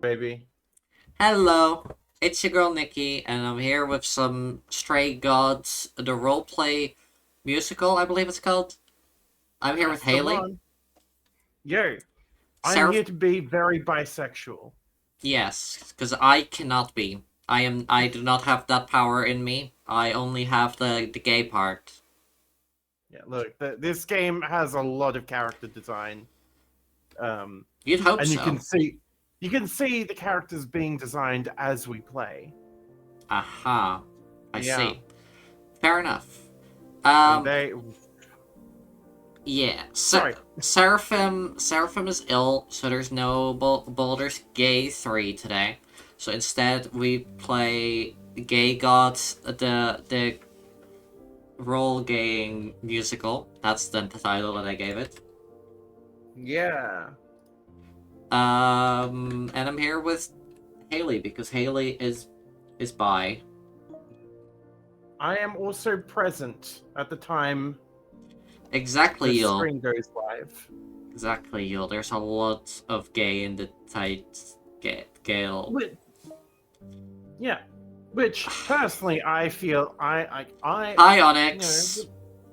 Baby. Hello, it's your girl Nikki, and I'm here with some Stray Gods, the roleplay musical, I believe it's called. I'm here with That's the Haley. one. Yo, I'm Seraph, here to be very bisexual. yes, because I cannot be. I do not have that power in me. I only have the gay part. Yeah, look, this game has a lot of character design. Um, You'd hope and so. you can see the characters being designed as we play. Aha, I Yeah. see. Fair enough. And Um, they yeah, sorry. Seraphim is ill, so there's no Baldur's Gay 3 today. So instead, we play Gay Gods, the Rolegaying musical. That's the title that I gave it. Yeah. And I'm here with Haley because Haley is bi. I am also present at the time Exactly, this you'll. stream goes live. Exactly, you'll. There's a lot of gay in the tight Gale. Which, yeah. Which personally I feel I Hi, you know, Onyx.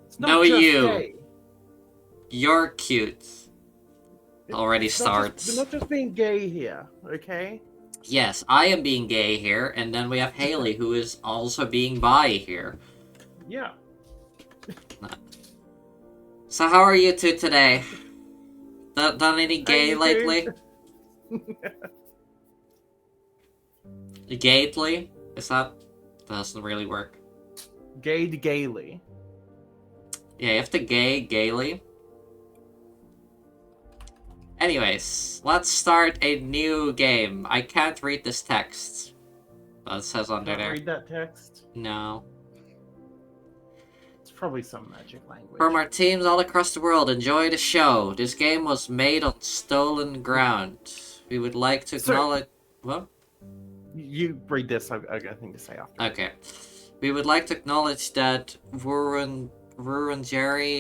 it's not No, just you. gay. You're cute. Already It's not just we're starts. not just being gay here, okay? Yes, I am being gay here, and then we have Haley, who is also being bi here. Yeah. So how are you two today? Done any Hey, gay you too. lately? Gately? Is that doesn't really work? Gay to gaily. Yeah, you have to gaily. Anyways, let's start a new game. I can't read this text. That says under Can't there. read that text. No. It's probably some magic From language. our teams all across the world, enjoy the show. This game was made on stolen ground. We would like to So acknowledge. What? you read this. I got a thing to say after. Okay. We would like to acknowledge that Wurundjeri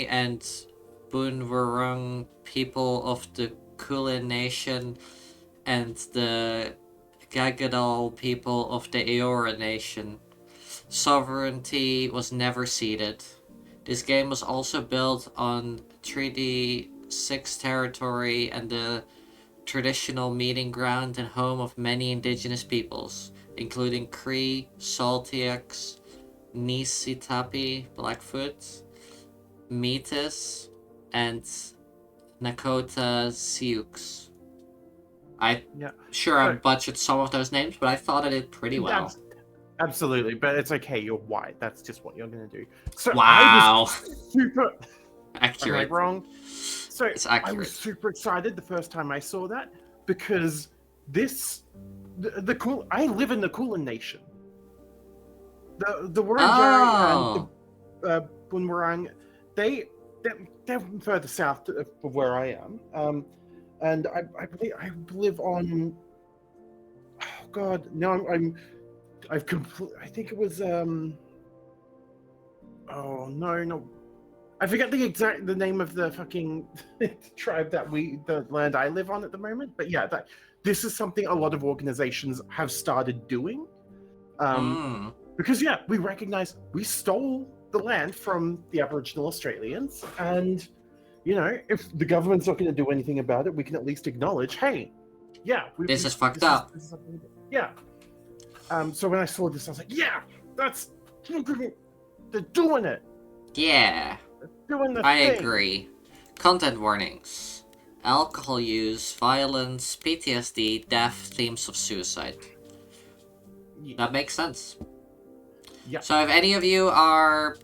and Boonwurrung people of the Kulin Nation and the Gagadal people of the Eora Nation. Sovereignty was never ceded. This game was also built on Treaty 6 territory and the traditional meeting ground and home of many indigenous peoples, including Cree, Saltiacs, Nisitapi, Blackfoot, Metis, and Nakota Sioux. I'm Yeah. sure I So butchered some of those names, but I thought I did pretty well. that's absolutely, but it's okay. You're white. That's just what you're gonna do. So I was Wow. super. Am I Accurate. wrong? So It's I was accurate. super excited the first time I saw that because this the cool. I live in the Kulin Nation. The Wurundjeri and Oh. the Bunwarang, they they're further south of where I am. And I believe I live on. Oh God, no, I've complete. I think it was. Oh no, no. I forget the name of the fucking tribe that the land I live on at the moment. But yeah, that this is something a lot of organizations have started doing. Um, Hmm. because yeah, we recognize we stole the land from the Aboriginal Australians, and you know, if the government's not going to do anything about it, we can at least acknowledge, hey, yeah, This is fucked this is up. something we did. Yeah. So when I saw this, I was like, yeah, that's they're doing it, Yeah. doing the I thing. agree. Content warnings. Alcohol use, violence, PTSD, death, themes of suicide. Yeah, That makes sense. yeah, So if any of you are...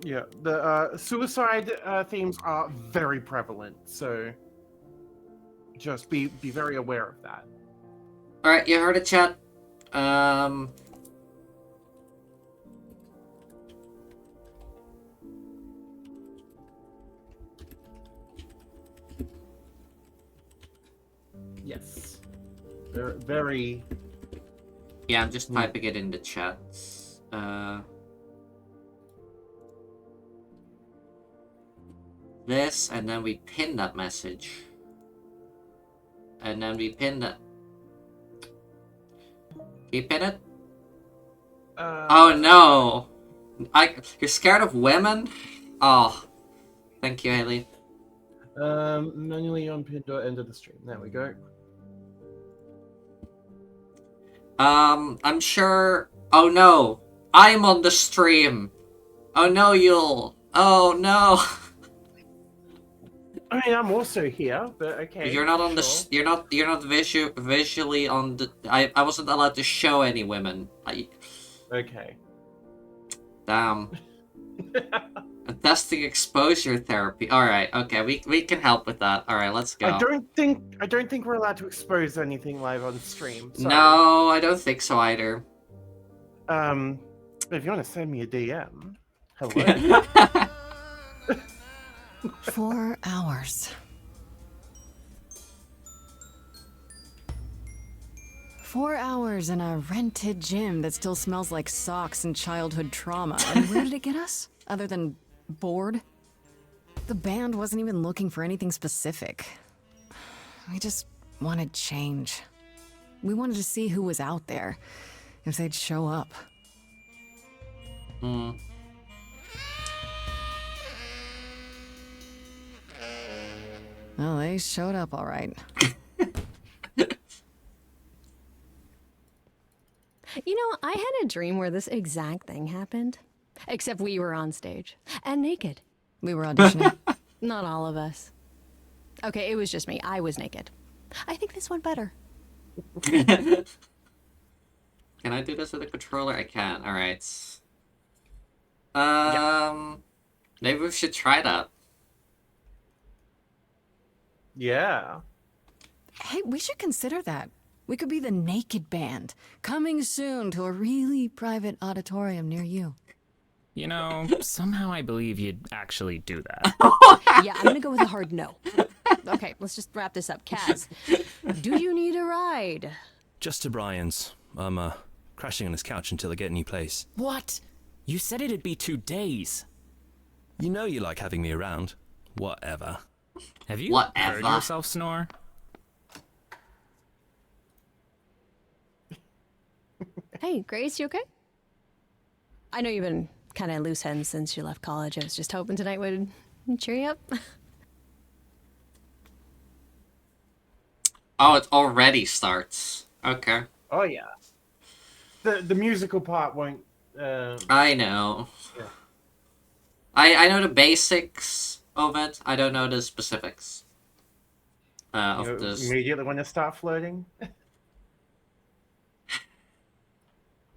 yeah. The suicide themes are very prevalent, so just be very aware of that. Alright, you heard it, chat. Um... Yes, they're very. Yeah, I'm just Hmm. typing it in the chat. This, and then we pin that message. And then we pin that You pin it? Uh, Oh no! You're scared of women? Oh, thank you, Haley. Manually unpinned or end of the stream. There we go. I'm sure. Oh no! I'm on the stream! Oh no, Yule! Oh no! I mean, I'm also here, but okay. You're not on sure. the. You're not visually on the. I wasn't allowed to show any women. Okay. Damn. Testing exposure therapy. All right. Okay. We can help with that. All right. Let's go. I don't think we're allowed to expose anything live on stream. Sorry. No, I don't think so either. If you want to send me a DM, hello. 4 hours. 4 hours in a rented gym that still smells like socks and childhood trauma. And where did it get us? Other than bored? The band wasn't even looking for anything specific. We just wanted change. We wanted to see who was out there, if they'd show up. Hmm. Well, they showed up all right. You know, I had a dream where this exact thing happened. Except we were on stage. And naked. We were auditioning. Not all of us. Okay, it was just me. I was naked. I think this went better. Can I do this with a controller? I can. All right. Maybe we should try that. Yeah. Hey, we should consider that. We could be the Naked Band, coming soon to a really private auditorium near you. You know, somehow I believe you'd actually do that. Yeah, I'm gonna go with a hard no. Okay, let's just wrap this up. Kaz, do you need a ride? Just to Brian's. I'm crashing on his couch until I get a new place. What? You said it'd be 2 days. You know you like having me around. Whatever. Have you Whatever. heard yourself snore? Hey, Grace, you okay? I know you've been kind of loose ends since you left college. I was just hoping tonight would cheer you up. Oh, it already starts. Okay. Oh yeah. The musical part won't. I know. Yeah. I know the basics of it. I don't know the specifics. Of You this. immediately want to start flirting.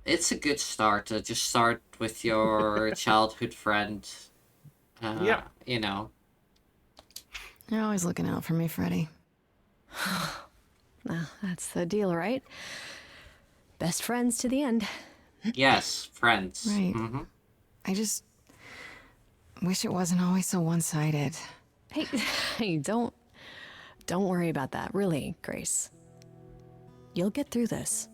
It's a good start to just start with your childhood friend. Yeah. You know. You're always looking out for me, Freddy. Well, that's the deal, right? Best friends to the end. Yes, friends. Right. Mm-hmm. I just wish it wasn't always so one-sided. Hey, don't worry about that, really, Grace. You'll get through this.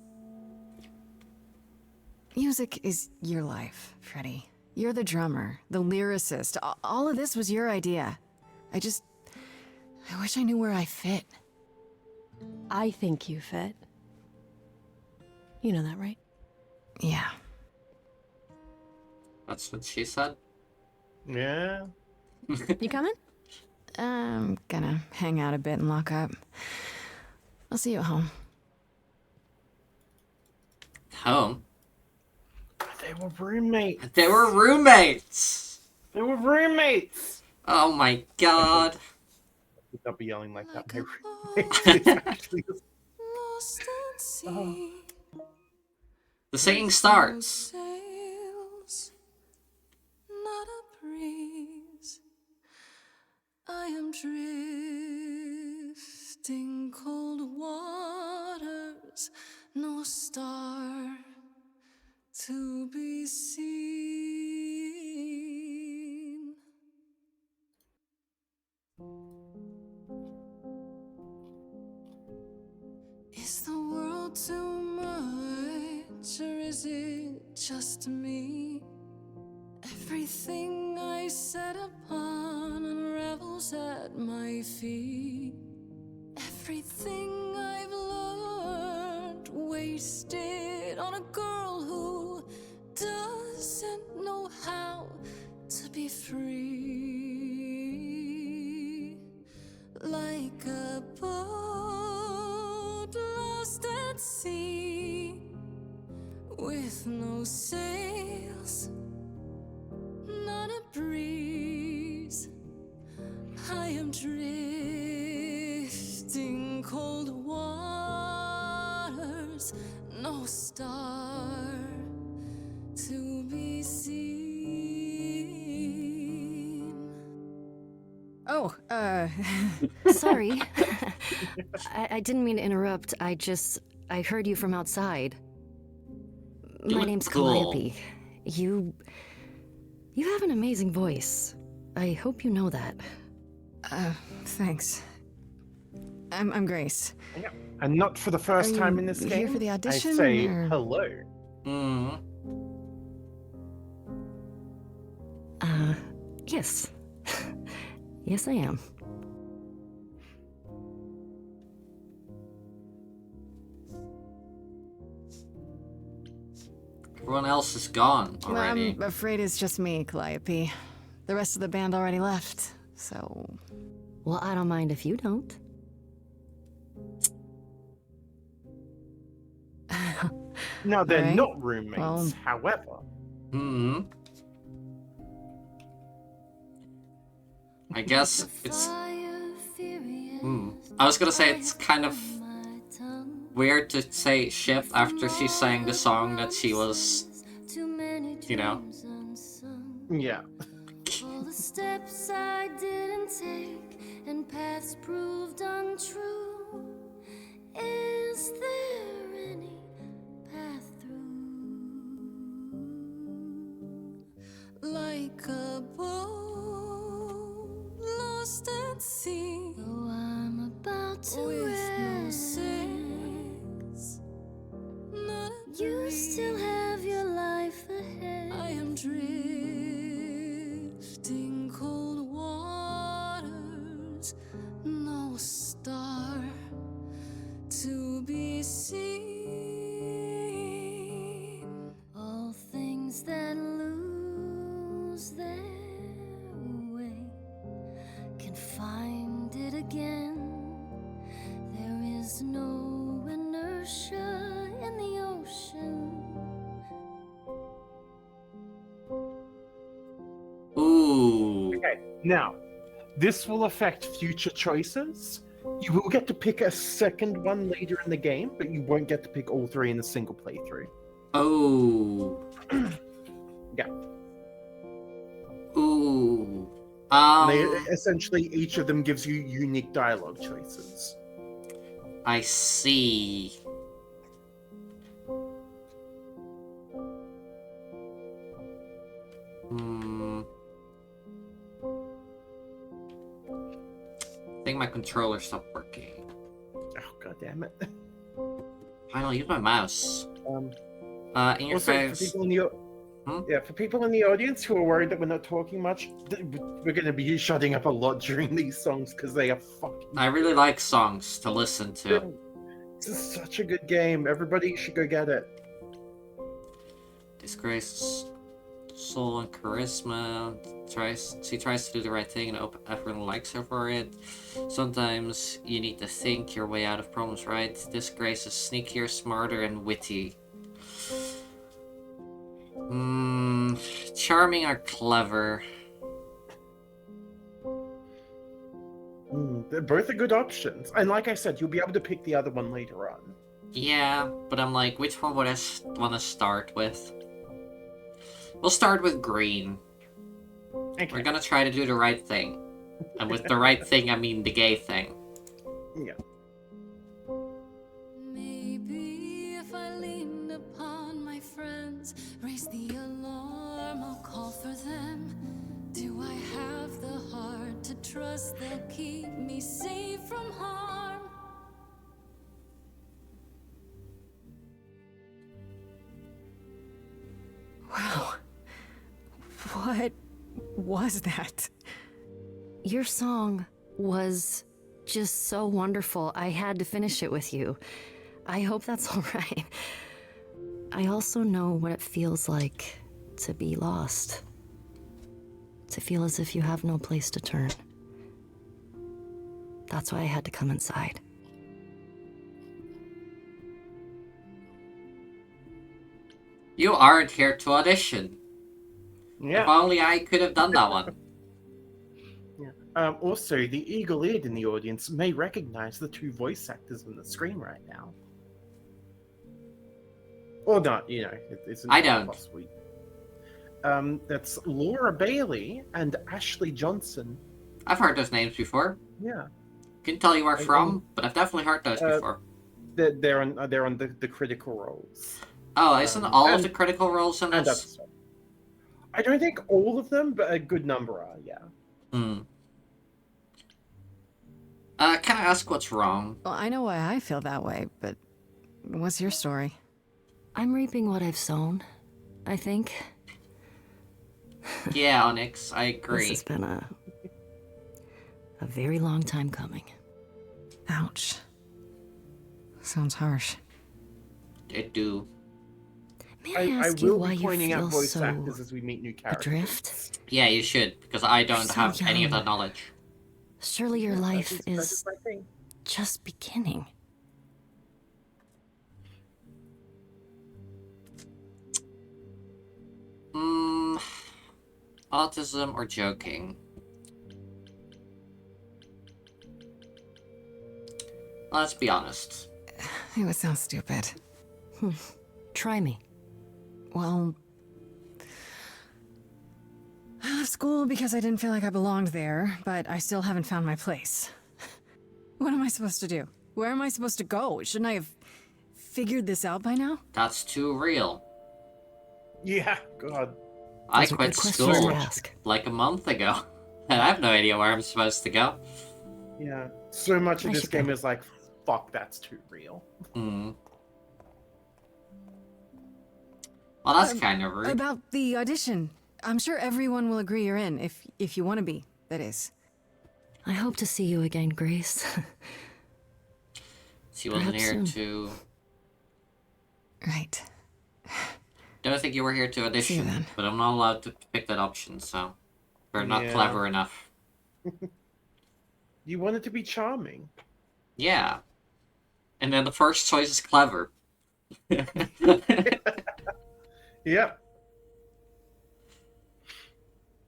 Music is your life, Freddy. You're the drummer, the lyricist. All of this was your idea. I wish I knew where I fit. I think you fit. You know that, right? Yeah. That's what she said. Yeah. You coming? I'm gonna hang out a bit and lock up. I'll see you at home. Home. They were roommates. They were roommates. They were roommates. Oh my god. I'll be yelling like that. My roommates is actually just... The singing starts. Sails, not a breeze. I am drifting cold waters, no star to be seen. Is the world too much, or is it just me? Everything I set upon unravels at my feet. Everything I've learned wasted want a girl who doesn't know how to be free. Like a boat lost at sea, with no sails, not a breeze. I am drifting cold waters, no star to be seen. Oh, Sorry. I didn't mean to interrupt. I heard you from outside. You My look name's cool. Calliope. You have an amazing voice. I hope you know that. thanks. I'm Grace. Yeah. And not for the first Are time you in this here game. for the audition, I say or- hello. Hmm. Yes. Yes, I am. Everyone else is gone already. I'm afraid it's just me, Calliope. The rest of the band already left, so... Well, I don't mind if you don't. No, they're Alright. not roommates, Well- however. Hmm. I guess it's. I was gonna say it's kind of weird to say ship after she sang the song that she was, you know. Yeah. All the steps I didn't take and paths proved untrue. Is there any path through? Like a boat lost at sea, Though I'm about to with no rest, sails, not a you breeze. still have your life ahead. I am drifting cold waters, no star to be seen. All things that lose their way can find it again. There is no inertia in the ocean. Ooh. Okay, now, this will affect future choices. You will get to pick a second one later in the game, but you won't get to pick all three in a single playthrough. Oh. Yeah. Ooh. Essentially, each of them gives you unique dialogue choices. I see. Hmm. I think my controller stopped working. Oh, god damn it. Finally, use my mouse. In your Also, for face. people in the yeah, for people in the audience who are worried that we're not talking much, we're going to be shutting up a lot during these songs because they are fucking. I really like songs to listen to. This is such a good game. Everybody should go get it. Disgrace, soul, and charisma. She tries to do the right thing, and everyone likes her for it. Sometimes you need to think your way out of problems, right? Disgrace is sneakier, smarter, and witty. Charming or clever? They're both are good options. And like I said, you'll be able to pick the other one later on. Yeah, but I'm like, which one would I want to start with? We'll start with green. Okay. We're gonna try to do the right thing. And with the right thing, I mean the gay thing. Yeah. Maybe if I leaned upon my friends, raise the alarm, I'll call for them. Do I have the heart to trust they'll keep me safe from harm? Wow. What was that? Your song was just so wonderful. I had to finish it with you. I hope that's all right. I also know what it feels like to be lost. To feel as if you have no place to turn. That's why I had to come inside. You aren't here to audition. If Yeah. only I could have done that one. Also, the eagle-eared in the audience may recognize the two voice actors on the screen right now. Or not, you know, it's I don't. possibly. That's Laura Bailey and Ashley Johnson. I've heard those names before. Yeah. Couldn't tell you where I- from, but I've definitely heard those before. They're on the critical roles. Oh, isn't all of and- the critical roles in And this? I don't think all of them, but a good number are, yeah. Hmm. Can I ask what's wrong? Well, I know why I feel that way, but what's your story? I'm reaping what I've sown, I think. Yeah, Onyx, I This agree. has been a very long time coming. Ouch. Sounds harsh. It do. May I I ask you will why be you pointing feel out voice so actors as we meet new characters. adrift? Yeah, you should, because I don't so have any of young. that knowledge. Surely your life That is my thing. just beginning. Autism or joking? Let's be honest. It would sound stupid. Try me. Well, I left school because I didn't feel like I belonged there, but I still haven't found my place. What am I supposed to do? Where am I supposed to go? Shouldn't I have figured this out by now? That's too real. Yeah, God. I Those are quit good questions school to ask. like a month ago. And I have no idea where I'm supposed to go. Yeah. So much of I this should game go. is like, fuck, that's too real. Hmm. Well, that's kind of rude. About the audition. I'm sure everyone will agree you're in, if you want to be, that is. I hope to see you again, Grace. She wasn't perhaps here soon. to... Right. Don't think you were here to See you audition, then. but I'm not allowed to pick that option, so... We're not Yeah. clever enough. You wanted to be charming. Yeah. And then the first choice is clever. Yep.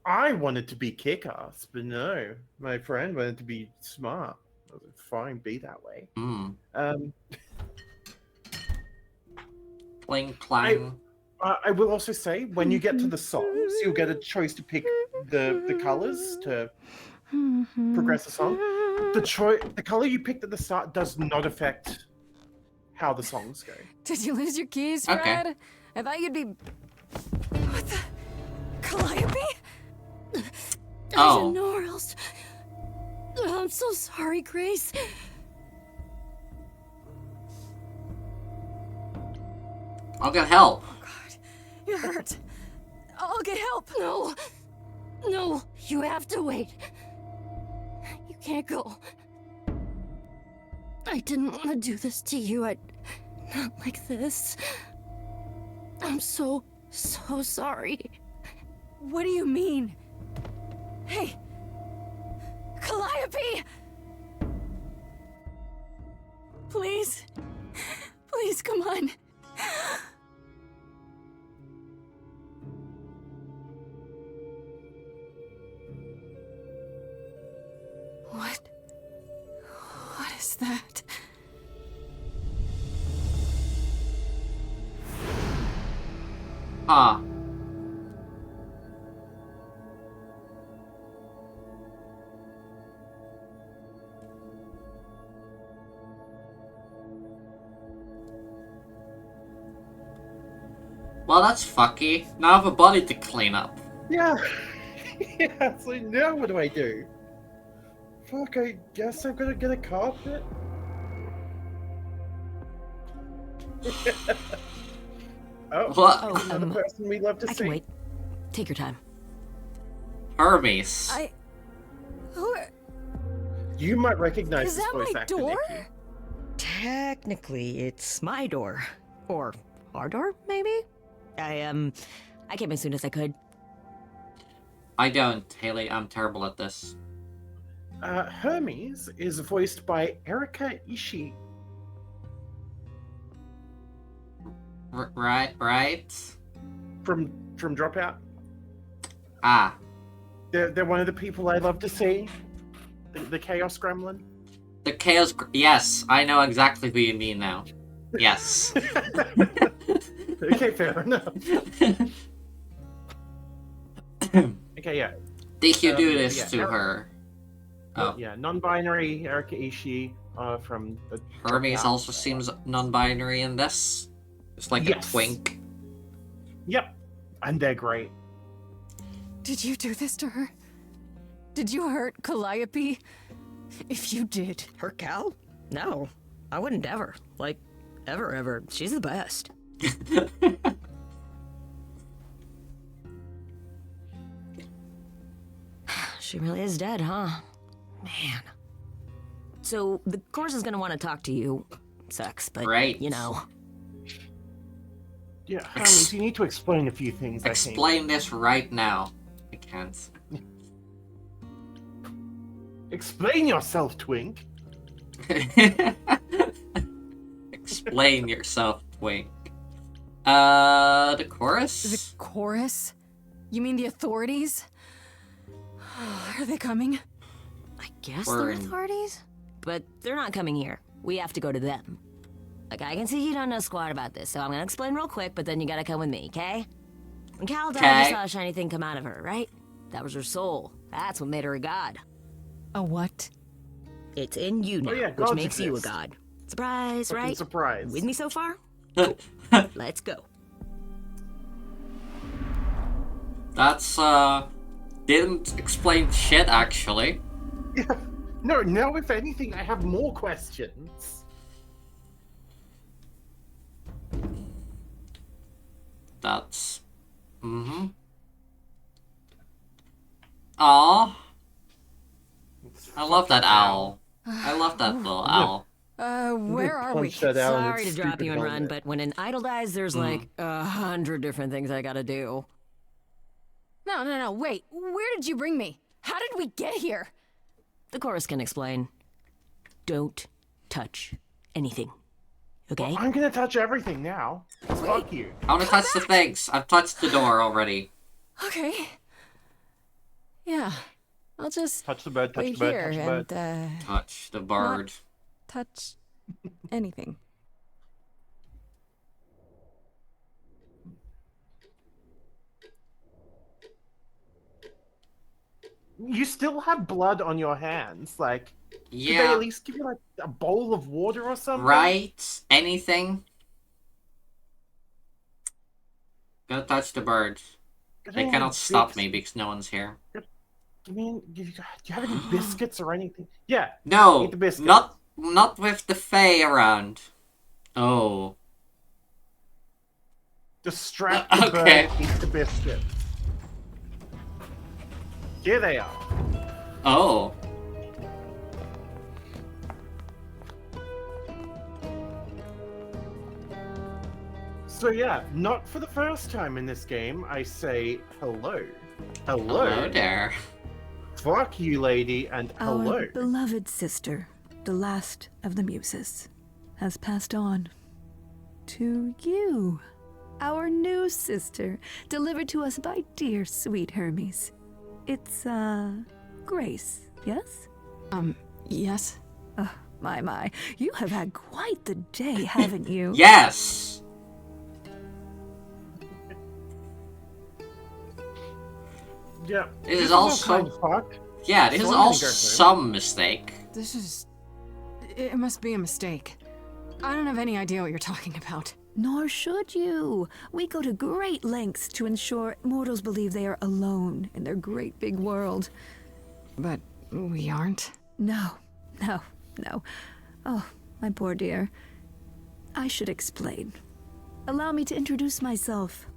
I wanted to be kick-ass, but no. My friend wanted to be smart. I was like, fine, be that way. Hmm. Cling, clang. I will also say, when you get to the songs, you'll get a choice to pick the colors to progress the song. The color you picked at the start does not affect how the songs go. Did you lose your keys, Okay. Fred? I thought you'd be... What the... Calliope? I Oh. didn't know where else. I'm so sorry, Grace. I'll get help. God, you're hurt. I'll get help. No. No, you have to wait. You can't go. I didn't want to do this to you. Not like this. I'm so sorry. What do you mean? Hey! Calliope! Please? Please, come on. What? What is that? Ah. Well, that's fucky. Now I have a body to clean up. Yeah. Yeah, so now what do I do? Fuck, I guess I've got to get a carpet. Oh, What? Oh, another person we love to I see. can wait. Take your time. Hermes. Who are... You might recognize Is this that voice my actor, door? Nikki. Technically, it's my door. Or Our door, maybe? I came as soon as I could. I don't, Haley. I'm terrible at this. Hermes is voiced by Erika Ishii. Right? From Dropout. Ah. They're one of the people I love to see. The Chaos Gremlin. The Chaos... Yes, I know exactly who you mean now. Yes. Okay, fair enough. Okay, yeah. Did you do this yeah, to her? Oh. Yeah, non-binary Erika Ishii from the Hermes Dropout. also seems non-binary in this. It's like Yes. a twink. Yep, and they're great. Did you do this to her? Did you hurt Calliope? If you did. Her Cal? No, I wouldn't ever. Like, ever. She's the best. She really is dead, huh? Man. So, the course is gonna want to talk to you. Sucks, but, Right. you know. Yeah, Hermes, you need to explain a few things, I think. Explain this right now. I can't. Explain yourself, Twink. Explain yourself, twink. The chorus? The chorus? You mean the authorities? Are they coming? I guess We're they're in- authorities? But they're not coming here. We have to go to them. Like, I can see you don't know squat about this, so I'm gonna explain real quick, but then you gotta come with me, okay? When Cal died, Okay. you saw a shiny thing come out of her, right? That was her soul. That's what made her a god. A what? It's in you now, yeah, which gods makes you a exist. god. Surprise, Fucking right? surprise. With me so far? Let's go. That's, didn't explain shit, actually. No, now if anything, I have more questions. That's... Mm-hmm. Aw. I love that owl. I love that little owl. Where are we? Punch that out in Sorry its to drop stupid you and run, helmet. but when an idol dies, there's like 100 different things I gotta do. No, wait. Where did you bring me? How did we get here? The chorus can explain. Don't touch anything. Okay? I'm gonna touch everything now. Fuck you. I wanna touch the things. I've touched the door already. Okay. Yeah. I'll just Touch the bird, touch wait the bird, here touch the bird. and Touch the bird. touch anything. You still have blood on your hands. Like, could they Yeah. at least give you like a bowl of water or something? Right? Anything? Gonna touch the bird. They Any cannot stop bits- me because no one's here. I mean, do you have any biscuits or anything? Yeah. No, Eat the biscuits. not with the Fae around. Oh. Distract the Okay. bird, eat the biscuit. Here they are. Oh. So yeah, not for the first time in this game, I say hello. Hello there. Fuck you, lady, and hello. Our beloved sister, the last of the muses, has passed on to you. Our new sister, delivered to us by dear sweet Hermes. It's, Grace, yes? Yes? Oh, my. You have had quite the day, haven't you? Yes. Yeah. This is all also- kind of fucked. Yeah, this So is I'm gonna also go through. some mistake. This is... It must be a mistake. I don't have any idea what you're talking about. Nor should you. We go to great lengths to ensure mortals believe they are alone in their great big world. But we aren't. No. Oh, my poor dear. I should explain. Allow me to introduce myself.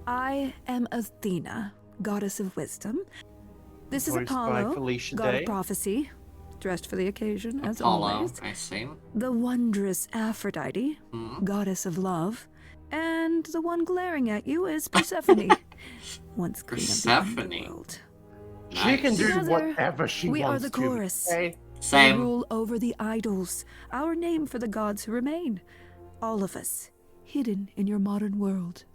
I am Athena, goddess of wisdom. This is Voiced by Apollo, Felicia god Day. of prophecy, dressed for the occasion, as Apollo, always. I see. The wondrous Aphrodite, Hmm. goddess of love, And the one glaring at you is Persephone. Once queen of the Persephone. underworld. She can do Together, whatever she we wants are the to. chorus. Okay? We Same. rule over the idols, our name for the gods who remain. All of us, hidden in your modern world.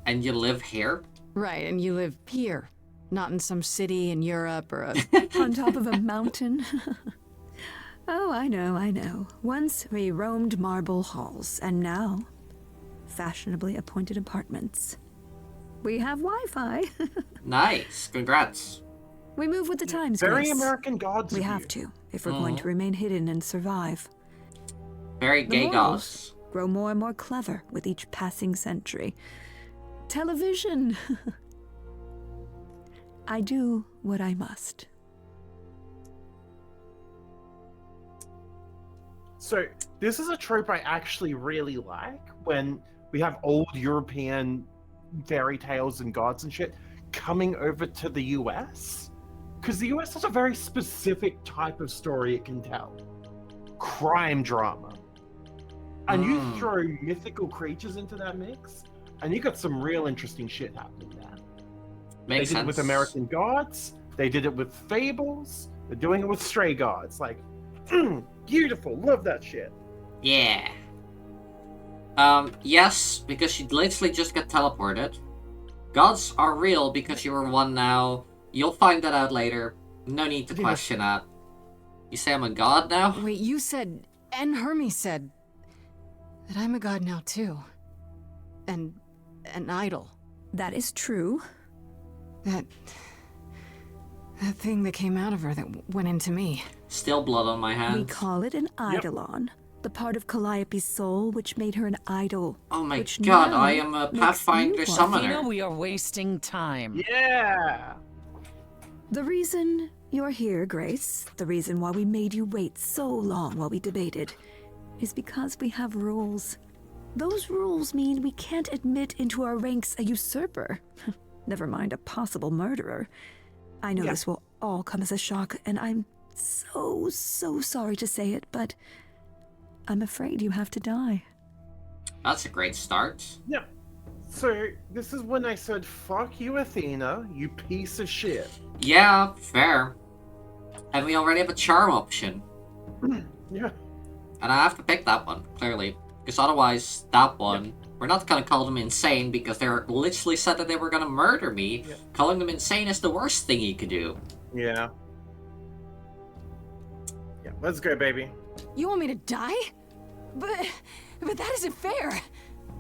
And you live here? Right, and you live here, not in some city in Europe or a. On top of a mountain. Oh, I know. Once we roamed marble halls, and now, fashionably appointed apartments. We have Wi-Fi. Nice. Congrats. We move with the times, Very Grace. American gods. We of have you. to, if we're going to remain hidden and survive. Very The gay morals gods. grow more and more clever with each passing century. Television. I do what I must. So this is a trope I actually really like when we have old European fairy tales and gods and shit coming over to the US. Because the US has a very specific type of story it can tell. Crime drama. And you throw mythical creatures into that mix, and you got some real interesting shit happening there. Makes They did sense. it with American gods, they did it with fables, they're doing it with stray gods. Like, beautiful, love that shit. Yeah. Yes, because you literally just get teleported. Gods are real because you are one now. You'll find that out later. No need to Yeah. question that. You say I'm a god now? Wait, you said, and Hermes said, that I'm a god now too. And an idol. That is true. That thing that came out of her that went into me. Still blood on my We hands. call it an eidolon. The part of Calliope's soul which made her an idol. Oh my which god, now I am a makes Pathfinder you one. summoner. We are wasting time. Yeah! The reason you're here, Grace, the reason why we made you wait so long while we debated, is because we have rules. Those rules mean we can't admit into our ranks a usurper. Never mind a possible murderer. I know this will all come as a shock, and I'm so sorry to say it, but I'm afraid you have to die. That's a great start. Yeah. So, this is when I said, fuck you, Athena, you piece of shit. Yeah, fair. And we already have a charm option. Yeah. And I have to pick that one, clearly. Because otherwise, that one, we're not gonna call them insane because they literally said that they were gonna murder me. Yeah. Calling them insane is the worst thing you could do. Yeah. Yeah, let's go, baby. You want me to die? But that isn't fair.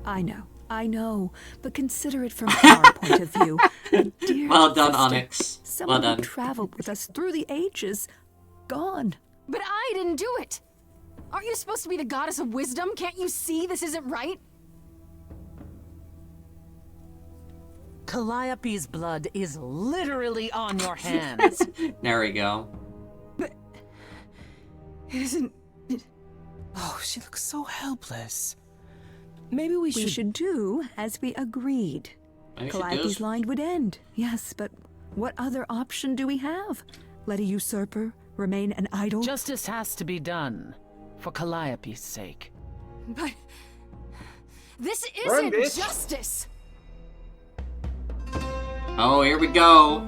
I know, but consider it from our point of view. A dear Well done, sister, Onyx. Someone Well who done. traveled with us through the ages, gone. But I didn't do it. Aren't you supposed to be the goddess of wisdom? Can't you see this isn't right? Calliope's blood is literally on your hands. There we go. It isn't. Oh, she looks so helpless. Maybe we We should do as we agreed. Maybe we should do Calliope's this. line would end. Yes, but what other option do we have? Let a usurper remain an idol? Justice has to be done. For Calliope's sake. But this Run, isn't bitch. justice. Oh, here we go.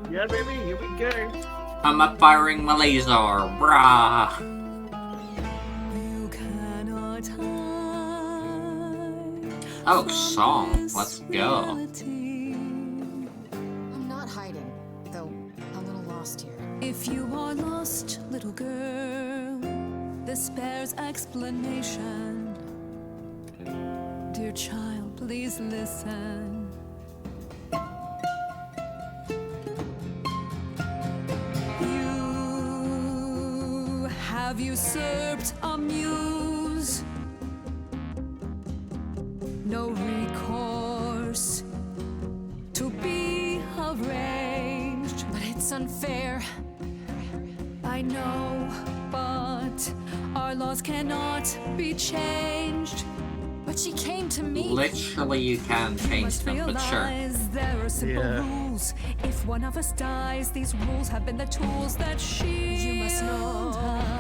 Yeah, baby, here we go. I'm up firing my laser. Brah. You cannot hide Oh, song. Let's go. I'm not hiding, though a little lost here. If you are lost, little girl, this bears explanation. Dear child, please listen. You have usurped a muse. No recourse to be arranged. But it's unfair. I know, but our laws cannot be changed. But But she came to me. Literally, you can change them, but sure. There are simple Yeah. rules. If one of us dies, these rules have been the tools that You must know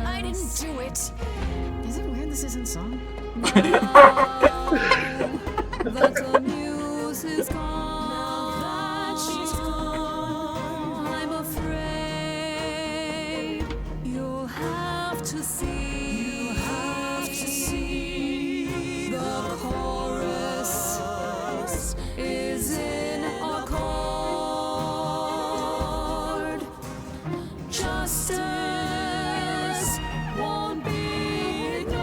I didn't us. do it. Is it weird this isn't song? That the muse is gone. That she's gone. I'm afraid you'll have to see. You have to see. The chorus is in accord. Justice won't be ignored.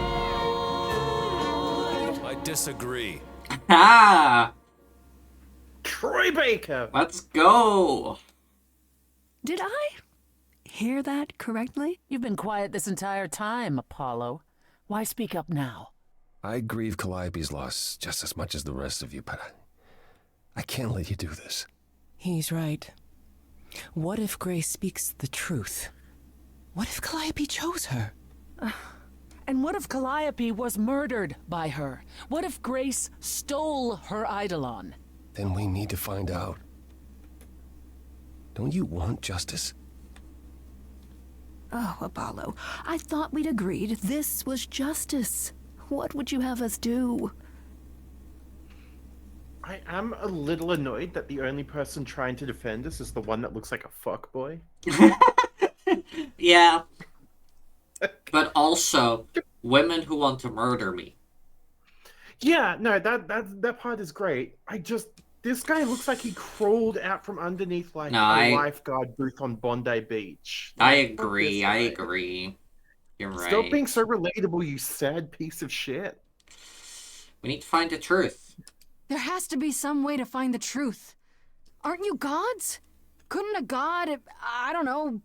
I disagree. Ah! Troy Baker. Let's go! Did I hear that correctly? You've been quiet this entire time, Apollo. Why speak up now? I grieve Calliope's loss just as much as the rest of you, but I can't let you do this. He's right. What if Grace speaks the truth? What if Calliope chose her? And what if Calliope was murdered by her? What if Grace stole her Eidolon? Then we need to find out. Don't you want justice? Oh, Apollo, I thought we'd agreed this was justice. What would you have us do? I am a little annoyed that the only person trying to defend us is the one that looks like a fuckboy. Yeah. But also, women who want to murder me. Yeah, no, that part is great. This guy looks like he crawled out from underneath like a lifeguard booth on Bondi Beach. I Like, fuck agree, this I guy. agree. You're right. Stop being so relatable, you sad piece of shit. We need to find the truth. There has to be some way to find the truth. Aren't you gods? Couldn't a god, I don't know...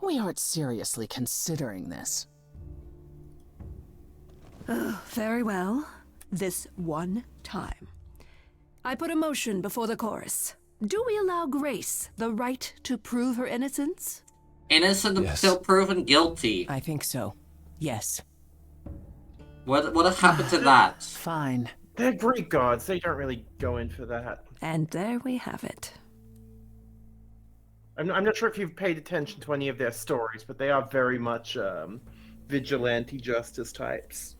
We aren't seriously considering this. Very well. This one time. I put a motion before the chorus. Do we allow Grace the right to prove her innocence? Innocent Yes. until proven guilty. I think so. Yes. What happened to that? Fine. They're Greek gods. They don't really go in for that. And there we have it. I'm not sure if you've paid attention to any of their stories, but they are very much vigilante justice types.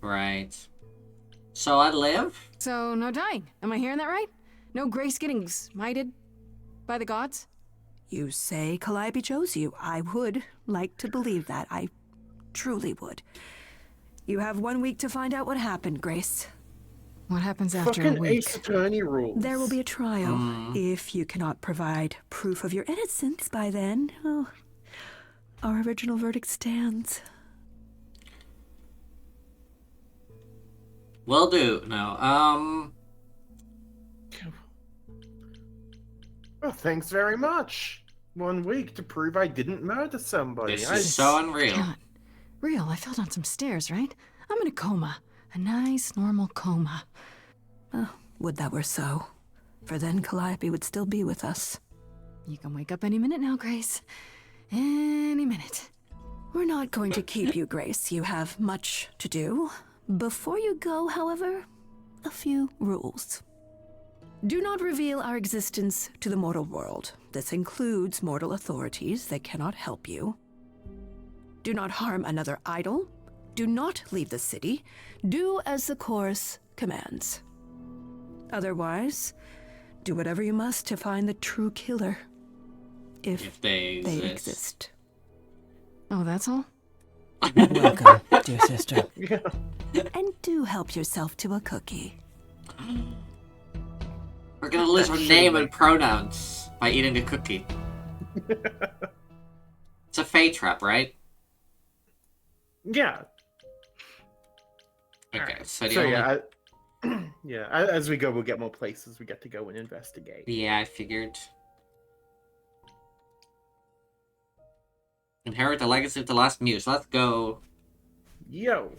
Right. So I live? So, no dying. Am I hearing that right? No Grace getting smited by the gods? You say Calliope chose you. I would like to believe that. I truly would. You have 1 week to find out what happened, Grace. What happens after a Fucking week? Ace Attorney rules. There will be a trial. If you cannot provide proof of your innocence by then, oh, our original verdict stands. Will do. No. Oh, thanks very much. 1 week to prove I didn't murder somebody. This is so unreal. God. Real, I fell down some stairs, right? I'm in a coma. A nice, normal coma. Oh, would that were so. For then Calliope would still be with us. You can wake up any minute now, Grace. Any minute. We're not going to keep you, Grace. You have much to do. Before you go, however, a few rules. Do not reveal our existence to the mortal world. This includes mortal authorities. They cannot help you. Do not harm another idol. Do not leave the city. Do as the chorus commands. Otherwise, do whatever you must to find the true killer. If they exist. Oh, that's all? Welcome, dear sister. Yeah. And do help yourself to a cookie. We're gonna lose our name and pronouns by eating a cookie. It's a fate trap, right? Yeah. Okay, so yeah, yeah. As we go, we'll get more places we get to go and investigate. Yeah, I figured. Inherit the legacy of the last muse. Let's go. Yo.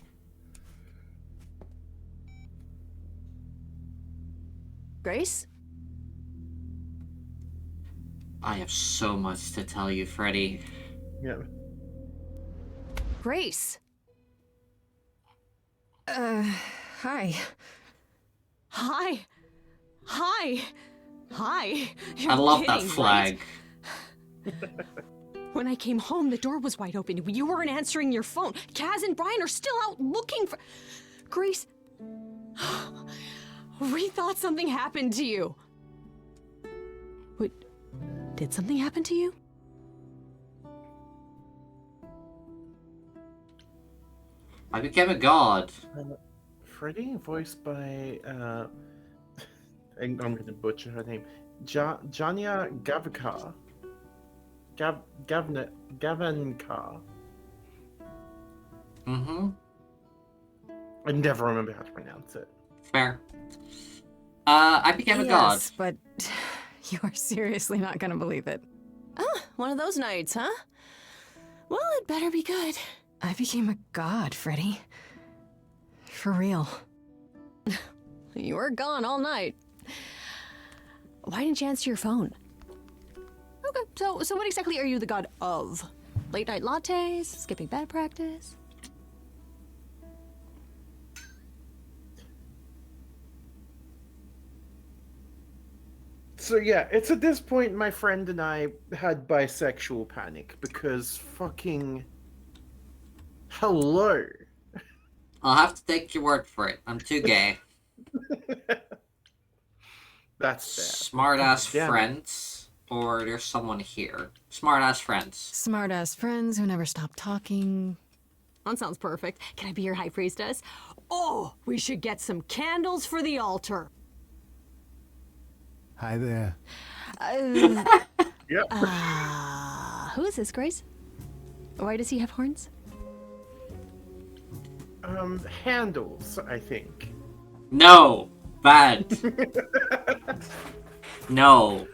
Grace? I have so much to tell you, Freddy. Yeah. Grace. Hi. Hi. Hi. Hi. You're I love that kidding, flag. right? When I came home, the door was wide open. You weren't answering your phone. Kaz and Brian are still out looking for... Grace... We thought something happened to you. Wait, did something happen to you? I became a god. Freddy, voiced by I'm going to butcher her name. Janya Gavankar. Gavankar. Mm-hmm. I never remember how to pronounce it. Fair. I became a god. Yes, but you are seriously not gonna believe it. Ah, one of those nights, huh? Well, it better be good. I became a god, Freddy. For real. You were gone all night. Why didn't you answer your phone? Okay, so what exactly are you the god of? Late night lattes? Skipping bad practice? So yeah, it's at this point my friend and I had bisexual panic because fucking hello. I'll have to take your word for it. I'm too gay. That's bad. Smart ass Damn it. friends, or there's someone here. Smart ass friends. Smart-ass friends who never stop talking. That sounds perfect. Can I be your high priestess? Oh, we should get some candles for the altar. Hi there. Yep. Who is this, Grace? Why does he have horns? Handles, I think. No! Bad. No.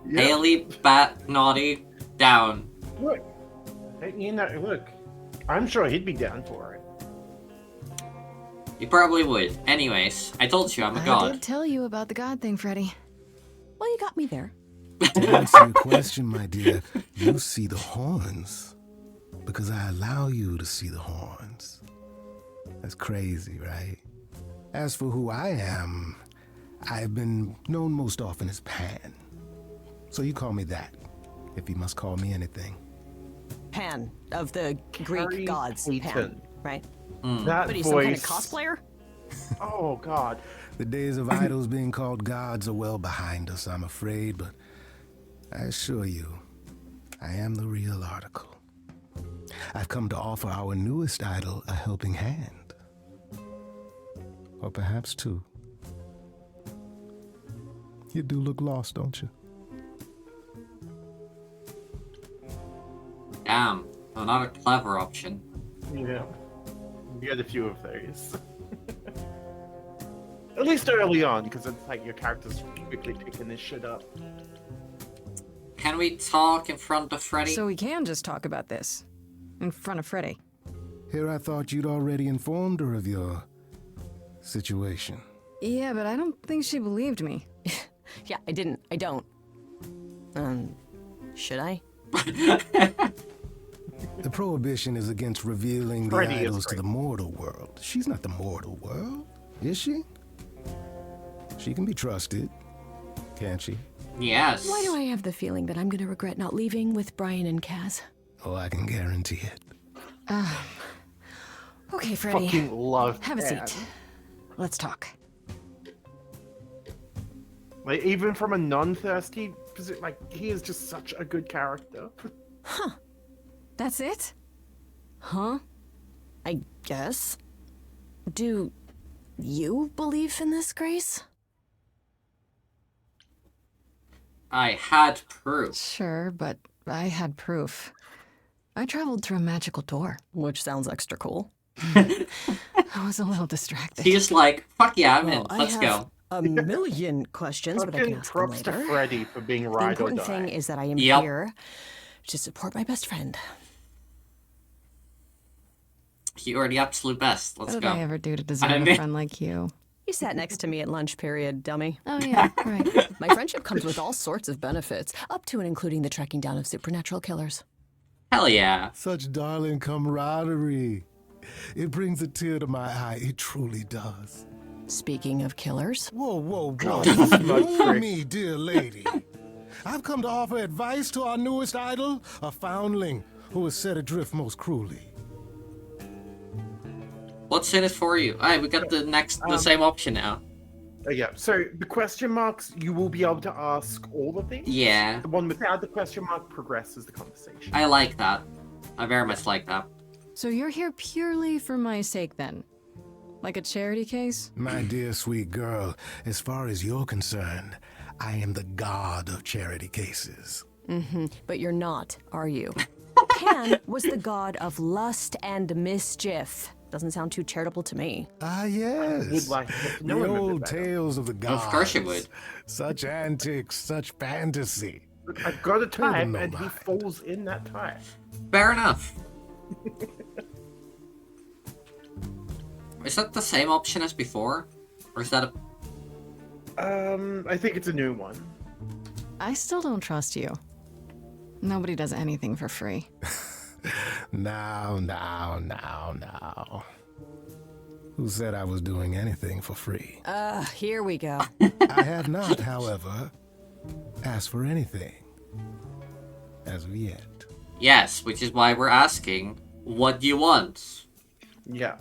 Yep. Haley, bat, naughty, down. Look, look. I'm sure he'd be down for it. You probably would. Anyways, I told you I'm a I god. did tell you about the god thing, Freddy. Well, you got me there. To answer your question, my dear, you see the horns because I allow you to see the horns. That's crazy, right? As for who I am, I've been known most often as Pan. So you call me that, if you must call me anything. Pan, of the Greek Harry gods. Payton. Pan, right? That But he's voice. some kind of cosplayer? Oh God. The days of idols being called gods are well behind us, I'm afraid, but I assure you, I am the real article. I've come to offer our newest idol a helping hand. Or perhaps two. You do look lost, don't you? Damn. Another clever option. Yeah. You had a few of those. At least early on, because it's like your character's quickly picking this shit up. Can we talk in front of Freddy? So we can just talk about this. In front of Freddy. Here I thought you'd already informed her of your situation. Yeah, but I don't think she believed me. Yeah, I didn't. I don't. Should I? The prohibition is against revealing the Freddy is idols to great. the mortal world. She's not the mortal world, is she? She can be trusted, can't she? Yes. Why do I have the feeling that I'm gonna regret not leaving with Brian and Kaz? Oh, I can guarantee it. Okay, Freddy. Fucking love Have a Pan. seat. Let's talk. Like even from a non-thirsty position, like he is just such a good character. That's it? Huh? I guess. Do you believe in this, Grace? I had proof. Sure, but I had proof. I traveled through a magical door. Which sounds extra cool. I was a little distracted. He's like, fuck yeah, I'm in. Well, I Let's have go. a million questions, but I can Fucking ask them props to later. Freddy for being The ride or important die. thing is that I am Yep. here to support my best friend. You are the absolute best. Let's What did go. I ever do to deserve didn't a mean- friend like you? You sat next to me at lunch period, dummy. Oh yeah, right. My friendship comes with all sorts of benefits, up to and including the tracking down of supernatural killers. Hell yeah. Such darling camaraderie. It brings a tear to my eye. It truly does. Speaking of killers. Whoa, whoa, God, whoa. this is not Ignore trick. me, dear lady. I've come to offer advice to our newest idol, a foundling who was set adrift most cruelly. What's in it for you? Alright, we got the same option now. Yeah, so the question marks, you will be able to ask all of these. Yeah. The one without the question mark progresses the conversation. I like that. I very much like that. So you're here purely for my sake then? Like a charity case? My dear sweet girl, as far as you're concerned, I am the god of charity cases. Mm-hmm. But you're not, are you? Pan was the god of lust and mischief. Doesn't sound too charitable to me. Ah, yes. Would like to get to know the him a bit old better. tales of the gods. Of course you would. Such antics, such fantasy. Look, I've got a Pay them type, no and he mind. falls in that type. Fair enough. Is that the same option as before? Or is that a... I think it's a new one. I still don't trust you. Nobody does anything for free. Now. Who said I was doing anything for free? Here we go. I have not, however, asked for anything. As of yet. Yes, which is why we're asking, what do you want? Yeah.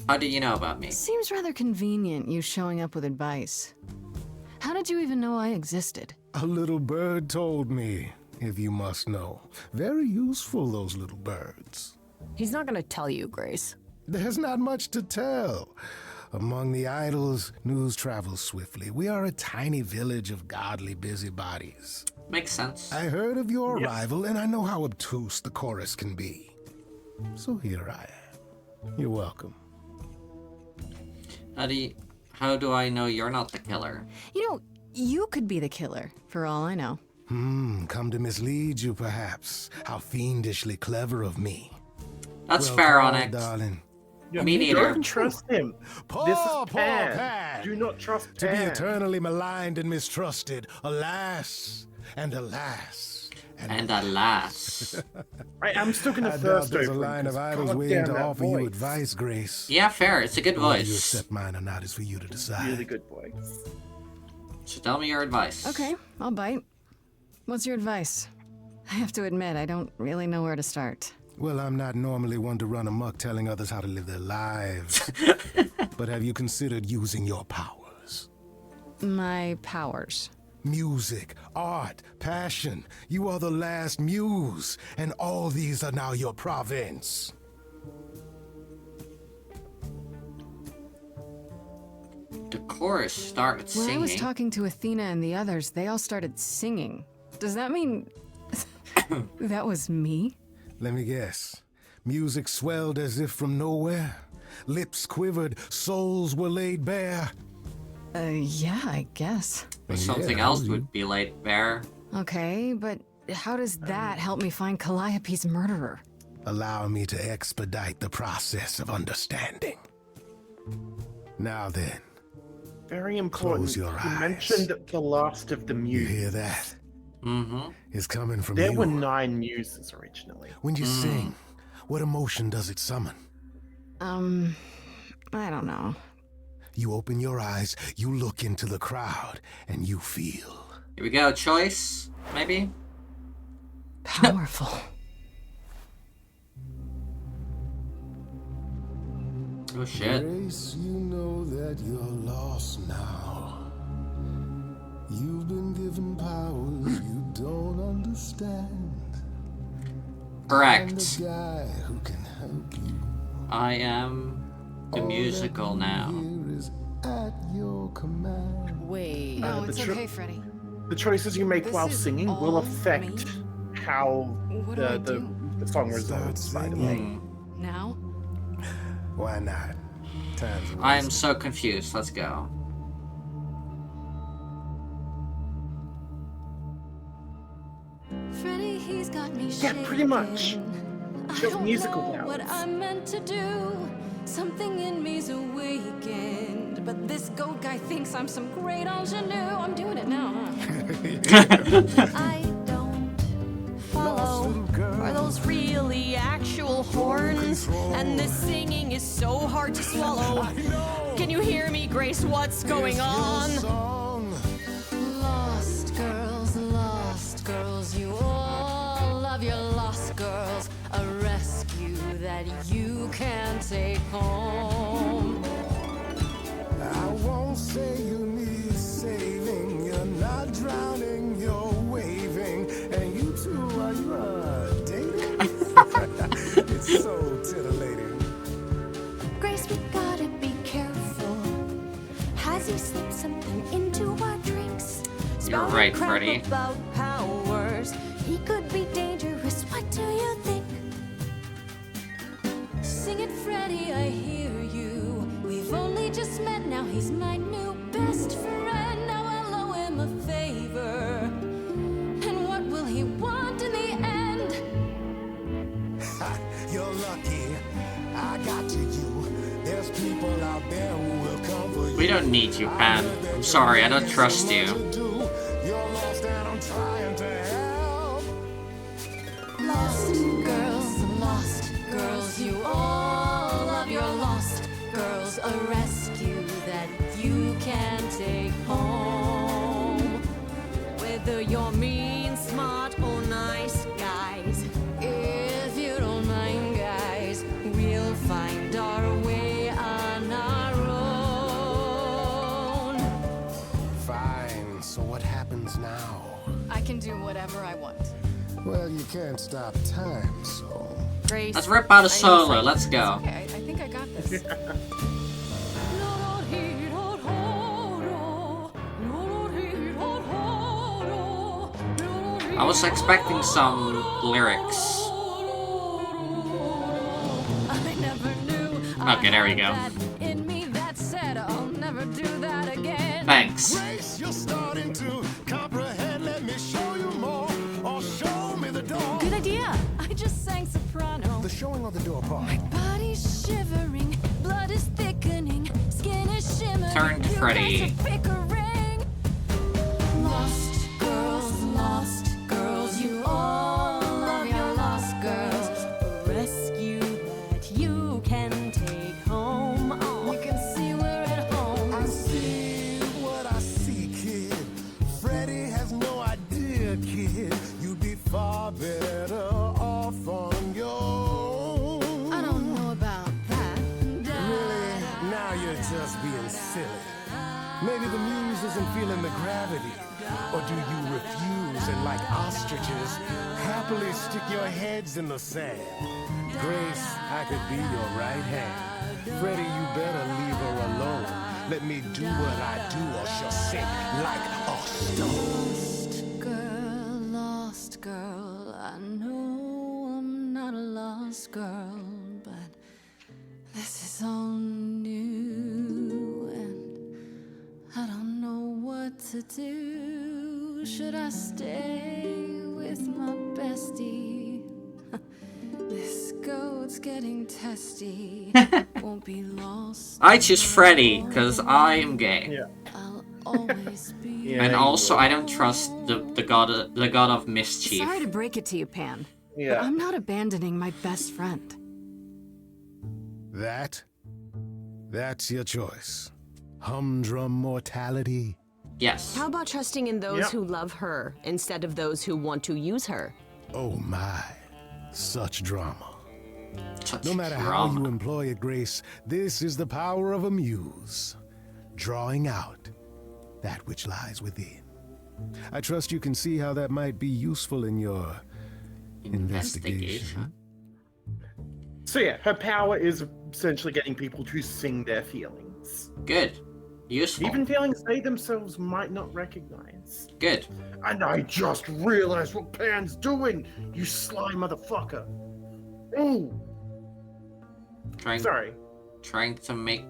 How do you know about me? Seems rather convenient, you showing up with advice. How did you even know I existed? A little bird told me, if you must know. Very useful, those little birds. He's not gonna tell you, Grace. There's not much to tell. Among the idols, news travels swiftly. We are a tiny village of godly busybodies. Makes sense. I heard of your arrival, and I know how obtuse the chorus can be. So here I am. You're welcome. How do I know you're not the killer? You know, you could be the killer, for all I know. Come to mislead you, perhaps. How fiendishly clever of me. That's Well fair called, on it. darling. Me neither. Don't trust him. This is Pan. Do not trust To be Pan. eternally maligned and mistrusted. Alas, and alas, And alas. I'm still gonna I doubt thirst there's a over him, line of 'cause idols goddamn waiting to that offer voice. you advice, Grace. Yeah, fair. It's a good Whether you voice. accept mine or not is for you to decide. Really good voice. So tell me your advice. Okay, I'll bite. What's your advice? I have to admit, I don't really know where to start. Well, I'm not normally one to run amok telling others how to live their lives. But have you considered using your powers? My powers. Music, art, passion. You are the last muse, and all these are now your province. The chorus started When singing. I was talking to Athena and the others, they all started singing. Does that mean that was me? Let me guess. Music swelled as if from nowhere. Lips quivered, souls were laid bare. Yeah, I guess. Something Yeah, else you- would be laid bare. Okay, but how does that help me find Calliope's murderer? Allow me to expedite the process of understanding. Now then, Very important. Close your You eyes. mentioned the last of the you muses. hear that? Mm-hmm. It's coming from There you. were 9 muses originally. When you sing, what emotion does it summon? I don't know. You open your eyes, you look into the crowd, and you feel. Here we go. Choice, maybe? Powerful. Oh shit. Grace, you know that you're lost now. You've been given powers you don't understand. I'm Correct. the guy who can help you. I am the musical now. Here is at your command. Wait. No, the it's tr- okay, Freddy. The choices you make This while is singing all will affect me? how What do I the do? song Start resolves, by the way. singing. Now? Why not? Time's a I am waste. so confused. Let's go. Freddy, he's got me Yeah, pretty much. shaking. Just I don't musical know what ballads. I'm meant to do. Something in me's awakened, but this goat guy thinks I'm some great ingenue. I'm doing it now, huh? I don't follow. Lost little girl. Are those skulls really actual horns? And this singing is so hard to swallow. Can you hear me, Grace? What's going on? Lost girls, you all love your lost girls. A rescue that you can take home. I won't say you need saving. You're not drowning, you're waving. And you two, are you dating? It's so titillating. Grace, we gotta be careful. Has he slipped something into our drinks? You're right, Freddy. About powers. He could be dangerous. What do you think? Sing it, Freddy, I hear you. We've only just met, now he's my new best friend. Now I'll owe him a favor. And what will he want in the end? You're lucky. I got to you. There's people out there who will come for you. We don't need you, Pan. I'm sorry, I don't trust you. You're lost and I'm trying to help. Lost girls, you all love your lost girls. A rescue that you can take home. Whether you're mean, smart, or nice, guys. If you don't mind, guys, we'll find our way on our own. Fine, so what happens now? I can do whatever I want. Well, you can't stop time, so... Grace, Let's rip out a solo. Let's go. okay, I think I got this. I was expecting some lyrics. I never knew. Okay, there we go. In me that said I'll never do that again. Thanks. Grace, you're starting to comprehend. Let me show you more, or show me the door. Good idea. I just sang soprano. The showing of the door part. My body's shivering, blood is thickening, skin is shimmering. Turn to Freddy. You guys are bickering. Lost girls, you all love your lost girls. A rescue that you can take home. Oh, you can see we're at home. I see what I see, kid. Freddy has no idea, kid. You'd be far better off on your own. I don't know about that. Really? Now you're just being silly. Maybe the muse isn't feeling the gravity. Or do you refuse and, like ostriches, happily stick your heads in the sand? Grace, I could be your right hand. Freddy, you better leave her alone. Let me do what I do, or she'll sink like a stone. Lost girl, I know I'm not a lost girl, but this is all new, and I don't know what to do. Should I stay with my bestie? This goat's getting testy. Won't be lost. I choose Freddy, because I am gay. Yeah. I'll always be. Yeah, And also, I don't trust the god of mischief. Sorry to break it to you, Pan. Yeah. But I'm not abandoning my best friend. That's your choice. Humdrum mortality. Yes. How about trusting in those who love her instead of those who want to use her? Oh my, such drama. Such No matter how you employ it, Grace, this is the power of a muse. Drawing out that which lies within. I trust you can see how that might be useful in your investigation. So yeah, her power is essentially getting people to sing their feelings. Good. Useful. Even feelings they themselves might not recognize. Good. And I just realized what Pan's doing, you sly motherfucker. Ooh. Sorry. Trying to make...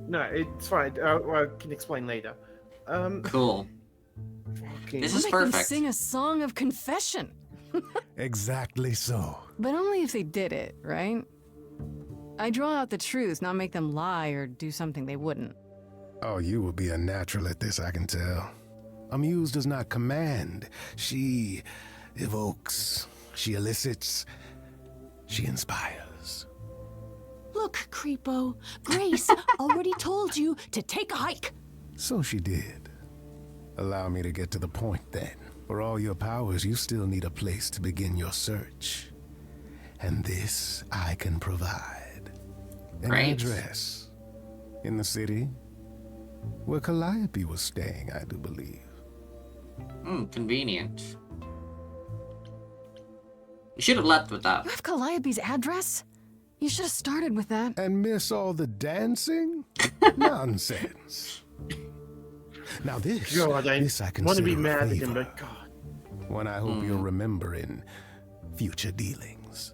No, it's fine. I can explain later. Cool. This is Make them perfect. sing a song of confession. Exactly so. But only if they did it, right? I draw out the truth, not make them lie or do something they wouldn't. Oh, you will be a natural at this, I can tell. A muse does not command. She evokes. She elicits, she inspires. Look, Creepo, Grace already told you to take a hike. So she did. Allow me to get to the point then. For all your powers, you still need a place to begin your search. And this I can provide. An address in the city where Calliope was staying, I do believe. Convenient. You should have left with that. You have Calliope's address? You should have started with that. And miss all the dancing? Nonsense. Now this, God, this I want to be consider a mad at favor. him, but God. One I hope you'll remember in future dealings.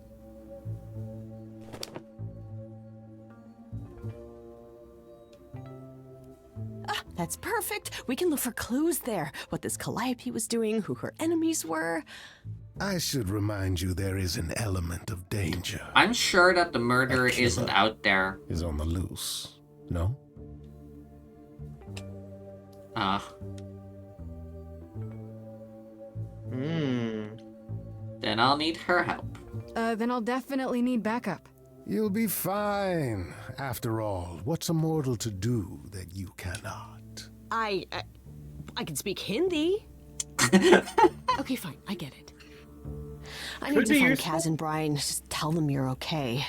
That's perfect. We can look for clues there. What this Calliope was doing, who her enemies were. I should remind you there is an element of danger. I'm sure that the murderer isn't out there. Is on the loose, no? Then I'll need her help. Then I'll definitely need backup. You'll be fine. After all, what's a mortal to do that you cannot? I can speak Hindi. Okay, fine. I get it. I need to find Kaz and Brian. Just tell them you're okay.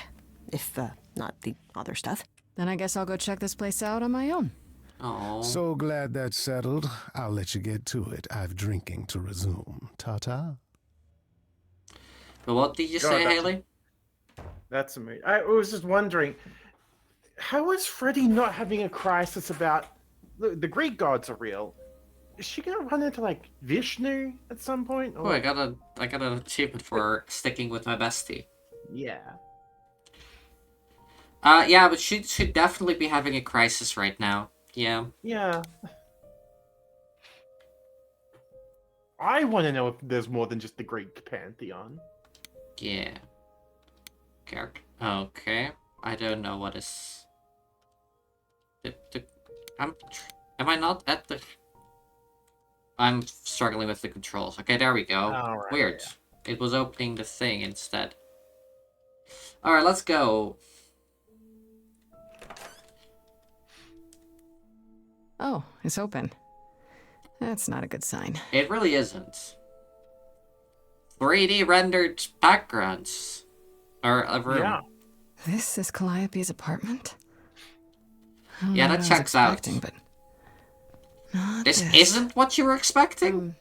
If, not the other stuff. Then I guess I'll go check this place out on my own. Oh. So glad that's settled. I'll let you get to it. I've drinking to resume. Ta-ta. But what did you say, Haley? That's amazing. I was just wondering, how is Freddy not having a crisis about the Greek gods are real? Is she gonna run into like Vishnu at some point? Oh, I got an achievement for sticking with my bestie. Yeah. Yeah, but she should definitely be having a crisis right now. Yeah. Yeah. I want to know if there's more than just the Greek pantheon. Yeah. Okay. I don't know what is. Am I not at the? I'm struggling with the controls. Okay, there we go. Right, Weird. Yeah. It was opening the thing instead. All right, let's go. Oh, it's open. That's not a good sign. It really isn't. 3D rendered backgrounds. Or a room. Yeah. This is Calliope's apartment? Yeah, that checks out. But this isn't what you were expecting?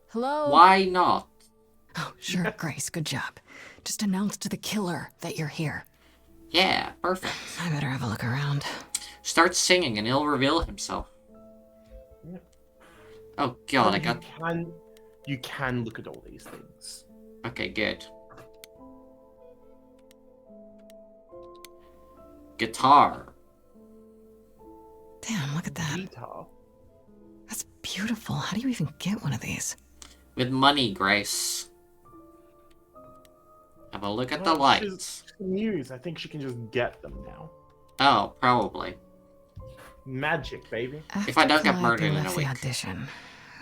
Hello? Why not? Oh, sure, Grace, good job. Just announce to the killer that you're here. Yeah, perfect. I better have a look around. Start singing and he'll reveal himself. Yeah. Oh god, You can look at all these things. Okay, good. Guitar. Damn, look at that. Guitar. That's beautiful. How do you even get one of these? With money, Grace. Have a look at the lights. She's Muse. I think she can just get them now. Oh, probably. Magic, baby. After if I don't get Calliope murdered in a left week. the audition,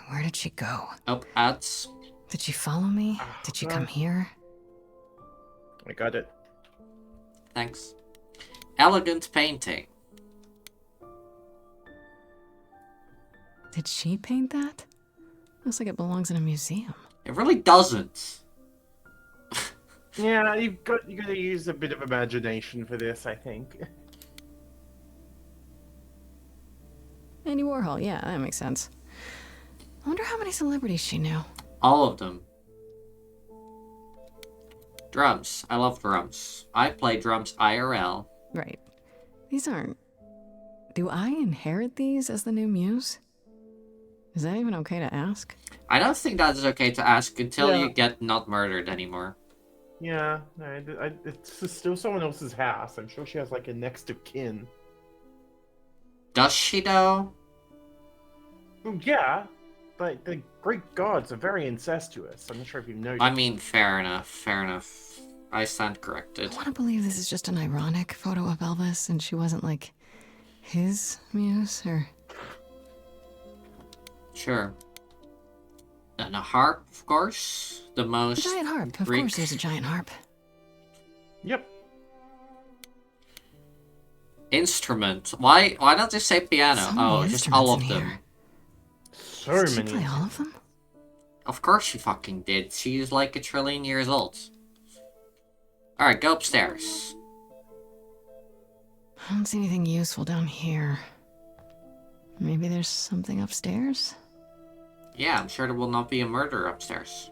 where did she go? Oh, ads. Did she follow me? Did she come here? I got it. Thanks. Elegant painting. Did she paint that? Looks like it belongs in a museum. It really doesn't. Yeah, you got to use a bit of imagination for this, I think. Andy Warhol, yeah, that makes sense. I wonder how many celebrities she knew. All of them. Drums. I love drums. I play drums IRL. Right. These aren't... Do I inherit these as the new muse? Is that even okay to ask? I don't think that is okay to ask until you get not murdered anymore. Yeah, it's still someone else's house. I'm sure she has like a next of kin. Does she though? Yeah, but the Greek gods are very incestuous. I'm not sure if you've noticed. I mean, fair enough. I stand corrected. I want to believe this is just an ironic photo of Elvis and she wasn't like his muse, or... Sure. And a harp, of course. the most... A giant harp. Of course there's a giant harp. Yep. Instrument. Why don't they say piano? So many Just all of instruments in them. here. So Did she many. play all of them? Of course she fucking did. She's like a trillion years old. Alright, go upstairs. I don't see anything useful down here. Maybe there's something upstairs? Yeah, I'm sure there will not be a murder upstairs.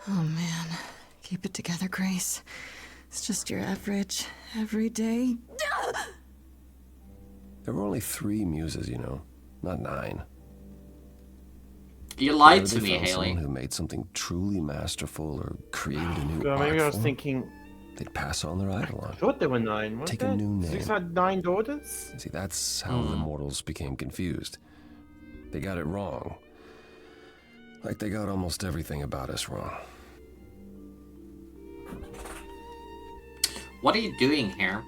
Oh man. Keep it together, Grace. It's just your average, everyday... There were only 3 muses, you know, not 9. You lied Whenever to they me, found Haley. someone who made something truly masterful or created a new God, maybe art I was form, thinking. they'd pass on their idol I on. thought there were 9. Weren't Take there? a new name. 6 had 9 daughters. See, that's how the mortals became confused. They got it wrong. Like they got almost everything about us wrong. What are you doing here?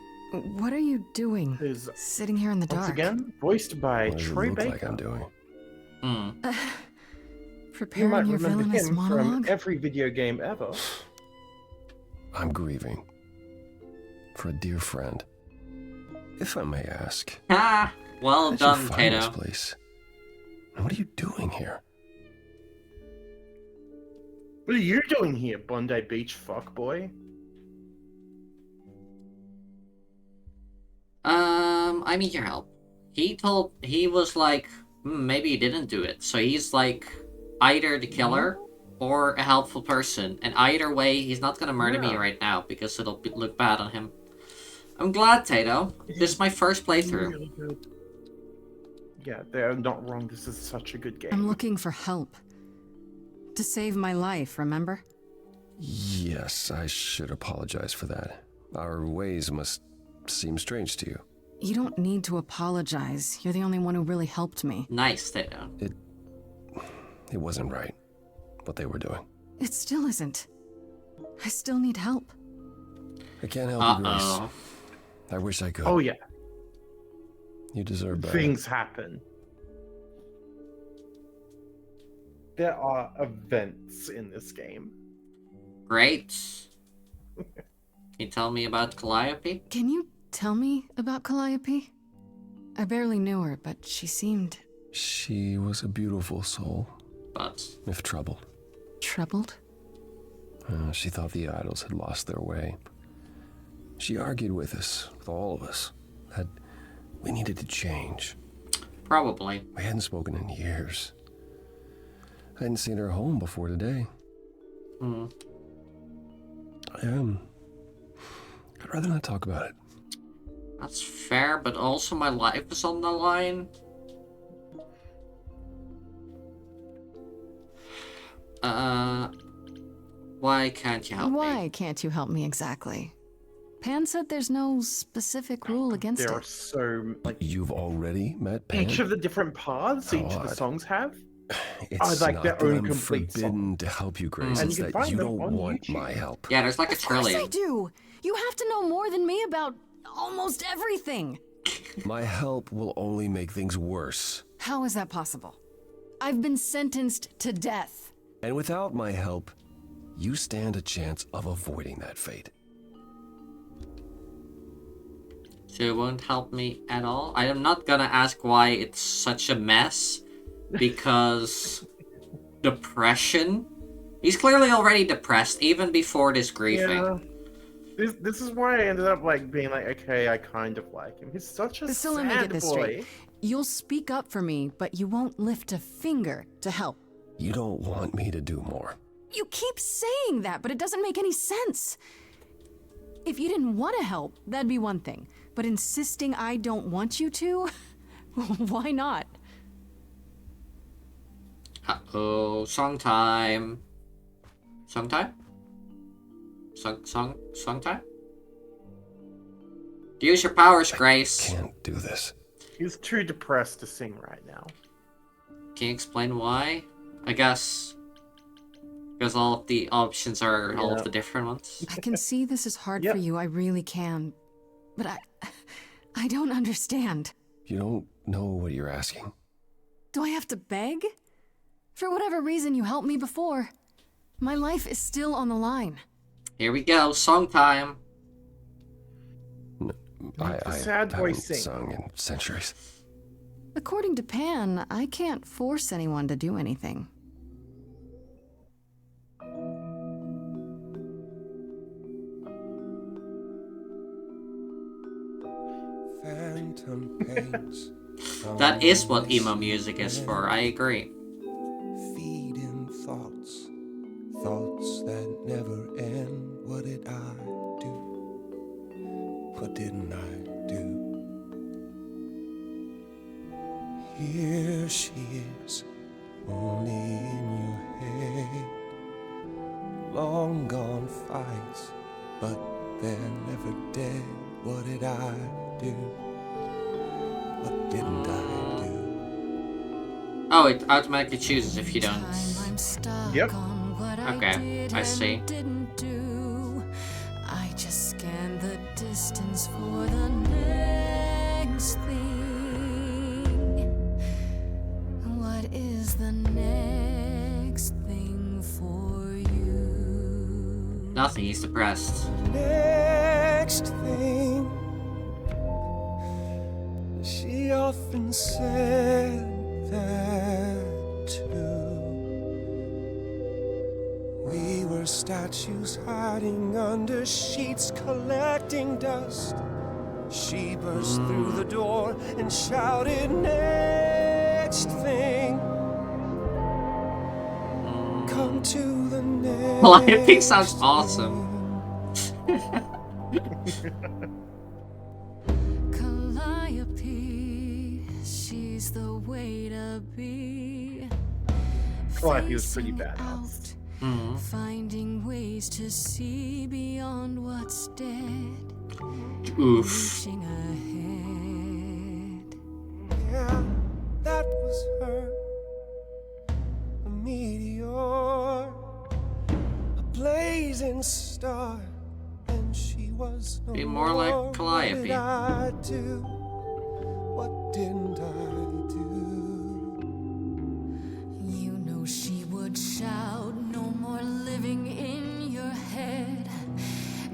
What are you doing? Who's Sitting here in the once dark. again voiced by What does it Troy look Baker. like I'm doing? Hmm. You Preparing might your remember villainous him from monologue? every video game ever. I'm grieving. For a dear friend. If I may ask. Ah, well How'd done, you find this Kato. place? And what are you doing here? What are you doing here, Bondi Beach fuckboy? I need your help. He was like, maybe he didn't do it. So he's like, either the killer or a helpful person. And either way, he's not gonna murder me right now because it'll look bad on him. I'm glad, Tato. This is my first playthrough. Really good. Yeah, they're not wrong. This is such a good game. I'm looking for help. To save my life, remember? Yes, I should apologize for that. Our ways must seem strange to you. You don't need to apologize. You're the only one who really helped me. Nice, Tato. It wasn't right, what they were doing. It still isn't. I still need help. I can't help you, Grace. Uh-oh. I wish I could. Oh yeah, You deserve better. things happen. There are events in this game. Great. Can you tell me about Calliope? Can you tell me about Calliope? I barely knew her, but she seemed... She was a beautiful soul, But... if troubled. troubled? She thought the idols had lost their way. She argued with us, with all of us, that we needed to change. Probably. We hadn't spoken in years. I hadn't seen her home before today. Hmm. I'd rather not talk about it. That's fair, but also my life is on the line. Why can't you help me? Why can't you help me exactly? Pan said there's no specific rule against There it. are so like You've already met Pan? each of the different paths How each of the odd. songs have. It's like not their that own I'm complete forbidden to help you, Grace. And It's you can that find you them don't on want YouTube. my help. Yeah, there's like a Of course trillion. I do! You have to know more than me about almost everything! My help will only make things worse. How is that possible? I've been sentenced to death. And without my help, you stand a chance of avoiding that fate. So it won't help me at all? I am not gonna ask why it's such a mess. Because... depression? He's clearly already depressed, even before this grieving. Yeah. This is why I ended up like being like, okay, I kind of like him. He's such a So let me get sad this boy. straight. You'll speak up for me, but you won't lift a finger to help. You don't want me to do more. You keep saying that, but it doesn't make any sense. If you didn't want to help, that'd be one thing. But insisting I don't want you to? Why not? Uh-oh, song time. Song time? Song time? Use your powers, Grace. Can't do this. He's too depressed to sing right now. Can you explain why? I guess... because all of the options are all of the different ones. I can see this is hard Yep. for you, I really can. But I don't understand. You don't know what you're asking. Do I have to beg? For whatever reason you helped me before, my life is still on the line. Here we go, song time. I sad boy haven't sing. sung in centuries. According to Pan, I can't force anyone to do anything. Phantom pains. That is what emo music is for, I agree. Feeding thoughts, thoughts that never end. What did I do? What didn't I do? Here she is, only in your head. Long gone fights, but they're never dead. What did I do? What didn't I do? Oh, it automatically chooses if you don't. Yep. Okay, I see. I just scan the distance for the next thing. What is the next thing for you? Nothing, he's depressed. Next thing, she often said that too. We were statues hiding under sheets, collecting dust. She burst through the door and shouted, next thing. Come to the next. Calliope sounds awesome. Calliope, she's the way to be. Calliope was pretty bad. Finding ways to see beyond what's dead. Oof. Reaching ahead. Yeah, that was her. A meteor, a blazing star, and she was no Be more like more. Calliope. What did I do? What didn't I do? You know she would shout, no more living in your head.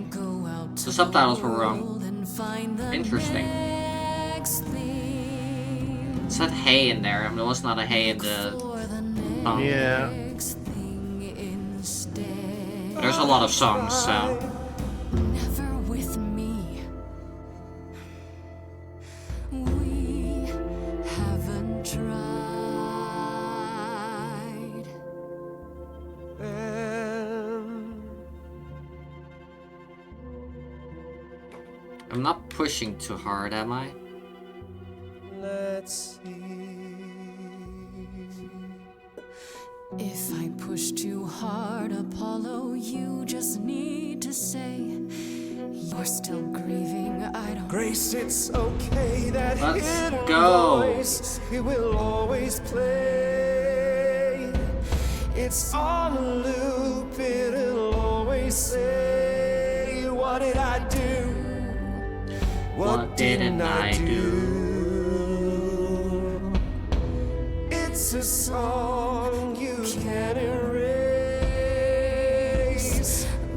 Go out to The subtitles were wrong. world and find the Interesting. next thing. It said hay in there, and there was not a hay in the song. Yeah. Next thing instead. There's a lot of songs, so. Never with me. We haven't tried. I'm not pushing too hard, am I? Let's see. If I push too hard, Apollo, you just need to say you're still grieving. I don't. Grace, it's okay. That Let's hidden go. voice, it will always play. It's on a loop. It'll always say, what did I do? What didn't I do? It's a song you can't erase,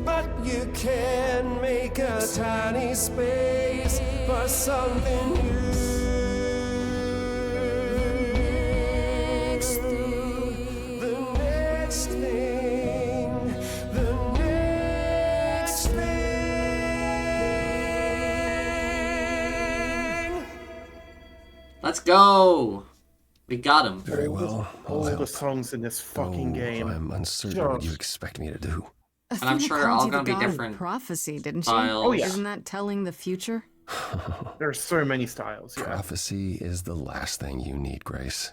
but you can make a tiny space for something new. The next thing, the next thing. Let's go! We got him. Very well. All the songs in this fucking game. I'm uncertain what you expect me to do. And I'm sure they're all gonna be different Prophecy, didn't she? styles. Oh, yeah. Isn't that telling the future? There's so many styles. Yeah. Prophecy is the last thing you need, Grace.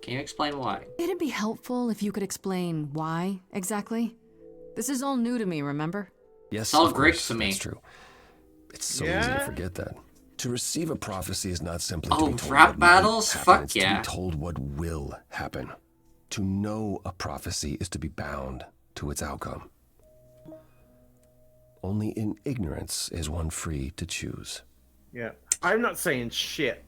Can you explain why? It'd be helpful if you could explain why exactly. This is all new to me, remember? Yes, It's all of Greek course, to me. That's true. It's so easy Yeah? to forget that. To receive a prophecy is not simply Oh, to be told rap what might battles? happen, Fuck it's yeah. to be told what will happen. To know a prophecy is to be bound to its outcome. Only in ignorance is one free to choose. Yeah. I'm not saying shit.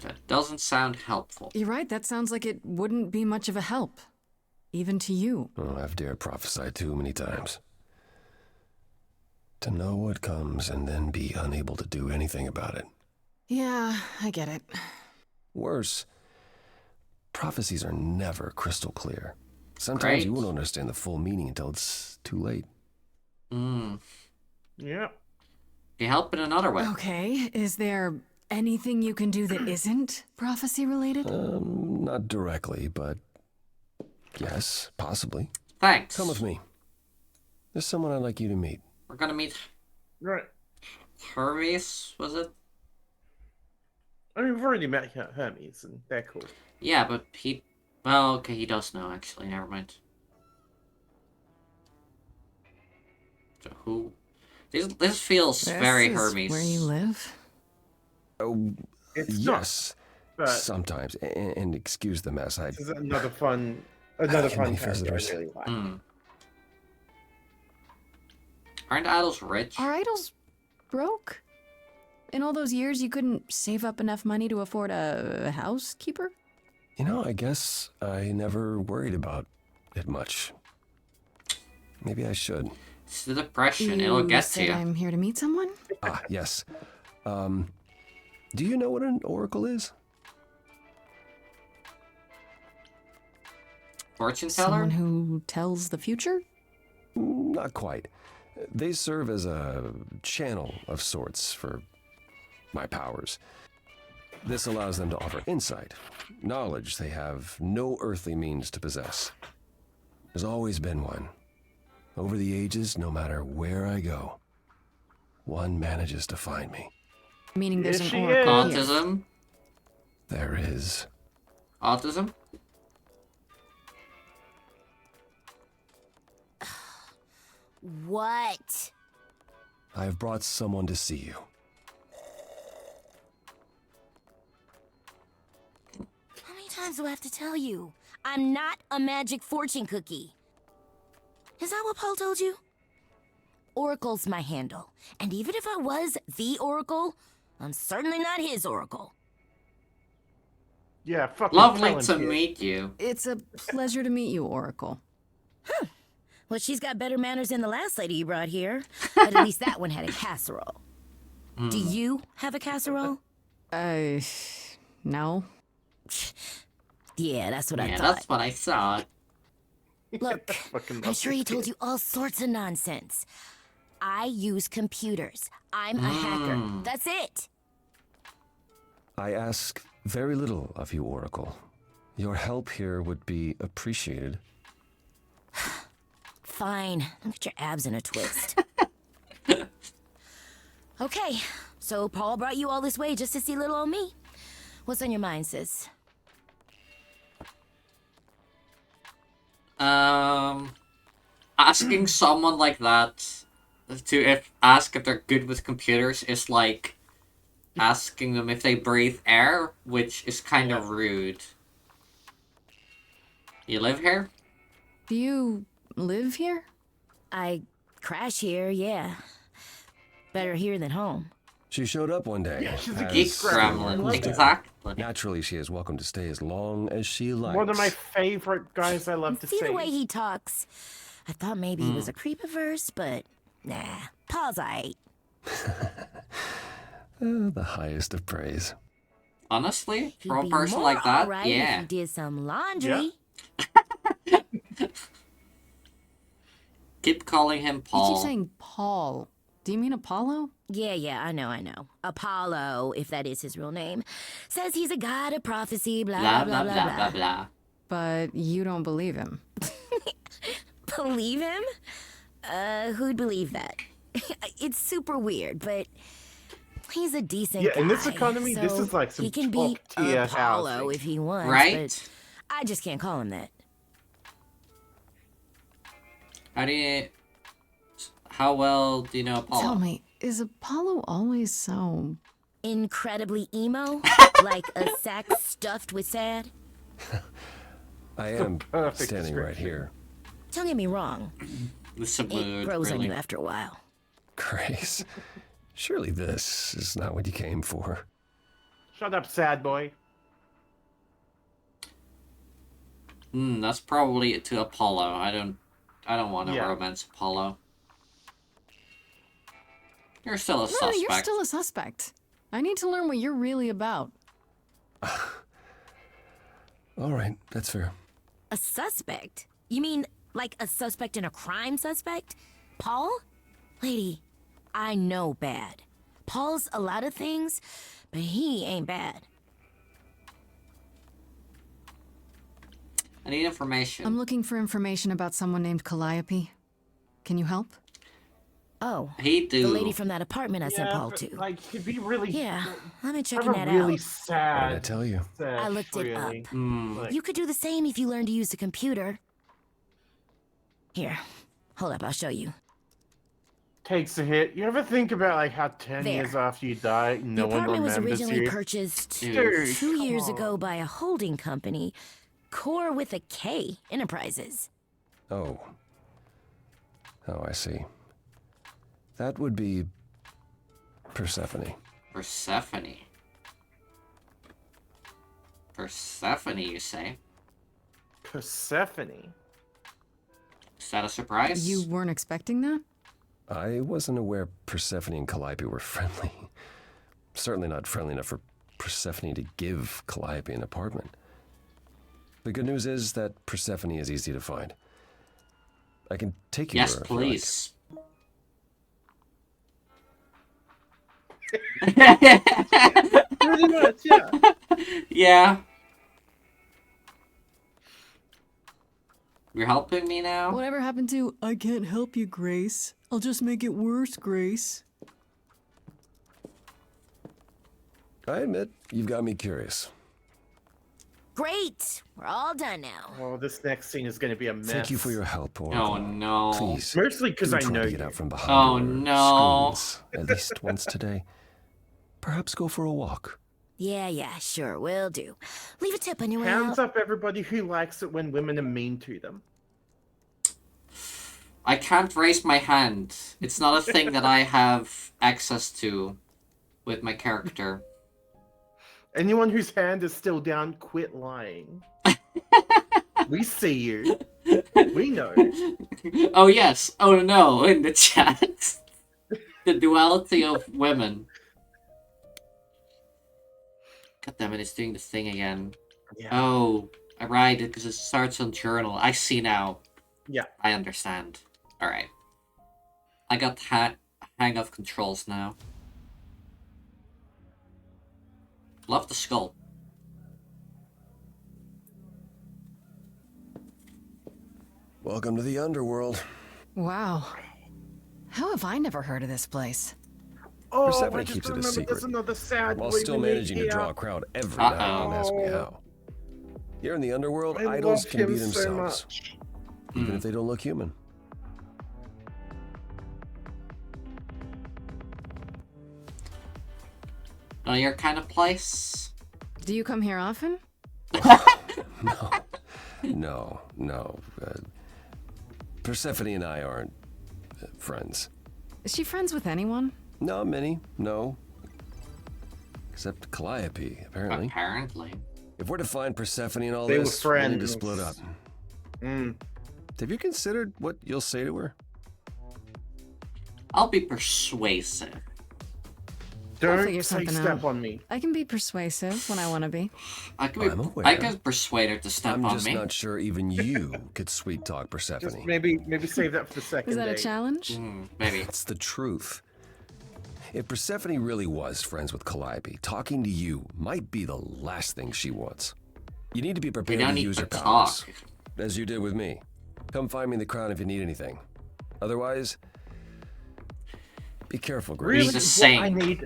That doesn't sound helpful. You're right, that sounds like it wouldn't be much of a help. Even to you. Oh, I've dared prophesy too many times. To know what comes and then be unable to do anything about it. Yeah, I get it. Worse, prophecies are never crystal clear. Sometimes you won't understand the full meaning until it's too late. Yeah. You help in another way. Okay, is there anything you can do that isn't prophecy related? Not directly, but yes, possibly. Thanks. Come with me. There's someone I'd like you to meet. We're gonna meet Right. Hermes, was it? I mean, we've already met Hermes, and they're cool. Yeah, but he... Well, okay, he does know, actually. Never mind. So who... This feels very Hermes. Where you live? Oh, It's yes. not, but sometimes. And excuse the mess. this is another fun character visitors. I really like. Aren't idols rich? Are idols broke? In all those years, you couldn't save up enough money to afford a housekeeper? You know, I guess I never worried about it much. Maybe I should. It's the depression. It'll get to you. I'm here to meet someone? Ah, yes. Do you know what an oracle is? Fortune teller? Someone who tells the future? Not quite. They serve as a channel of sorts for my powers. This allows them to offer insight, knowledge they have no earthly means to possess. There's always been one. Over the ages, no matter where I go, one manages to find me. Meaning there's an oracle. Autism? There is. Autism? What? I've brought someone to see you. How many times do I have to tell you? I'm not a magic fortune cookie. Is that what Paul told you? Oracle's my handle. And even if I was the Oracle, I'm certainly not his Oracle. Yeah, fucking Lovely to talented. meet you. It's a pleasure to meet you, Oracle. Huh. Well, she's got better manners than the last lady you brought here. But at least that one had a casserole. Do you have a casserole? No. Yeah, that's what I Yeah, thought. that's what I saw. Look, I'm sure he told you all sorts of nonsense. I use computers. I'm a hacker. That's it. I ask very little of you, Oracle. Your help here would be appreciated. Fine. Don't get your abs in a twist. Okay, so Paul brought you all this way just to see little old me. What's on your mind, sis? Asking someone like that to ask if they're good with computers is like asking them if they breathe air, which is kind of rude. You live here? Do you live here? I crash here, yeah. Better here than home. She showed up one day. Yeah, she's a as- geek gremlin. Exactly. Naturally, she is welcome to stay as long as she likes. One of my favorite guys I love to See see. the way he talks. I thought maybe he was a creep at first, but nah. Paul's aight. The highest of praise. Honestly, He'd for a be person more like that, alright if yeah. he did some laundry. Keep calling him You Paul. keep saying Paul. Do you mean Apollo? Yeah, I know. Apollo, if that is his real name, says he's a god of prophecy, blah, Blah, blah, blah, blah, blah. But you don't believe him. Believe him? Who'd believe that? It's super weird, but he's a decent Yeah, guy. in this economy, this so is like some he can be top-tier Apollo housing. if he wants, Right? but I just can't call him that. How well do you know Apollo? Tell me, is Apollo always so... Incredibly emo? Like a sack stuffed with sad? I am perfect standing right description. here. Don't get me wrong. This It mood, grows on really. you after a while. Grace, surely this is not what you came for. Shut up, sad boy. That's probably to Apollo. I don't want to romance Apollo. You're still a suspect. No, you're still a suspect. I need to learn what you're really about. All right, that's fair. A suspect? You mean like a suspect in a crime suspect? Paul? Lady, I know bad. Paul's a lot of things, but he ain't bad. I need information. I'm looking for information about someone named Calliope. Can you help? Oh, he do. The lady from that apartment I sent Paul to. Like, he'd be really... Yeah, I've been checking that really out. sad. What did I tell you? I looked it up. Like, You could do the same if you learn to use the computer. Here, hold up, I'll show you. takes a hit. You ever think about like how 10 There. years after you die, no one The apartment was remembers originally you? purchased Dude, 2 come years on. ago by a holding company, Core with a K Enterprises. Oh. Oh, I see. That would be Persephone. Persephone. Persephone, you say? Persephone. Is that a surprise? You weren't expecting that? I wasn't aware Persephone and Calliope were friendly. Certainly not friendly enough for Persephone to give Calliope an apartment. The good news is that Persephone is easy to find. I can take you Yes, there if you like. please. Pretty much, yeah. Yeah. You're helping me now? Whatever happened to, I can't help you, Grace. I'll just make it worse, Grace. I admit, you've got me curious. Great, we're all done now. Oh, this next scene is going to be a mess. Thank you for your help, Oracle. Oh no. Please. Mostly because do I try know to get you. out from behind Oh your no. screens at least once today. Perhaps go for a walk. Yeah, sure, will do. Leave a tip on your way Hands out. up everybody who likes it when women are mean to them. I can't raise my hand. It's not a thing that I have access to with my character. Anyone whose hand is still down, quit lying. We see you. We know. Oh yes. Oh no, in the chat. The duality of women. God damn it, it's doing the thing again. Yeah. Oh, right, because it starts on journal. I see now. Yeah. I understand. Alright. I got hang of controls now. Love the skull. Welcome to the underworld. Wow. How have I never heard of this place? Oh, Persephone I just keeps it a remembered secret, there's another sad while boy still we meet managing to here. draw a crowd every now and then. Ask me how. Here in the underworld, I idols love can be him so themselves, much. even if they don't look human. Not your kind of place? Do you come here often? No. Persephone and I aren't friends. Is she friends with anyone? Not many, no. Except Calliope, apparently. Apparently. If we're to find Persephone and all They were this, we'll need to friends. split up. Mm. Have you considered what you'll say to her? I'll be persuasive. I'll Don't figure say something step out. on me. I can be persuasive when I want to be. I can I'm aware. I can persuade her to step I'm on just me. not sure even you could sweet talk Persephone. Just maybe save that for the second Is that a date. challenge? Maybe. It's the truth. If Persephone really was friends with Calliope, talking to you might be the last thing she wants. You need to be We prepared don't to need use to her powers, talk. as you did with me. Come find me in the crown if you need anything. Otherwise, be careful, Grace. Really,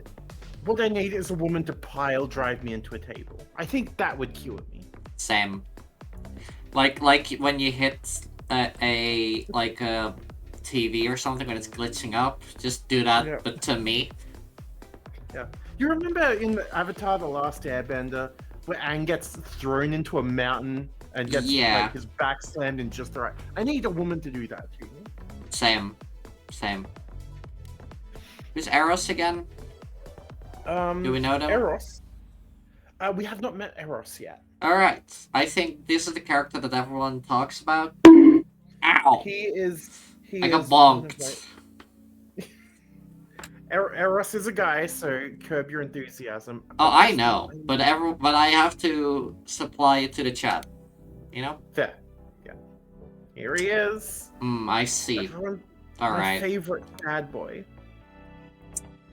what I need is a woman to pile drive me into a table. I think that would cure me. Same. Like when you hit a TV or something when it's glitching up, just do that, Yeah. but to me. Yeah. You remember in Avatar: The Last Airbender where Aang gets thrown into a mountain and gets like his back slammed in just the right. I need a woman to do that to me. Same. Who's Eros again? Do we know them? Eros. We have not met Eros yet. Alright, I think this is the character that everyone talks about. Ow! He I got is bonked. Eros is a guy, so curb your enthusiasm. Oh, I know, but I have to supply it to the chat. You know? Fair. Yeah. Here he is. I see. Everyone, All my right. favorite bad boy.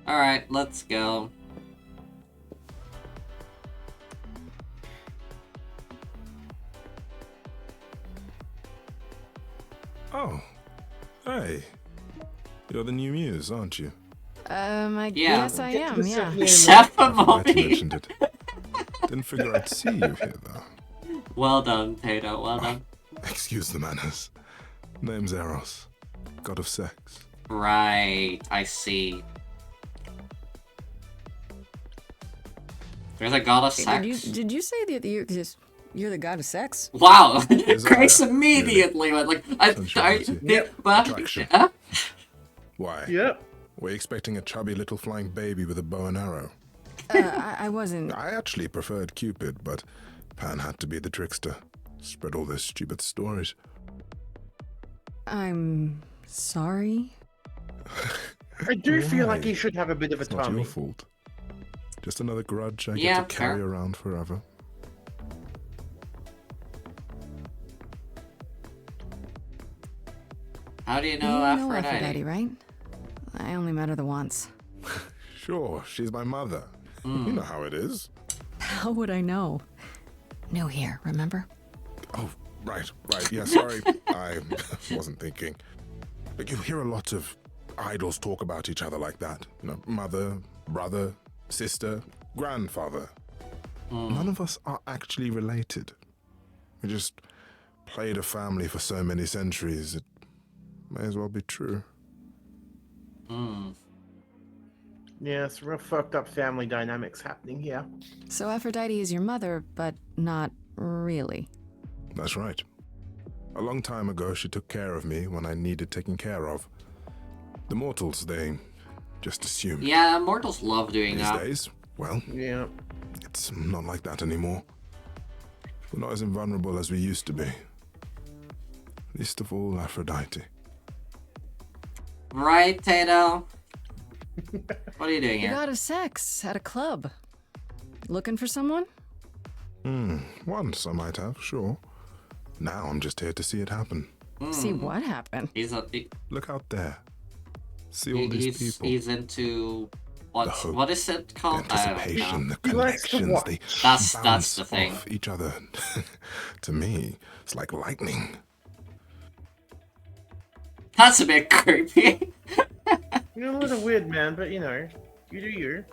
All right, let's go. Oh, hey. You're the new muse, aren't you? Yes, I am, yeah. Except for I Mommy. mentioned it. Didn't figure I'd see you here, though. Well done, Tato, well done. Excuse the manners. Name's Eros, god of sex. Right, I see. There's a god of sex? Did you say that you're the god of sex? Wow! Is Grace that- immediately went like, Attraction. Huh? Why? Yep. Were you expecting a chubby little flying baby with a bow and arrow? I wasn't. I actually preferred Cupid, but Pan had to be the trickster. Spread all those stupid stories. I'm sorry. I do feel like Why? he should have a bit of a It's not tummy. your fault. Just another grudge I Yeah, get to carry fair. around forever. How do you You know know Aphrodite? Aphrodite, right? I only met her the once. Sure, she's my mother. Hmm. You know how it is. How would I know? New here, remember? Oh, right. Yeah, sorry. I wasn't thinking. But you hear a lot of idols talk about each other like that. You know, mother, brother, sister, grandfather. None of us are actually related. We just played a family for so many centuries, it may as well be true. Yeah, it's real fucked up family dynamics happening here. So Aphrodite is your mother, but not really. That's right. A long time ago, she took care of me when I needed taking care of. The mortals, they just assumed. Yeah, mortals love doing These that. days, well, Yeah. it's not like that anymore. We're not as invulnerable as we used to be. Least of all, Aphrodite. Right, Tato? What are you doing The here? god of sex at a club. Looking for someone? Once I might have, sure. Now I'm just here to see it happen. See what happened? Look out there. See all these people. He's into hope, what is it called? I don't Anticipation, know. the connections, they That's bounce the thing. off each other. To me, it's like lightning. That's a bit creepy. You're a little weird, man, but you know, you do you.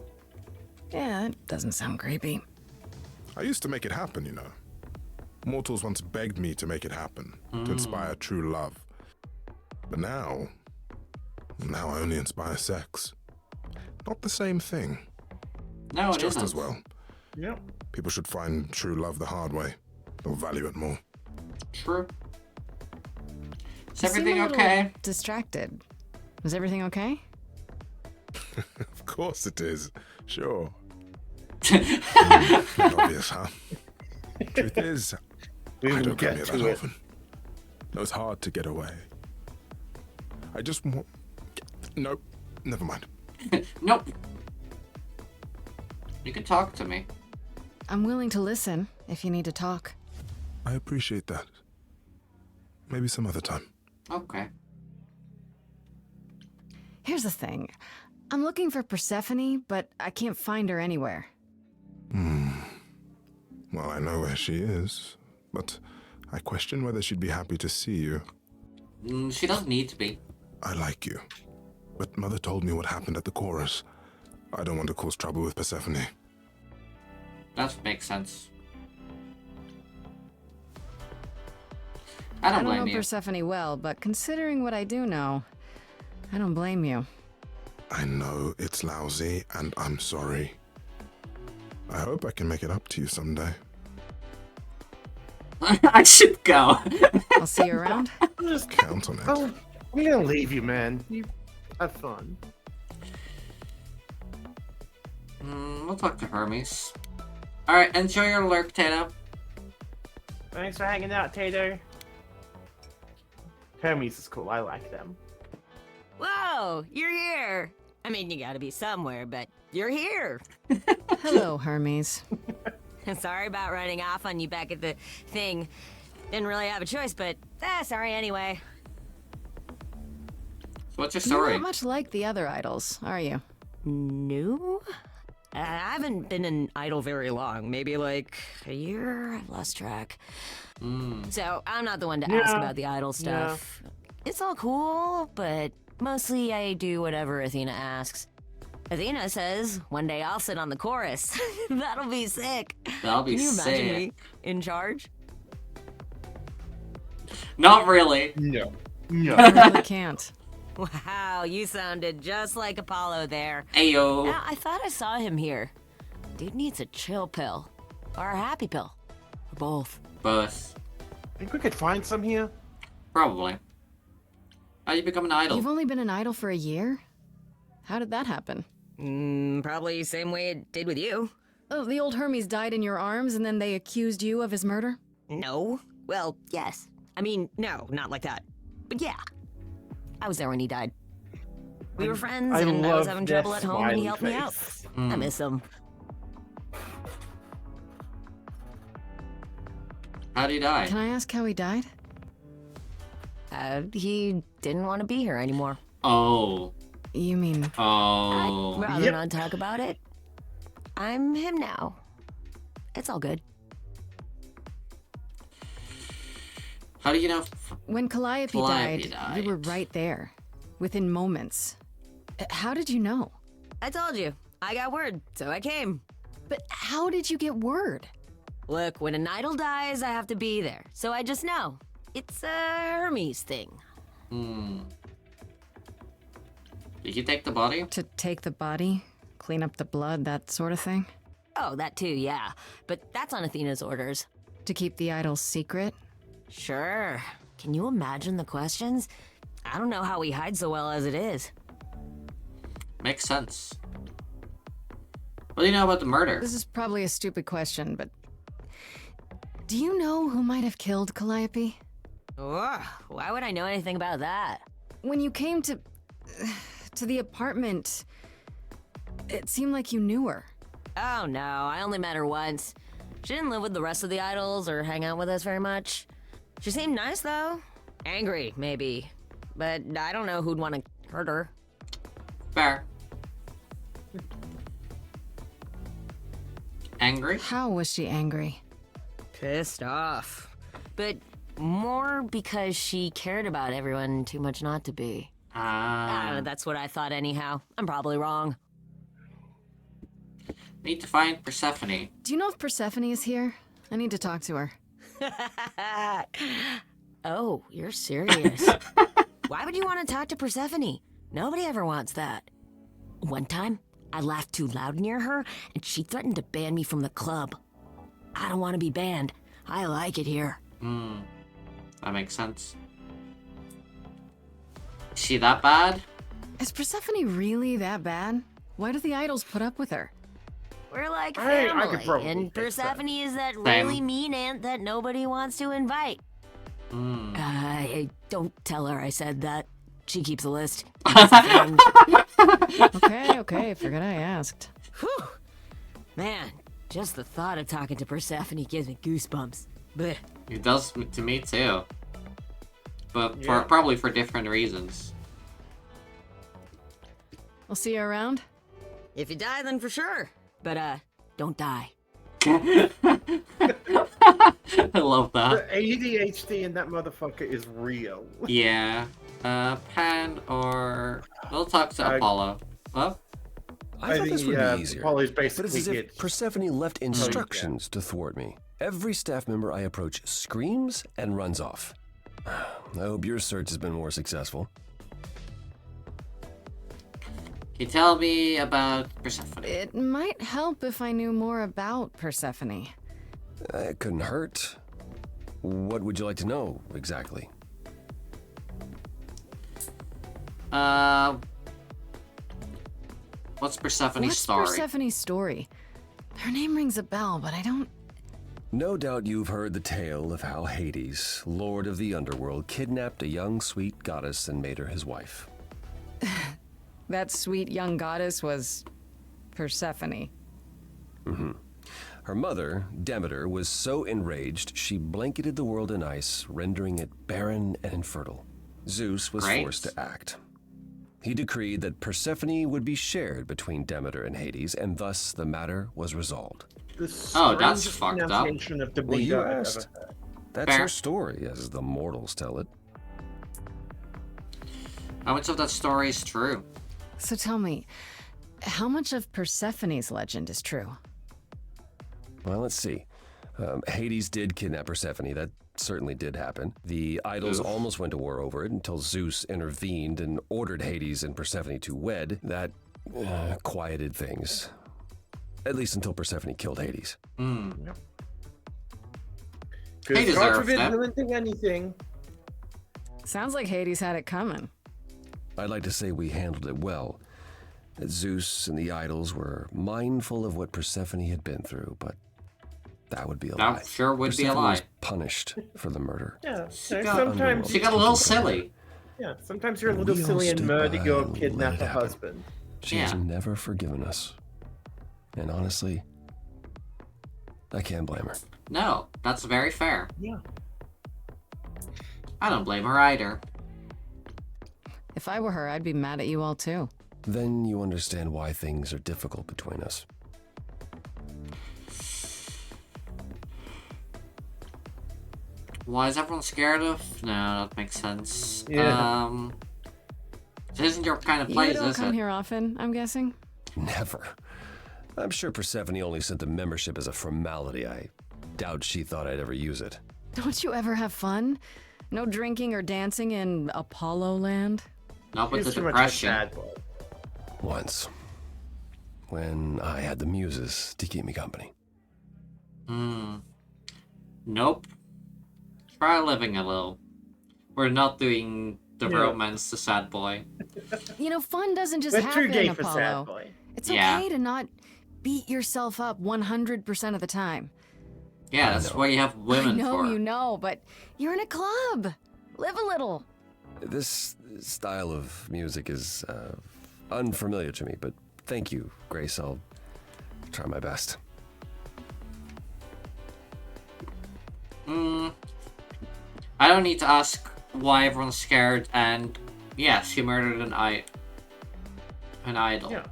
Yeah, that doesn't sound creepy. I used to make it happen, you know. Mortals once begged me to make it happen, to inspire true love. But now I only inspire sex. Not the same thing. No, it's it just isn't. as well. Yep. People should find true love the hard way. They'll value it more. True. Is You seem everything a little okay? Distracted. Is everything okay? Of course it is. Sure. Obvious, huh? Truth is, We I will don't come get here to that it. often. No, it's hard to get away. I just want... Nope. Never mind. Nope. You can talk to me. I'm willing to listen if you need to talk. I appreciate that. Maybe some other time. Okay. Here's the thing. I'm looking for Persephone, but I can't find her anywhere. Well, I know where she is, but I question whether she'd be happy to see you. She doesn't need to be. I like you, but Mother told me what happened at the chorus. I don't want to cause trouble with Persephone. That makes sense. I don't blame know you. Persephone well, but considering what I do know, I don't blame you. I know it's lousy, and I'm sorry. I hope I can make it up to you someday. I should go. I'll see you around. Just count on it. Oh, I'm gonna leave you, man. You have fun. We'll talk to Hermes. Alright, enjoy your lurk, Tato. Thanks for hanging out, Tato. Hermes is cool. I like them. Whoa, you're here. I mean, you gotta be somewhere, but you're here. Hello, Hermes. Sorry about running off on you back at the thing. Didn't really have a choice, but sorry anyway. What's your You're story? not much like the other idols, are you? No? I haven't been an idol very long. Maybe like a year? I've lost track. So I'm not the one to ask about the idol stuff. It's all cool, but mostly I do whatever Athena asks. Athena says one day I'll sit on the chorus. That'll be sick. That'll be Can you imagine sick. me in charge? Not really. No. I really can't. Wow, you sounded just like Apollo there. Ayo. Yeah, I thought I saw him here. Dude needs a chill pill. Or a happy pill. Or both. Both. Think we could find some here? Probably. How you become an idol? You've only been an idol for a year? How did that happen? Probably same way it did with you. Oh, the old Hermes died in your arms and then they accused you of his murder? No. Well, yes. I mean, no, not like that. But yeah. I was there when he died. We were friends, and I was having trouble at home, and he helped me out. I miss him. How'd he die? Can I ask how he died? He didn't want to be here anymore. Oh. You mean... Oh. I'd rather not talk about it. I'm him now. It's all good. How do you know? When Calliope died, you were right there. Within moments. How did you know? I told you. I got word, so I came. But how did you get word? Look, when an idol dies, I have to be there. So I just know. It's a Hermes thing. Did you take the body? To take the body? Clean up the blood, that sort of thing? Oh, that too, yeah. But that's on Athena's orders. To keep the idol's secret? Sure. Can you imagine the questions? I don't know how we hide so well as it is. Makes sense. What do you know about the murder? This is probably a stupid question, but... Do you know who might have killed Calliope? Ugh, why would I know anything about that? When you came to the apartment, it seemed like you knew her. Oh no, I only met her once. She didn't live with the rest of the idols or hang out with us very much. She seemed nice though. Angry, maybe. But I don't know who'd want to hurt her. Fair. Angry? How was she angry? Pissed off. But more because she cared about everyone too much not to be. That's what I thought anyhow. I'm probably wrong. Need to find Persephone. Do you know if Persephone is here? I need to talk to her. Oh, you're serious. Why would you want to talk to Persephone? Nobody ever wants that. One time, I laughed too loud near her, and she threatened to ban me from the club. I don't want to be banned. I like it here. That makes sense. Is she that bad? Is Persephone really that bad? Why do the idols put up with her? We're like I could family, probably and fix that. Persephone is that Same. really mean aunt that nobody wants to invite. Don't tell her I said that. She keeps a list. Okay, forget I asked. Whew. Man, just the thought of talking to Persephone gives me goosebumps. Blech. It does to me too. But Yeah. probably for different reasons. I'll see you around. If you die, then for sure. But, don't die. I love that. The ADHD in that motherfucker is real. Yeah. Pan or... We'll talk to Apollo. Oh? I thought think, this would be easier. Apollo's But it's basically as if it. Persephone left instructions to thwart me. Every staff member I approach screams and runs off. I hope your search has been more successful. Can you tell me about Persephone? It might help if I knew more about Persephone. It couldn't hurt. What would you like to know, exactly? What's Persephone's story? What's Persephone's story? Her name rings a bell, but I don't... No doubt you've heard the tale of how Hades, lord of the underworld, kidnapped a young sweet goddess and made her his wife. That sweet young goddess was... Persephone. Mm-hmm. Her mother, Demeter, was so enraged she blanketed the world in ice, rendering it barren and infertile. Zeus was forced to act. He decreed that Persephone would be shared between Demeter and Hades, and thus the matter was resolved. Oh, that's fucked up. Of the Well, you I've ever asked. heard. That's her story, as the mortals tell it. How much of that story is true? So tell me, how much of Persephone's legend is true? Well, let's see. Hades did kidnap Persephone. That certainly did happen. The idols almost went to war over it until Zeus intervened and ordered Hades and Persephone to wed. That quieted things. At least until Persephone killed Hades. Yep. They God deserved forbid it. women think anything. Sounds like Hades had it coming. I'd like to say we handled it well. That Zeus and the idols were mindful of what Persephone had been through, but that would be a lie. That sure would be a Persephone lie. was punished for the murder. Yeah, Sometimes she got a little silly. Yeah, sometimes you're a little We all silly and stood murder by your and let kidnap it a happen. husband. She has never forgiven us. And honestly, I can't blame her. No, that's very fair. Yeah. I don't blame her either. If I were her, I'd be mad at you all too. Then you understand why things are difficult between us. Why is everyone scared of? No, that makes sense. Yeah. This isn't your kind of You place, don't is come it? here often, I'm guessing? Never. I'm sure Persephone only sent the membership as a formality. I doubt she thought I'd ever use it. Don't you ever have fun? No drinking or dancing in Apollo land? Not with He's the too much of a depression. bad boy. Once. When I had the muses to keep me company. Nope. Try living a little. We're not doing the romance to sad boy. You know, fun doesn't just We're happen too gay in for Apollo. sad boy. It's Yeah. okay to not beat yourself up 100% of the time. Yeah, that's why you have women I know for. you know, but you're in a club. Live a little. This style of music is unfamiliar to me, but thank you, Grace. I'll try my best. I don't need to ask why everyone's scared, and yes, he murdered an idol. Yeah.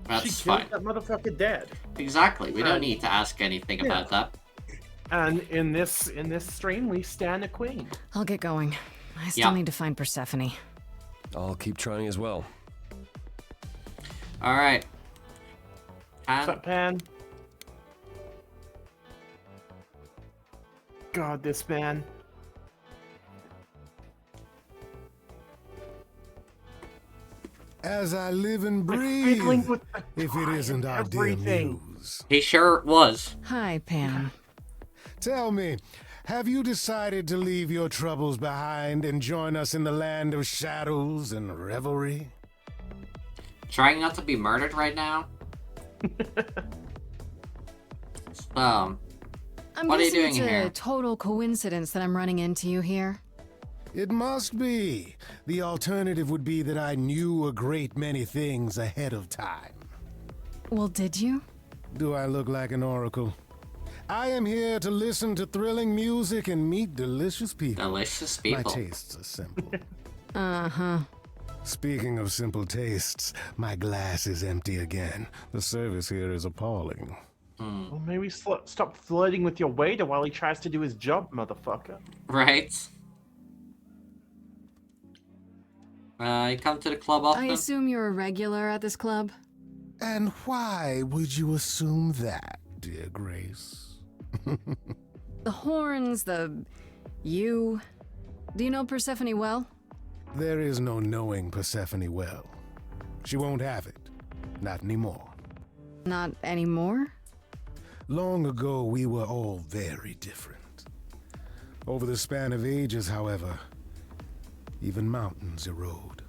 That's She killed fine. that motherfucker dead. Exactly. We don't need to ask anything Yeah. about that. And in this stream, we stand a queen. I'll get going. I still Yeah. need to find Persephone. I'll keep trying as well. All right. What's up, Pan? God, this man. As I live and fiddling breathe, with the if it isn't our dear everything. muse. He sure was. Hi, Pam. Tell me, have you decided to leave your troubles behind and join us in the land of shadows and revelry? Trying not to be murdered right now. I'm What are you guessing doing it's here? a total coincidence that I'm running into you here. It must be. The alternative would be that I knew a great many things ahead of time. Well, did you? Do I look like an oracle? I am here to listen to thrilling music and meet delicious people. Delicious My people. tastes are simple. Uh-huh. Speaking of simple tastes, my glass is empty again. The service here is appalling. Well, maybe stop flirting with your waiter while he tries to do his job, motherfucker. Right. You come to the club often? I assume you're a regular at this club? And why would you assume that, dear Grace? The horns, you. Do you know Persephone well? There is no knowing Persephone well. She won't have it. Not anymore. Not anymore? Long ago, we were all very different. Over the span of ages, however, even mountains erode.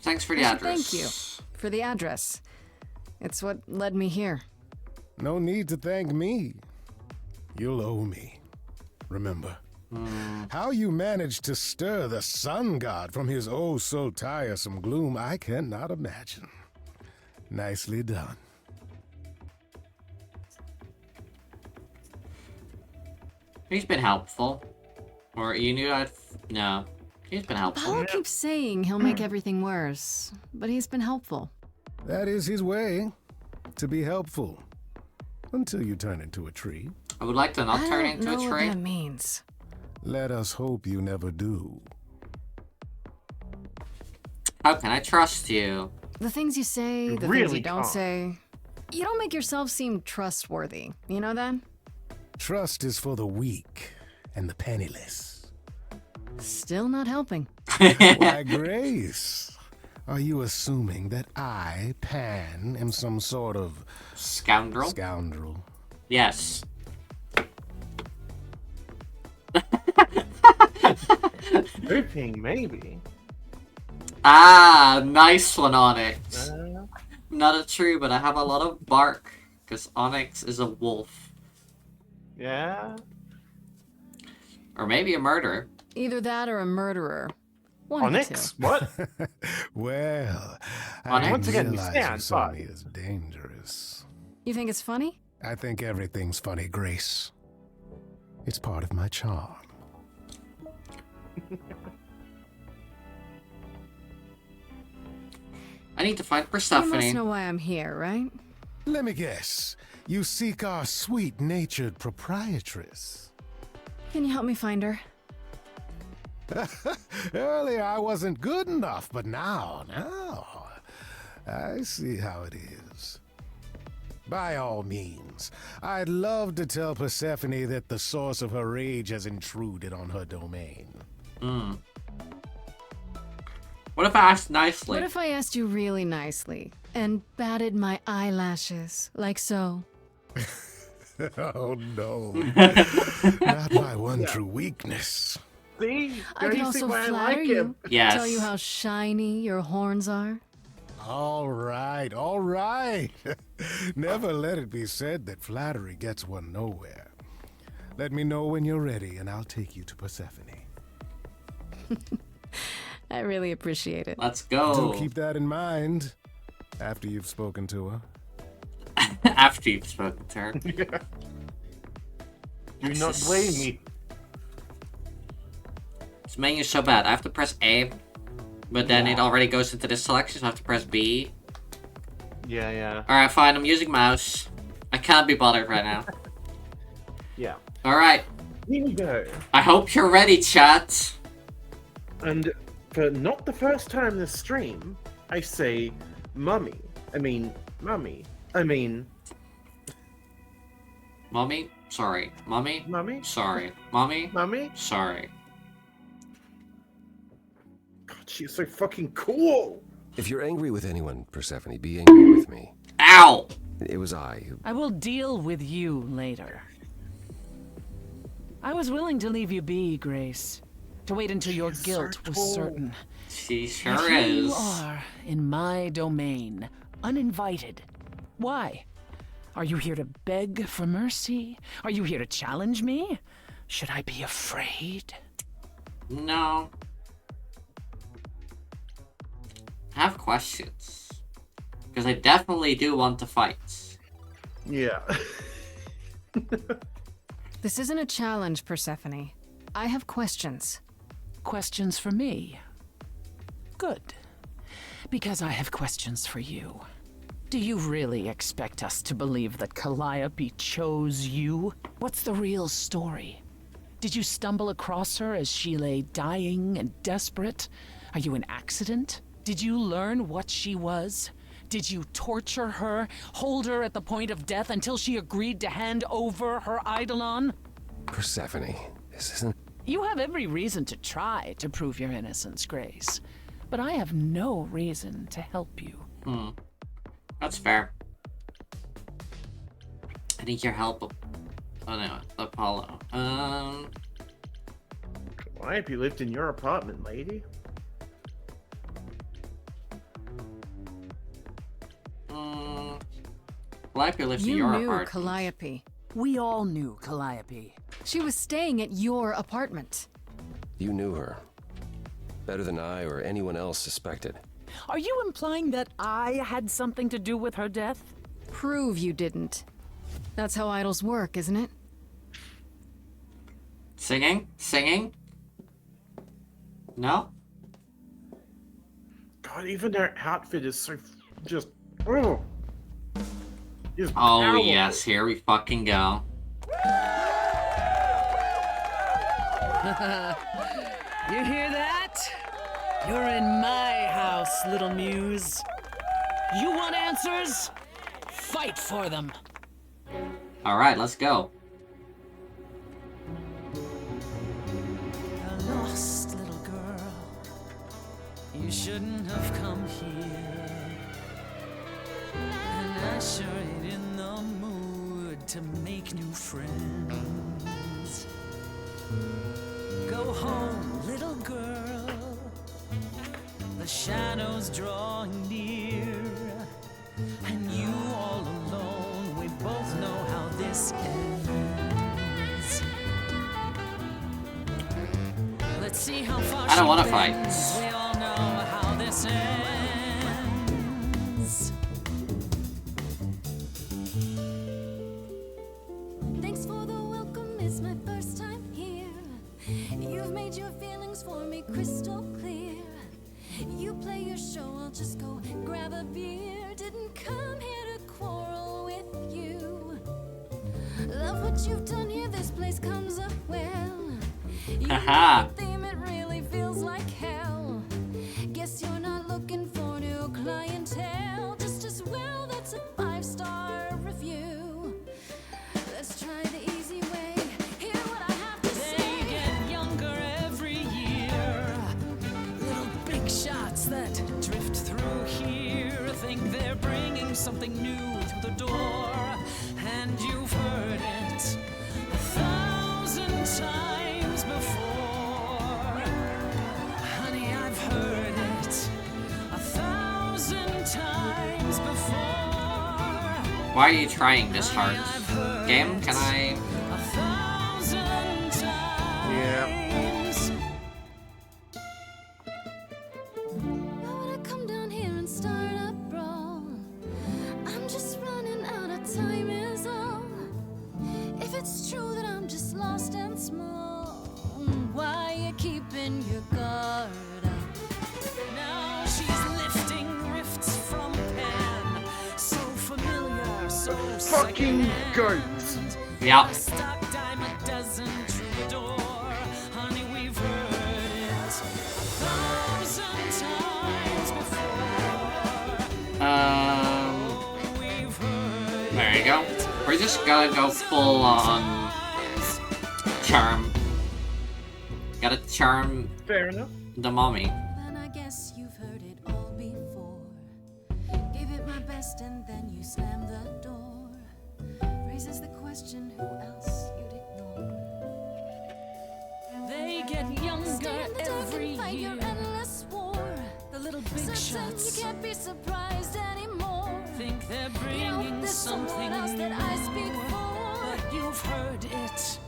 Thanks for the I should address. Thank you for the address. It's what led me here. No need to thank me. You'll owe me. Remember, how you managed to stir the sun god from his oh so tiresome gloom, I cannot imagine. Nicely done. He's been helpful. Or you knew that? No. He's been helpful. Paul keeps saying he'll make everything worse, but he's been helpful. That is his way, to be helpful. Until you turn into a tree. I would like to not turn into a I don't know tree. what that means. Let us hope you never do. How can I trust you? The things you say, the things really you don't can't. say. You don't make yourself seem trustworthy. You know that? Trust is for the weak and the penniless. Still not helping. Why, Grace, are you assuming that I, Pan, am some sort of scoundrel? Scoundrel. Yes. Hoping, maybe. Ah, nice one, Onyx. Not a tree, but I have a lot of bark. Because Onyx is a wolf. Yeah? Or maybe a murderer. Either that or a murderer. One of the Onyx? two. What? Well, Onyx? I Once again, you realize stand, you saw but- me as dangerous. You think it's funny? I think everything's funny, Grace. It's part of my charm. I need to find You Persephone. must know why I'm here, right? Let me guess. You seek our sweet-natured proprietress. Can you help me find her? Earlier I wasn't good enough, but now, I see how it is. By all means, I'd love to tell Persephone that the source of her rage has intruded on her domain. What if I asked nicely? What if I asked you really nicely and batted my eyelashes, like so? Oh no. Not my one true weakness. See? I can Don't you see also why I flatter like you. him? Yes. Tell you how shiny your horns are. All right, all right. Never let it be said that flattery gets one nowhere. Let me know when you're ready and I'll take you to Persephone. I really appreciate it. Let's go. Do keep that in mind after you've spoken to her. After you've spoken to her. Do not blame me. This menu is so bad. I have to press A, but then it already goes into this selection, so I have to press B. Yeah. Alright, fine. I'm using mouse. I can't be bothered right now. Yeah. Alright. Here we go. I hope you're ready, chat. And for not the first time this stream, I say mummy. I mean, mummy. I mean... Mommy? Sorry. Mommy? Mummy? Sorry. Mommy? Mummy? Sorry. God, she's so fucking cool! If you're angry with anyone, Persephone, be angry with me. Ow! It was I who... I will deal with you later. I was willing to leave you be, Grace. To wait until your guilt was certain. She sure But here is. you are, in my domain, uninvited. Why? Are you here to beg for mercy? Are you here to challenge me? Should I be afraid? No. I have questions. Because I definitely do want to fight. Yeah. This isn't a challenge, Persephone. I have questions. Questions for me? Good. Because I have questions for you. Do you really expect us to believe that Calliope chose you? What's the real story? Did you stumble across her as she lay dying and desperate? Are you an accident? Did you learn what she was? Did you torture her, hold her at the point of death until she agreed to hand over her eidolon? Persephone, this isn't... You have every reason to try to prove your innocence, Grace. But I have no reason to help you. That's fair. I need your help. Oh no, Apollo. Why have you lived in your apartment, lady? Calliope lives in You your knew apartment. Calliope. We all knew Calliope. She was staying at your apartment. You knew her. Better than I or anyone else suspected. Are you implying that I had something to do with her death? Prove you didn't. That's how idols work, isn't it? Singing? Singing? No? God, even their outfit is so just. Oh. Oh, powerful. yes, here we fucking go. You hear that? You're in my house, little muse. You want answers? Fight for them. Alright, let's go. A lost little girl. You shouldn't have come here. And I sure ain't in the mood to make new friends. Go home, little girl. The shadows drawing near. And you all alone, we both know how this ends. Let's see how far I don't want to she fight. bends. We all know how this ends. Thanks for the welcome, it's my first time here. You've made your feelings for me crystal clear. You play your show, I'll just go grab a beer. Didn't come here to quarrel with you. Love what you've done here, this place comes up well. You know the theme, it really feels like hell. Guess you're not looking for new clientele. Just as well, that's a 5-star review. Let's try the easy way. Hear what I have to say. They get younger every year. Little big shots that drift through here. Think they're bringing something new through the door. And you've heard it 1,000 times before. Honey, I've heard it 1,000 times before. Why are you trying this hard? Game, can I... 1,000 times. Yeah. Why would I come down here and start a brawl? I'm just running out of time is all. If it's true that I'm just lost and small, why you keeping your guard up? Now she's lifting rifts from Pan. So familiar, so Fucking goats. Yeah. Stock dime a dozen troubadour. Honey, we've heard it 1,000 times before. There you go. We're just gonna go full on charm. Gotta charm Fair enough. the mommy. Then I guess you've heard it all before. Gave it my best and then you slammed the door. Raises the question, who else you'd ignore? They get younger Stay in the dark every and fight year. your endless war. The little big Sometimes shots you can't be surprised anymore. think they're You know, bringing there's something someone else that I speak new. for. But you've heard it.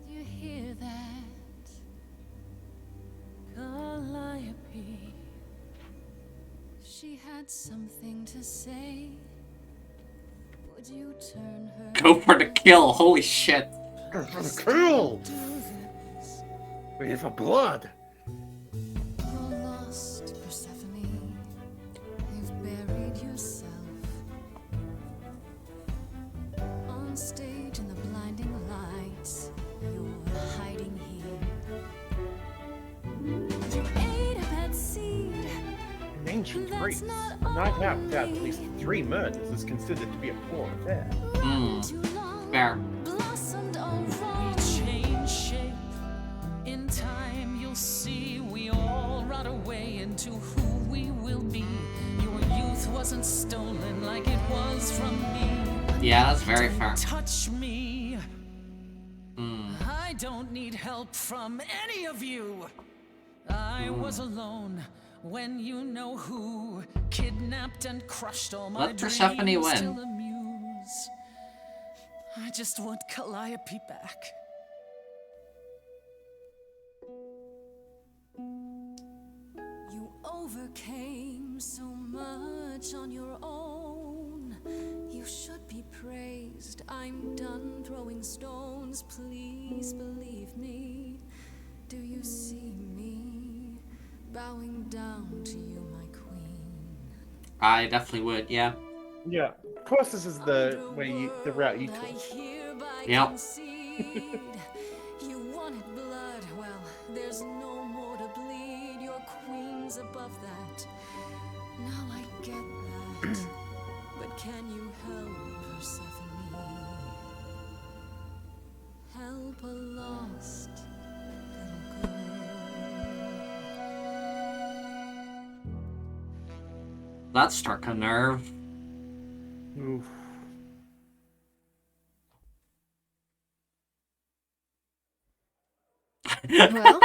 Do you hear that? Calliope. She had something to say. Would you turn her? Go for the kill, holy shit. Go for the kill. Wait for blood. You're lost, Persephone. You've buried yourself on stage in the blinding lights. You're hiding here. You ate a bad seed. In ancient Greece, a night out without at least 3 murders is considered to be a poor affair. Fair. Blossomed all We wrong. change shape. In time, you'll see we all rot away into who we will be. Your youth wasn't stolen like it was from me. Yeah, that's very fair. Touch me. I don't need help from any of you. I was alone When you know who kidnapped and crushed all my Let dreams Persephone win. till a muse. I just want Calliope back. You overcame so much on your own. You should be praised. I'm done throwing stones. Please believe me. Do you see me bowing down to you, my queen? I definitely would, yeah. Yeah. Of course, this is the route you took. Yep. You wanted blood, well, there's no more to bleed. Your queen's above that. Now I get that. But can you help Persephone? Help a lost little girl. That struck a nerve. Oof. Well,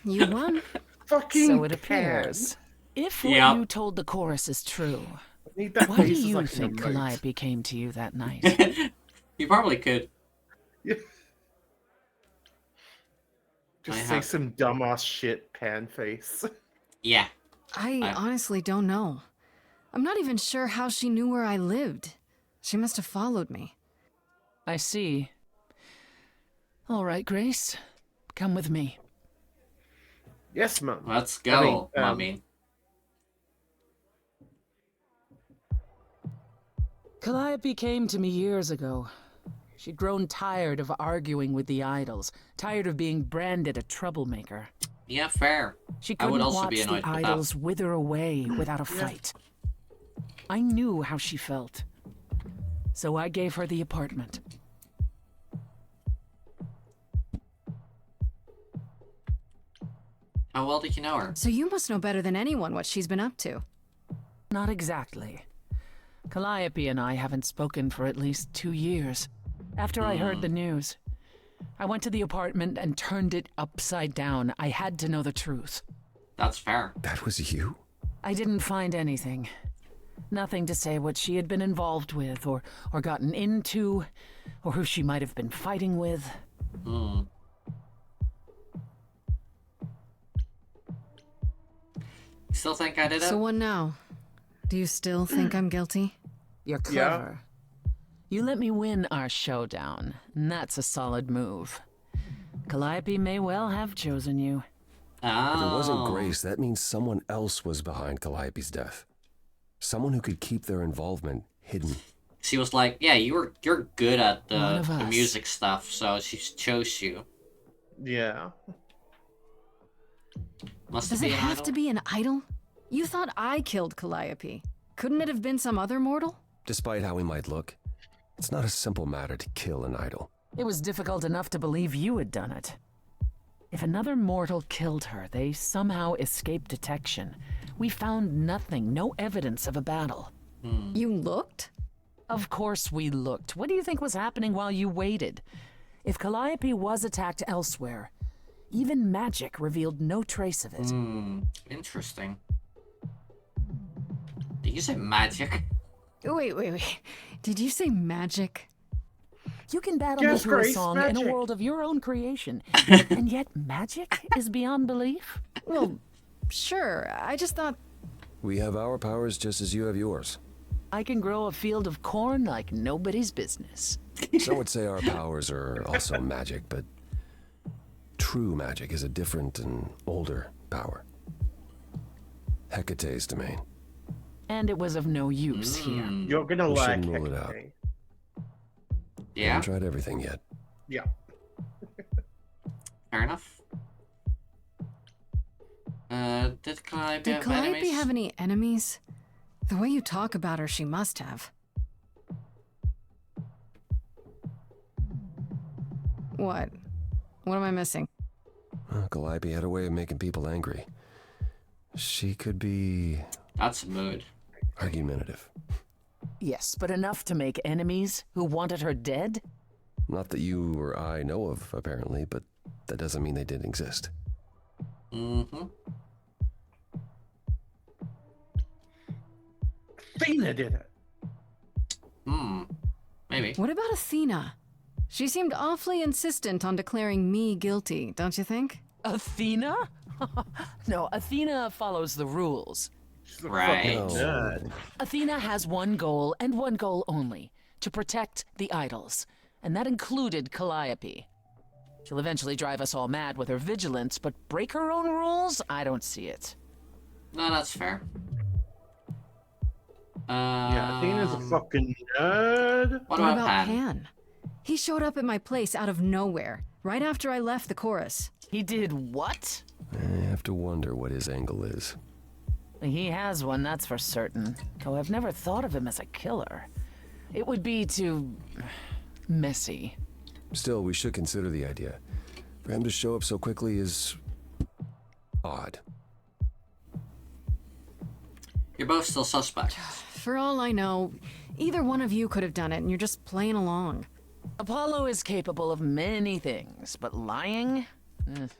you won. Fucking So it appears. If what Yep. you told the chorus is true, Need that why do face as you like an think emote. Calliope came to you that night? You probably could. Just I say have- some dumbass shit, pan face. Yeah. I honestly don't know. I'm not even sure how she knew where I lived. She must have followed me. I see. All right, Grace. Come with me. Yes, Mum. Let's go, I mean, Mummy. Calliope came to me years ago. She'd grown tired of arguing with the idols, tired of being branded a troublemaker. Yeah, fair. She I couldn't would also watch be annoyed the with idols that. wither away without a fight. I knew how she felt. So I gave her the apartment. How well did you know her? So you must know better than anyone what she's been up to. Not exactly. Calliope and I haven't spoken for at least 2 years. After I heard the news, I went to the apartment and turned it upside down. I had to know the truth. That's fair. That was you? I didn't find anything. Nothing to say what she had been involved with, or gotten into, or who she might have been fighting with. Hmm. Still think I did it? So what now? Do you still think I'm guilty? You're clever. You let me win our showdown, and that's a solid move. Calliope may well have chosen you. If it wasn't Oh. Grace, that means someone else was behind Calliope's death. Someone who could keep their involvement hidden. She was like, yeah, you're good at One the of us. music stuff, so she chose you. Yeah. Must Does be it an have idol? to be an idol? You thought I killed Calliope. Couldn't it have been some other mortal? Despite how he might look, it's not a simple matter to kill an idol. It was difficult enough to believe you had done it. If another mortal killed her, they somehow escaped detection. We found nothing, no evidence of a battle. You looked? Of course we looked. What do you think was happening while you waited? If Calliope was attacked elsewhere, even magic revealed no trace of it. Interesting. Did you say magic? Wait. Did you say magic? You can battle me Yes, through a Grace, song in magic. a world of your own creation, and yet magic is beyond belief? Well, sure. I just thought... We have our powers just as you have yours. I can grow a field of corn like nobody's business. Some would say our powers are also magic, but true magic is a different and older power. Hecate's domain. And it was of no use here. You're gonna We lack shouldn't rule it out. Hecate. Yeah, Haven't tried everything yet. Yeah. fair enough. Did Calliope Did have Calliope enemies? have any enemies? The way you talk about her, she must have. What? What am I missing? Calliope had a way of making people angry. She could be That's a mood. argumentative. Yes, but enough to make enemies who wanted her dead? Not that you or I know of, apparently, but that doesn't mean they didn't exist. Mm-hmm. Athena did it. Maybe. What about Athena? She seemed awfully insistent on declaring me guilty, don't you think? Athena? No, Athena follows the rules. Right. Athena has one goal and one goal only, to protect the idols. And that included Calliope. She'll eventually drive us all mad with her vigilance, but break her own rules? I don't see it. No, that's fair. Yeah, Athena's a fucking nerd. What about Pan? Pan? He showed up at my place out of nowhere, right after I left the chorus. He did what? I have to wonder what his angle is. He has one, that's for certain. Though I've never thought of him as a killer. It would be too messy. Still, we should consider the idea. For him to show up so quickly is odd. You're both still suspect. For all I know, either one of you could have done it, and you're just playing along. Apollo is capable of many things, but lying?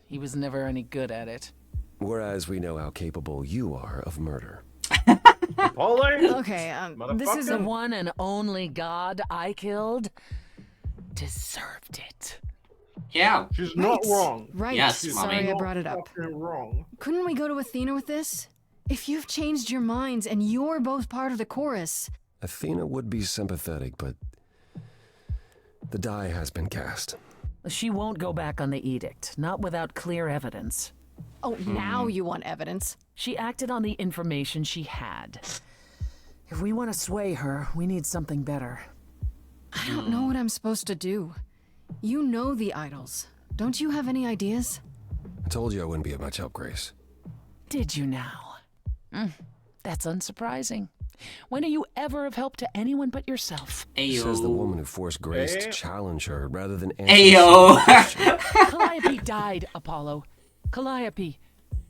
He was never any good at it. Whereas we know how capable you are of murder. Okay, this is the one and only god I killed. Deserved it. Yeah. She's not wrong. Right. Yes, Sorry Mommy. I brought it up. Wrong. Couldn't we go to Athena with this? If you've changed your minds and you're both part of the chorus. Athena would be sympathetic, but the die has been cast. She won't go back on the edict, not without clear evidence. Oh, now you want evidence? She acted on the information she had. If we want to sway her, we need something better. I don't know what I'm supposed to do. You know the idols. Don't you have any ideas? I told you I wouldn't be of much help, Grace. Did you now? That's unsurprising. When are you ever of help to anyone but yourself? Ayo. Says the woman who forced Grace to challenge her rather than answer. Ayo. Calliope died, Apollo. Calliope,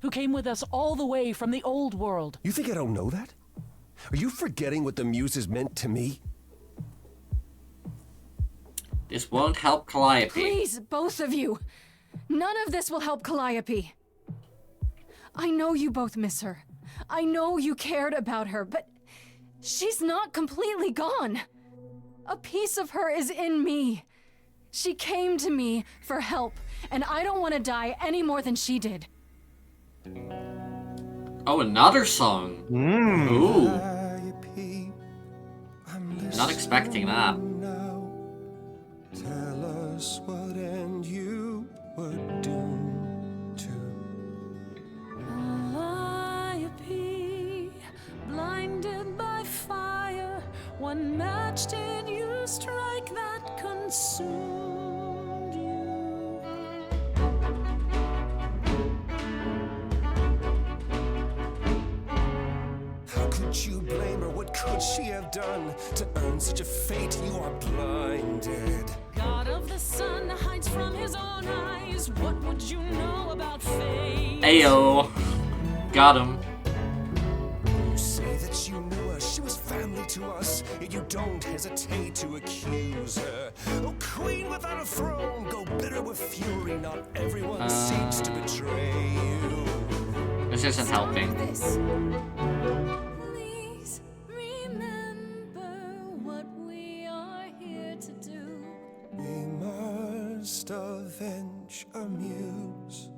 who came with us all the way from the old world. You think I don't know that? Are you forgetting what the Muses meant to me? This won't help Calliope. Please, both of you. None of this will help Calliope. I know you both miss her. I know you cared about her, but she's not completely gone. A piece of her is in me. She came to me for help, and I don't want to die any more than she did. Oh, another song. Ooh. Not expecting that. Tell us what end you were doomed to. Calliope, blinded by fire, one match did you strike that consumed you. How could you blame her? What could she have done to earn such a fate? You are blinded. God of the sun hides from his own eyes. What would you know about fate? Ayo. Got him. You say that you knew her, she was family to us, yet you don't hesitate to accuse her. Oh, queen without a throne, go bitter with fury. Not everyone seeks to betray you. This isn't helping. Please remember what we are here to do. We must avenge a muse.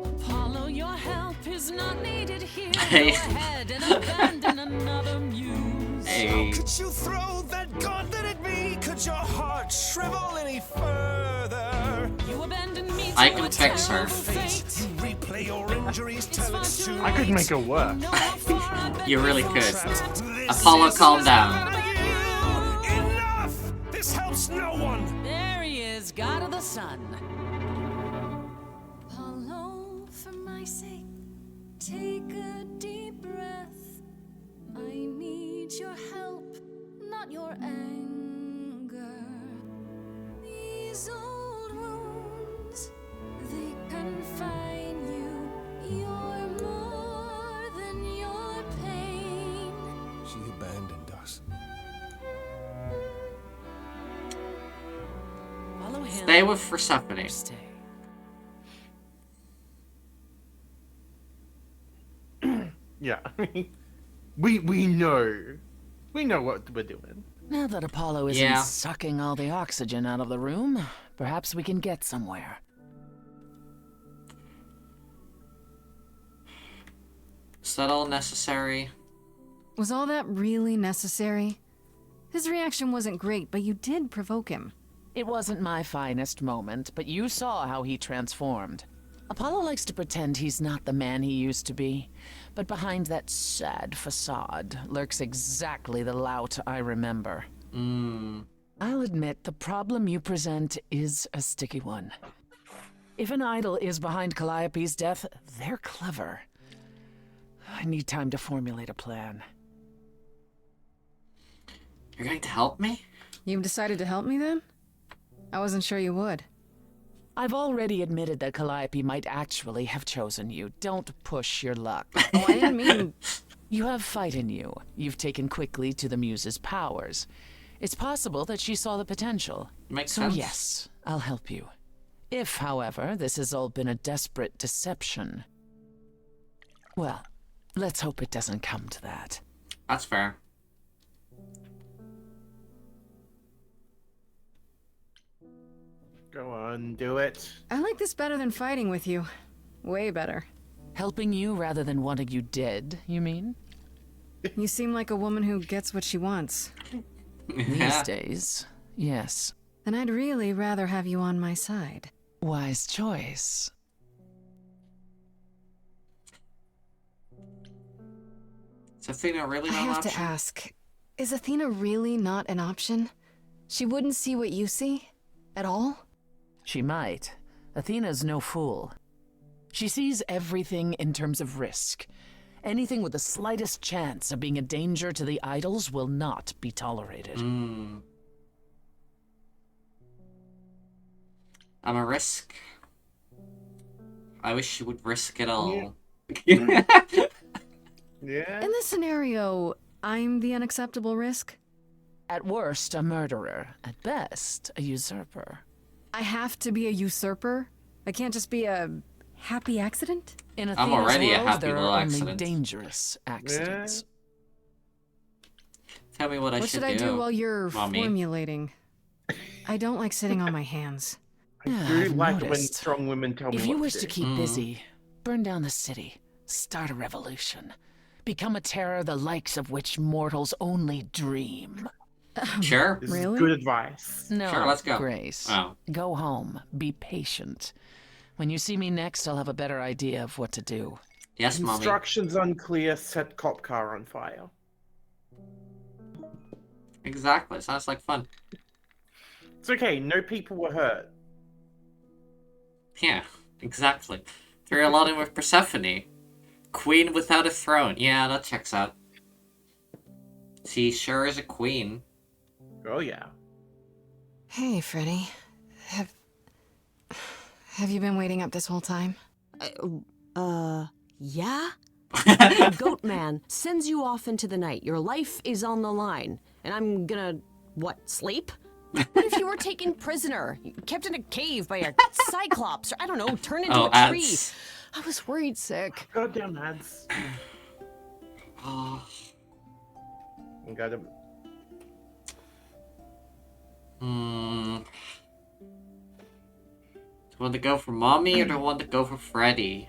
Apollo, your help is not needed here. Hey. Go ahead and abandon another muse. Hey. How could you throw that gauntlet at me? Could your heart shrivel any further? You abandoned me to I can fix her. You replay your injuries, tell it soon. I could make her work. You really could. Apollo, calm down. Enough! This helps no one! There he is, god of the sun. Apollo, for my sake, take a deep breath. I need your help, not your anger. These old wounds, they confine you. You're more than your pain. She abandoned us. Follow him. Stay with Persephone. Stay. Yeah. We know. We know what we're doing. Now that Apollo isn't sucking all the oxygen out of the room, perhaps we can get somewhere. Is that all necessary? Was all that really necessary? His reaction wasn't great, but you did provoke him. It wasn't my finest moment, but you saw how he transformed. Apollo likes to pretend he's not the man he used to be, but behind that sad facade lurks exactly the lout I remember. I'll admit the problem you present is a sticky one. If an idol is behind Calliope's death, they're clever. I need time to formulate a plan. You're going to help me? You've decided to help me then? I wasn't sure you would. I've already admitted that Calliope might actually have chosen you. Don't push your luck. Oh, I didn't mean... You have fight in you. You've taken quickly to the Muse's powers. It's possible that she saw the potential. Makes so sense. Yes, I'll help you. If, however, this has all been a desperate deception, well, let's hope it doesn't come to that. That's fair. Go on, do it. I like this better than fighting with you. Way better. Helping you rather than wanting you dead, you mean? You seem like a woman who gets what she wants. These days, yes. Then I'd really rather have you on my side. Wise choice. Is Athena really I not an have option? to ask, is Athena really not an option? She wouldn't see what you see? At all? She might. Athena's no fool. She sees everything in terms of risk. Anything with the slightest chance of being a danger to the idols will not be tolerated. I'm a risk. I wish she would risk it all. Yeah. In this scenario, I'm the unacceptable risk? At worst, a murderer. At best, a usurper. I have to be a usurper? I can't just be a happy accident? In I'm Athena's already a world, happy there little are accident. only dangerous accidents. Tell me what I What should should I do while you're Mommy. formulating? I don't like sitting on my hands. I Yeah, do I've like when noticed. strong women tell me If what you to wish do. to keep busy, burn down the city, start a revolution, become a terror the likes of which mortals only dream. Sure. This is Really? good advice. No, Sure, let's go. Grace. Oh. Go home. Be patient. When you see me next, I'll have a better idea of what to do. Yes, Mommy. Instructions unclear, set cop car on fire. Exactly. Sounds like fun. It's okay, no people were hurt. Yeah, exactly. Threw a lot in with Persephone. Queen without a throne. Yeah, that checks out. She sure is a queen. Oh yeah. Hey, Freddy. Have you been waiting up this whole time? Yeah? Goat Man sends you off into the night. Your life is on the line. And I'm gonna, what, sleep? What if you were taken prisoner? Kept in a cave by a cyclops, or I don't know, turned into a tree? ants. I was worried sick. Goddamn ads. Oh. Got him. Do you want to go for Mommy or do you want to go for Freddy?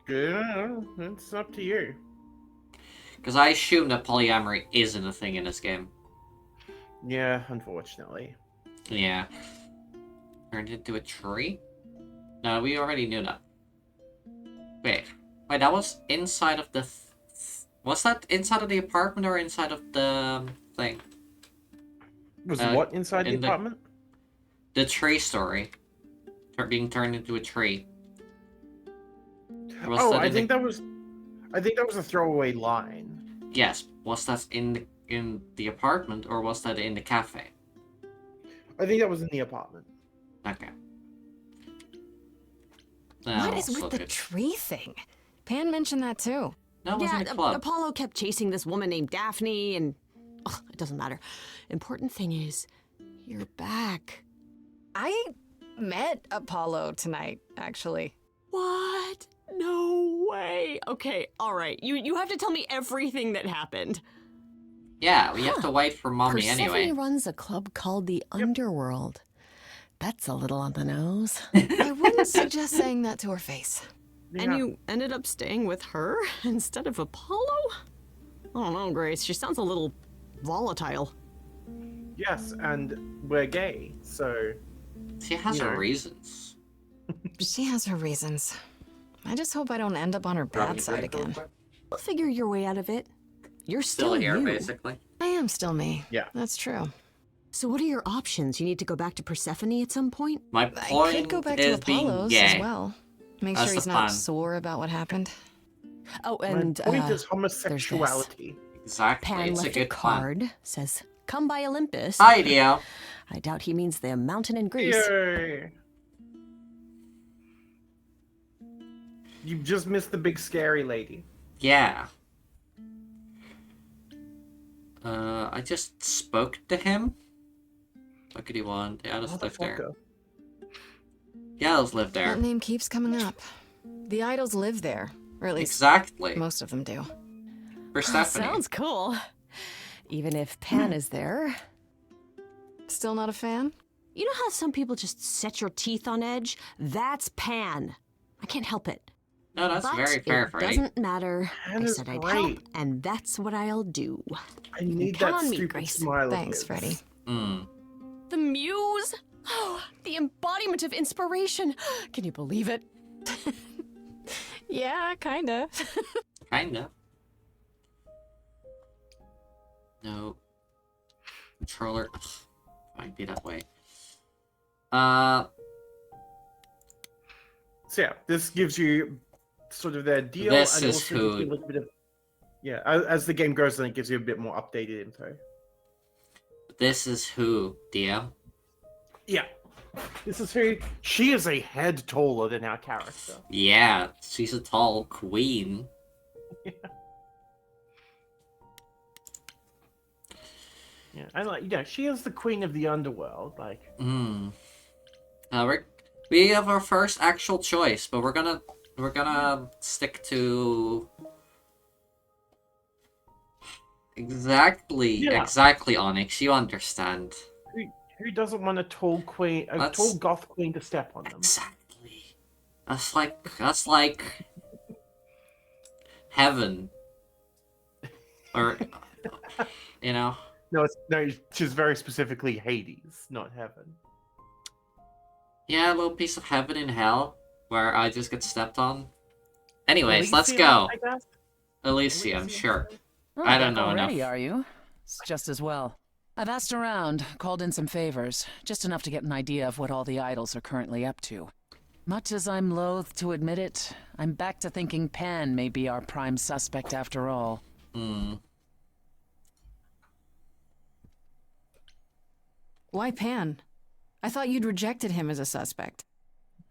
Good. It's up to you. Because I assume that polyamory isn't a thing in this game. Yeah, unfortunately. Yeah. Turned into a tree? No, we already knew that. Wait, that was inside of the... was that inside of the apartment or inside of the thing? Was what inside the apartment? The tree story. Being turned into a tree. Oh, I think that was a throwaway line. Yes, was that in the apartment or was that in the cafe? I think that was in the apartment. Okay. What is with the tree thing? Pan mentioned that too. No, it was Yeah, in the club. Apollo kept chasing this woman named Daphne, and it doesn't matter. Important thing is, you're back. I met Apollo tonight, actually. What? No. way. Okay, all right. You have to tell me everything that happened. Yeah, we have to wait for Mommy Persephone anyway. runs a club called the Underworld. That's a little on the nose. I wouldn't suggest saying that to her face. Yeah. And you ended up staying with her instead of Apollo? I don't know, Grace. She sounds a little volatile. Yes, and we're gay, so... She has you her know. reasons. She has her reasons. I just hope I don't end up on her bad side again. You'll figure your way out of it. You're Still still here, you. basically. I am still me. Yeah. That's true. So what are your options? You need to go back to Persephone at some point? My I point could go back is to being Apollo's gay. as well. Make That's sure he's the not plan. sore about what happened. Oh, My and point is there's homosexuality. Exactly. Pan It's a left good card. Says, "Come by Olympus." Plan. Hi, Dio. I doubt he means the mountain in Greece. Yay! You just missed the big scary lady. Yeah. I just spoke to him. What could he want? The others live there. Motherfucker. The others live there. That name keeps coming up. The idols live there. Or at least Exactly. most of them do. Persephone. Sounds cool. Even if Pan is there. Still not a fan? You know how some people just set your teeth on edge? That's Pan. I can't help it. No, that's But very fair, it Freddy. doesn't matter. Pan I is said I'd great. help, and that's what I'll do. I need count that on me, stupid Grace. smile Thanks, of his. Freddy. Mm. The muse? Oh, the embodiment of inspiration. Can you believe it? Yeah, kinda. Kinda. No. Controller. Ugh, might be that way. So yeah, this gives you sort of their deal. This and is also gives you who- a little bit of, yeah, as the game goes, then it gives you a bit more updated info. This is who, Dio? Yeah. This is who. She is a head taller than our character. Yeah, she's a tall queen. Yeah, and like, you know, she is the queen of the underworld. Like, Hmm. We have our first actual choice, but we're gonna stick to exactly, Onyx. You understand. who doesn't want a tall queen, tall goth queen to step on them? Exactly. That's like heaven, or you know. No, she's very specifically Hades, not heaven. Yeah, a little piece of heaven and hell where I just get stepped on. Anyways, let's Elysium, go. I guess? Elysium, sure. Oh, I don't back know already, enough. are you? It's just as well. I've asked around, called in some favors, just enough to get an idea of what all the idols are currently up to. Much as I'm loath to admit it, I'm back to thinking Pan may be our prime suspect after all. Hmm. Why Pan? I thought you'd rejected him as a suspect.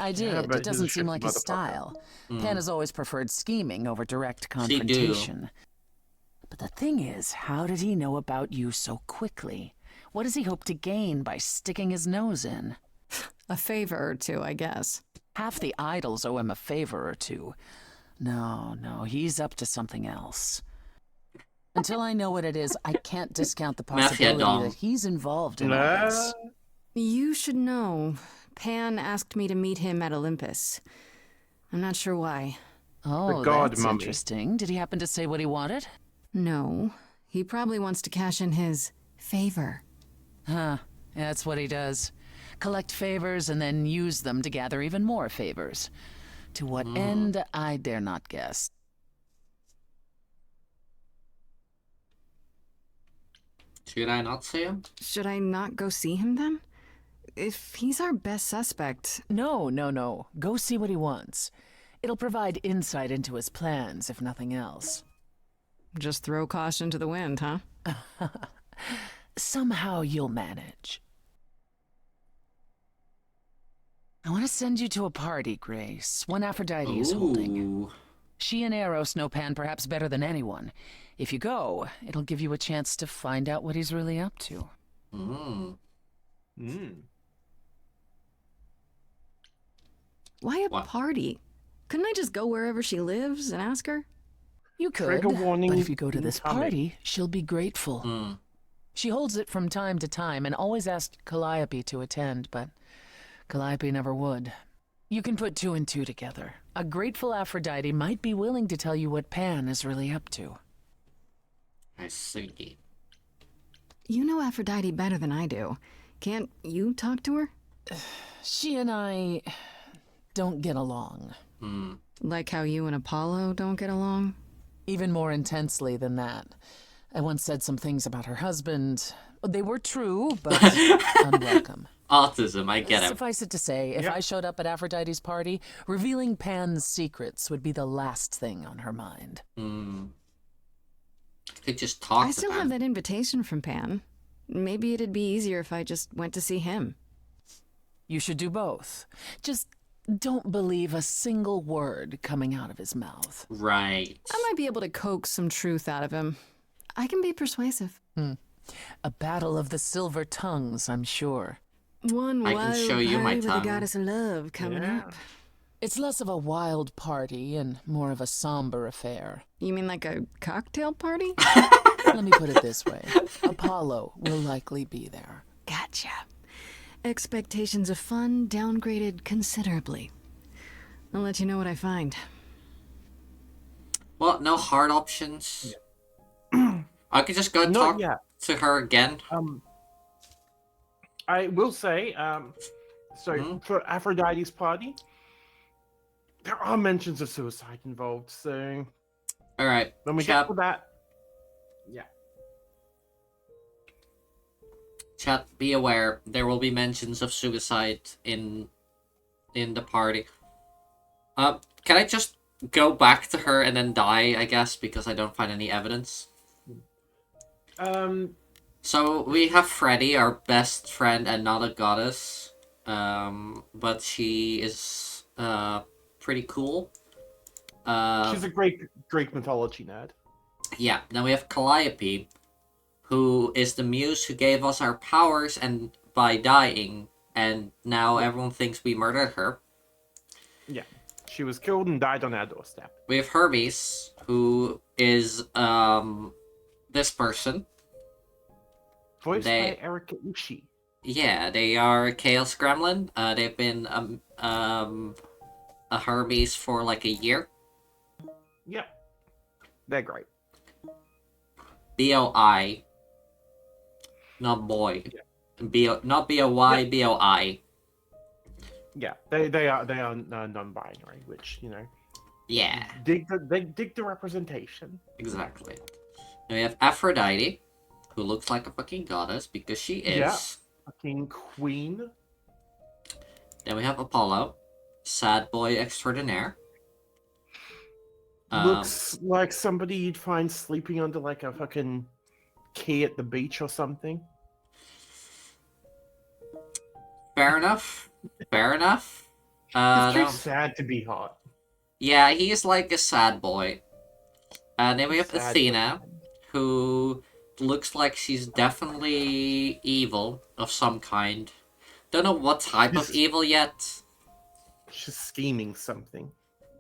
I did. Yeah, but It doesn't he's a seem shitty like his motherfucker. style. Mm. Pan has always preferred scheming over direct She do. confrontation. But the thing is, how did he know about you so quickly? What does he hope to gain by sticking his nose in? A favor or two, I guess. Half the idols owe him a favor or two. No, he's up to something else. Until I know what it is, I can't discount the possibility Dom. that he's involved in all this. You should know. Pan asked me to meet him at Olympus. I'm not sure why. Oh, god that's mummy. interesting. Did he happen to say what he wanted? No. He probably wants to cash in his favor. Huh. Yeah, that's what he does. Collect favors and then use them to gather even more favors. To what end, I dare not guess. Should I not see him? Should I not go see him then? If he's our best suspect... No. Go see what he wants. It'll provide insight into his plans, if nothing else. Just throw caution to the wind, huh? Somehow you'll manage. I want to send you to a party, Grace. One Aphrodite is holding. Ooh. She and Eros know Pan perhaps better than anyone. If you go, it'll give you a chance to find out what he's really up to. Why a What? party? Couldn't I just go wherever she lives and ask her? You could, Trigger warning but if you go to this incoming. party, she'll be grateful. She holds it from time to time and always asked Calliope to attend, but Calliope never would. You can put 2 and 2 together. A grateful Aphrodite might be willing to tell you what Pan is really up to. I see. You know Aphrodite better than I do. Can't you talk to her? She and I don't get along. Like how you and Apollo don't get along? Even more intensely than that. I once said some things about her husband. They were true, but unwelcome. Autism, I get it. Suffice it to say, if I showed up at Aphrodite's party, revealing Pan's secrets would be the last thing on her mind. Could just talk I to still Pan. have that invitation from Pan. Maybe it'd be easier if I just went to see him. You should do both. Just don't believe a single word coming out of his mouth. Right. I might be able to coax some truth out of him. I can be persuasive. A battle of the silver tongues, I'm sure. One I can wild show you my party with the tongue. goddess of love coming up. It's less of a wild party and more of a somber affair. You mean like a cocktail party? Let me put it this way. Apollo will likely be there. Gotcha. Expectations of fun downgraded considerably. I'll let you know what I find. Well, no hard options. I could just go Not talk yet. to her again. I will say, for Aphrodite's party, there are mentions of suicide involved, so... Alright, when we chat, get to that... Yeah. Chat, be aware, there will be mentions of suicide in the party. Can I just go back to her and then die, I guess, because I don't find any evidence? So, we have Freddy, our best friend and not a goddess. But she is, pretty cool. She's a great Greek mythology nerd. Yeah, then we have Calliope, who is the muse who gave us our powers and by dying, and now everyone thinks we murdered her. Yeah, she was killed and died on our doorstep. We have Hermes, who is, this person. Voiced by Erika Ishii. Yeah, they are Chaos Gremlin. They've been, a Hermes for like a year. Yeah, they're great. B-O-I. Not boy. Yeah. Not B-O-Y, yeah. B-O-I. Yeah, they are non-binary, which, you know. Yeah. They dig the representation. Exactly. Now we have Aphrodite, who looks like a fucking goddess because she is. Yeah, fucking queen. Then we have Apollo, sad boy extraordinaire. Looks like somebody you'd find sleeping under like a fucking key at the beach or something. Fair enough. Fair enough. It's too No. sad to be hot. Yeah, he's like a sad boy. And then we have Sad Athena, who looks like she's definitely evil of some kind. Don't know what type of evil yet. She's scheming something.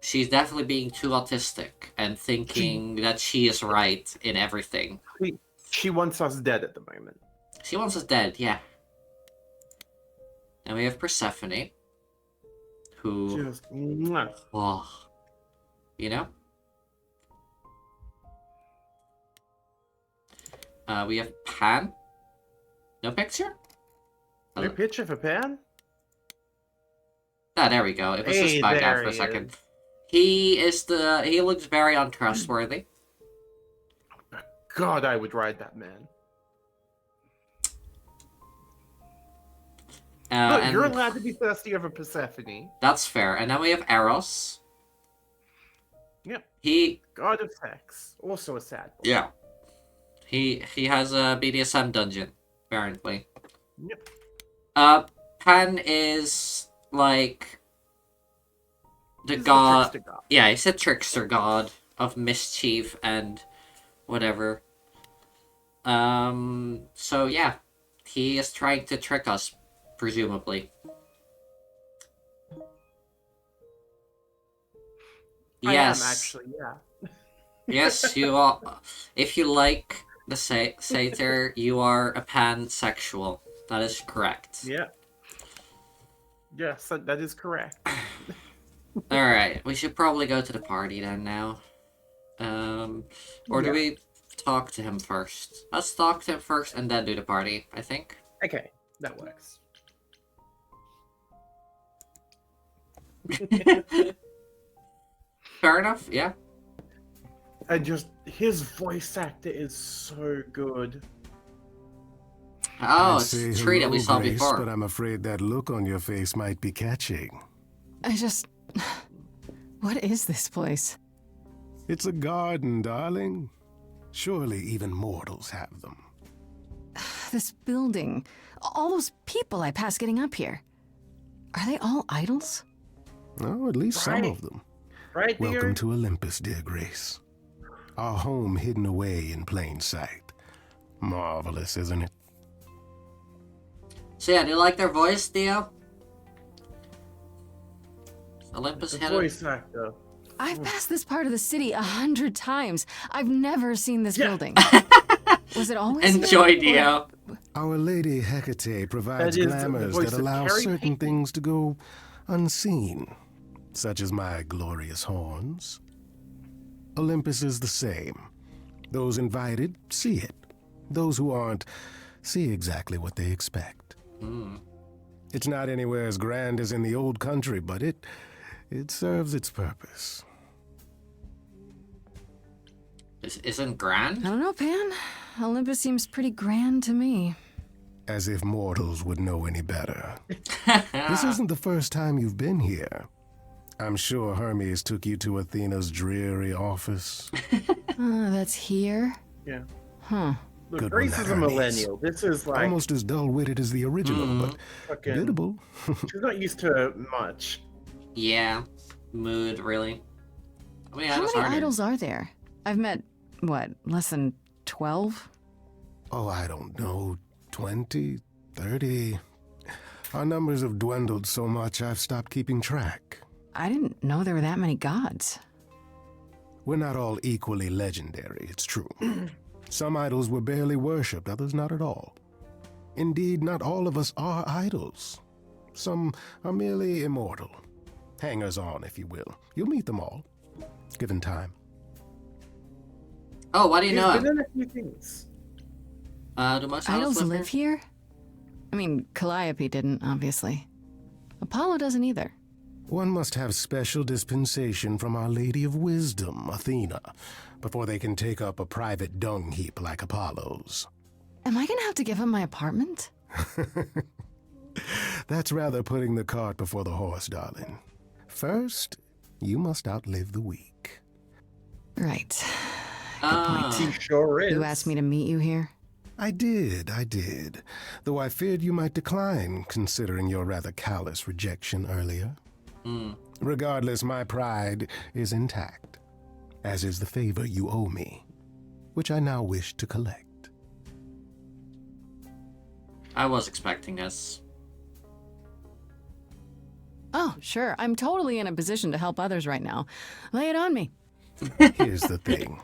She's definitely being too autistic and thinking that she is right in everything. She wants us dead at the moment. She wants us dead, yeah. And we have Persephone, who... Just... Mwah. Oh, you know? We have Pan. No picture? No picture for Pan? Ah, there we go. It was just back out for a second. He looks very untrustworthy. God, I would ride that man. Look, you're allowed to be thirsty over Persephone. That's fair. And then we have Eros. Yep. He... God of sex. Also a sad boy. Yeah. He has a BDSM dungeon, apparently. Yep. Pan is, like... He's god... a trickster god. Yeah, he's a trickster god of mischief and whatever. So yeah. He is trying to trick us, presumably. Yes. I am actually, yeah. Yes, you are. If you like the satyr, you are a pansexual. That is correct. Yeah. Yes, that is correct. Alright, we should probably go to the party then now. Or do we talk to him first? Let's talk to him first and then do the party, I think. Okay, that works. Fair enough, yeah. And just, his voice actor is so good. Oh, I'd it's say the tree that we hello, saw Grace, before. But I'm afraid that look on your face might be catching. What is this place? It's a garden, darling. Surely even mortals have them. This building. All those people I pass getting up here. Are they all idols? Oh, at least some of them. Right, dear? Welcome to Olympus, dear Grace. Our home hidden away in plain sight. Marvelous, isn't it? So yeah, do you like their voice, Theo? Olympus The hidden. voice actor. I've passed this part of the city 100 times. I've never seen this building. Was it always Enjoy, here, or- Dio. Our Lady Hecate provides That is the glamours voice that of allow Carrie certain things to go unseen, such as my glorious horns. Olympus is the same. Those invited see it. Those who aren't see exactly what they expect. It's not anywhere as grand as in the old country, but it serves its purpose. Isn't grand? I don't know, Pan. Olympus seems pretty grand to me. As if mortals would know any better. This isn't the first time you've been here. I'm sure Hermes took you to Athena's dreary office. That's here? Yeah. Huh. Look, Good Grace one, is a Hermes. millennial. This is like Almost as dull-witted as the original, but fucking biddable. She's not used to much. Yeah. Mood, really. How many How idols many are there? idols are there? I've met, what, less than 12? Oh, I don't know, 20, 30. Our numbers have dwindled so much I've stopped keeping track. I didn't know there were that many gods. We're not all equally legendary, it's true. Some idols were barely worshipped, others not at all. Indeed, not all of us are idols. Some are merely immortal. Hangers-on, if you will. You'll meet them all, given time. Oh, why do you know He's been him? in a few things. Do most Idols live live here? I mean, Calliope didn't, obviously. Apollo doesn't either. One must have special dispensation from Our Lady of Wisdom, Athena, before they can take up a private dung heap like Apollo's. Am I gonna have to give him my apartment? That's rather putting the cart before the horse, darling. First, you must outlive the week. Right. He sure is. You asked me to meet you here? I did. Though I feared you might decline, considering your rather callous rejection earlier. Regardless, my pride is intact, as is the favor you owe me, which I now wish to collect. I was expecting this. Oh, sure. I'm totally in a position to help others right now. Lay it on me. Here's the thing.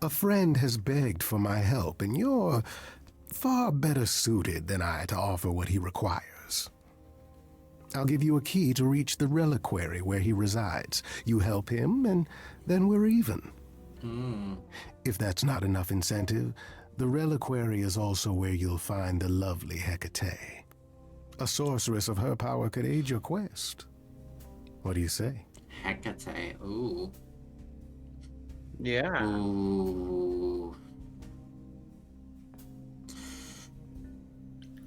A friend has begged for my help, and you're far better suited than I to offer what he requires. I'll give you a key to reach the reliquary where he resides. You help him, and then we're even. If that's not enough incentive, the reliquary is also where you'll find the lovely Hecate. A sorceress of her power could aid your quest. What do you say? Hecate. Ooh. Yeah. Ooh.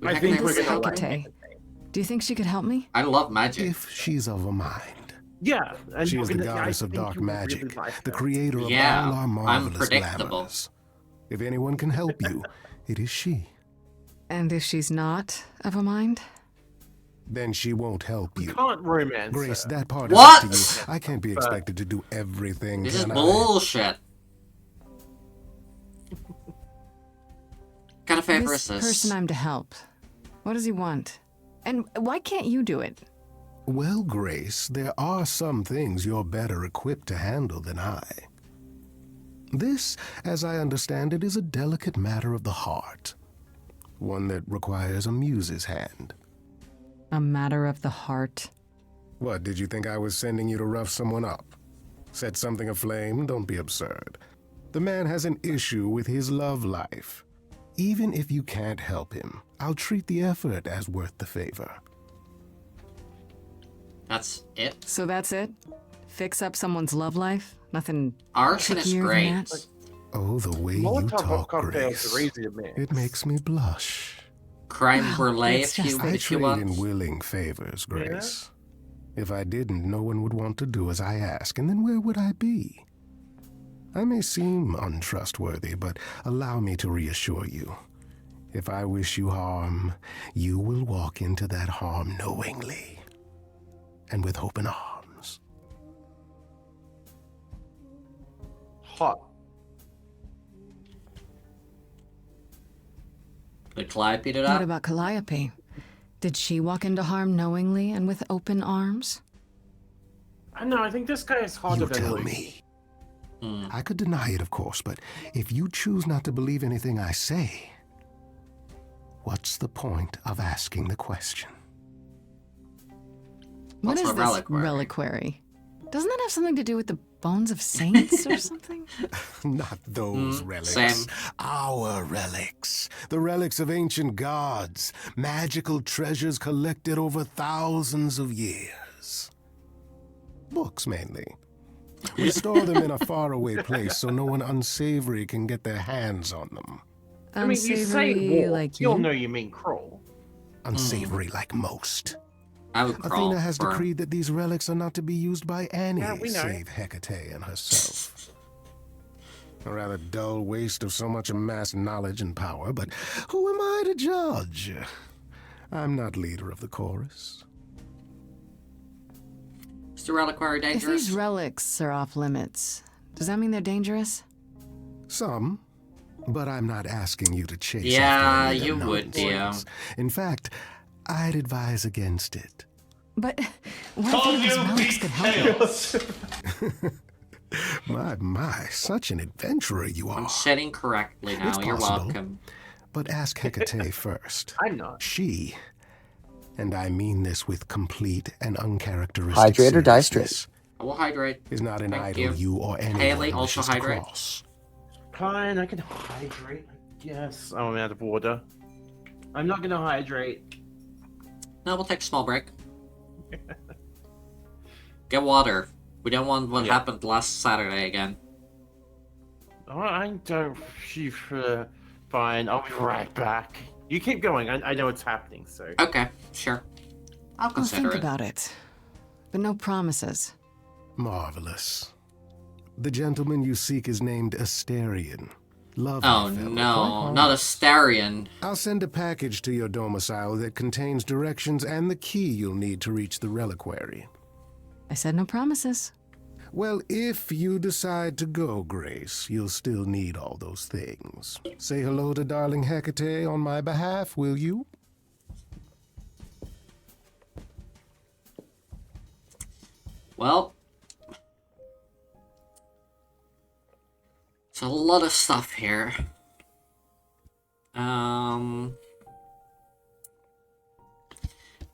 I think we're This gonna like Hecate. Do you think she could help me? I love magic. If she's of a mind. Yeah. And She is the we're gonna- goddess I of think dark you would really magic, like the her. creator of Yeah, all our marvelous unpredictable. glamours. If anyone can help you, it is she. And if she's not of a mind? Then she won't help you. Can't romance Grace, her. that part is What? up to you. I can't be expected to do everything, This is can I? bullshit. What kind of favor This is this? person I'm to help. What does he want? And why can't you do it? Well, Grace, there are some things you're better equipped to handle than I. This, as I understand it, is a delicate matter of the heart. One that requires a muse's hand. A matter of the heart? What, did you think I was sending you to rough someone up? Set something aflame? Don't be absurd. The man has an issue with his love life. Even if you can't help him, I'll treat the effort as worth the favor. That's it? So that's it? Fix up someone's love life? Nothing Arson is trickier great. than that? Oh, the way you talk, Grace. It makes me blush. Crime brulee It's if you, I if you trade want. in willing favors, Grace. If I didn't, no one would want to do as I ask, and then where would I be? I may seem untrustworthy, but allow me to reassure you. If I wish you harm, you will walk into that harm knowingly and with open arms. Hot. Did Calliope do What that? about Calliope? Did she walk into harm knowingly and with open arms? I know, I think this guy is harder You than tell Luke. me. I could deny it, of course, but if you choose not to believe anything I say, what's the point of asking the question? What is a this reliquary? reliquary? Doesn't that have something to do with the bones of saints or something? Not those relics. same. Our relics. The relics of ancient gods. Magical treasures collected over thousands of years. Books, mainly. We store them in a faraway place so no one unsavory can get their hands on them. I mean, you say Unsavory war, like you'll you? know you mean crawl. Unsavory like most. I would crawl. Athena has for- decreed that these relics are not to be used by any Yeah, we know. save Hecate and herself. A rather dull waste of so much amassed knowledge and power, but who am I to judge? I'm not leader of the chorus. Is the reliquary If dangerous? these relics are off limits, does that mean they're dangerous? Some, but I'm not asking you to chase Yeah, after any you of would, the yeah. nonsense. In fact, I'd advise against it. But what if one of these relics could help us? My, such an adventurer you are. I'm sitting correctly now. It's You're possible. welcome. But ask Hecate first. I'm not. She, and I mean this with complete and uncharacteristic Hydrate or die straight. seriousness, I will hydrate. is not an Thank idol you. you or anyone Haley, also wishes to hydrate. cross. Fine, I can hydrate. Yes. Oh, I'm out of water. I'm not gonna hydrate. No, we'll take a small break. Get water. We don't want what happened last Saturday again. Oh, I don't. Fine, I'll be right back. You keep going. I know what's happening, so. Okay, sure. I'll I'll consider think it. about it. But no promises. Marvelous. The gentleman you seek is named Asterion. Lovely Oh fellow, no, quite not a honest. Starion. I'll send a package to your domicile that contains directions and the key you'll need to reach the reliquary. I said no promises. Well, if you decide to go, Grace, you'll still need all those things. Say hello to darling Hecate on my behalf, will you? Well, it's a lot of stuff here.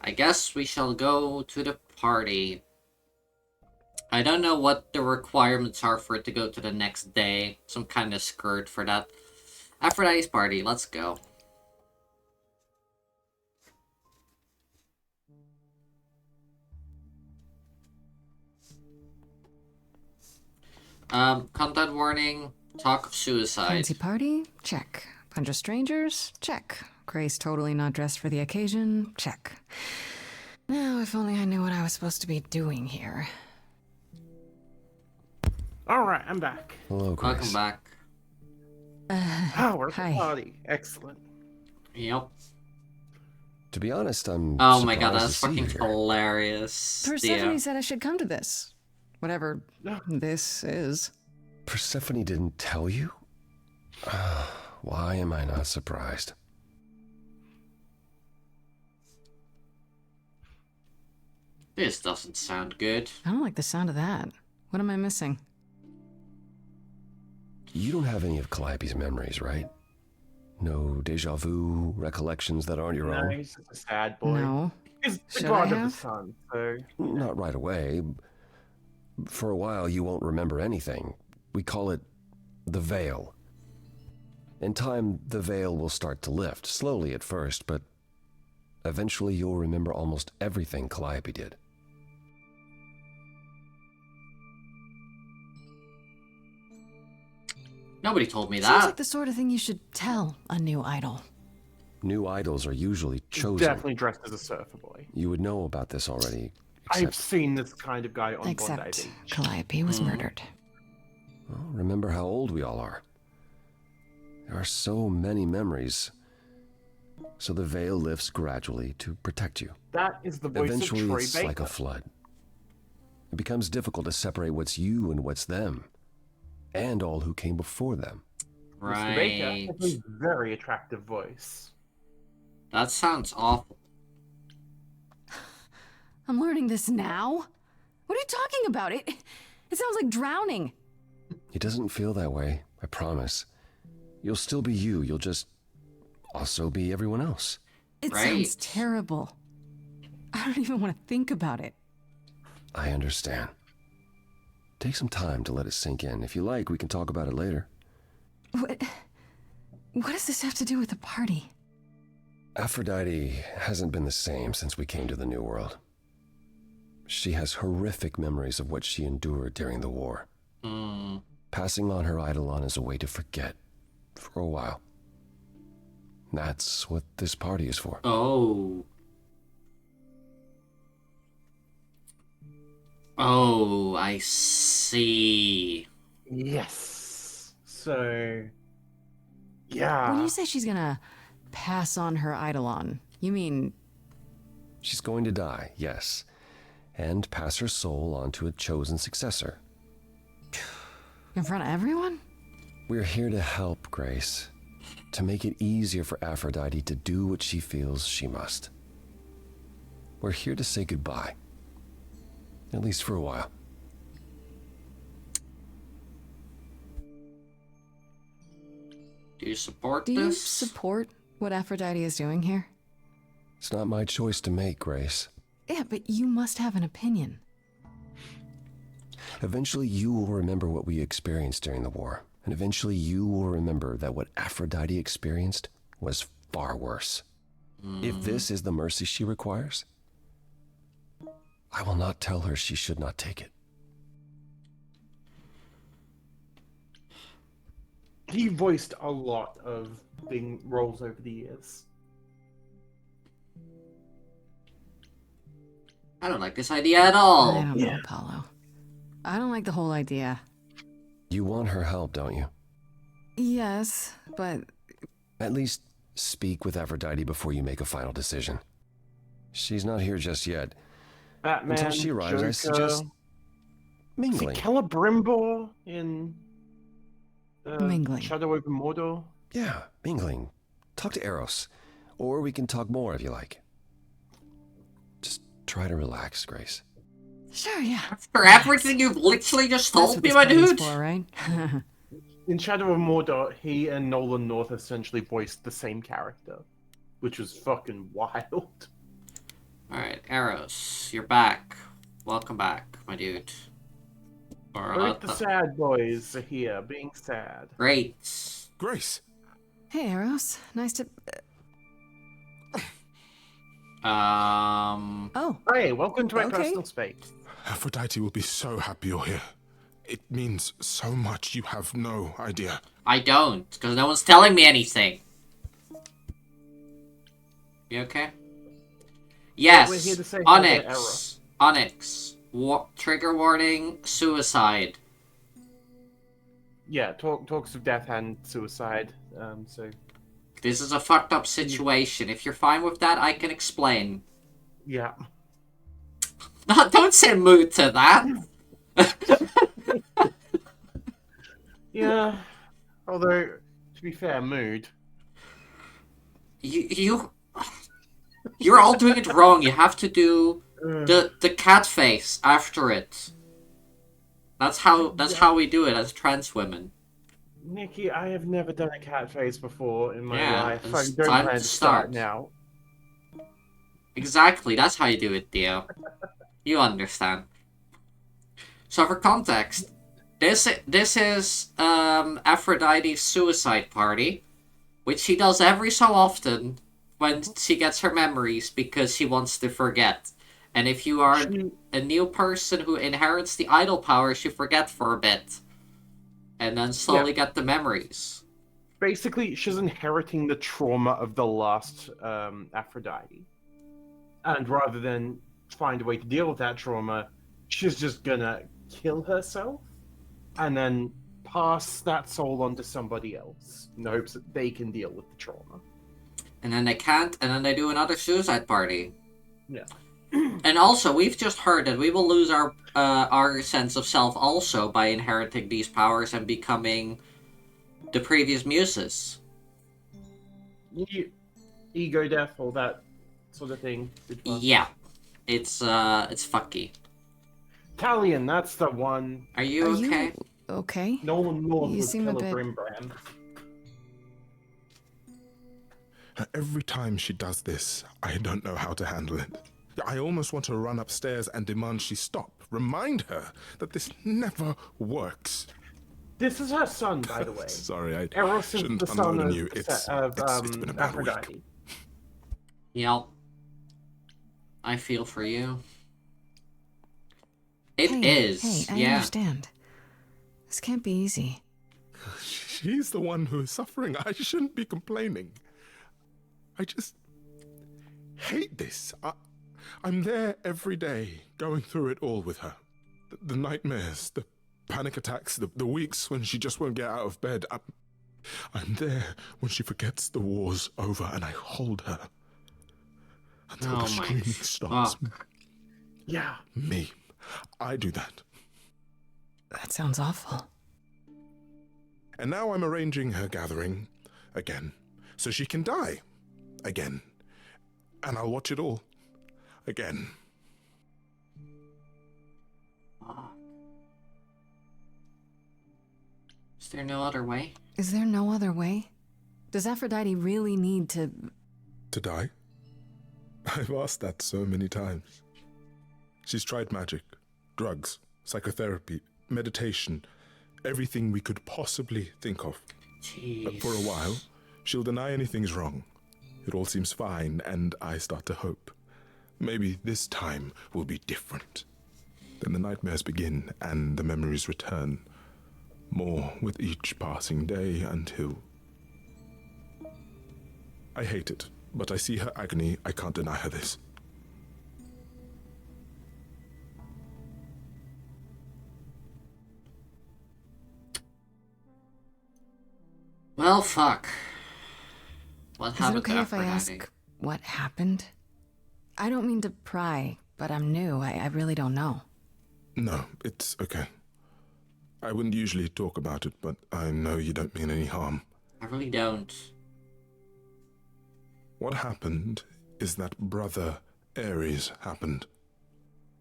I guess we shall go to the party. I don't know what the requirements are for it to go to the next day. Some kind of skirt for that. Aphrodite's party, let's go. Content warning, talk of suicide. Fancy party? Check. Bunch of strangers? Check. Grace totally not dressed for the occasion? Check. Now, if only I knew what I was supposed to be doing here. Alright, I'm back. Hello, Grace. Welcome back. We're at the hi. party. Excellent. Yep. To be honest, I'm Oh my god, surprised that's to see you fucking here. Persephone hilarious. said I should come to this. Whatever this is. Persephone didn't tell you? Why am I not surprised? This doesn't sound good. I don't like the sound of that. What am I missing? You don't have any of Calliope's memories, right? No deja vu recollections that aren't your own? He's just a sad boy. No. He's the Should god I of the have? sun, so... Not right away. For a while, you won't remember anything. We call it the veil. In time, the veil will start to lift, slowly at first, but eventually you'll remember almost everything Calliope did. Nobody told me Seems that. like the sort of thing you should tell a new idol. New idols are usually chosen. Definitely dressed as a surfer boy. You would know about this already. I've seen this kind of guy on Bondi Except Beach. Calliope was murdered. Well, remember how old we all are. There are so many memories. So the veil lifts gradually to protect you. That is the voice Eventually, of Troy it's Baker. like a flood. It becomes difficult to separate what's you and what's them, and all who came before them. Mr. Baker has a very attractive voice. That sounds awful. I'm learning this now? What are you talking about? It sounds like drowning. It doesn't feel that way, I promise. You'll still be you, you'll just also be everyone else. It sounds terrible. I don't even want to think about it. I understand. Take some time to let it sink in. If you like, we can talk about it later. What does this have to do with the party? Aphrodite hasn't been the same since we came to the New World. She has horrific memories of what she endured during the war. Passing on her eidolon is a way to forget, for a while. That's what this party is for. Oh. Oh, I see. Yes. So, yeah. When you say she's gonna pass on her eidolon, you mean... She's going to die, yes, and pass her soul on to a chosen successor. in front of everyone? We're here to help, Grace. To make it easier for Aphrodite to do what she feels she must. We're here to say goodbye. At least for a while. Do you support Do this? you support what Aphrodite is doing here? It's not my choice to make, Grace. Yeah, but you must have an opinion. Eventually you will remember what we experienced during the war. And eventually you will remember that what Aphrodite experienced was far worse. If this is the mercy she requires, I will not tell her she should not take it. He voiced a lot of Bing roles over the years. I don't like this idea at all. I don't know, Apollo. I don't like the whole idea. You want her help, don't you? Yes, but... At least speak with Aphrodite before you make a final decision. She's not here just yet. Batman, Until she arrives, I suggest mingling. Celebrimbor in Mingling. Shadow over Mordor. Yeah, mingling. Talk to Eros. Or we can talk more if you like. Just try to relax, Grace. Sure, yeah. For everything you've literally just That's told what me, this my party's dude. for, right? In Shadow of Mordor, he and Nolan North essentially voiced the same character, which was fucking wild. Alright, Eros, you're back. Welcome back, my dude. Or Both the sad boys are here, being sad. Great. Grace. Hey, Eros. Nice to... Oh. Hey, welcome to my Okay. personal space. Aphrodite will be so happy you're here. It means so much you have no idea. I don't, because no one's telling me anything. You okay? Yes. we're here to say hi to Onyx. Onyx. Trigger warning, suicide. Yeah, talks of death and suicide. So This is a fucked up situation. If you're fine with that, I can explain. yeah. No, don't say mood to that. Yeah. Although, to be fair, mood. You're all doing it wrong. You have to do The cat face after it. That's how we do it as trans women. Nikki, I have never done a cat face before in my Yeah, life. I it's don't time plan to to start start. now. Exactly, that's how you do it, Theo. You understand. So for context, this is Aphrodite's suicide party, which she does every so often when she gets her memories because she wants to forget. And if you are a new person who inherits the idol powers, you forget for a bit. And then slowly get the memories. Basically, she's inheriting the trauma of the last Aphrodite. And rather than find a way to deal with that trauma, she's just gonna kill herself and then pass that soul on to somebody else in the hopes that they can deal with the trauma. And then they can't, and then they do another suicide party. Yeah. And also, we've just heard that we will lose our sense of self also by inheriting these powers and becoming the previous muses. Ego death, all that sort of thing. Yeah, it's fucky. Italian, that's the one. Are you okay? Okay. Nolan You was seem a bit... Pilgrim brand. Every time she does this, I don't know how to handle it. I almost want to run upstairs and demand she stop. Remind her that this never works. This is her son, by the way. Sorry, I Eros is shouldn't the son unload of, you. It's been a bad Aphrodite. week. Yep. I feel for you. It is. Hey, I understand. This can't be easy. She's the one who is suffering. I shouldn't be complaining. I just hate this. I'm there every day, going through it all with her. The nightmares, the panic attacks, the weeks when she just won't get out of bed. I'm there when she forgets the war's over, and I hold her until the screaming stops. Yeah. Me. I do that. That sounds awful. And now I'm arranging her gathering again, so she can die again. And I'll watch it all again. Is there no other way? Is there no other way? Does Aphrodite really need to... To die? I've asked that so many times. She's tried magic, drugs, psychotherapy, meditation, everything we could possibly think of. Jeez. But for a while, she'll deny anything's wrong. It all seems fine, and I start to hope. Maybe this time will be different. Then the nightmares begin, and the memories return. More with each passing day until... I hate it, but I see her agony. I can't deny her this. Well, fuck. What Is it happened okay to if I Aphrodite? ask what happened? I don't mean to pry, but I'm new. I really don't know. No, it's okay. I wouldn't usually talk about it, but I know you don't mean any harm. I really don't. What happened is that Brother Ares happened.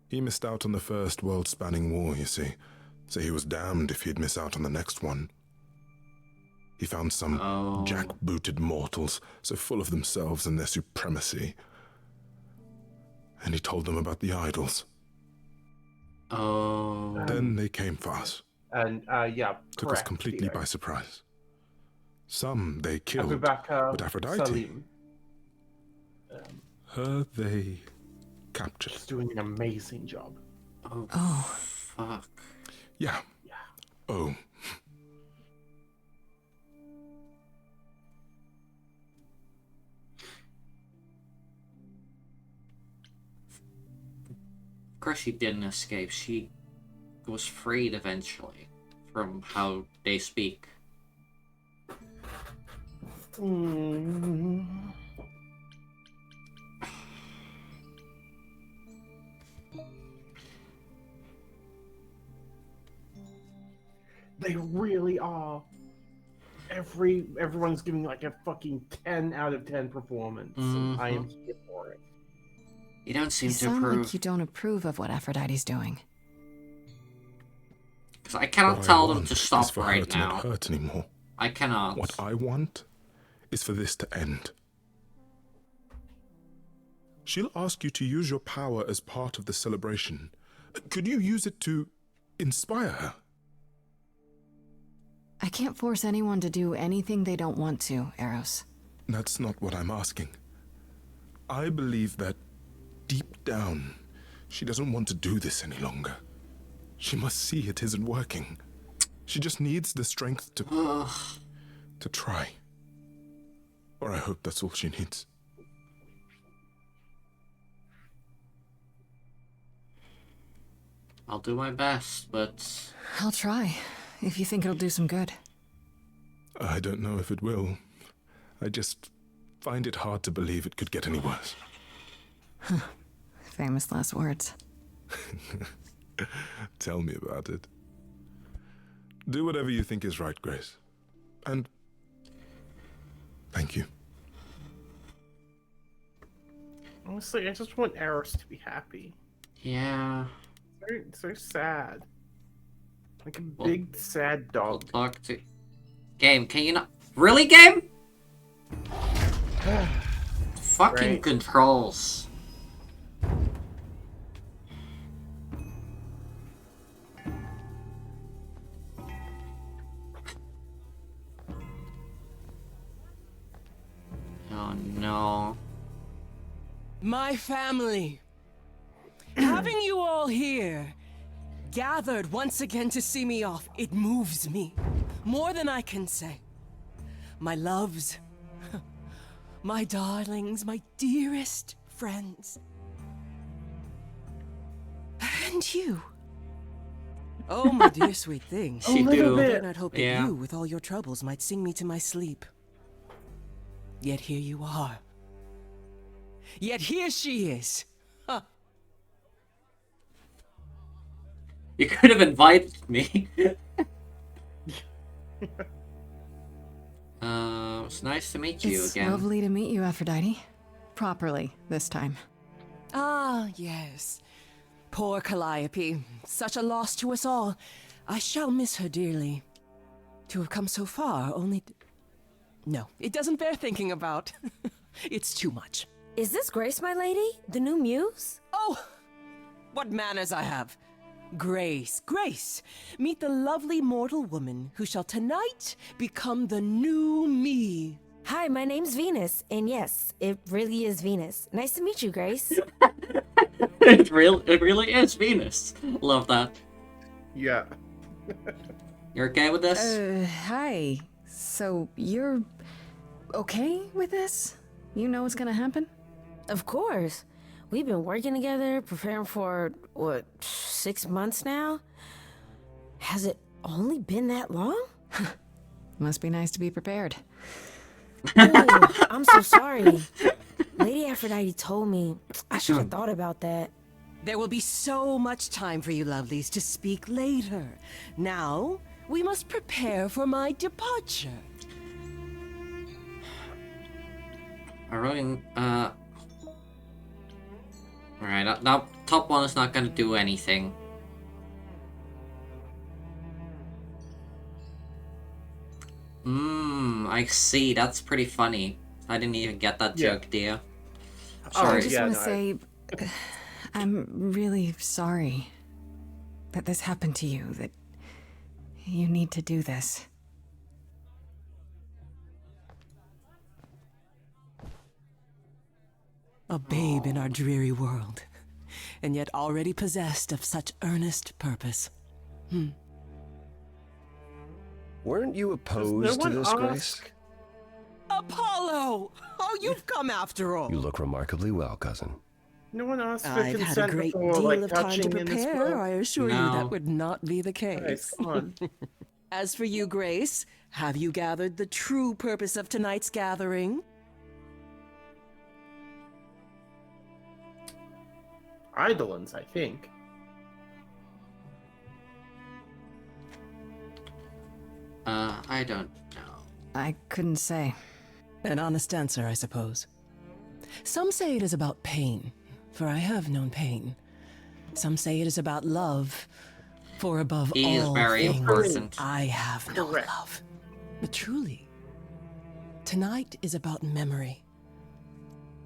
He missed out on the first world-spanning war, you see, so he was damned if he'd miss out on the next one. He found some jackbooted mortals, so full of themselves and their supremacy. And he told them about the idols. Oh. Then they came for us. And, yeah, Took us completely by surprise. Some they killed, but Aphrodite, Salim. her they captured. She's doing an amazing job. Oh. Fuck. Yeah. Oh. Of course she didn't escape. She was freed eventually, from how they speak. They really are. Everyone's giving like a fucking 10 out of 10 performance. And I am here for it. You don't seem You to sound approve. like you don't approve of what Aphrodite's doing. Because I cannot What I tell them want to is stop for her right to now. not hurt anymore. I cannot. What I want is for this to end. She'll ask you to use your power as part of the celebration. Could you use it to inspire her? I can't force anyone to do anything they don't want to, Eros. That's not what I'm asking. I believe that deep down, she doesn't want to do this any longer. She must see it isn't working. She just needs the strength to try. Or I hope that's all she needs. I'll do my best, but... I'll try, if you think it'll do some good. I don't know if it will. I just find it hard to believe it could get any worse. Famous last words. Tell me about it. Do whatever you think is right, Grace. And thank you. Honestly, I just want Eros to be happy. Yeah. It's very sad. Like a big, sad dog. We'll talk to... Game, can you not... Really, Game? Fucking Right. controls. Oh no. My family. Having you all here, gathered once again to see me off, it moves me. More than I can say. My loves, my darlings, my dearest friends. And you. Oh, my dear sweet thing. She do. I did not hope that Yeah. you, with all your troubles, might sing me to my sleep. Yet here you are. Yet here she is. Huh. You could have invited me. It's nice to meet you It's again. lovely to meet you, Aphrodite. Properly, this time. Ah, yes. Poor Calliope. Such a loss to us all. I shall miss her dearly. To have come so far, only... No, it doesn't bear thinking about. It's too much. Is this Grace, my lady? The new muse? Oh! What manners I have. Grace, Grace, meet the lovely mortal woman who shall tonight become the new me. Hi, my name's Venus, and yes, it really is Venus. Nice to meet you, Grace. It really is Venus. Love that. Yeah. You're okay with this? Hi. So, you're okay with this? You know what's gonna happen? Of course. We've been working together, preparing for, 6 months now? Has it only been that long? Must be nice to be prepared. Ooh, I'm so sorry. Lady Aphrodite told me. I should have thought about that. There will be so much time for you lovelies to speak later. Now, we must prepare for my departure. Alright, now top one is not gonna do anything. I see. That's pretty funny. I didn't even get that joke, dear. I just want to say, I'm really sorry that this happened to you, that you need to do this. A babe in our dreary world, and yet already possessed of such earnest purpose. Weren't you opposed to this, Grace? Apollo! Oh, you've come after all. You look remarkably well, cousin. No one asked for I've consent had a great before, deal like, of time to touching in this prepare. world. I assure you that would not be the case. Nice, come on. As for you, Grace, have you gathered the true purpose of tonight's gathering? Eidolons, I think. I don't know. I couldn't say. An honest answer, I suppose. Some say it is about pain, for I have known pain. Some say it is about love, for above He is all very things, important. I have no love. But truly, tonight is about memory.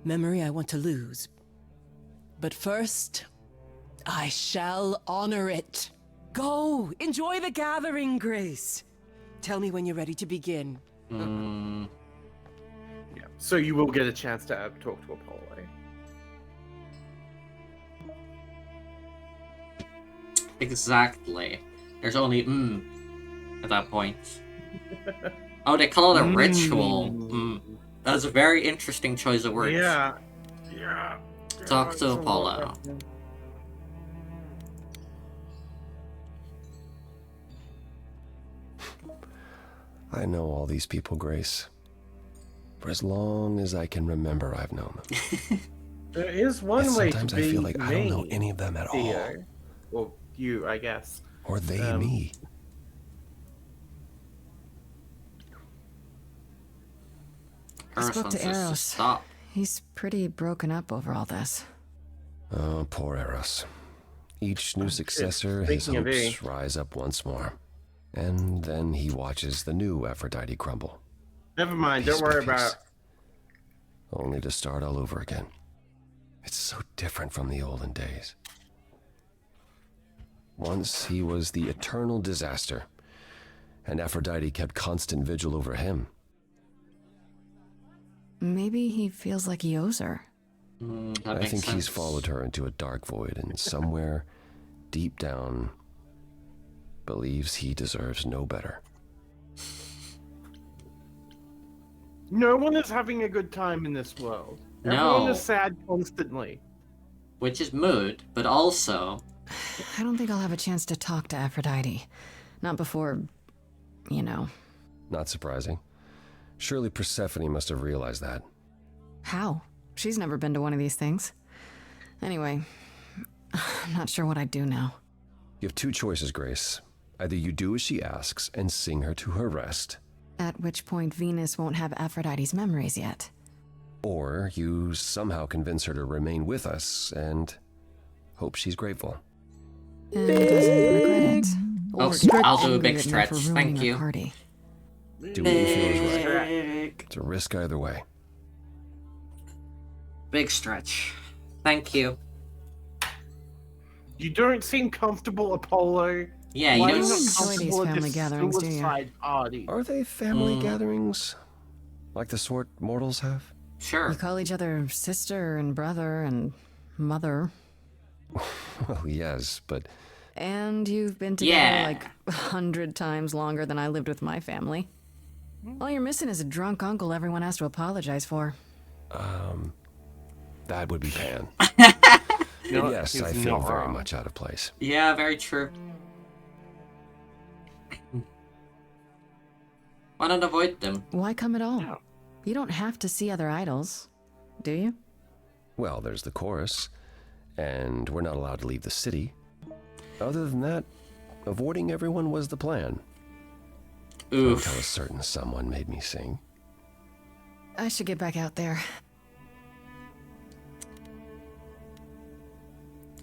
Memory I want to lose. But first, I shall honor it. Go, enjoy the gathering, Grace. Tell me when you're ready to begin. Yeah. So you will get a chance to talk to Apollo. Exactly. There's only at that point. Oh, they call it a ritual. That's a very interesting choice of words. Yeah. Talk to Apollo. I know all these people, Grace. For as long as I can remember, I've known them. There is one Yet way to sometimes be I feel like I don't know me, any of them at all. Theo. Well, you, I guess. Or they me. I spoke to Eros. Stop. He's pretty broken up over all this. Oh, poor Eros. Each new successor, his Speaking of E. hopes rise up once more. And then he watches the new Aphrodite crumble. Never mind, Piece don't by worry piece. about. Only to start all over again. It's so different from the olden days. Once he was the eternal disaster, and Aphrodite kept constant vigil over him. Maybe he feels like he owes her. I think he's followed her into a dark void, and somewhere deep down believes he deserves no better. No one is having a good time in this world. No. Everyone is sad constantly. Which is mood, but also... I don't think I'll have a chance to talk to Aphrodite. Not before, you know. Not surprising. Surely Persephone must have realized that. How? She's never been to one of these things. Anyway, I'm not sure what I'd do now. You have two choices, Grace. Either you do as she asks and sing her to her rest, At which point Venus won't have Aphrodite's memories yet. or you somehow convince her to remain with us and hope she's grateful. And doesn't regret it. Or get I'll do a angry big at me stretch. for ruining Thank her you. Party. Do what you feel is right. It's a risk either way. Big stretch. Thank you. You don't seem comfortable, Apollo. Yeah, you Why don't are enjoy comfortable these at family this gatherings, do you? suicide party? Are they family gatherings? Like the sort mortals have? Sure. You call each other sister and brother and mother. Well, yes, but And you've been together Yeah. like 100 times longer than I lived with my family. All you're missing is a drunk uncle everyone has to apologize for. that would be Pan. You know what? Yes, He's I feel not very wrong. much out of place. Yeah, very true. Why not avoid them? Why come at all? You don't have to see other idols, do you? Well, there's the chorus, and we're not allowed to leave the city. Other than that, avoiding everyone was the plan. Oof. Until a certain someone made me sing. I should get back out there.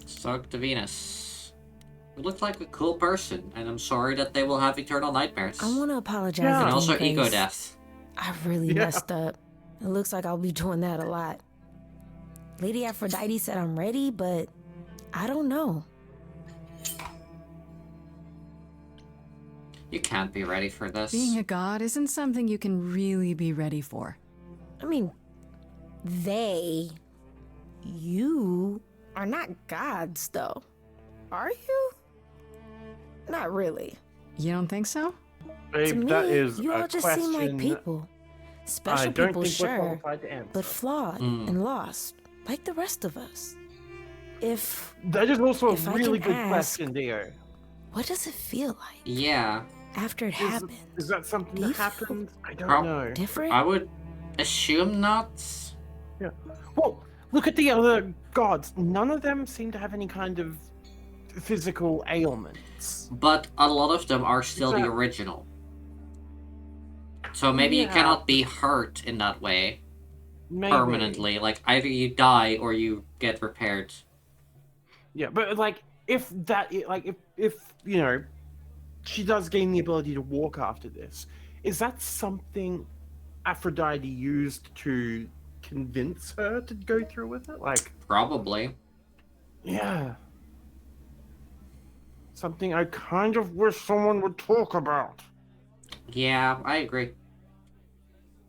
Let's talk to Venus. You look like a cool person, and I'm sorry that they will have eternal nightmares. I want to apologize And again, also ego Grace. death. I really Yeah. messed up. It looks like I'll be doing that a lot. Lady Aphrodite said I'm ready, but I don't know. You can't be ready for this. Being a god isn't something you can really be ready for. I mean, you are not gods, though. Are you? Not really. You don't think so? Babe, To me, that is you a all just question seem like people. Special I don't people, think we're sure, qualified to answer. but flawed Mm. and lost, like the rest of us. If That is also a if I really can good ask, question, dear. what does it feel like Yeah. after it happens? Is that something Do that you feel happens? I don't Prob- know. different? I would assume not. Yeah. Well, look at the other gods. None of them seem to have any kind of physical ailments. But a lot of them are still the Exactly. original. So maybe you Yeah. cannot be hurt in that way. Maybe. permanently. Like, either you die or you get repaired. Yeah, but like if you know, she does gain the ability to walk after this, is that something Aphrodite used to convince her to go through with it? Like, probably. Yeah. Something I kind of wish someone would talk about. Yeah, I agree.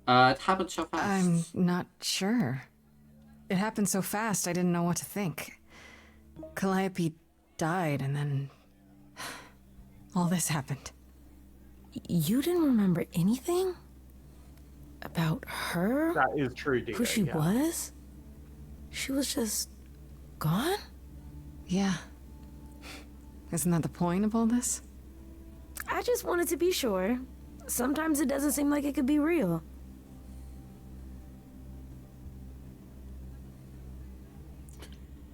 It happened so fast. I'm not sure. It happened so fast, I didn't know what to think. Calliope died, and then all this happened. You didn't remember anything? About her? That is true, Dito, Who she was? She was just gone? Yeah. Isn't that the point of all this? I just wanted to be sure. Sometimes it doesn't seem like it could be real.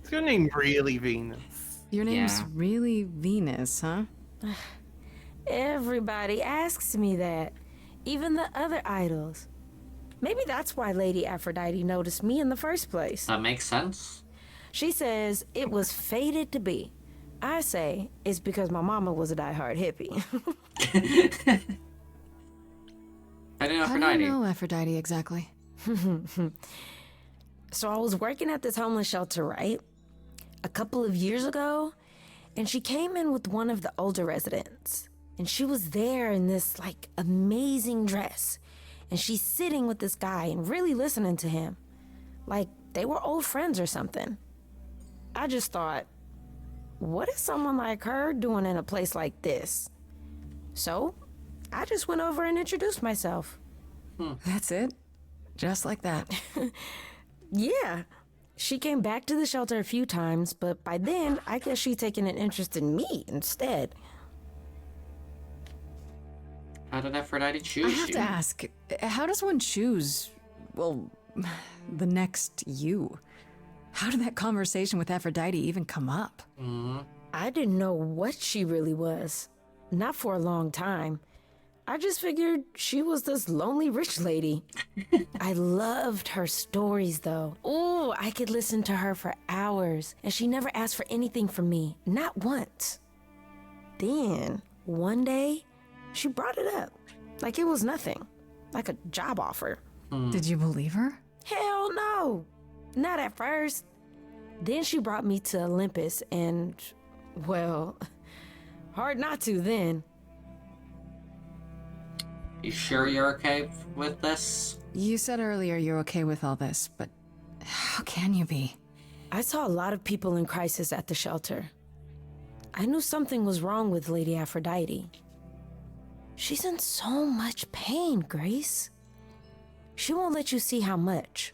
Is your name really Venus? Your name's really Venus, huh? Everybody asks me that. Even the other idols. Maybe that's why Lady Aphrodite noticed me in the first place. That makes sense. She says it was fated to be. I say it's because my mama was a diehard hippie. I didn't know How do Aphrodite. you know Aphrodite exactly? So I was working at this homeless shelter, right? A couple of years ago, and she came in with one of the older residents. And she was there in this, like, amazing dress. And she's sitting with this guy and really listening to him. Like, they were old friends or something. I just thought, what is someone like her doing in a place like this? So, I just went over and introduced myself. That's it? Just like that? Yeah. She came back to the shelter a few times, but by then, I guess she'd taken an interest in me instead. How did Aphrodite choose I have you? to ask, how does one choose, well, the next you? How did that conversation with Aphrodite even come up? I didn't know what she really was. Not for a long time. I just figured she was this lonely rich lady. I loved her stories, though. Ooh, I could listen to her for hours, and she never asked for anything from me, not once. Then, one day, she brought it up, like it was nothing, like a job offer. Did you believe her? Hell no, not at first. Then she brought me to Olympus, and, well, hard not to then. You sure you're okay with this? You said earlier you're okay with all this, but how can you be? I saw a lot of people in crisis at the shelter. I knew something was wrong with Lady Aphrodite. She's in so much pain, Grace. She won't let you see how much.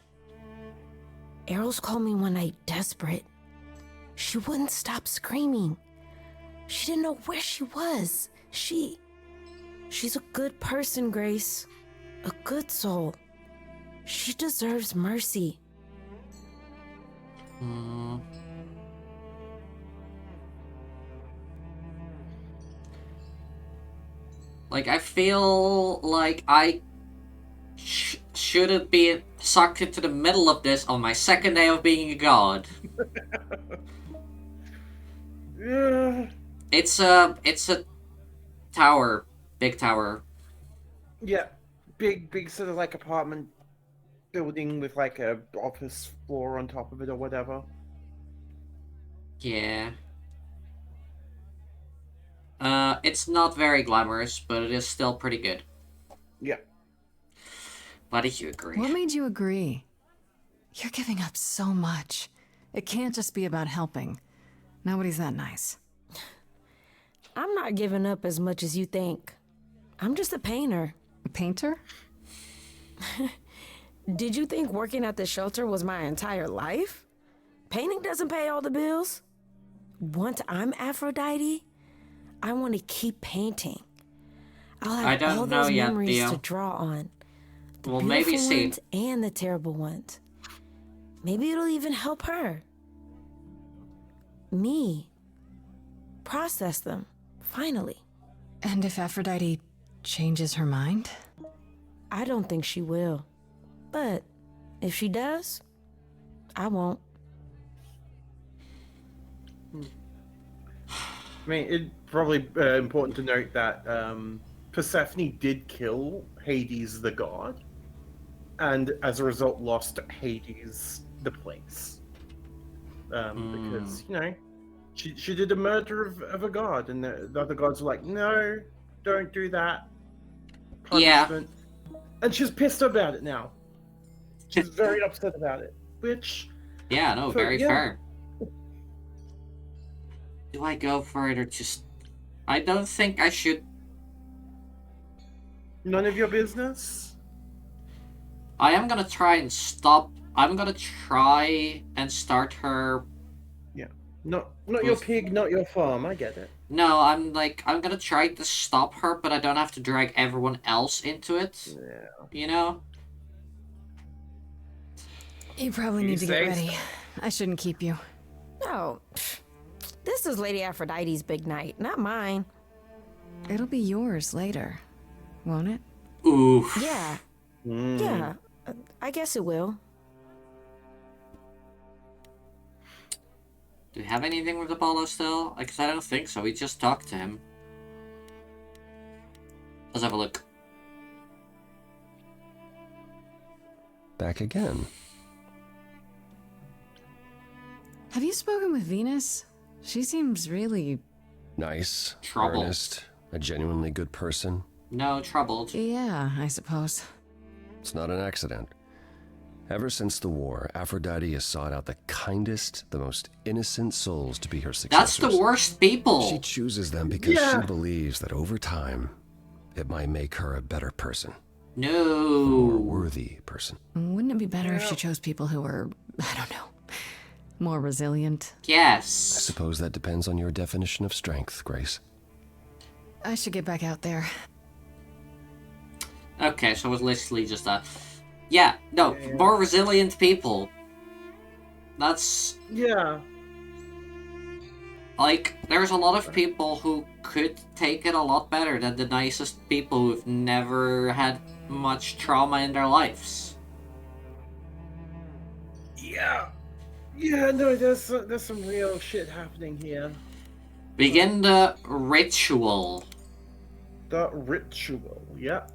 Eros called me one night desperate. She wouldn't stop screaming. She didn't know where she was. She's a good person, Grace. A good soul. She deserves mercy. Like, I feel like I shouldn't be sucked into the middle of this on my second day of being a god. It's a tower. Big tower. Yeah, big sort of like apartment building with like a office floor on top of it or whatever. Yeah. It's not very glamorous, but it is still pretty good. Yeah. Why did you agree? What made you agree? You're giving up so much. It can't just be about helping. Nobody's that nice. I'm not giving up as much as you think. I'm just a painter. A painter? Did you think working at the shelter was my entire life? Painting doesn't pay all the bills. Once I'm Aphrodite, I want to keep painting. I'll have all those memories to draw on. The beautiful ones and the terrible ones. Maybe it'll even help her. Me. Process them, finally. And if Aphrodite changes her mind? I don't think she will. But If she does, I won't. I mean, it's probably important to note that Persephone did kill Hades the god, and as a result lost Hades the place. Because, you know, she did a murder of a god, and the other gods were like, no, don't do that. Punishment. Yeah. And she's pissed about it now. She's very upset about it, which... Yeah, no, very fair. Do I go for it or just... I don't think I should... None of your business? I am gonna try and stop... I'm gonna try and start her... Yeah. Not your pig, not your farm, I get it. No, I'm gonna try to stop her, but I don't have to drag everyone else into it. Yeah. You know? You probably need to get ready. I shouldn't keep you. No. This is Lady Aphrodite's big night, not mine. It'll be yours later, won't it? Oof. Yeah. Yeah. I guess it will. Do you have anything with Apollo still? Because I don't think so. We just talked to him. Let's have a look. Back again. Have you spoken with Venus? She seems really... Nice, troubled. Earnest, a genuinely good person. No, troubled. Yeah, I suppose. It's not an accident. Ever since the war, Aphrodite has sought out the kindest, the most innocent souls to be her successors. That's the worst people. She chooses them because she believes that over time, it might make her a better person. No. A more worthy person. Wouldn't it be better if she chose people who were, I don't know, more resilient? Yes. I suppose that depends on your definition of strength, Grace. I should get back out there. Okay, so it's literally just that. Yeah, no, more resilient people. That's... Yeah. Like, there's a lot of people who could take it a lot better than the nicest people who've never had much trauma in their lives. Yeah. Yeah, no, there's some real shit happening here. Begin the ritual. The ritual, yeah.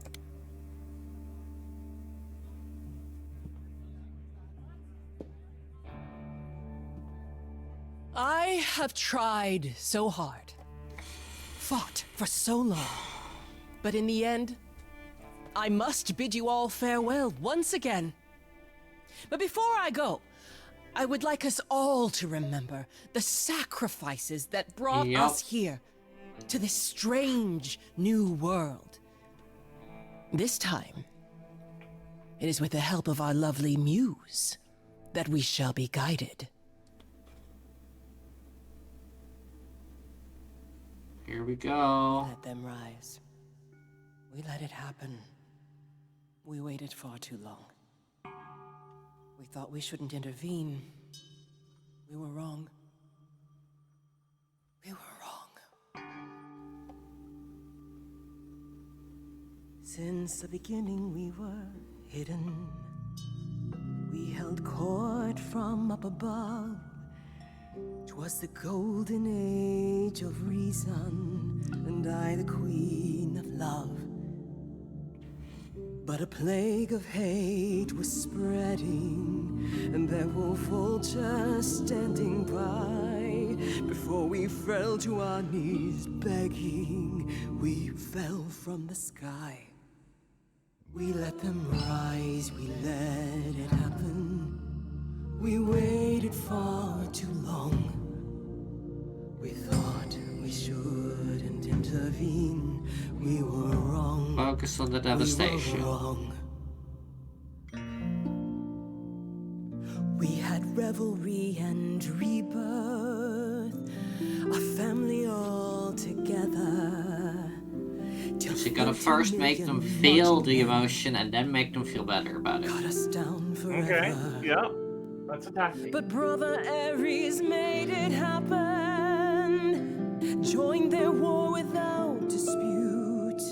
I have tried so hard, fought for so long, but in the end, I must bid you all farewell once again. But before I go, I would like us all to remember the sacrifices that brought us here to this strange new world. This time, it is with the help of our lovely muse that we shall be guided. Here we go. Let them rise. We let it happen. We waited far too long. We thought we shouldn't intervene. We were wrong. We were wrong. Since the beginning we were hidden. We held court from up above. 'Twas the golden age of reason, and I the queen of love. But a plague of hate was spreading, and there were vultures standing by. Before we fell to our knees begging, we fell from the sky. We let them rise, we let it happen. We waited far too long. We thought we shouldn't intervene. We were wrong. Focus on the devastation. We were wrong. We had revelry and rebirth, a family all together. So you gotta first make them feel the emotion and then make them feel better about it. Got us down forever. Okay, yeah. That's a tactic. But Brother Ares made it happen. Joined their war without dispute.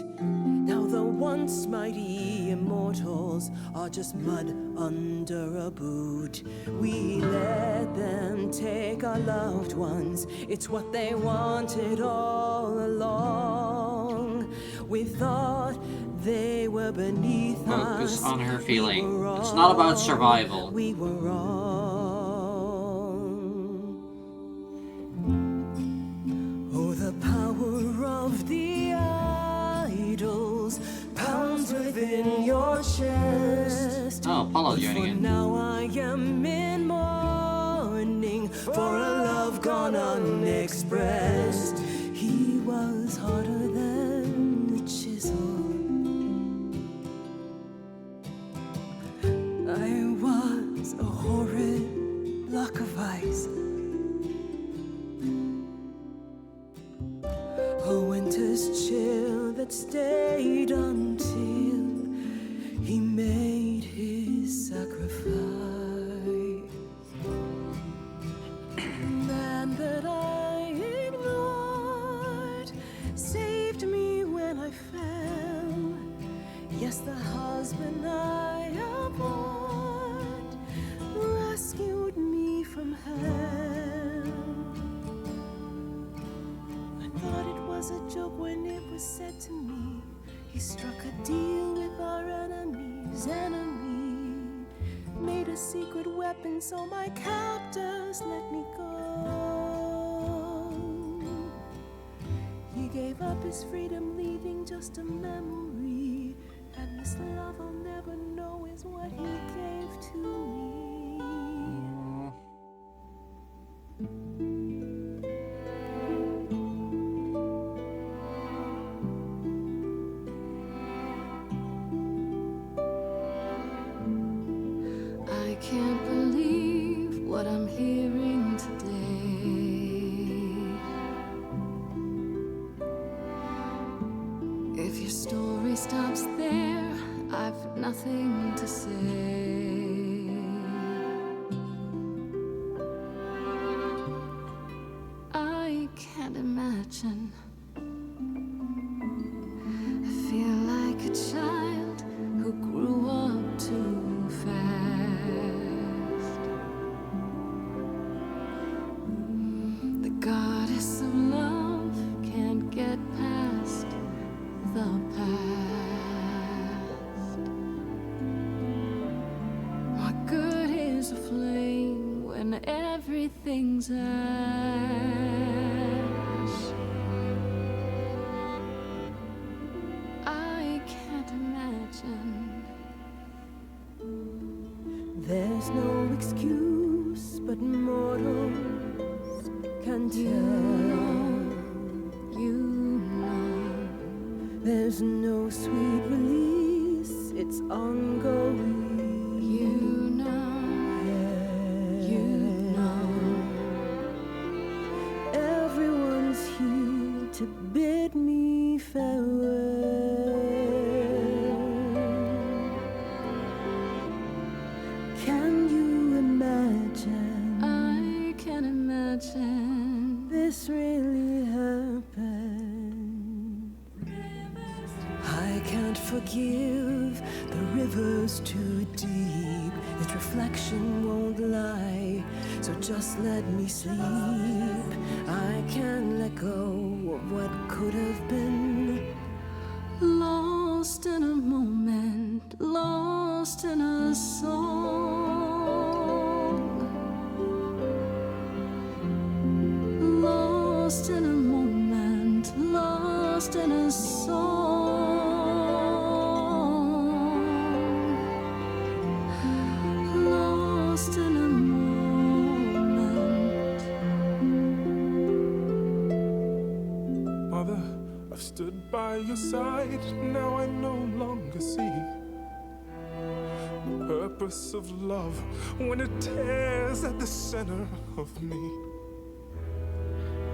Now the once mighty immortals are just mud under a boot. We let them take our loved ones. It's what they wanted all along. We thought they were beneath Focus us. on her feeling. It's not about survival. We were wrong. Oh, the power of the idols pounds within your chest. Oh, Apollo joining in. Now I am in mourning for a love gone unexpressed. He was harder than the chisel. I was a horrid block of ice. A winter's chill that stayed until he made his sacrifice. The man that I ignored saved me when I fell. Yes, the husband I abhorred rescued me from hell. I thought it was a joke when it was said to me. He struck a deal with our enemy's enemy, made a secret weapon so my captors let me go. He gave up his freedom, leaving just a memory, and this love I'll never know is what he gave to me. I can't believe what I'm hearing today. If your story stops there, I've nothing to say. I can't imagine. I feel like a child who grew up too fast. The goddess of love can't get past the past. What good is a flame when everything's ash? I can't imagine. There's no excuse, but mortals can tell. You know. There's no sweet release, it's ongoing. You know. You know. Everyone's here to bid me farewell. Can you imagine? I can imagine. This really happened. I can't forgive, the river's too deep. Its reflection won't lie, so just let me sleep. I can't let go of what could have been. Lost in a moment, lost in a song. Lost in a moment, lost in a song. Lost in a moment. Mother, I've stood by your side, now I no longer see the purpose of love when it tears at the center of me.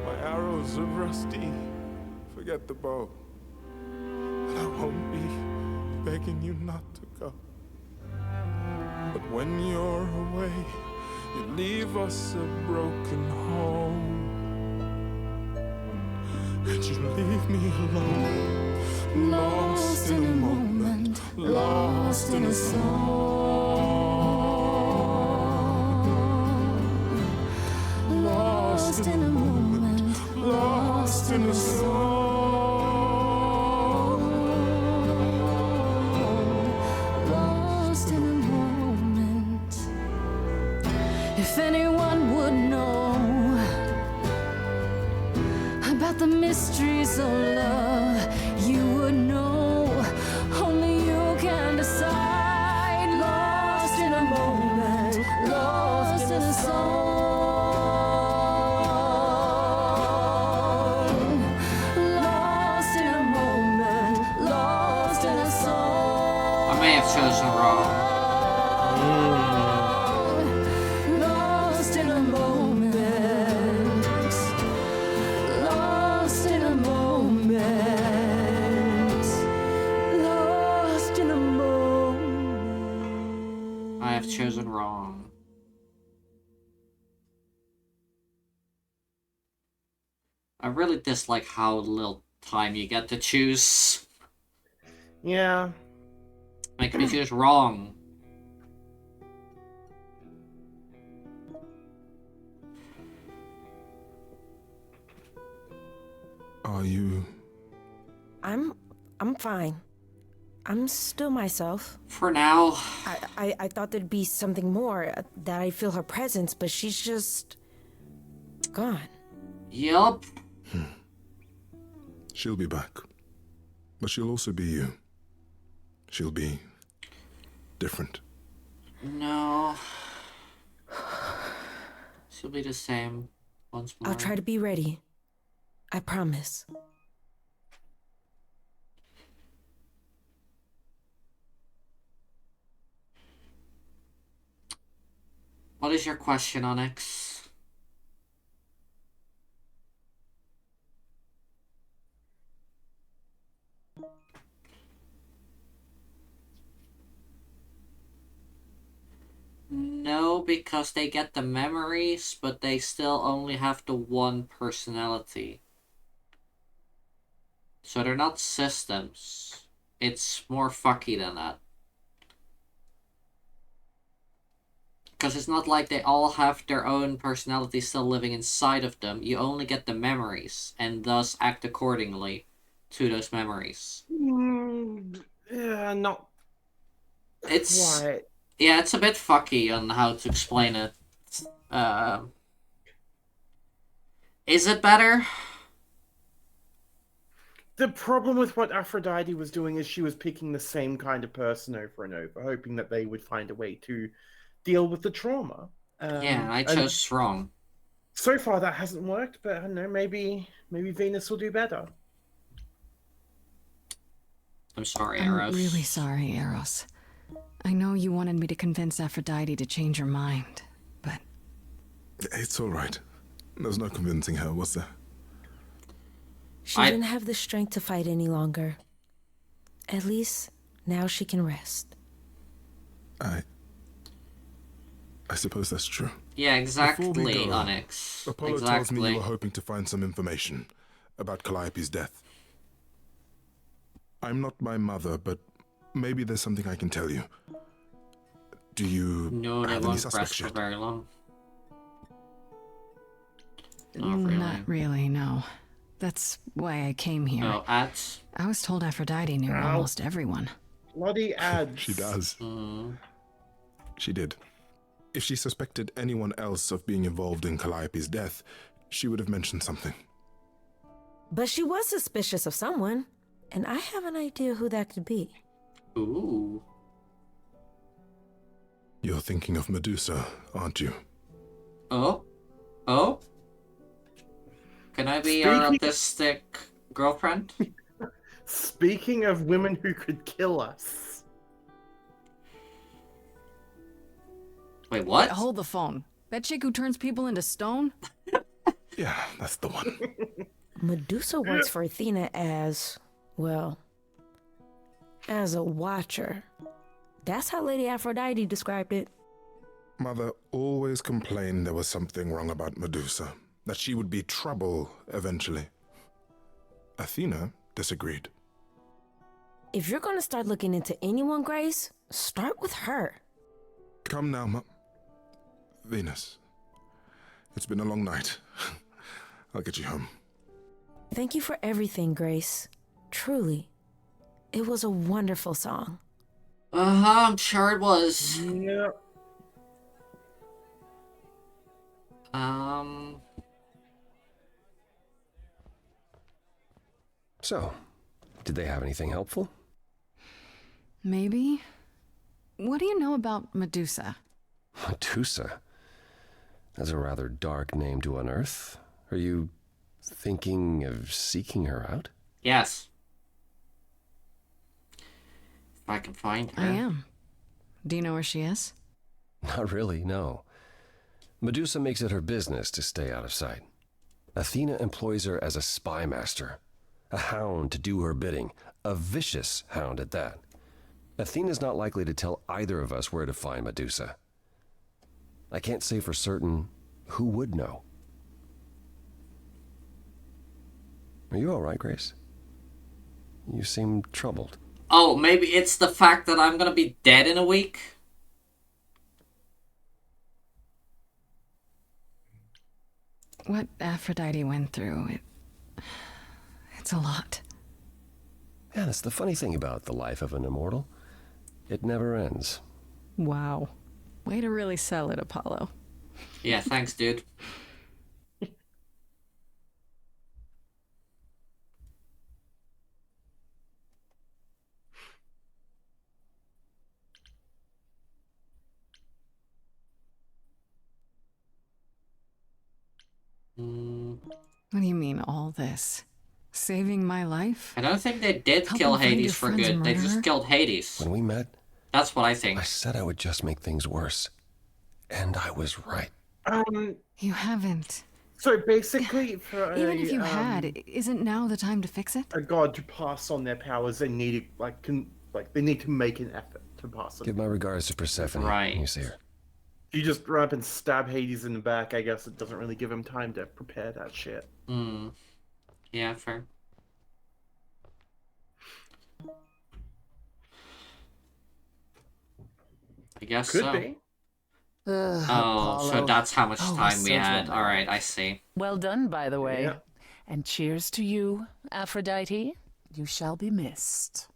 My arrows are rusty, forget the bow, and I won't be begging you not to go. But when you're away, you leave us a broken home. and you leave me alone. Lost in a moment, lost in a song. Lost in a moment, lost in a song. Lost in a moment. If anyone would know about the mysteries of love, you would know. Only you can decide. Lost in a moment, lost in a song. Lost in a moment, lost in a song. I may have chosen wrong. Lost in a moment. Lost in a moment. Lost in a moment. I have chosen wrong. I really dislike how little time you get to choose. Yeah. Makes me choose wrong. Are you... I'm fine. I'm still myself. For now. I thought there'd be something more, that I'd feel her presence, but she's just gone. Yup. She'll be back. But she'll also be you. She'll be different. No. She'll be the same once more. I'll try to be ready. I promise. What is your question, Onyx? No, because they get the memories, but they still only have the one personality. So they're not systems. It's more fucky than that. Because it's not like they all have their own personality still living inside of them. You only get the memories, and thus act accordingly to those memories. Yeah, not It's... quite. Yeah, it's a bit fucky on how to explain it. Is it better? The problem with what Aphrodite was doing is she was picking the same kind of person over and over, hoping that they would find a way to deal with the trauma. Yeah, I chose wrong. So far that hasn't worked, but I don't know, maybe Venus will do better. I'm sorry, I'm Eros. really sorry, Eros. I know you wanted me to convince Aphrodite to change her mind, but... It's all right. There's no convincing her, was there? She didn't have the strength to fight any longer. At least, now she can rest. I suppose that's true. Yeah, Before we exactly, go, Onyx. Apollo tells me you were hoping to find some information about Calliope's death. I'm not my mother, but maybe there's something I can tell you. Do you No, they have any won't suspects press for yet? very long. Not really, no. That's why I came here. Oh, ads? I was told Aphrodite knew Ow. almost everyone. Bloody ads. She does. Mm. She did. If she suspected anyone else of being involved in Calliope's death, she would have mentioned something. But she was suspicious of someone, and I have an idea who that could be. Ooh. You're thinking of Medusa, aren't you? Oh? Oh? Can I be your autistic girlfriend? Speaking of women who could kill us. Wait, what? Hold the phone. That chick who turns people into stone? Yeah, that's the one. Medusa works for Athena as, well, as a watcher. That's how Lady Aphrodite described it. Mother always complained there was something wrong about Medusa, that she would be trouble eventually. Athena disagreed. If you're gonna start looking into anyone, Grace, start with her. Come now, Venus. It's been a long night. I'll get you home. Thank you for everything, Grace. Truly. It was a wonderful song. I'm sure it was. Yeah. So, did they have anything helpful? Maybe. What do you know about Medusa? Medusa? That's a rather dark name to unearth. Are you thinking of seeking her out? Yes. If I can find her. I am. Do you know where she is? Not really, no. Medusa makes it her business to stay out of sight. Athena employs her as a spy master, a hound to do her bidding, a vicious hound at that. Athena's not likely to tell either of us where to find Medusa. I can't say for certain who would know. Are you all right, Grace? You seem troubled. Oh, maybe it's the fact that I'm gonna be dead in a week? What Aphrodite went through, it's a lot. Yeah, that's the funny thing about the life of an immortal. It never ends. Wow. Way to really sell it, Apollo. Yeah, thanks, dude. What do you mean, all this? Saving my life? I don't think they did kill Hades for good. They just killed Hades. When we met, that's what I think. I said I would just make things worse. And I was right. You haven't. So basically, for Even if you had, isn't now the time to fix it? a god to pass on their powers, they need they need to make an effort to pass it. Give my regards to Persephone. Right. You see her. If you just run up and stab Hades in the back, I guess it doesn't really give him time to prepare that shit. Yeah, fair. I guess Could so. be. Oh, so Apollo. that's how much Oh, time we so had. dramatic. Alright, I see. Well done, by the way. Yeah. And cheers to you, Aphrodite. You shall be missed.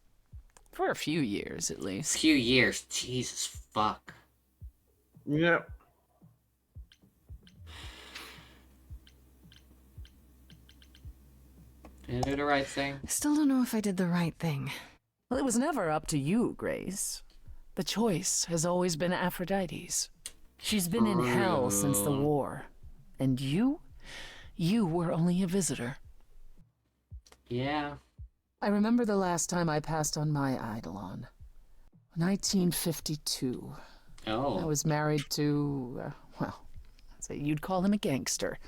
For a few years, at least. Few years. Jesus fuck. Yep. Did I do the right thing? I still don't know if I did the right thing. Well, it was never up to you, Grace. The choice has always been Aphrodite's. She's been in hell since the war. And you were only a visitor. Yeah. I remember the last time I passed on my Eidolon. 1952. Oh. I was married to, well, I'd say you'd call him a gangster.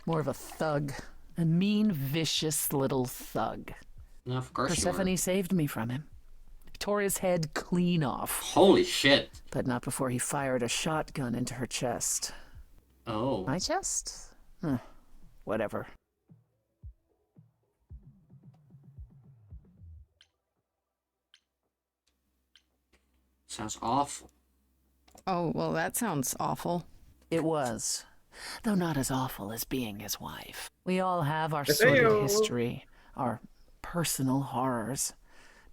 More of a thug. A mean, vicious little thug. No, of course Persephone you saved me from him. Tore his head clean off. Holy shit. But not before he fired a shotgun into her chest. Oh. My chest? Huh. Whatever. Sounds awful. Oh, well, that sounds awful. It was. Though not as awful as being his wife. We all have our sordid history, our personal horrors,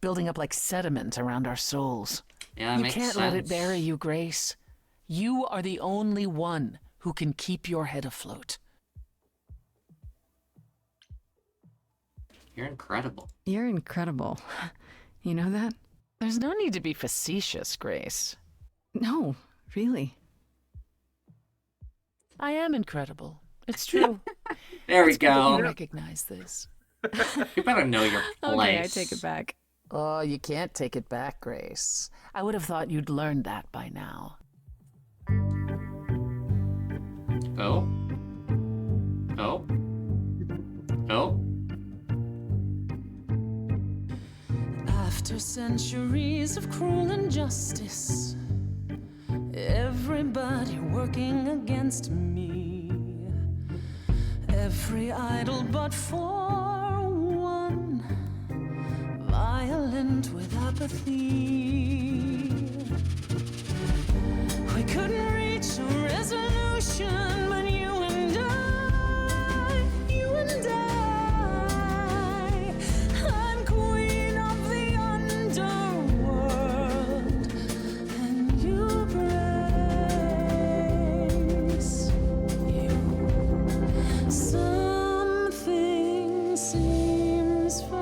building up like sediment around our souls. Yeah, that you makes can't let it sense. bury you, Grace. You are the only one who can keep your head afloat. You're incredible. You're incredible. You know that? There's no need to be facetious, Grace. No, really. I am incredible. It's true. There we It's good that go. you recognize this. You better know your place. Okay, I take it back. Oh, you can't take it back, Grace. I would have thought you'd learned that by now. Oh. Oh. Oh. After centuries of cruel injustice, everybody working against me, every idol but for one silent with apathy. We couldn't reach a resolution, but you and I, I'm queen of the underworld, and you grace you. Something seems familiar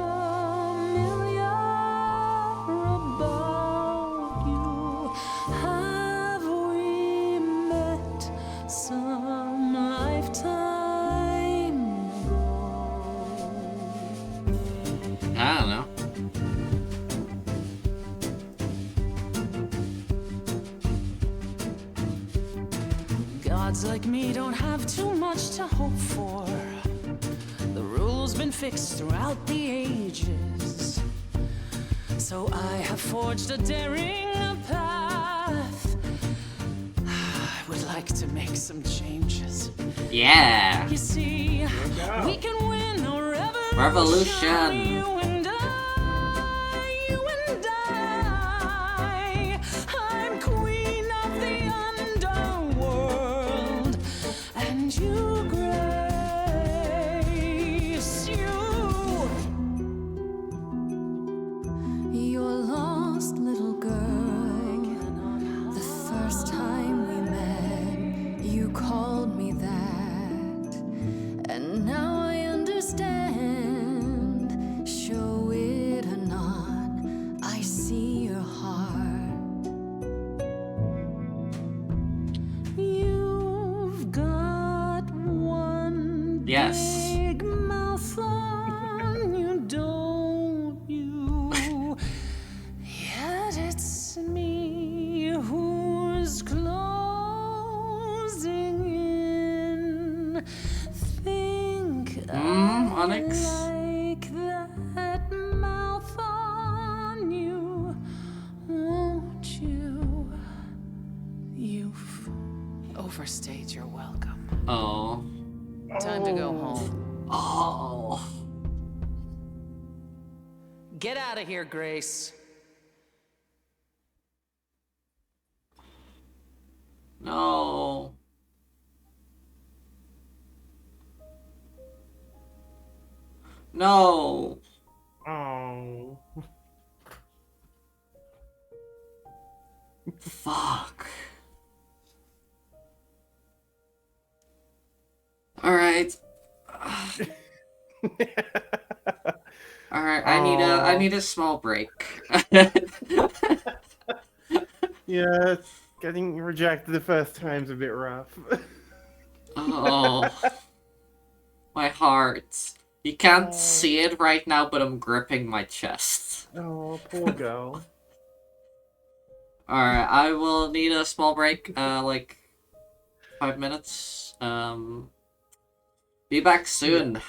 about you. Have we met some lifetime ago? I don't know. Gods like me don't have too much to hope for. The rules been fixed throughout the ages. So I have forged a daring path. I would like to make some changes. Yeah. You see, we can win a Revolution. You and I. I'm queen of the underworld, and you grace you. Your lost little girl. The first time we met, you called me that, and now I understand. Show it or not, I see your heart. You've got one Yes. big mouth on you, don't you? Yet it's me who's closing in. Think Onyx. like that mouth on you, won't you? You've overstayed your welcome. Oh. Time to go home. Oh. Get out of here, Grace. No. No. Oh. Fuck. Alright. Alright, I need a small break. Yeah, getting rejected the first time's a bit rough. Oh. My heart. You can't see it right now, but I'm gripping my chest. Oh, poor girl. Alright, I will need a small break, like 5 minutes. Be back soon.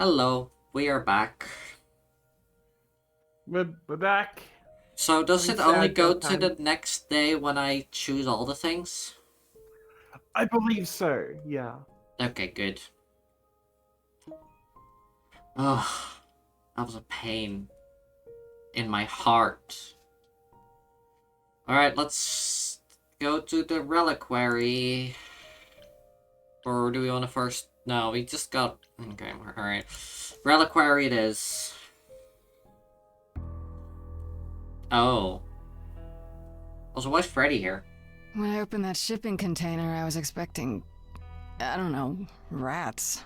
Hello, we are back. We're back. So does it Having only sad go girl to the time. next day when I choose all the things? I believe so, yeah. Okay, good. Ugh, that was a pain in my heart. Alright, let's go to the reliquary. Or do we want to first... No, we just got... Okay, alright. Reliquary it is. Oh. Also, why is Freddy here? When I opened that shipping container, I was expecting, I don't know, rats.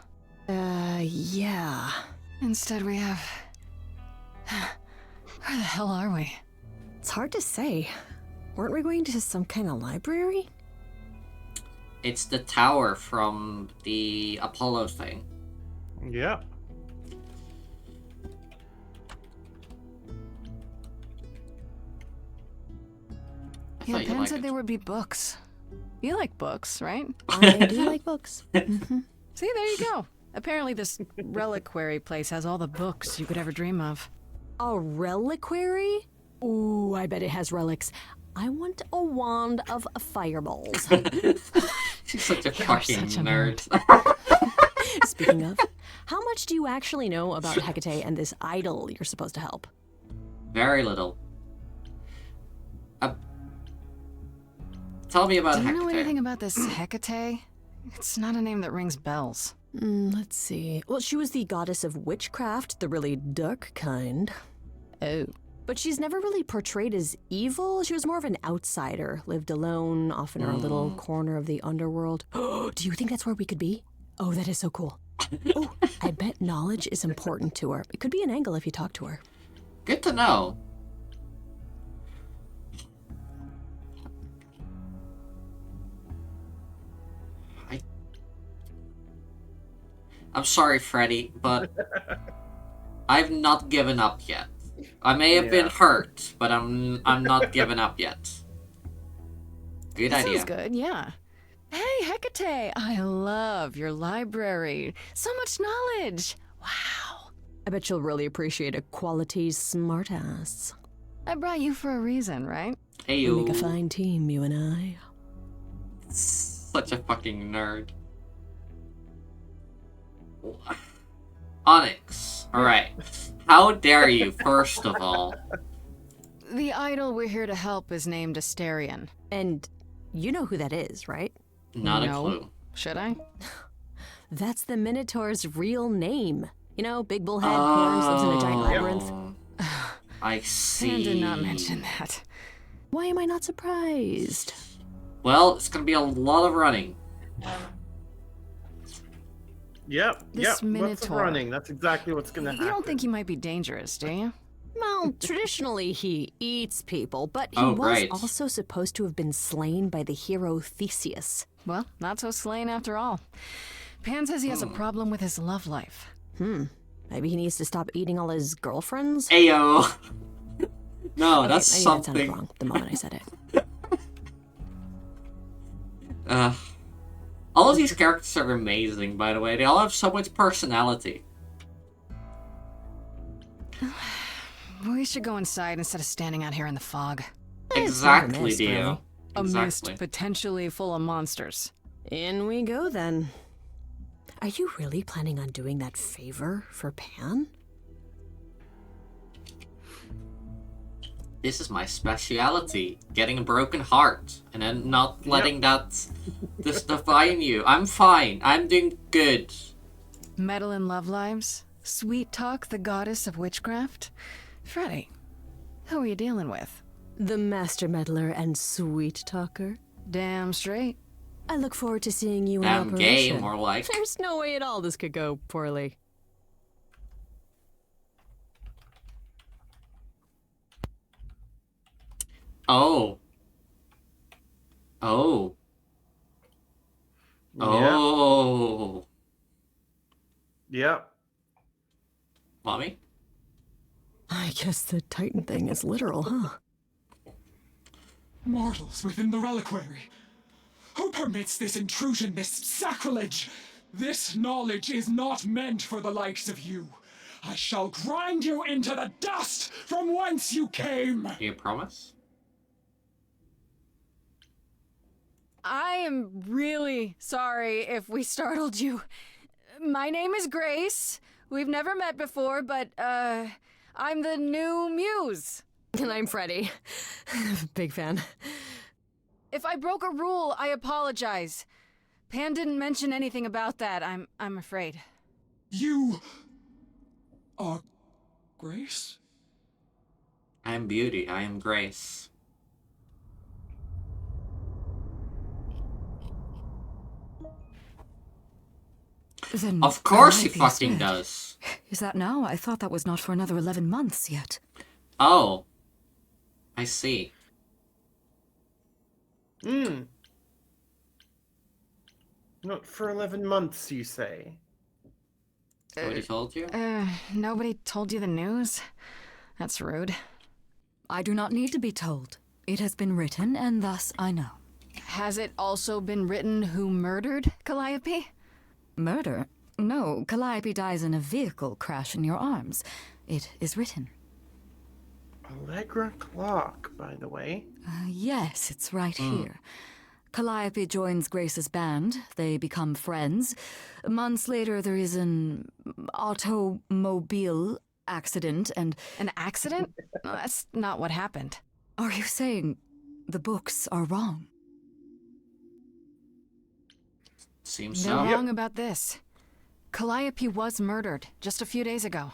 Yeah. Instead we have... Where the hell are we? It's hard to say. Weren't we going to some kind of library? It's the tower from the Apollo thing. Yeah. Yeah, Pan said there would be books. You like books, right? I do like books. See, there you go. Apparently this reliquary place has all the books you could ever dream of. A reliquary? Ooh, I bet it has relics. I want a wand of fireballs. She's such a fucking nerd. Speaking of, how much do you actually know about Hecate and this idol you're supposed to help? Very little. Tell me about Do you Hecate. know anything about this Hecate? It's not a name that rings bells. Let's see. Well, she was the goddess of witchcraft, the really dark kind. Oh. But she's never really portrayed as evil. She was more of an outsider, lived alone, off in her little corner of the underworld. Do you think that's where we could be? Oh, that is so cool. Oh, I bet knowledge is important to her. It could be an angle if you talk to her. Good to know. I'm sorry, Freddy, but I've not given up yet. I may have been hurt, but I'm not giving up yet. Good That idea. sounds good, yeah. Hey, Hecate, I love your library. So much knowledge. Wow. I bet you'll really appreciate a quality smartass. I brought you for a reason, right? Hey, We make a fine team, you and I. Such a fucking nerd. Onyx. Alright. How dare you, first of all? The idol we're here to help is named Asterion. And you know who that is, right? Not a clue. Should I? That's the Minotaur's real name. You know, big bullhead, horns, lives in a giant labyrinth. I see. Pan did not mention that. Why am I not surprised? Well, it's gonna be a lot of running. Yep, This lots of Minotaur. running. That's exactly what's gonna happen. You don't think he might be dangerous, do you? Well, traditionally he eats people, but he Oh, was right. also supposed to have been slain by the hero Theseus. Well, not so slain after all. Pan says he has a problem with his love life. Maybe he needs to stop eating all his girlfriends? Ayo. No, Okay, that's maybe something. that sounded wrong the moment I said it. All of these characters are amazing, by the way. They all have so much personality. We should go inside instead of standing out here in the fog. Exactly, Dio. A mist Exactly. potentially full of monsters. In we go then. Are you really planning on doing that favor for Pan? This is my speciality. Getting a broken heart. And then not letting that just define you. I'm fine. I'm doing good. Meddle in love lives? Sweet Talk, the goddess of witchcraft? Freddy, who are you dealing with? The master meddler and sweet talker. Damn straight. I look forward to seeing you in Damn gay, operation. more like. There's no way at all this could go poorly. Oh. Oh. Oh. Yep. Mommy? I guess the Titan thing is literal, huh? Mortals within the reliquary. Who permits this intrusion, this sacrilege? This knowledge is not meant for the likes of you. I shall grind you into the dust from whence you came. Do you promise? I am really sorry if we startled you. My name is Grace. We've never met before, but, I'm the new muse. And I'm Freddie. Big fan. If I broke a rule, I apologize. Pan didn't mention anything about that, I'm afraid. You are Grace? I am Beauty. I am Grace. Then Of course he Calliope is fucking dead. does. Is that now? I thought that was not for another 11 months yet. Oh. I see. Not for 11 months, you say? Nobody told you? Nobody told you the news? That's rude. I do not need to be told. It has been written, and thus I know. Has it also been written who murdered Calliope? Murder? No, Calliope dies in a vehicle crash in your arms. It is written. Allegra Clark, by the way. Yes, it's right here. Calliope joins Grace's band. They become friends. Months later, there is an automobile accident and... An accident? That's not what happened. Are you saying the books are wrong? Seems They're so. wrong about this. Calliope was murdered just a few days ago.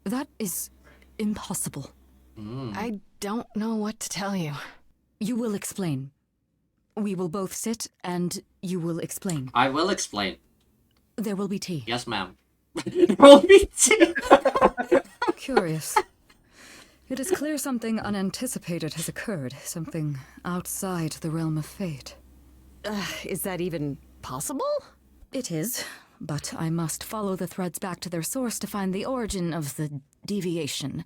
That is impossible. I don't know what to tell you. You will explain. We will both sit and you will explain. I will explain. There will be tea. Yes, ma'am. There will be tea. Curious. It is clear something unanticipated has occurred, something outside the realm of fate. Is that even possible? It is, but I must follow the threads back to their source to find the origin of the deviation.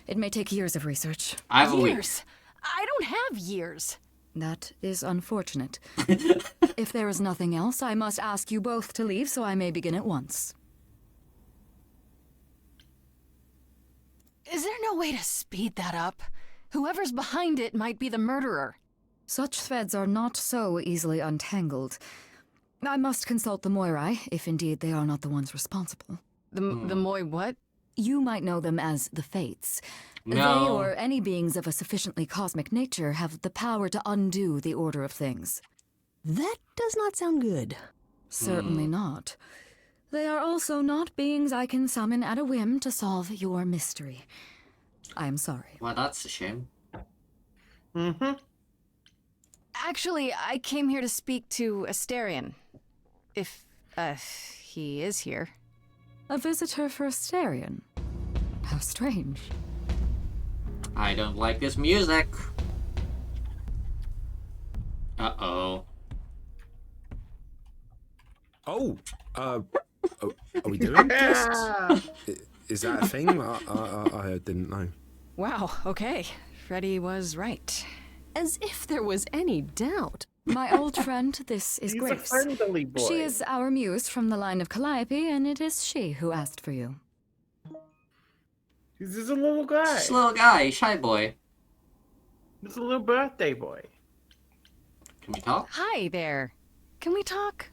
It may take years of research. I have a week. Years? I don't have years. That is unfortunate. If there is nothing else, I must ask you both to leave so I may begin at once. Is there no way to speed that up? Whoever's behind it might be the murderer. Such threads are not so easily untangled. I must consult the Moirai, if indeed they are not the ones responsible. The Moi what? You might know them as the Fates. No. They, or any beings of a sufficiently cosmic nature, have the power to undo the order of things. That does not sound good. Certainly not. They are also not beings I can summon at a whim to solve your mystery. I am sorry. Well, that's a shame. Actually, I came here to speak to Asterion. If, he is here. A visitor for Asterion? How strange. I don't like this music. Uh-oh. Oh, are we doing this? Is that a thing? I didn't know. Wow, okay. Freddie was right. As if there was any doubt. My old friend, this is He's Grace. a friendly boy. She is our muse from the line of Calliope, and it is she who asked for you. He's just a little guy. This little guy, shy boy. He's a little birthday boy. Can we talk? Hi there. Can we talk?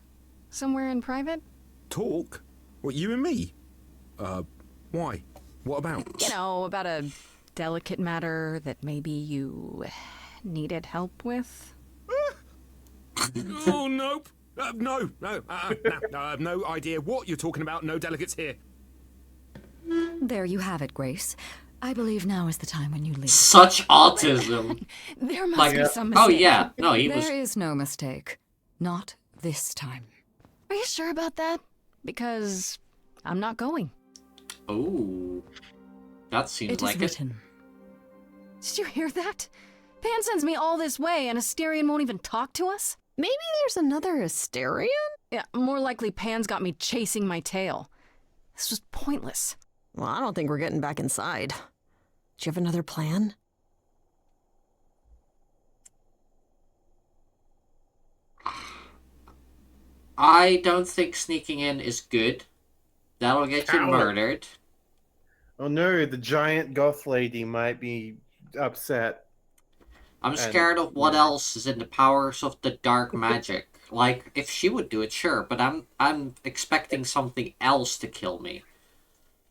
Somewhere in private? Talk? What, you and me? Why? What about? You know, about a delicate matter that maybe you needed help with? Oh, nope. No, I have no idea what you're talking about. No delegates here. There you have it, Grace. I believe now is the time when you leave. Such autism. There must be some mistake. Oh, yeah. No, he was... There is no mistake. Not this time. Are you sure about that? Because I'm not going. Oh. That seems like it. It is written. Did you hear that? Pan sends me all this way and Asterion won't even talk to us? Maybe there's another Asterion? Yeah, more likely Pan's got me chasing my tail. This was pointless. Well, I don't think we're getting back inside. Do you have another plan? I don't think sneaking in is good. That'll get you murdered. Oh no, the giant goth lady might be upset. I'm scared of what else is in the powers of the dark magic. Like, if she would do it, sure, but I'm expecting something else to kill me.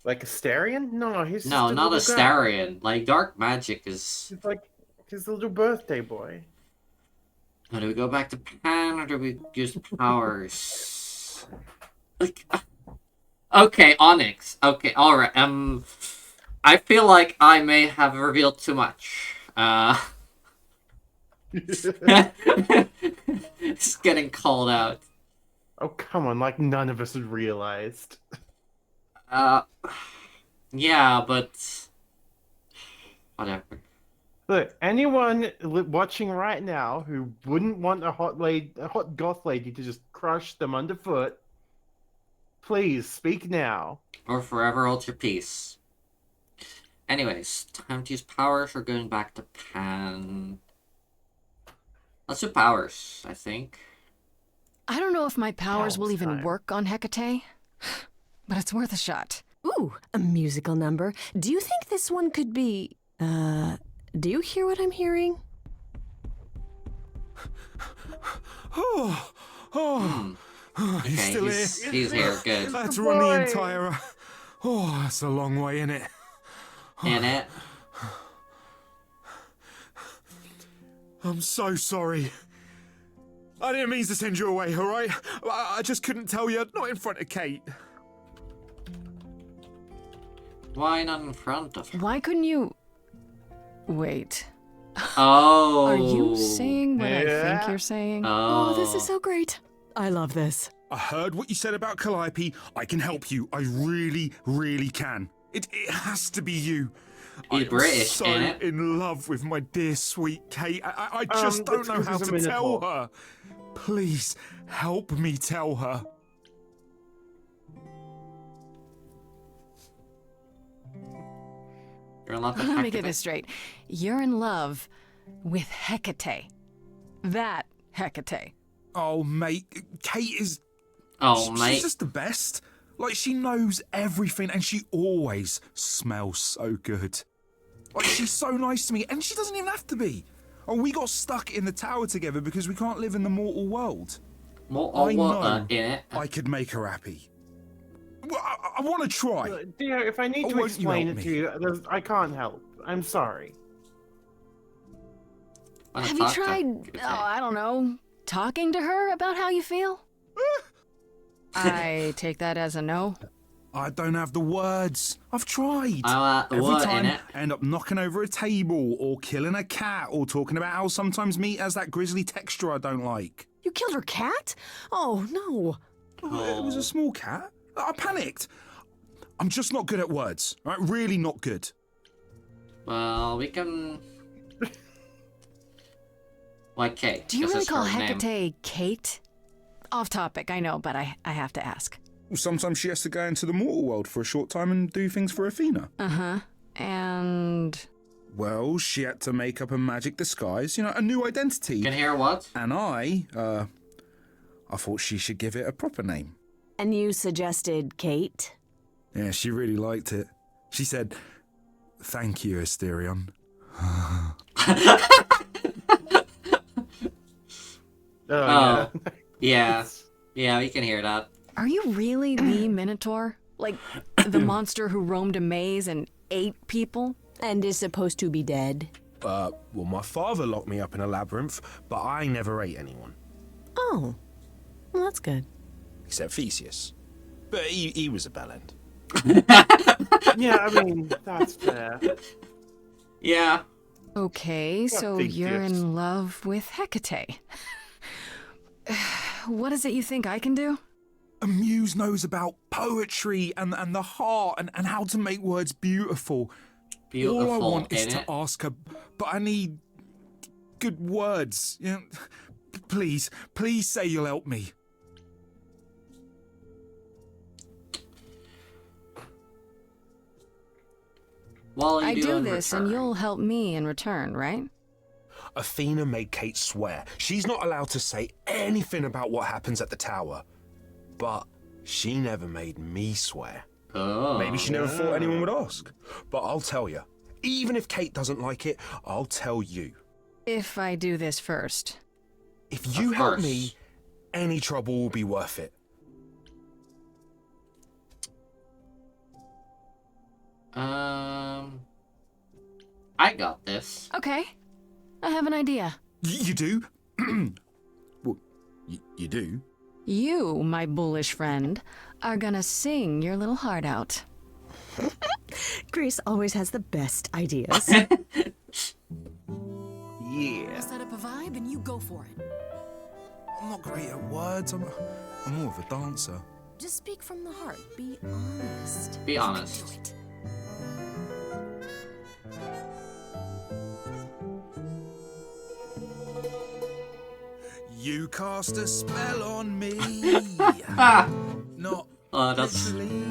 Like Astarion? No, he's No, just not a little Astarion. Like, dark magic is... He's like his little birthday boy. Oh, do we go back to Pan, or do we use powers? Okay, Onyx. Okay, alright. I feel like I may have revealed too much. It's getting called out. Oh, come on, like none of us had realized. Yeah, but... whatever. Look, anyone watching right now who wouldn't want a hot goth lady to just crush them underfoot, please speak now. Or forever hold your peace. Anyways, time to use powers. We're going back to Pan. Let's do powers, I think. I don't know if my powers will even work on Hecate, but it's worth a shot. Ooh, a musical number. Do you think this one could be... do you hear what I'm hearing? He's Okay, still he's here, good. I had to run the entire... Oh, that's a long way, innit? Innit? I'm so sorry. I didn't mean to send you away, alright? I just couldn't tell you, not in front of Kate. Why not in front of her? Why couldn't you... Wait. Oh. Are you saying what I think you're saying? Oh, this is so great. I love this. I heard what you said about Calliope. I can help you. I really, really can. It has to be you. He's British, so ain't it? in love with my dear sweet Kate. I just don't know how to tell her. Please help me tell her. You're in love with Let me Hecate? get this straight. You're in love with Hecate. That Hecate. Oh, mate. Kate is... Oh, mate. She's just the best. Like, she knows everything and she always smells so good. Like, she's so nice to me and she doesn't even have to be. Oh, we got stuck in the tower together because we can't live in the mortal world. I know I could make her happy. Well, I want to try. Dear, if I need to explain it to you, I can't help. I'm sorry. Have you tried, I don't know, talking to her about how you feel? I take that as a no. I don't have the words. I've tried. The Every word, time innit? I end up knocking over a table or killing a cat or talking about how sometimes meat has that grisly texture I don't like. You killed her cat? Oh, no. It was a small cat. I panicked. I'm just not good at words. Right? Really not good. Well, we can... like Kate. Do you 'cause really it's call her name. Hecate Kate? Off topic, I know, but I have to ask. Well, sometimes she has to go into the mortal world for a short time and do things for Athena. Uh-huh. And... Well, she had to make up a magic disguise, a new identity. Can hear what? And I thought she should give it a proper name. And you suggested Kate? Yeah, she really liked it. She said, "Thank you, Asterion." Oh, yeah. Yeah, we can hear that. Are you really the Minotaur? Like, the monster who roamed a maze and ate people? And is supposed to be dead? Well, my father locked me up in a labyrinth, but I never ate anyone. Oh, well, that's good. Except Theseus. But he was a bellend. Yeah, I mean, that's fair. Yeah. Okay, so big you're gifts. in love with Hecate. What is it you think I can do? A muse knows about poetry and the heart and how to make words beautiful. All I want is to ask her, but I need good words. Please say you'll help me. I do this and you'll help me in return, right? Athena made Kate swear she's not allowed to say anything about what happens at the tower. But she never made me swear. Oh. Maybe she never thought anyone would ask. But I'll tell you. Even if Kate doesn't like it, I'll tell you. If I do this first. If you help me, any trouble will be worth it. I got this. Okay. I have an idea. You do? Well, you do? You, my bullish friend, are gonna sing your little heart out. Grace always has the best ideas. Yeah. I'll set up a vibe and you go for it. I'm not great at words. I'm more of a dancer. Just speak from the heart. Be honest. Be honest. Do it. You cast a spell on me. Not literally,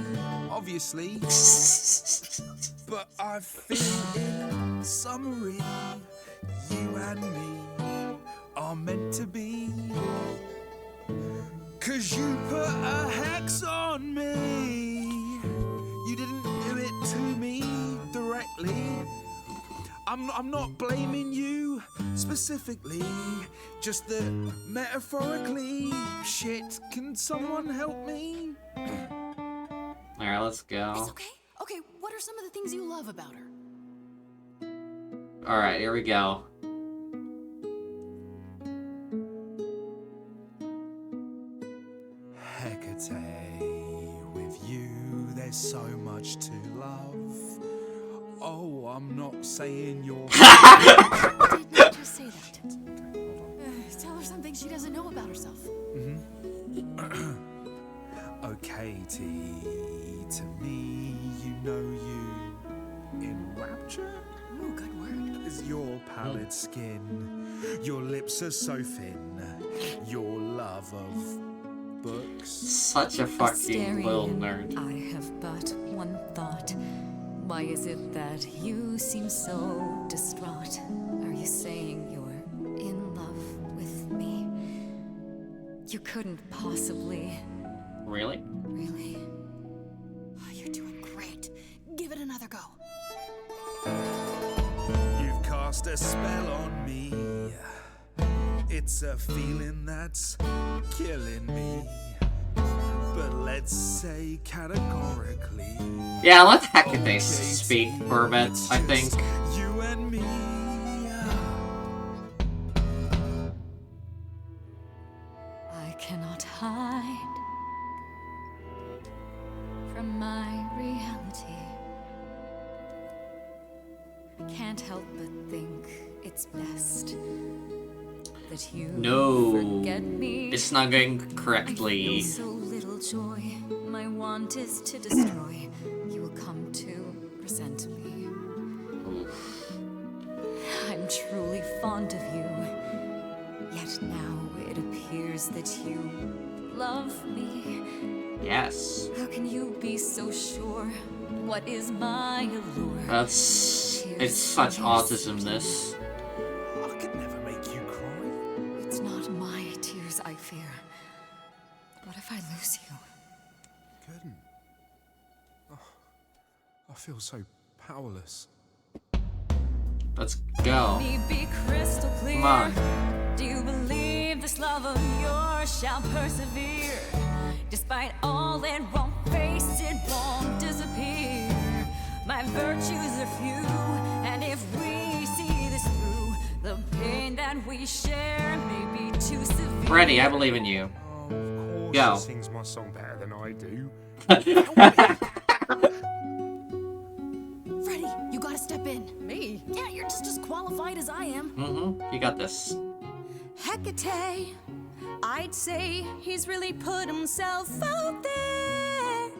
obviously. But I feel in summary, you and me are meant to be. 'Cause you put a hex on me. You didn't do it to me directly. I'm not blaming you specifically, just that metaphorically. Shit, can someone help me? Alright, let's go. It's okay. Okay, what are some of the things you love about her? Alright, here we go. Hecate, with you there's so much to love. Oh, I'm not saying you're... Did not just say that. Tell her something she doesn't know about herself. Oh, Katie, to me, you know you enrapture? Ooh, good word. Is your pallid skin, your lips are so thin, your love of books. Such a fucking little nerd. I have but one thought. Why is it that you seem so distraught? Are you saying you're in love with me? You couldn't possibly. Really? Really? Oh, you're doing great. Give it another go. You've cast a spell on me. It's a feeling that's killing me. But let's say categorically. Yeah, let Hecate speak for a bit, I think. You and me. I cannot hide from my reality. I can't help but think it's best that you forget me. It's not going I correctly. feel so little joy. My want is to destroy. You will come to resent me. I'm truly fond of you. Yet now it appears that you love me. Yes. How can you be so sure? What is my allure? It's such autism, this. I could never make you cry. It's not my tears I fear. What if I lose you? Couldn't. Oh, I feel so powerless. Let's go. Let me be crystal clear. Come on. Do you believe this love of yours shall persevere? Despite all that won't face, it won't disappear. My virtues are few, and if we see this through, the pain that we share may be too severe. Freddy, I believe in you. Go. She sings my song better than I do. Freddie, you gotta step in. Me? Yeah, you're just as qualified as I am. You got this. Hecate, I'd say he's really put himself out there.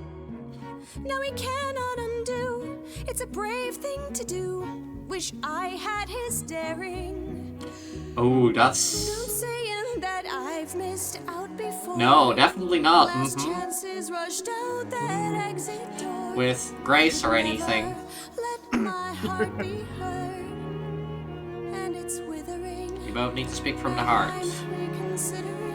No, he cannot undo. It's a brave thing to do. Wish I had his daring. Oh, Don't that's... saying that I've missed out before. No, definitely not. Last chances rushed out that exit door. With Grace or anything. Let my heart be heard, and it's withering. You both need to speak from the heart. Reconsidering.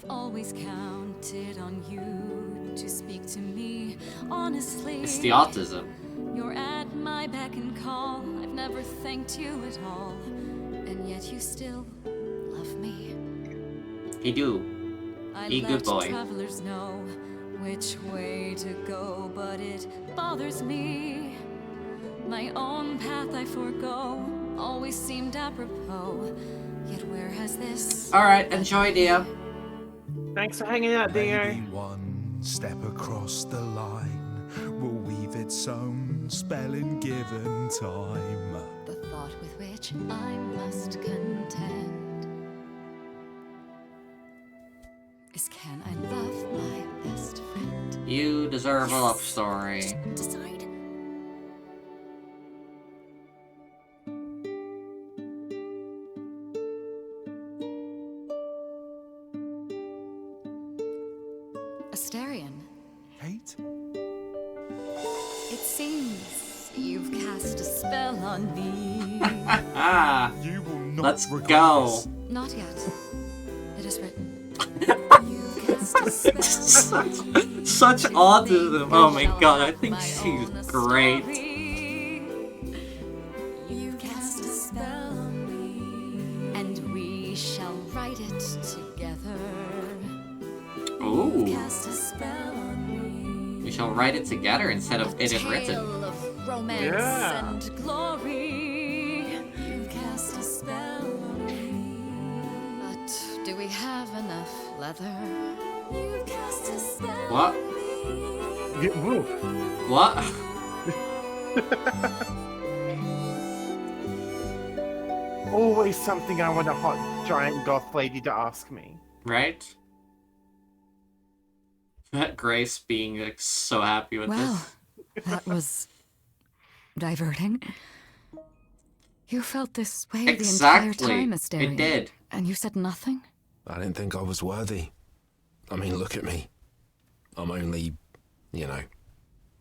always counted on you to speak to me honestly. It's the autism. You're at my beck and call. I've never thanked you at all, and yet you still love me. He do. He good boy. Travelers know which way to go, but it bothers me. My own path I forego always seemed apropos. Yet where has this? All right, enjoy, dear. Thanks for hanging out, dear. Maybe one step across the line will weave its own spell in given time. The thought with which I must contend is, can I love my best friend? You deserve a love story. Decide. Asterion. Kate? It seems you've cast a spell on me. You will not. Let's go. Not yet. It is written. You've cast a spell on me. Such autism. Oh my god, I think she's great. You've cast a spell on me, and we shall write it together. Ooh. Cast a spell on me. We shall write it together instead of it is written. Tale of romance Yeah. and glory. You've cast a spell on me. But do we have enough leather? You've cast a spell What? on me. What? Always something I want a hot giant goth lady to ask me. Right? Grace being like, so happy with Well, this. that was diverting. You felt this way Exactly. the entire time, Asterion. It did. And you said nothing? I didn't think I was worthy. I mean, look at me. I'm only,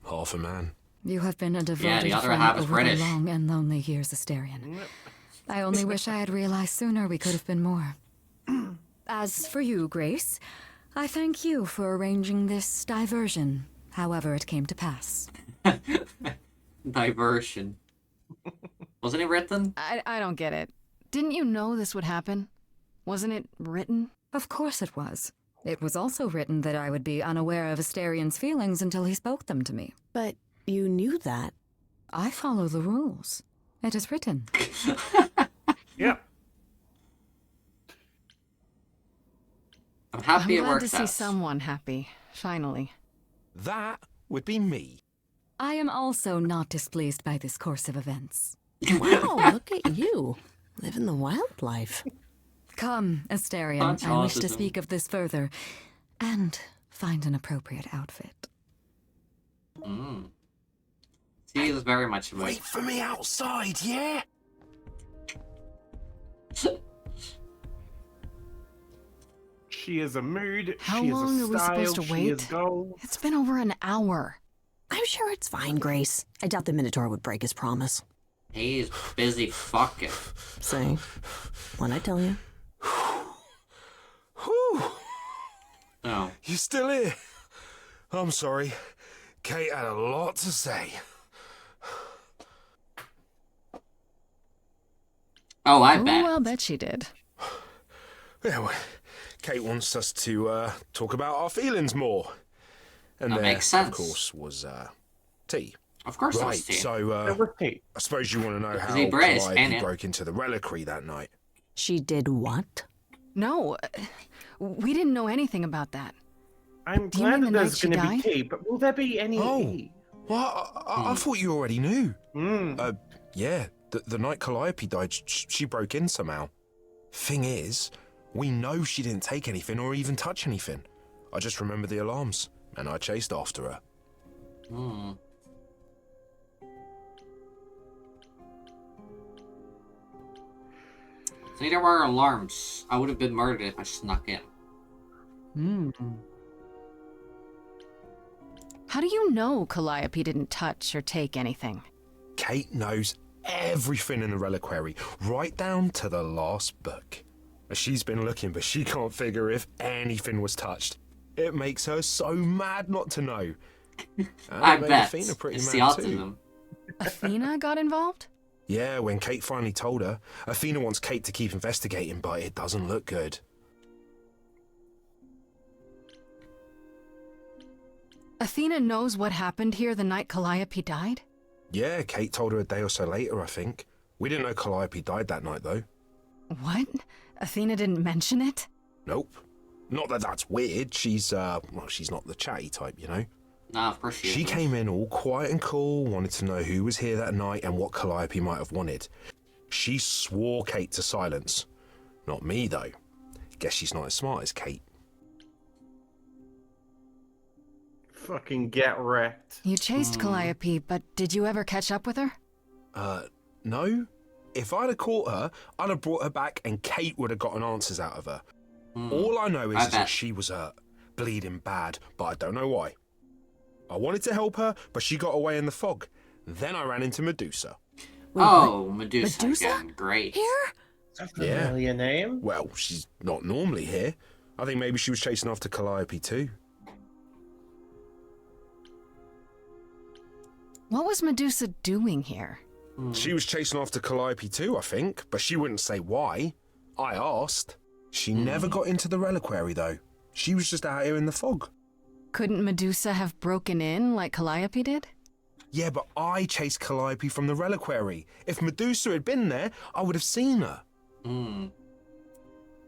half a man. You have been a devoted Yeah, the other friend half is over British. the long and lonely years, Asterion. I only wish I had realized sooner we could have been more. As for you, Grace, I thank you for arranging this diversion, however it came to pass. Diversion. Wasn't it written? I don't get it. Didn't you know this would happen? Wasn't it written? Of course it was. It was also written that I would be unaware of Asterion's feelings until he spoke them to me. But you knew that. I follow the rules. It is written. Yep. I'm happy I'm it glad works to see out. someone happy, finally. That would be me. I am also not displeased by this course of events. Wow, look at you. Living the wild life. Come, Asterion, Punch I wish to autism. speak of this further, and find an appropriate outfit. She is very much a Wait for me outside, yeah? She is a mood. How she long is a are we style, supposed to She is wait? gold. It's been over an hour. I'm sure it's fine, Grace. I doubt the Minotaur would break his promise. He's busy fucking. See? What'd I tell you? Whew. Oh. You still here? I'm sorry. Kate had a lot to say. Oh, I Oh, bet. I'll bet she did. Yeah, well, Kate wants us to talk about our feelings more. And That there, makes sense. of course, was tea. Of course it right, was tea. so There was tea. I suppose you want to know how he British, Calliope ain't it? broke into the reliquary that night. She did what? No, we didn't know anything about that. I'm Do you glad mean that the there's night she going to be died? tea, but will there be any tea? What? I thought you already knew. Mm. Yeah, the night Calliope died, she broke in somehow. Thing is, we know she didn't take anything or even touch anything. I just remember the alarms, and I chased after her. Hmm. See, there were alarms. I would have been murdered if I snuck in. How do you know Calliope didn't touch or take anything? Kate knows everything in the reliquary, right down to the last book. She's been looking, but she can't figure if anything was touched. It makes her so mad not to know. I bet. Athena pretty It's the mad autism. Athena got involved? Yeah, when Kate finally told her, Athena wants Kate to keep investigating, but it doesn't look good. Athena knows what happened here the night Calliope died? Yeah, Kate told her a day or so later, I think. We didn't know Calliope died that night, though. What? Athena didn't mention it? Nope. Not that that's weird. She's not the chatty type, you know? Nah, of course She came in all quiet and cool, wanted to know who was here that night and what Calliope might have wanted. She swore Kate to silence. Not me, though. Guess she's not as smart as Kate. Fucking get wrecked. You chased Calliope, but did you ever catch up with her? No. If I'd have caught her, I'd have brought her back and Kate would have gotten answers out of her. All I know is that she was hurt, bleeding bad, but I don't know why. I wanted to help her, but she got away in the fog. Then I ran into Medusa. Oh, Medusa again. Great. Here? That's a familiar name. Well, she's not normally here. I think maybe she was chasing after Calliope too. What was Medusa doing here? She was chasing after Calliope too, I think, but she wouldn't say why. I asked. She never got into the reliquary, though. She was just out here in the fog. Couldn't Medusa have broken in like Calliope did? Yeah, but I chased Calliope from the reliquary. If Medusa had been there, I would have seen her.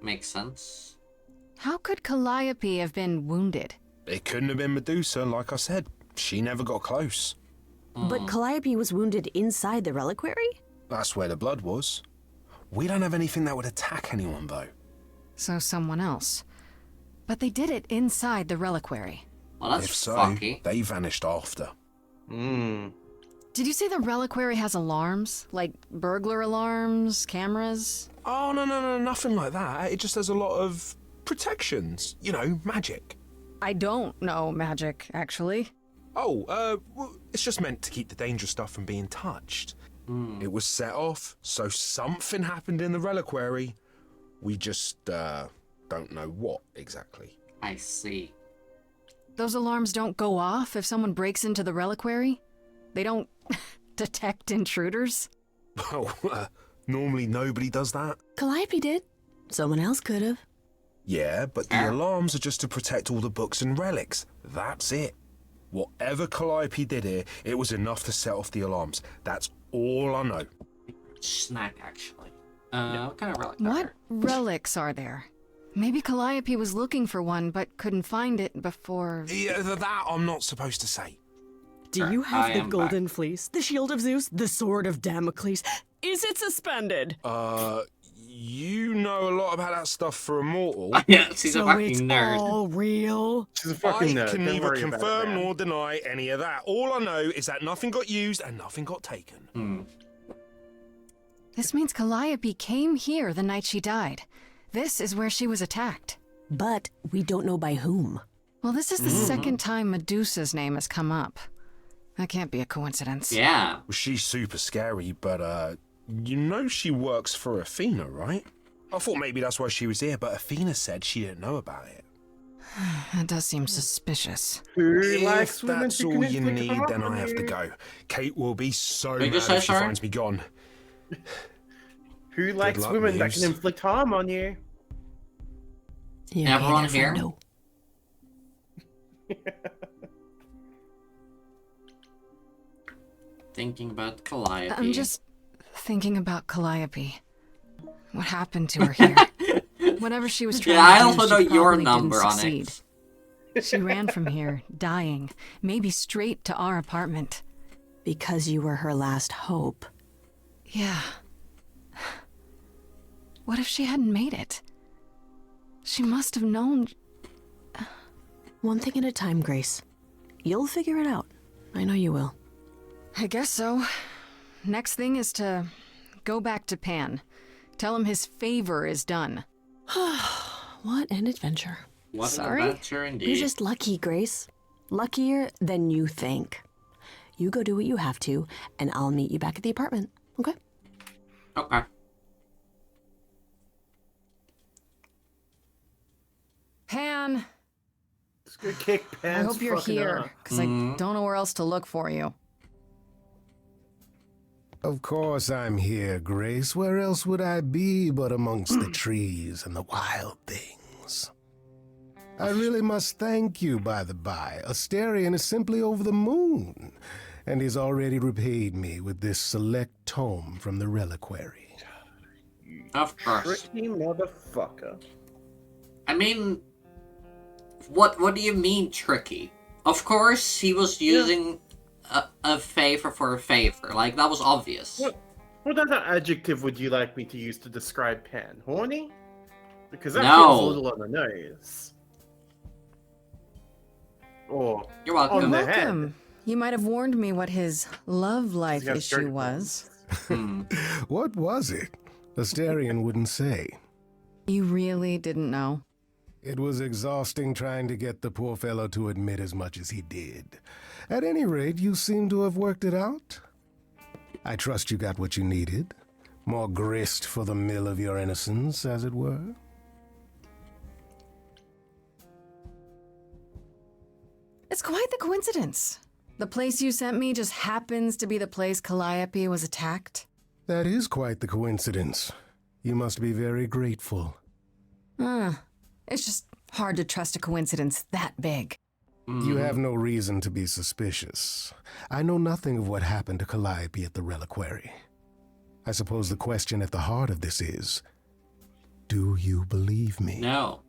Makes sense. How could Calliope have been wounded? It couldn't have been Medusa, like I said. She never got close. But Calliope was wounded inside the reliquary? That's where the blood was. We don't have anything that would attack anyone, though. So someone else. But they did it inside the reliquary. Well, that's if so, fucky. they vanished after. Did you say the reliquary has alarms? Like burglar alarms, cameras? Oh, no, nothing like that. It just has a lot of protections. You know, magic. I don't know magic, actually. Oh, well, it's just meant to keep the dangerous stuff from being touched. It was set off, so something happened in the reliquary. We just, don't know what exactly. I see. Those alarms don't go off if someone breaks into the reliquary? They don't detect intruders? Well, normally nobody does that. Calliope did. Someone else could have. Yeah, but the alarms are just to protect all the books and relics. That's it. Whatever Calliope did here, it was enough to set off the alarms. That's all I know. Snack, actually. What kind of relic? What relics are there? Maybe Calliope was looking for one, but couldn't find it before... Yeah, that I'm not supposed to say. Do you have the golden fleece, the shield of Zeus, the sword of Damocles? Is it suspended? You know a lot about that stuff for a mortal. Yeah, she's so a fucking it's nerd. all real? She's a fucking nerd. I can Don't neither worry about confirm it, man. nor deny any of that. All I know is that nothing got used and nothing got taken. This means Calliope came here the night she died. This is where she was attacked. But we don't know by whom. Well, this is the second time Medusa's name has come up. That can't be a coincidence. Yeah. Well, she's super scary, but, you know she works for Athena, right? I thought maybe that's why she was here, but Athena said she didn't know about it. That does seem suspicious. If that's all you need, then I have to go. Kate will be so mad if she finds me gone. Who likes luck, women that Muse. can inflict harm on you? Everyone here? Thinking about Calliope. I'm just thinking about Calliope. What happened to her here? Whatever she was trying Yeah, I to also do, know she your probably number didn't on succeed. it. She ran from here, dying, maybe straight to our apartment. Because you were her last hope. Yeah. What if she hadn't made it? She must have known. One thing at a time, Grace. You'll figure it out. I know you will. I guess so. Next thing is to go back to Pan. Tell him his favor is done. What an adventure. What Sorry? an adventure indeed. You're just lucky, Grace. Luckier than you think. You go do what you have to, and I'll meet you back at the apartment, okay? Okay. Kick I pants. hope you're fucking here, because I don't know where else to look for you. Of course I'm here, Grace. Where else would I be but amongst the trees and the wild things? I really must thank you, by the by. Asterion is simply over the moon, and he's already repaid me with this select tome from the reliquary. Of course. Tricky motherfucker. I mean, what do you mean tricky? Of course, he was using a favor for a favor. Like, that was obvious. What other adjective would you like me to use to describe Pan? Horny? Because that No. feels a little on the nose. Or You're welcome. on the head. Welcome. You might have warned me what his love life got issue dirt was. What was it? Asterion wouldn't say. You really didn't know? It was exhausting trying to get the poor fellow to admit as much as he did. At any rate, you seem to have worked it out. I trust you got what you needed. More grist for the mill of your innocence, as it were. It's quite the coincidence. The place you sent me just happens to be the place Calliope was attacked. That is quite the coincidence. You must be very grateful. It's just hard to trust a coincidence that big. You have no reason to be suspicious. I know nothing of what happened to Calliope at the reliquary. I suppose the question at the heart of this is, do you believe me? No.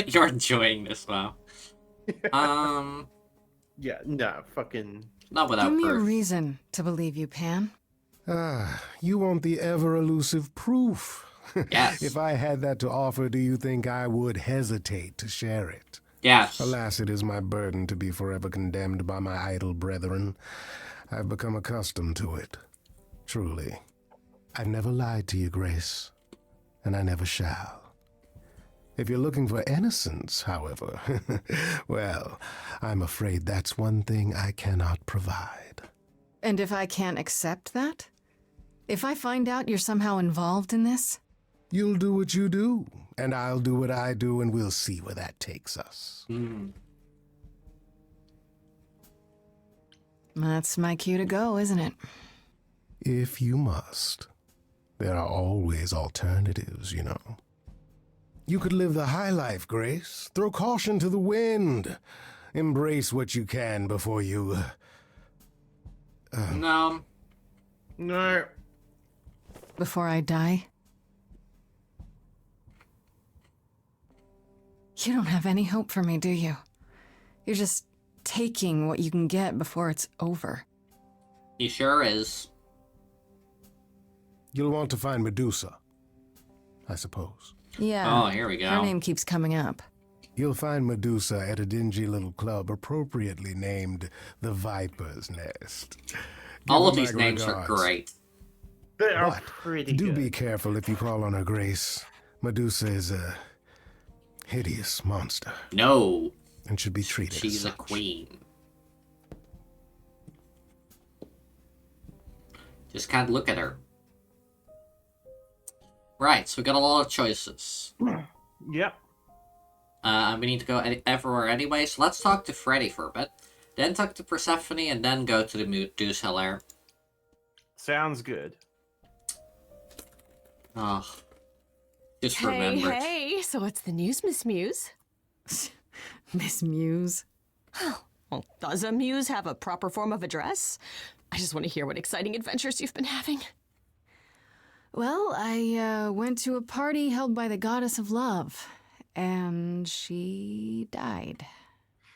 You're enjoying this, wow. Yeah, no, fucking... Not without Give me a proof. reason to believe you, Pan. You want the ever-elusive proof. Yes. If I had that to offer, do you think I would hesitate to share it? Yes. Alas, it is my burden to be forever condemned by my idle brethren. I've become accustomed to it. Truly. I've never lied to you, Grace, and I never shall. If you're looking for innocence, however, well, I'm afraid that's one thing I cannot provide. And if I can't accept that? If I find out you're somehow involved in this? You'll do what you do, and I'll do what I do, and we'll see where that takes us. That's my cue to go, isn't it? If you must. There are always alternatives, you know. You could live the high life, Grace. Throw caution to the wind. Embrace what you can before you... No. No. Before I die? You don't have any hope for me, do you? You're just taking what you can get before it's over. He sure is. You'll want to find Medusa, I suppose. Yeah. Oh, here we go. Her name keeps coming up. You'll find Medusa at a dingy little club appropriately named the Viper's Nest. All Give of her these my names are regards. great. They are But pretty do good. be careful if you call on her, Grace. Medusa is a hideous monster. No. And should be treated as She's a such. queen. Just can't look at her. Right, so we got a lot of choices. Yep. We need to go everywhere anyway, so let's talk to Freddy for a bit. Then talk to Persephone, and then go to the Medusa lair. Sounds good. Oh. Just remembered. Hey, so what's the news, Miss Muse? Miss Muse? Well, does a muse have a proper form of address? I just want to hear what exciting adventures you've been having. Well, I went to a party held by the goddess of love, and she died.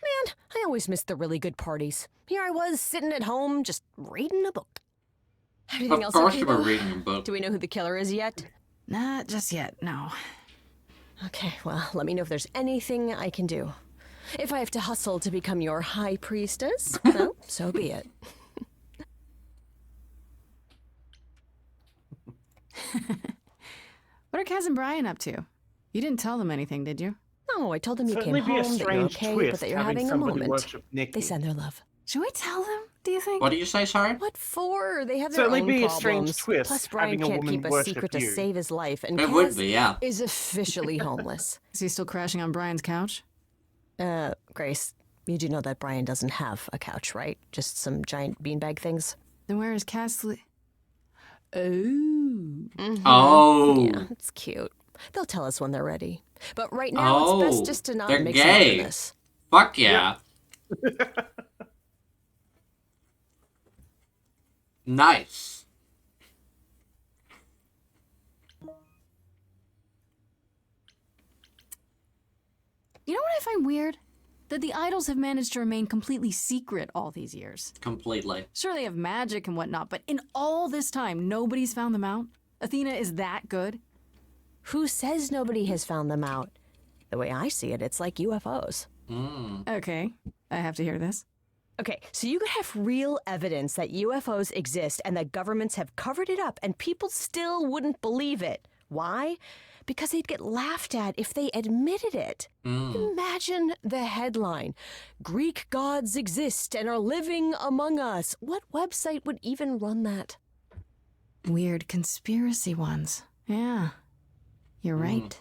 Man, I always miss the really good parties. Here I was, sitting at home, just reading a book. Everything Of else course okay, you were though? reading a book. Do we know who the killer is yet? Not just yet, no. Okay, well, let me know if there's anything I can do. If I have to hustle to become your high priestess, well, so be it. What are Kaz and Brian up to? You didn't tell them anything, did you? No, I told them you Certainly came be a home, that you're strange okay, twist but that you're having having a somebody moment. worship Nikki. They send their love. Should we tell them? do you think? What do you say, sorry? What for? They have their Certainly own be a problems. strange twist, Plus, Brian having a can't woman keep a worship secret to you. save his life, and It would Kaz be, yeah. is officially homeless. Is he still crashing on Brian's couch? Grace, you do know that Brian doesn't have a couch, right? Just some giant beanbag things. Then where is Cass? Oh. Yeah, it's cute. They'll tell us when they're ready. But right now, it's best just to not they're mix up in gay. this. Fuck yeah. Nice. You know what I find weird? That the idols have managed to remain completely secret all these years. Completely. Sure, they have magic and whatnot, but in all this time, nobody's found them out? Athena is that good? Who says nobody has found them out? The way I see it, it's like UFOs. Okay, I have to hear this. Okay, so you could have real evidence that UFOs exist and that governments have covered it up and people still wouldn't believe it. Why? Because they'd get laughed at if they admitted it. Imagine the headline, Greek gods exist and are living among us. What website would even run that? Weird conspiracy ones. Yeah, you're right.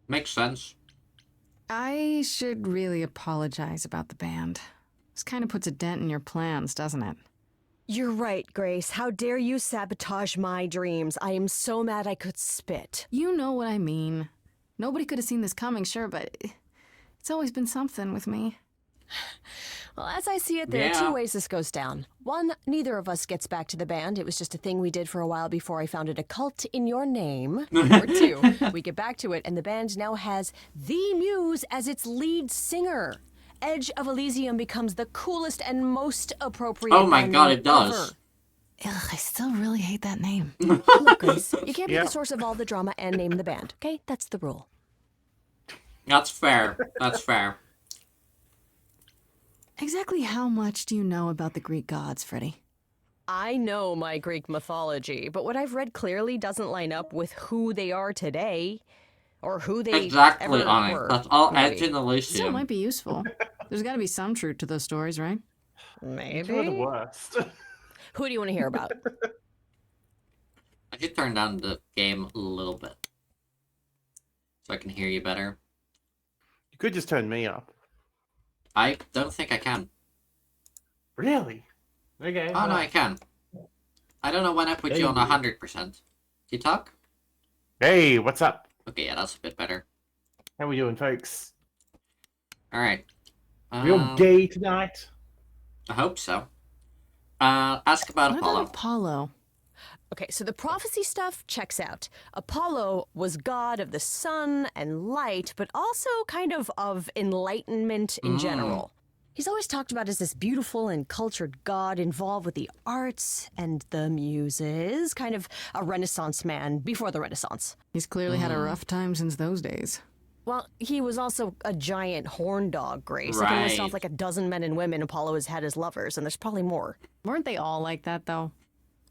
Makes sense. I should really apologize about the band. This kind of puts a dent in your plans, doesn't it? You're right, Grace. How dare you sabotage my dreams? I am so mad I could spit. You know what I mean. Nobody could have seen this coming, sure, but it's always been something with me. Well, as I see it, there are two ways this goes down. One, neither of us gets back to the band. It was just a thing we did for a while before I founded a cult in your name. Or two, we get back to it, and the band now has the Muse as its lead singer. Edge of Elysium becomes the coolest and most appropriate. Oh my god, it does. Ugh, I still really hate that name. Look, Grace, you can't be the source of all the drama and name the band, okay? That's the rule. That's fair. That's fair. Exactly how much do you know about the Greek gods, Freddy? I know my Greek mythology, but what I've read clearly doesn't line up with who they are today, or who they Exactly, ever Ani. were. That's all Maybe. Edge in Elysium. Still might be useful. There's got to be some truth to those stories, right? Maybe. You're the worst. Who do you want to hear about? I should turn down the game a little bit so I can hear you better. You could just turn me up. I don't think I can. Really? Okay. Oh, no, I can. I don't know when I put you on 100%. You talk? Hey, what's up? Okay, yeah, that's a bit better. How we doing, folks? Alright. Real gay tonight? I hope so. Ask about What Apollo. about Apollo? Okay, so the prophecy stuff checks out. Apollo was god of the sun and light, but also kind of enlightenment in general. He's always talked about as this beautiful and cultured god involved with the arts and the muses, kind of a Renaissance man before the Renaissance. He's clearly had a rough time since those days. Well, he was also a giant horn dog, Grace. I can list off like a dozen men and women Apollo has had as lovers, and there's probably more. Weren't they all like that, though?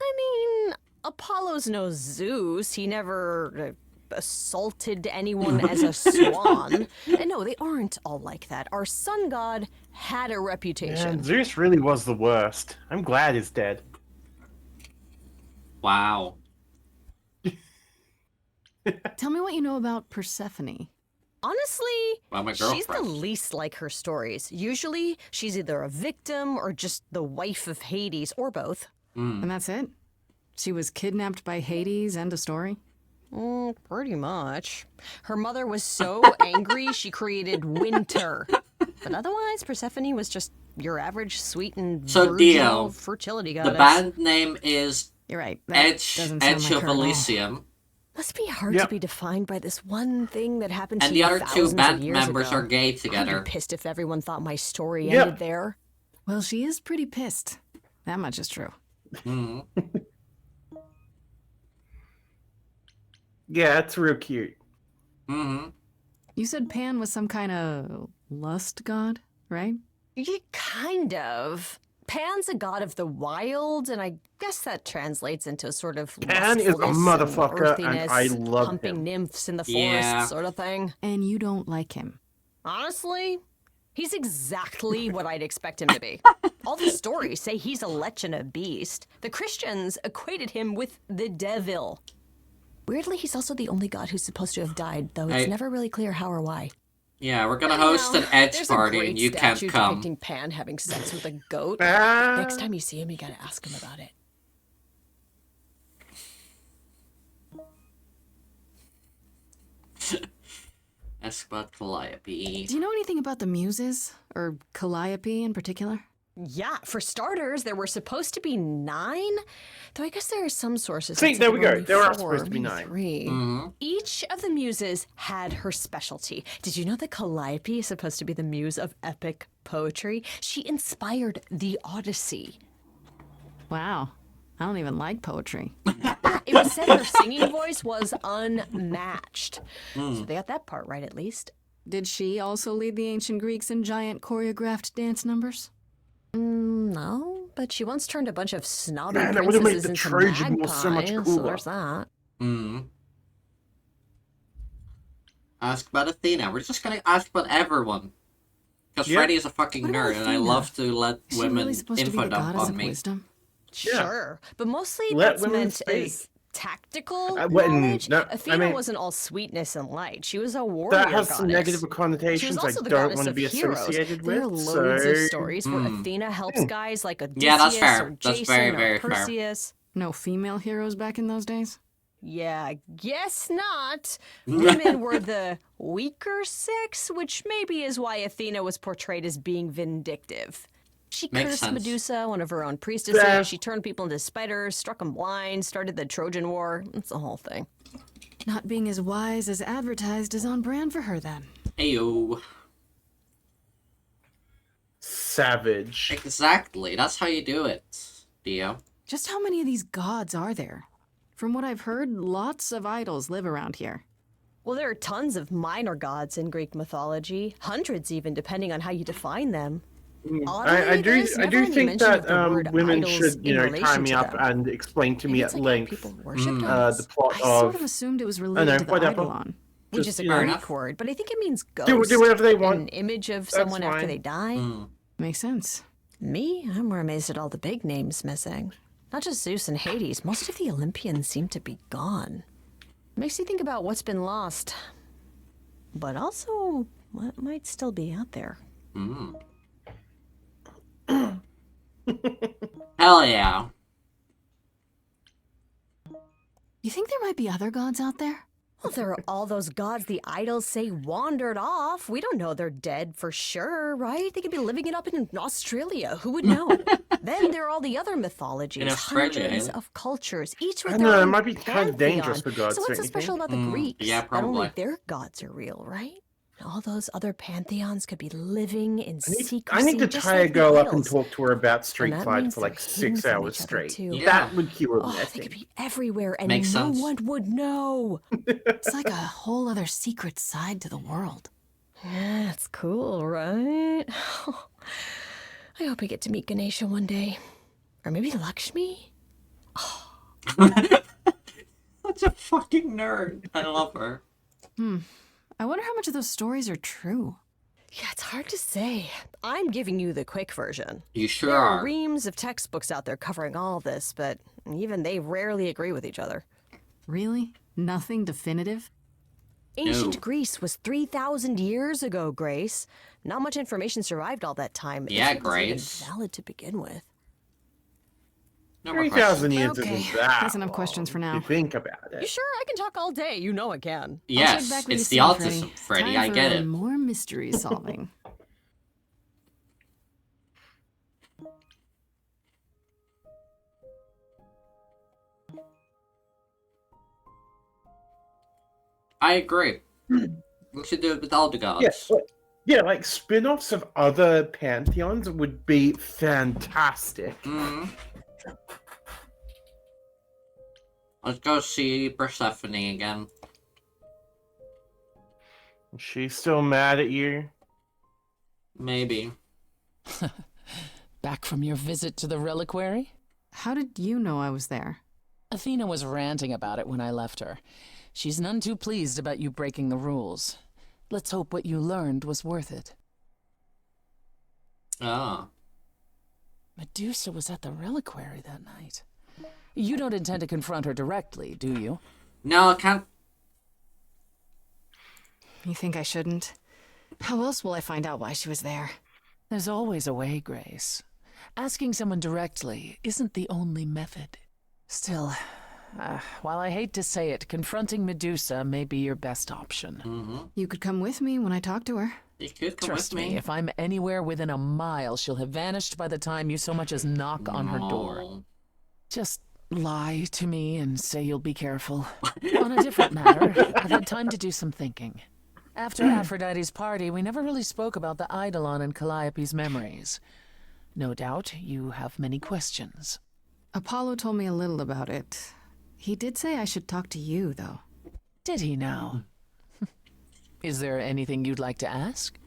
I mean, Apollo's no Zeus. He never assaulted anyone as a swan. And no, they aren't all like that. Our sun god had a reputation. Man, Zeus really was the worst. I'm glad he's dead. Wow. Tell me what you know about Persephone. Honestly, Well, my she's the girlfriend. least like her stories. Usually, she's either a victim or just the wife of Hades, or both. And that's it? She was kidnapped by Hades, end of story? Pretty much. Her mother was so angry she created winter. But otherwise, Persephone was just your average sweet and So, virginal Dio, fertility the goddess. band name is You're right. Edge doesn't sound Edge like of her at all. Elysium. Must be hard to be defined by this one thing that happened to And you the other two thousands of band years members ago. are gay I'd together. be pissed if everyone thought my story Yep. ended there. Well, she is pretty pissed. That much is true. Yeah, it's real cute. You said Pan was some kind of lust god, right? Yeah, kind of. Pan's a god of the wild, and I guess that translates into a sort of Pan is a lustfulness motherfucker, and and earthiness, I love pumping him. nymphs in the forest Yeah. sort of thing. And you don't like him. Honestly, He's exactly what I'd expect him to be. All the stories say he's a lech and a beast. The Christians equated him with the devil. Weirdly, he's also the only god who's supposed to have died, though it's never really clear how or why. Yeah, we're gonna host an edge party and you can't come. Depicting Pan having sex with a goat. Next time you see him, you gotta ask him about it. Ask about Calliope. Do you know anything about the Muses? Or Calliope in particular? Yeah, for starters, there were supposed to be 9, though I guess there are some sources. See, there we go. There are 4, supposed to be maybe 9. 3. Mm-hmm. Each of the muses had her specialty. Did you know that Calliope is supposed to be the muse of epic poetry? She inspired the Odyssey. Wow. I don't even like poetry. It was said her singing voice was unmatched. Mm. So they got that part right, at least. Did she also lead the ancient Greeks in giant choreographed dance numbers? No, but she once turned a bunch of snobby Man, that would have made princesses the into Trojan War so much magpies, so cooler. there's that. Ask about Athena. We're just gonna ask about everyone. Because Yeah. Freddy is a fucking What about nerd, and I Athena? love to let Is she women really supposed to be info the dump goddess on of me. wisdom? Sure, but mostly Let that's women meant speak. as tactical wouldn't- knowledge. no, I Athena mean- wasn't all sweetness and light. She was a warrior That has some goddess. negative She was connotations I also the don't goddess want to of be heroes. associated There are with. loads so... of stories where Athena helps guys like Odysseus that's fair. or That's Jason very, or very fair. Perseus. No female heroes back in those days? Yeah, guess not. Women were the weaker sex, which maybe is why Athena was portrayed as being vindictive. She Makes cursed sense. Medusa, one of her own priestesses. Yeah. She turned people into spiders, struck them blind, started the Trojan War. It's the whole thing. Not being as wise as advertised is on brand for her then. Ayo. Savage. Exactly. That's how you do it, Dio. Just how many of these gods are there? From what I've heard, lots of idols live around here. Well, there are tons of minor gods in Greek mythology, hundreds even, depending on how you define them. I do think that women idols should, in tie relation me to up them. and explain to me at length the plot I of. sort of assumed it was related to the whatever. Eidolon. Which is a you know, Greek word, but I think it means ghost. do whatever they want. An image of That's someone after fine. they die. Makes sense. Me? I'm more amazed at all the big names missing. Not just Zeus and Hades, most of the Olympians seem to be gone. Makes you think about what's been lost, but also what might still be out there. Hell yeah. You think there might be other gods out there? Well, there are all those gods the idols say wandered off. We don't know they're dead for sure, right? They could be living it up in Australia. Who would know? Then there are all the other mythologies, In Australia, hundreds eh? of cultures, each with I their know, it own might be kind of dangerous for pantheon. gods So or what's so anything. special about the Greeks? yeah, Not only probably. their gods are real, right? All those other pantheons could be living in secrecy. I need to just tie like a girl the up and idols. talk to her about Street that Fight means for like they're hidden 6 from hours each other, straight. too. That would cure Oh, the they could be everywhere, and Makes no sense. one would know. It's like a whole other secret side to the world. Yeah, that's cool, right? I hope I get to meet Ganesha one day. Or maybe Lakshmi? Such a fucking nerd. I love her. I wonder how much of those stories are true. Yeah, it's hard to say. I'm giving you the quick version. You sure There are. are reams of textbooks out there covering all this, but even they rarely agree with each other. Really? Nothing definitive? Ancient No. Greece was 3,000 years ago, Grace. Not much information survived all that time. Yeah, It wasn't even Grace. valid to begin with. No more 3,000 questions. years Okay, isn't that that's enough questions for long, now. if you think about it. You sure? I can talk all day. You know I can. I'll check Yes, back with it's you the soon, autism, Freddy. Time I for get it. more mystery solving. I agree. We should do it with all the gods. Yeah, like spin-offs of other pantheons would be fantastic. Let's go see Persephone again. She's still mad at you. Maybe. Back from your visit to the reliquary? How did you know I was there? Athena was ranting about it when I left her. She's none too pleased about you breaking the rules. Let's hope what you learned was worth it. Ah. Medusa was at the reliquary that night. You don't intend to confront her directly, do you? No, I can't. You think I shouldn't? How else will I find out why she was there? There's always a way, Grace. Asking someone directly isn't the only method. Still, while I hate to say it, confronting Medusa may be your best option. You could come with me when I talk to her. You could come Trust with me, if I'm anywhere within a mile, she'll have vanished by the time you so much as knock on her door. Just lie to me and say you'll be careful. On a different matter, I've had time to do some thinking. After Aphrodite's party, we never really spoke about the Eidolon and Calliope's memories. No doubt you have many questions. Apollo told me a little about it. He did say I should talk to you, though. Did he now? Is there anything you'd like to ask?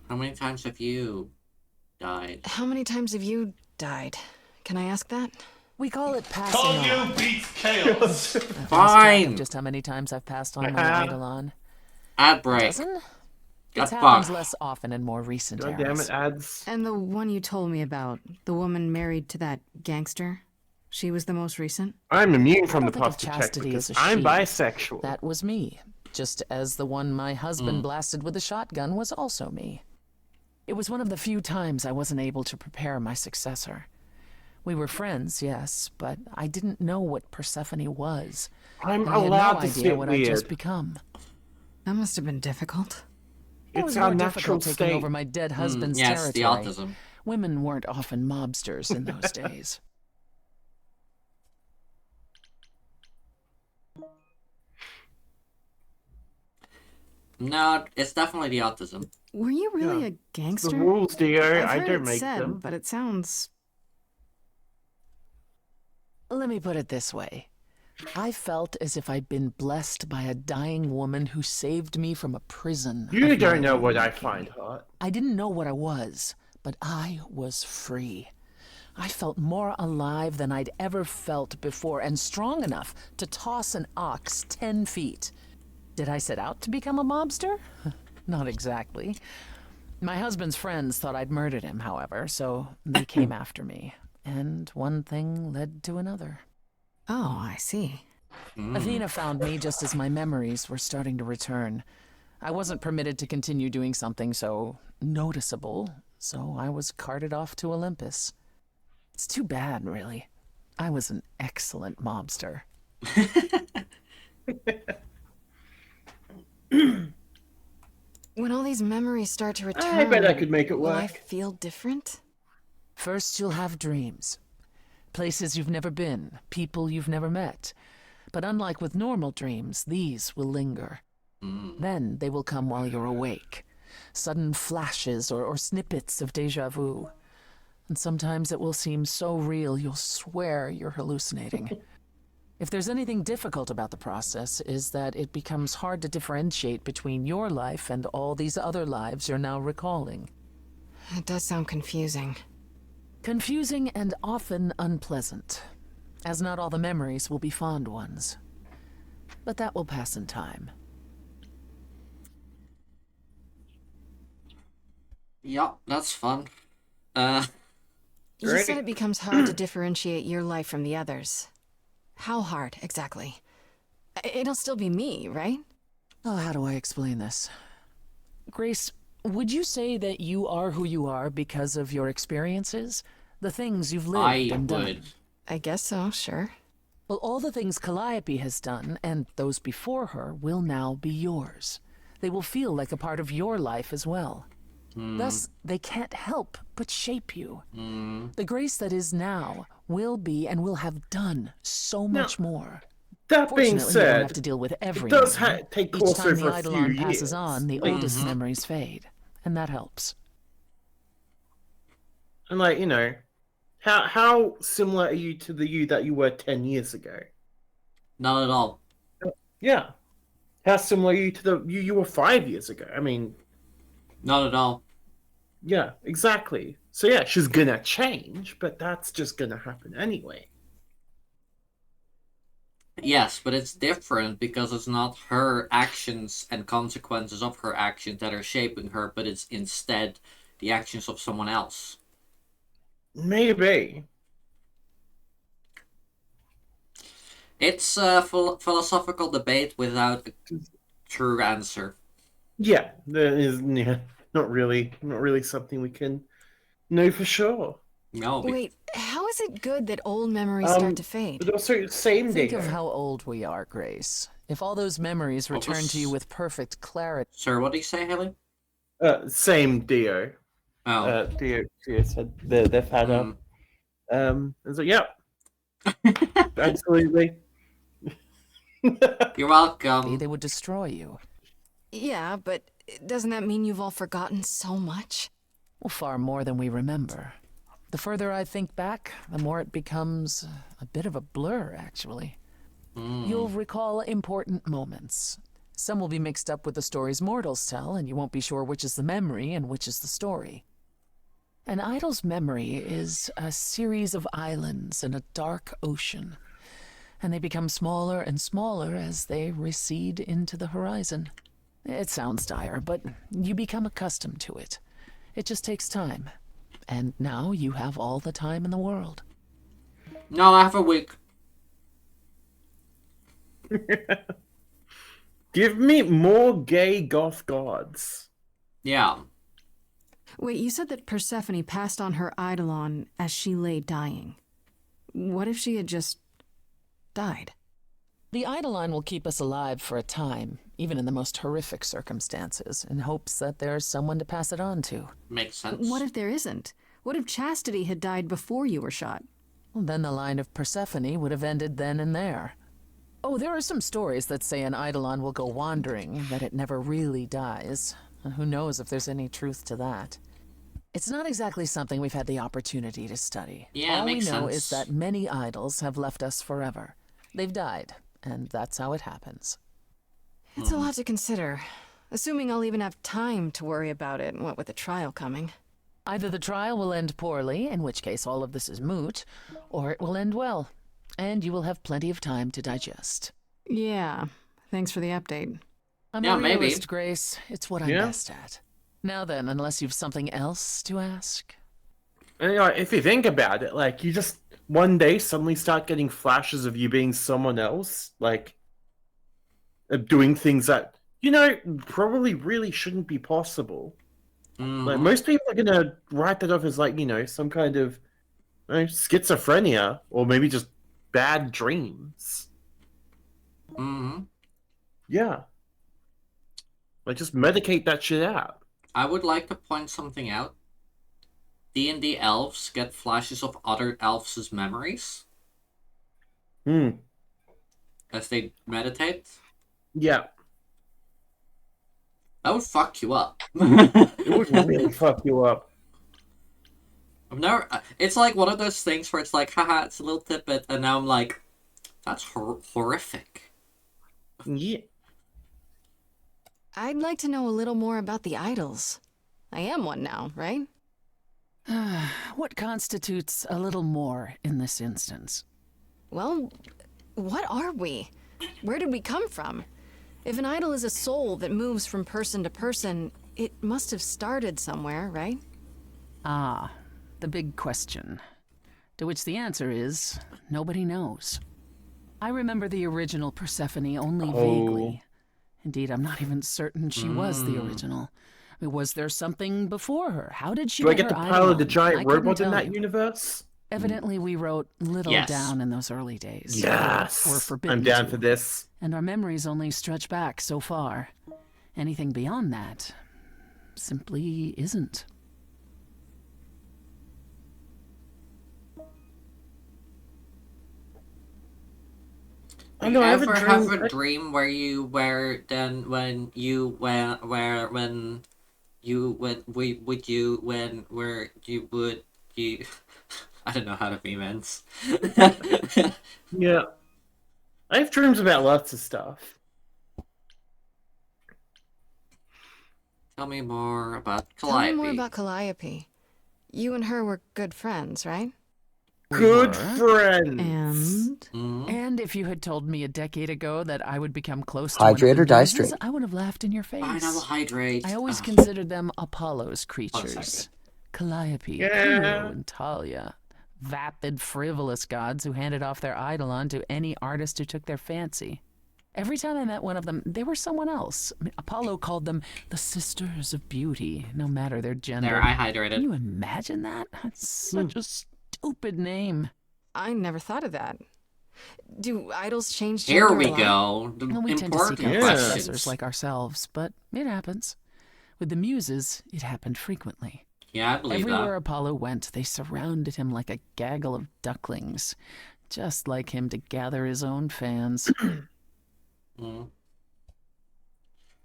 How many times have you died? How many times have you died? Can I ask that? We call it passing on. you beats chaos. Fine. Just how many times I've passed on my Eidolon. Ad break. Dozen? Got It's happens fucked. less often in more recent God eras. damn it, ads. And the one you told me about, the woman married to that gangster, she was the most recent? I'm immune from I the don't think of pasta check chastity because as a I'm she. bisexual. That was me, just as the one my husband blasted with a shotgun was also me. It was one of the few times I wasn't able to prepare my successor. We were friends, yes, but I didn't know what Persephone was. I'm and I had allowed no to idea sit what I'd just weird. become. That must have been difficult. It was It's our more natural difficult taking state. over my dead husband's yeah, it's the territory. autism. Women weren't often mobsters in those days. No, it's definitely the autism. Were you really Yeah. a gangster? The rules, dear. I've I heard don't it make said, them. but it sounds... Let me put it this way. I felt as if I'd been blessed by a dying woman who saved me from a prison. You of don't my know own what I making. find hot. I didn't know what I was, but I was free. I felt more alive than I'd ever felt before, and strong enough to toss an ox 10 feet. Did I set out to become a mobster? Not exactly. My husband's friends thought I'd murdered him, however, so they came after me. And one thing led to another. Oh, I see. Athena found me just as my memories were starting to return. I wasn't permitted to continue doing something so noticeable, so I was carted off to Olympus. It's too bad, really. I was an excellent mobster. When all these memories start to return... I bet I could make it Will I work. feel different? First, you'll have dreams. Places you've never been, people you've never met. But unlike with normal dreams, these will linger. Then they will come while you're awake. Sudden flashes or snippets of déjà vu. And sometimes it will seem so real you'll swear you're hallucinating. If there's anything difficult about the process, is that it becomes hard to differentiate between your life and all these other lives you're now recalling. It does sound confusing. Confusing and often unpleasant, as not all the memories will be fond ones. But that will pass in time. Yeah, that's fun. You said it becomes hard to differentiate your life from the others. How hard, exactly? It'll still be me, right? Oh, how do I explain this? Grace, would you say that you are who you are because of your experiences? The things you've lived and done? I guess so, sure. Well, all the things Calliope has done, and those before her, will now be yours. They will feel like a part of your life as well. Thus, they can't help but shape you. The Grace that is now will be and will have done so much more. That being Fortunately, you don't said, have to deal with every it does memory. take Each course time the over a Eidolon few passes years. on, the oldest memories fade, and that helps. And like, you know, how similar are you to the you that you were 10 years ago? Not at all. Yeah. How similar are you to the you were 5 years ago? I mean, not at all. Yeah, exactly. So yeah, she's gonna change, but that's just gonna happen anyway. Yes, but it's different because it's not her actions and consequences of her actions that are shaping her, but it's instead the actions of someone else. Maybe. It's a philosophical debate without a true answer. Yeah, there is not really something we can know for sure. No. Wait, how is it good that old memories start to fade? But also, same Think day. of how old we are, Grace. If all those memories return to you with perfect clarity. Sir, what do you say, Halley? Same Dio. Oh. Dio said they're fed up. I was like, yeah. Absolutely. You're welcome. They would destroy you. Yeah, but doesn't that mean you've all forgotten so much? Well, far more than we remember. The further I think back, the more it becomes a bit of a blur, actually. You'll recall important moments. Some will be mixed up with the stories mortals tell, and you won't be sure which is the memory and which is the story. An idol's memory is a series of islands in a dark ocean, and they become smaller and smaller as they recede into the horizon. It sounds dire, but you become accustomed to it. It just takes time. And now you have all the time in the world. No, I have a week. Give me more gay goth gods. Yeah. Wait, you said that Persephone passed on her eidolon as she lay dying. What if she had just died? The eidolon will keep us alive for a time, even in the most horrific circumstances, in hopes that there's someone to pass it on to. Makes sense. What if there isn't? What if Chastity had died before you were shot? Well, then the line of Persephone would have ended then and there. Oh, there are some stories that say an eidolon will go wandering, that it never really dies. And who knows if there's any truth to that. It's not exactly something we've had the opportunity to study. Yeah, All we makes know sense. is that many idols have left us forever. They've died, and that's how it happens. It's a lot to consider. Assuming I'll even have time to worry about it, what with the trial coming. Either the trial will end poorly, in which case all of this is moot, or it will end well, and you will have plenty of time to digest. Yeah, thanks for the update. I'm a realist, Grace. It's what I'm best at. Now then, unless you've something else to ask. And, if you think about it, like, you just one day suddenly start getting flashes of you being someone else, like, doing things that, probably really shouldn't be possible. Like, most people are gonna write that off as, like, some kind of schizophrenia, or maybe just bad dreams. Yeah. Like, just medicate that shit out. I would like to point something out. D&D elves get flashes of other elves' memories. As they meditate. Yeah. That would fuck you up. It would really fuck you up. I've never... It's like one of those things where it's like, haha, it's a little tidbit, and now I'm like, that's horrific. Yeah. I'd like to know a little more about the idols. I am one now, right? What constitutes a little more in this instance? Well, what are we? Where did we come from? If an idol is a soul that moves from person to person, it must have started somewhere, right? Ah, the big question. To which the answer is, nobody knows. I remember the original Persephone only vaguely. Indeed, I'm not even certain she was the original. I mean, was there something before her? How did she Do I get get her the power of the eidolon? giant I couldn't robot in tell that you. universe? Evidently, we wrote little Yes. down in those early days. Yes! Or forbidden I'm down to. for this. And our memories only stretch back so far. Anything beyond that simply isn't. Do you ever have a dream where you were then when you were where when you would we would you when where you would you I don't know how to be men's. Yeah. I have dreams about lots of stuff. Tell me more about Tell me more Calliope. about Calliope. You and her were good friends, right? good were. friends. And if you had told me a decade ago that I would become close to Hydrate one or of the die muses, straight. I would have laughed in your face. Fine, I will hydrate. I always considered them Apollo's creatures. Calliope, Cleo, and Talia. Vapid, frivolous gods who handed off their eidolon to any artist who took their fancy. Every time I met one of them, they were someone else. I mean, Apollo called them the Sisters of Beauty, no matter their gender. There, I hydrated. Can you imagine that? That's such a stupid name. I never thought of that. Do idols change Here gender we a lot? go. The Well, we tend to seek important out questions. successors like ourselves, but it happens. With the muses, it happened frequently. Yeah, I believe Everywhere that. Apollo went, they surrounded him like a gaggle of ducklings, just like him to gather his own fans.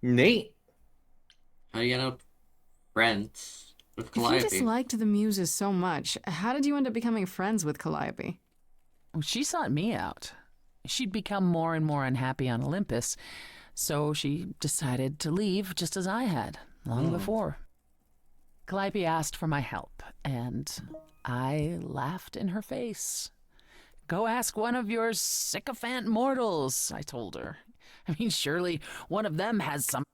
Neat. How do you end up friends with If you Calliope? disliked the muses so much, how did you end up becoming friends with Calliope? Well, she sought me out. She'd become more and more unhappy on Olympus, so she decided to leave just as I had, long before. Calliope asked for my help, and I laughed in her face. Go ask one of your sycophant mortals, I told her. I mean, surely one of them has some...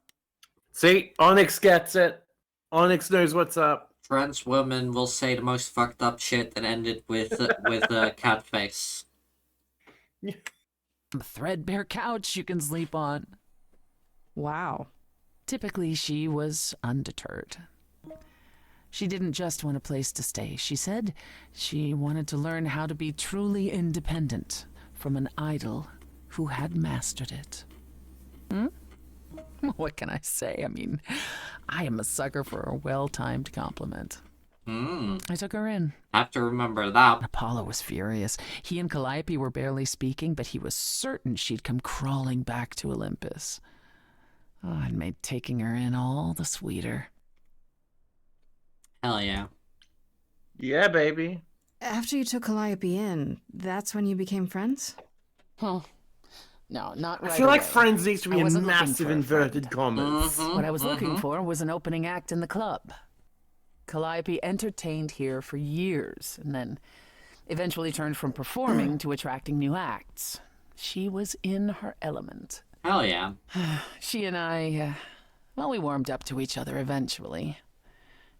See, Onyx gets it. Onyx knows what's up. Trans women will say the most fucked up shit and end it with a cat face. A threadbare couch you can sleep on. Wow. Typically, she was undeterred. She didn't just want a place to stay. She said she wanted to learn how to be truly independent from an idol who had mastered it. What can I say? I mean, I am a sucker for a well-timed compliment. I took her in. Have to remember that. Apollo was furious. He and Calliope were barely speaking, but he was certain she'd come crawling back to Olympus. Oh, it made taking her in all the sweeter. Hell yeah. Yeah, baby. After you took Calliope in, that's when you became friends? Well, no, not right I feel like away. friends needs to be I in wasn't looking massive for a inverted friend. commas. What I was looking for was an opening act in the club. Calliope entertained here for years, and then eventually turned from performing to attracting new acts. She was in her element. Hell yeah. She and I, well, we warmed up to each other eventually.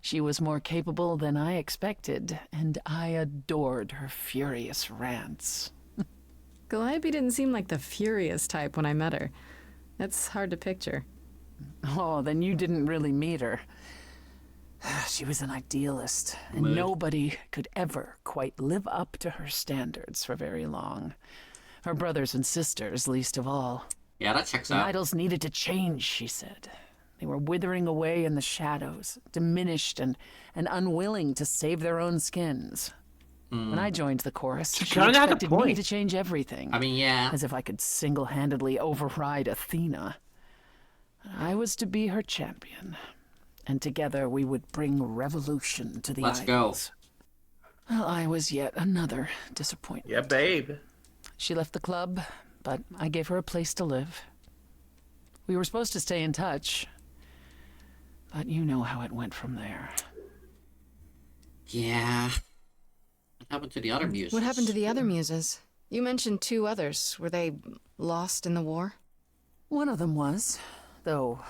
She was more capable than I expected, and I adored her furious rants. Calliope didn't seem like the furious type when I met her. That's hard to picture. Oh, then you didn't really meet her. She was an idealist, and Mood. nobody could ever quite live up to her standards for very long. Her brothers and sisters, least of all. Yeah, that checks The out. idols needed to change, she said. They were withering away in the shadows, diminished and unwilling to save their own skins. When I joined the chorus, she kinda had a expected me point. to change everything. I mean, yeah. As if I could single-handedly override Athena. I was to be her champion, and together we would bring revolution to the Let's idols. Well, I was yet another disappointment. Yeah, babe. She left the club, but I gave her a place to live. We were supposed to stay in touch, but you know how it went from there. Yeah. What happened to the other muses? What happened to the other muses? You mentioned 2 others. Were they lost in the war? One of them was, though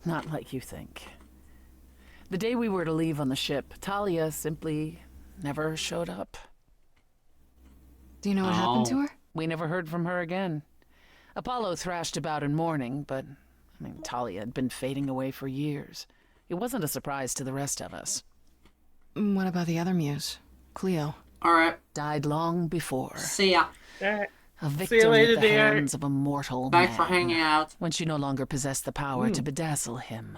not like you think. The day we were to leave on the ship, Talia simply never showed up. Do you know what happened to her? We never heard from her again. Apollo thrashed about in mourning, but, I mean, Talia had been fading away for years. It wasn't a surprise to the rest of us. What about the other muse? Cleo. Alright. Died long before. See ya. A See victim you later, at the dear. hands of a mortal Thanks for man, hanging out. when she no longer possessed the power to bedazzle him.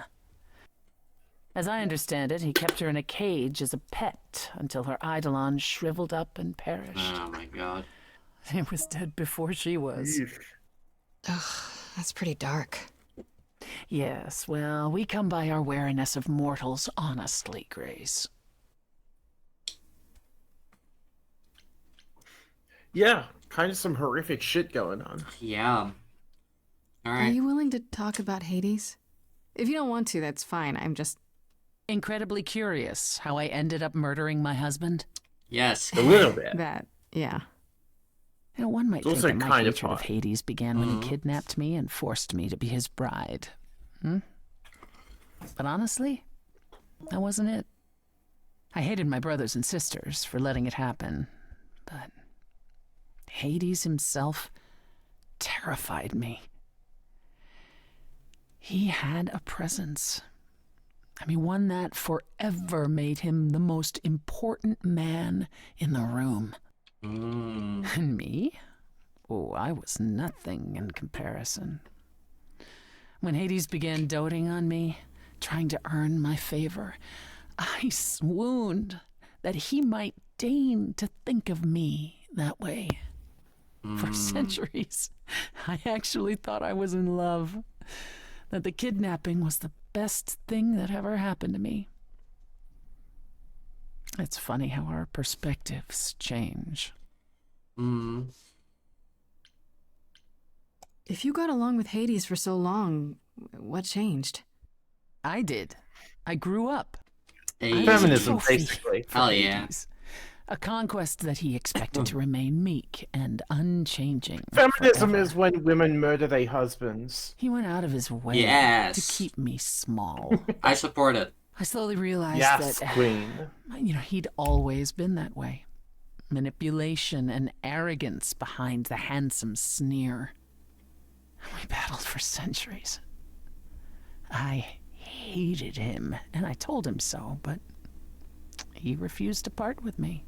As I understand it, he kept her in a cage as a pet until her eidolon shriveled up and perished. Oh my god. He was dead before she was. Ugh, that's pretty dark. Yes, well, we come by our wariness of mortals honestly, Grace. Yeah, kind of some horrific shit going on. Yeah. Are Alright. you willing to talk about Hades? If you don't want to, that's fine. I'm just... Incredibly curious how I ended up murdering my husband. Yes, a little bit. That, yeah. You know, one might It's think also that my kind of hatred of hot. Hades began when he kidnapped me and forced me to be his bride. But honestly, that wasn't it. I hated my brothers and sisters for letting it happen, but Hades himself terrified me. He had a presence. I mean, one that forever made him the most important man in the room. And me? Oh, I was nothing in comparison. When Hades began doting on me, trying to earn my favor, I swooned that he might deign to think of me that way. For centuries, I actually thought I was in love, that the kidnapping was the best thing that ever happened to me. It's funny how our perspectives change. If you got along with Hades for so long, what changed? I did. I grew up. Feminism, basically. Hell yeah. A conquest that he expected to remain meek and unchanging. Feminism forever. is when women murder their husbands. He went out of his way Yes. to keep me small. I support it. I slowly realized Yes, that, queen. He'd always been that way. Manipulation and arrogance behind the handsome sneer. We battled for centuries. I hated him, and I told him so, but he refused to part with me.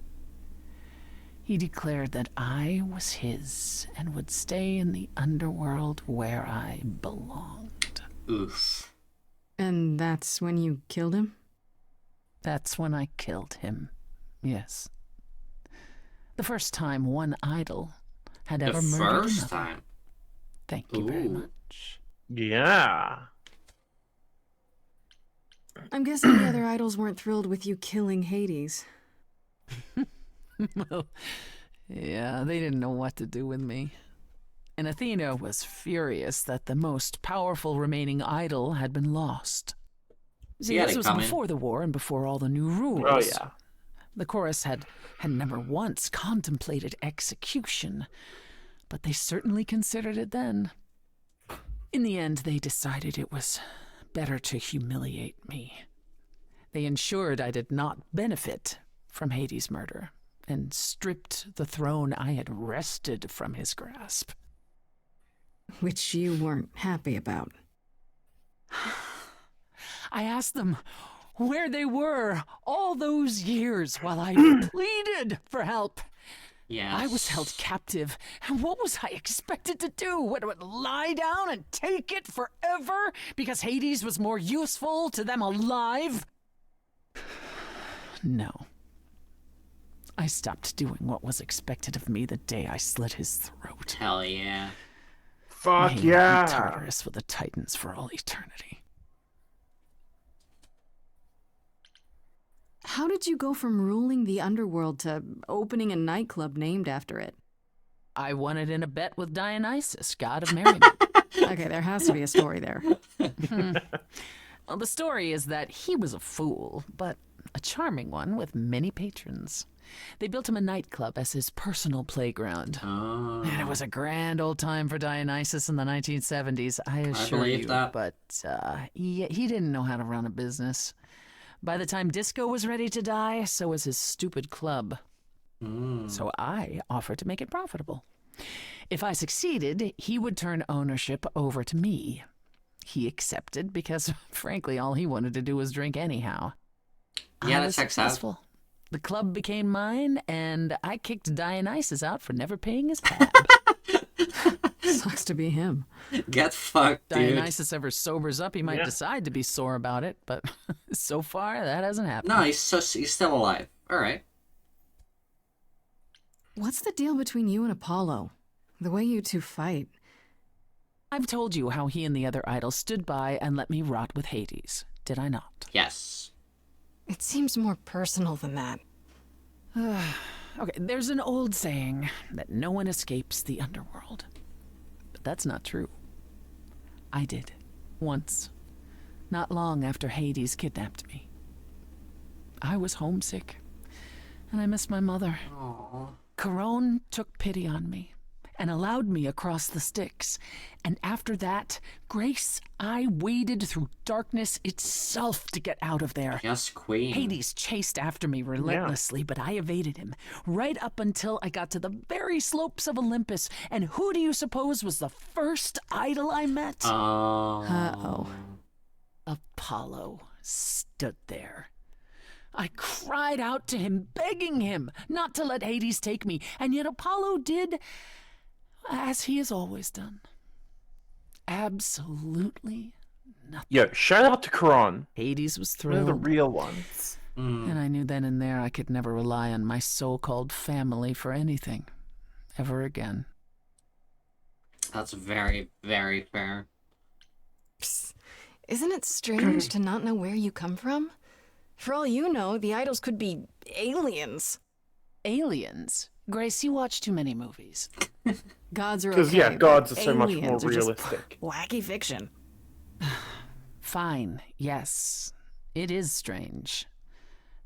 He declared that I was his and would stay in the underworld where I belonged. Oof. And that's when you killed him? That's when I killed him, yes. The first time one idol had ever murdered first another. time. Thank you very much. Yeah. I'm guessing the other idols weren't thrilled with you killing Hades. Well, yeah, they didn't know what to do with me. And Athena was furious that the most powerful remaining idol had been lost. See, this was before the war and before all the new rules. Oh, yeah. The chorus had never once contemplated execution, but they certainly considered it then. In the end, they decided it was better to humiliate me. They ensured I did not benefit from Hades' murder and stripped the throne I had wrested from his grasp. Which you weren't happy about. I asked them where they were all those years while I pleaded for help. Yes. I was held captive, and what was I expected to do? What, lie down and take it forever because Hades was more useful to them alive? No. I stopped doing what was expected of me the day I slit his throat. Hell yeah. Fuck May yeah. he be Tartarus with the Titans for all eternity. How did you go from ruling the underworld to opening a nightclub named after it? I won it in a bet with Dionysus, god of merriment. Okay, there has to be a story there. Well, the story is that he was a fool, but a charming one with many patrons. They built him a nightclub as his personal playground. Oh. And it was a grand old time for Dionysus in the 1970s, I assure believe you. that. But he didn't know how to run a business. By the time Disco was ready to die, so was his stupid club. So I offered to make it profitable. If I succeeded, he would turn ownership over to me. He accepted because, frankly, all he wanted to do was drink anyhow. Yeah, I that was checks out. successful. The club became mine, and I kicked Dionysus out for never paying his tab. Sucks to be him. Get fucked, dude. Dionysus ever sobers up, he might decide to be sore about it, but so far, that hasn't happened. No, he's still alive. All right. What's the deal between you and Apollo? The way you two fight. I've told you how he and the other idols stood by and let me rot with Hades, did I not? Yes. It seems more personal than that. Okay, there's an old saying that no one escapes the underworld. But that's not true. I did. Once. Not long after Hades kidnapped me. I was homesick. and I miss my mother. Aww. Corone took pity on me and allowed me across the Styx. And after that, Grace, I waded through darkness itself to get out of there. Yes, Queen. Hades chased after me relentlessly, but I evaded him, right up until I got to the very slopes of Olympus. And who do you suppose was the first idol I met? Uh-oh. Apollo stood there. I cried out to him, begging him not to let Hades take me, and yet Apollo did as he has always done. Absolutely nothing. Yo, shout out to Karan. Hades was One of thrilled. the real ones. And I knew then and there I could never rely on my so-called family for anything, ever again. That's very, very fair. Psst. Isn't it strange to not know where you come from? For all you know, the idols could be aliens. Aliens? Grace, you watch too many movies. Gods are okay. Because, yeah, gods are but so much more aliens are just realistic. wacky fiction. Fine, yes. It is strange.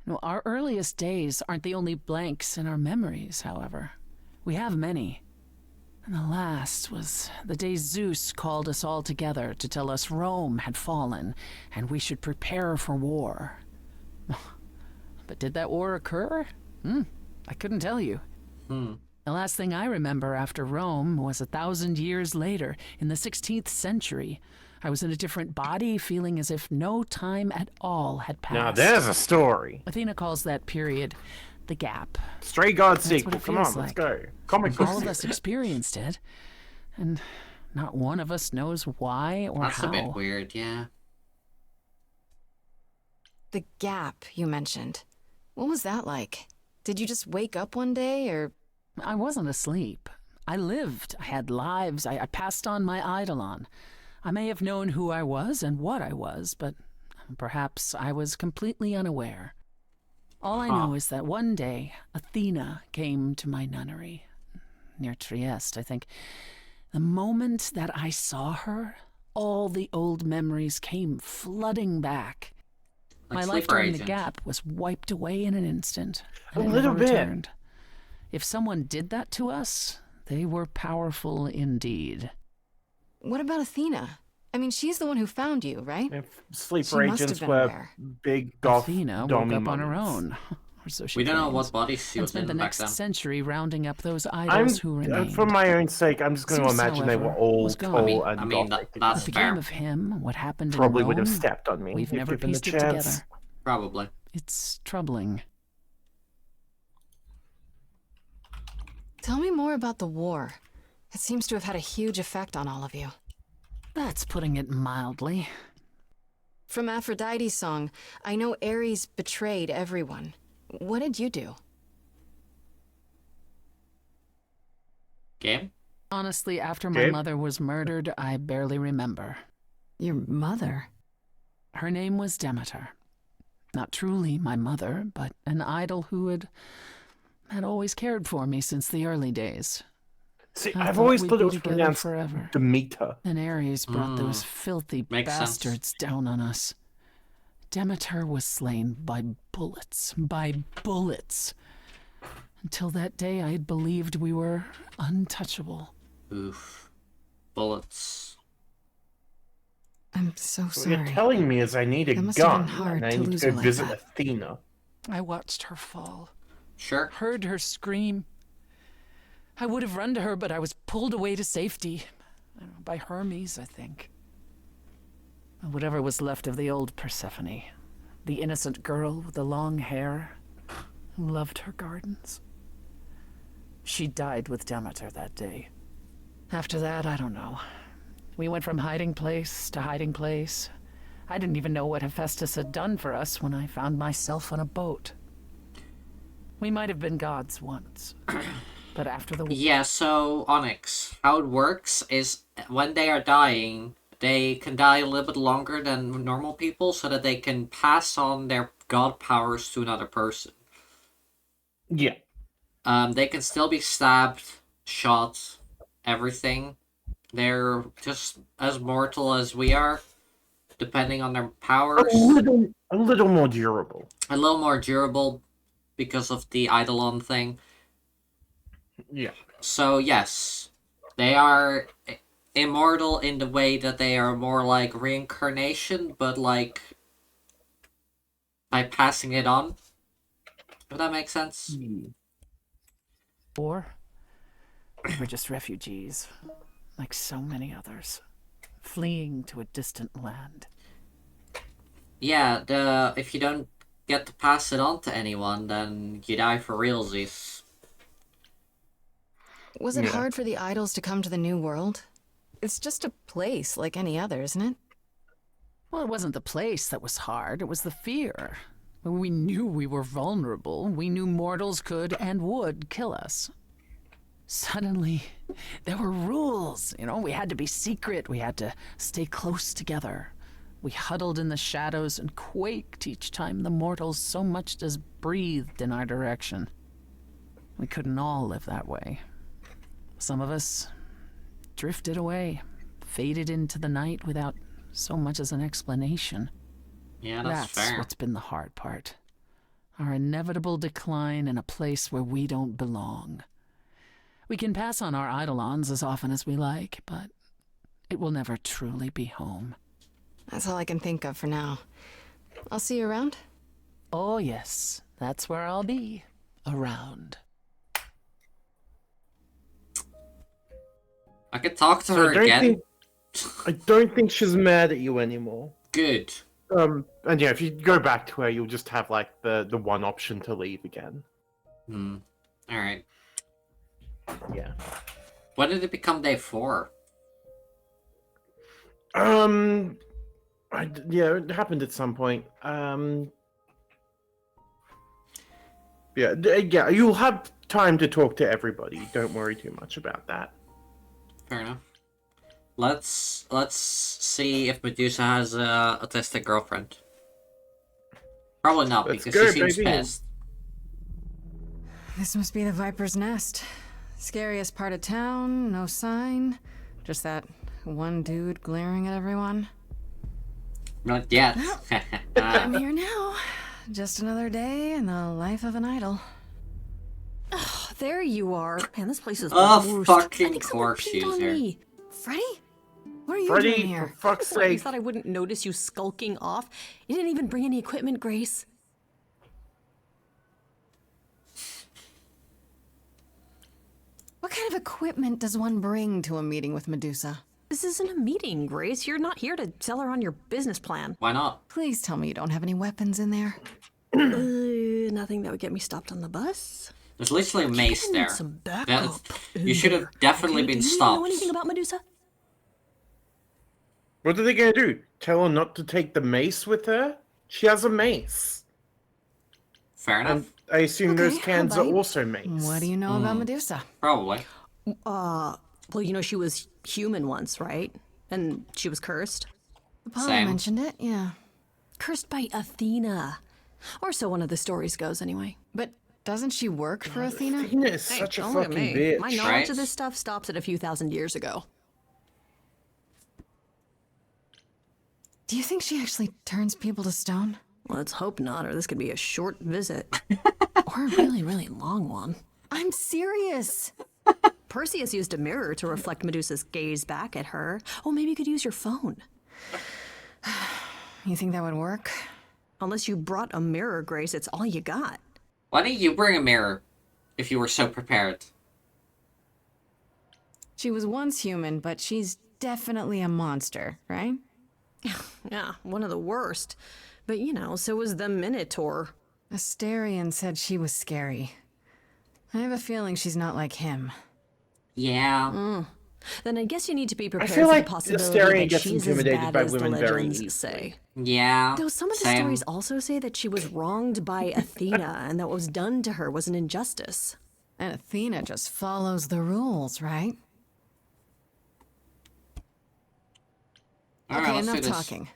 No, our earliest days aren't the only blanks in our memories, however. We have many. And the last was the day Zeus called us all together to tell us Rome had fallen and we should prepare for war. But did that war occur? I couldn't tell you. The last thing I remember after Rome was 1,000 years later, in the 16th century. I was in a different body, feeling as if no time at all had passed. Now there's a story. Athena calls that period the gap. Stray God That's sequel. what it Come on, feels let's like. go. Comic book All of sequel. us experienced it, and not one of us knows why or That's how. a bit weird, yeah. The gap you mentioned. What was that like? Did you just wake up one day, or...? I wasn't asleep. I lived. I had lives. I passed on my eidolon. I may have known who I was and what I was, but perhaps I was completely unaware. All I know is that one day, Athena came to my nunnery, near Trieste, I think. The moment that I saw her, all the old memories came flooding back. Like My life Sleeper during the Agent. gap was wiped away in an instant. And A it little never bit. returned. If someone did that to us, they were powerful indeed. What about Athena? I mean, she's the one who found you, right? Sleeper She must have agents been were aware. big goth Athena woke dummy up on her mummies. own. Or so she We don't know claims, what bodies she and was spent in the back next then. century rounding up those idols who remained. For my own sake, I'm just going to Zeus, imagine they were however, all was gone. tall and I mean, gothic. What became of him? What happened Probably in would have Rome? stepped on me We've if never given the pieced it chance. together. Probably. It's troubling. Tell me more about the war. It seems to have had a huge effect on all of you. That's putting it mildly. From Aphrodite's song, I know Ares betrayed everyone. What did you do? Game? Honestly, after my Gabe? mother was murdered, I barely remember. Your mother? Her name was Demeter. Not truly my mother, but an idol who had always cared for me since the early days. See, I I've thought always we'd thought be it was together pronounced forever. Demeter. Then Ares brought those filthy Makes sense. bastards down on us. Demeter was slain by bullets. By bullets. Until that day, I had believed we were untouchable. Oof. Bullets. I'm so What sorry. you're telling me is I need a That must have gun been hard and I to need to lose go her like visit that. Athena. I watched her fall. Sure. Heard her scream. I would have run to her, but I was pulled away to safety. I don't know, by Hermes, I think. Whatever was left of the old Persephone. The innocent girl with the long hair who loved her gardens. She died with Demeter that day. After that, I don't know. We went from hiding place to hiding place. I didn't even know what Hephaestus had done for us when I found myself on a boat. We might have been gods once, but after the... Yeah, so Onyx, how it works is when they are dying, they can die a little bit longer than normal people so that they can pass on their god powers to another person. Yeah. They can still be stabbed, shot, everything. They're just as mortal as we are, depending on their powers. A little more durable. A little more durable, because of the Eidolon thing. Yeah. So yes, they are immortal in the way that they are more like reincarnation, but like by passing it on. If that makes sense. Or we were just refugees, like so many others, fleeing to a distant land. Yeah, if you don't get to pass it on to anyone, then you die for realsies. Was it hard for the idols to come to the new world? It's just a place like any other, isn't it? Well, it wasn't the place that was hard, it was the fear. We knew we were vulnerable. We knew mortals could and would kill us. Suddenly, there were rules. You know, we had to be secret. We had to stay close together. We huddled in the shadows and quaked each time the mortals so much as breathed in our direction. We couldn't all live that way. Some of us drifted away, faded into the night without so much as an explanation. Yeah, that's fair. What's been the hard part. Our inevitable decline in a place where we don't belong. We can pass on our eidolons as often as we like, but it will never truly be home. That's all I can think of for now. I'll see you around? Oh, yes. That's where I'll be. Around. I could talk to her again. I don't think she's mad at you anymore. Good. And yeah, if you go back to her, you'll just have like the one option to leave again. Alright. Yeah. When did it become day 4? Yeah, it happened at some point. Yeah, you'll have time to talk to everybody. Don't worry too much about that. Fair enough. Let's see if Medusa has a autistic girlfriend. Probably not, because she seems pissed. This must be the Viper's Nest. Scariest part of town, no sign. Just that one dude glaring at everyone. Not yet. I'm here now. Just another day in the life of an idol. Oh, there you are. Man, this place is Oh, worst. fucking course she's here. Freddy? What are you Freddy, doing here? for fuck's What, you sake. thought I wouldn't notice you skulking off? You didn't even bring any equipment, Grace. What kind of equipment does one bring to a meeting with Medusa? This isn't a meeting, Grace. You're not here to sell her on your business plan. Why not? Please tell me you don't have any weapons in there. Nothing that would get me stopped on the bus. There's literally a mace there. Some backup You should have definitely been Do you stopped. know anything about Medusa? What are they gonna do? Tell her not to take the mace with her? She has a mace. Fair enough. And I assume those Okay, cans I'll are bite. also mace. What do you know about Medusa? Probably. Well, you know, she was human once, right? And she was cursed. Apollo Same. mentioned it, yeah. Cursed by Athena. Or so one of the stories goes, anyway. But doesn't she work for Athena? Athena is such a Don't look at fucking me. bitch. My knowledge Right? of this stuff stops at a few thousand years ago. Do you think she actually turns people to stone? Let's hope not, or this could be a short visit. Or a really, really long one. I'm serious. Perseus used a mirror to reflect Medusa's gaze back at her. Oh, maybe you could use your phone. You think that would work? Unless you brought a mirror, Grace, it's all you got. Why didn't you bring a mirror if you were so prepared? She was once human, but she's definitely a monster, right? Yeah, one of the worst. But you know, so was the Minotaur. Asterion said she was scary. I have a feeling she's not like him. Yeah. Then I guess you need to be prepared feel for like the possibility Asterion that gets she's as intimidated bad by as the women very legends easily. say. Yeah. Though some of the same. stories also say that she was wronged by Athena and that what was done to her was an injustice. And Athena just follows the rules, right? All right, Okay, let's do enough this. talking.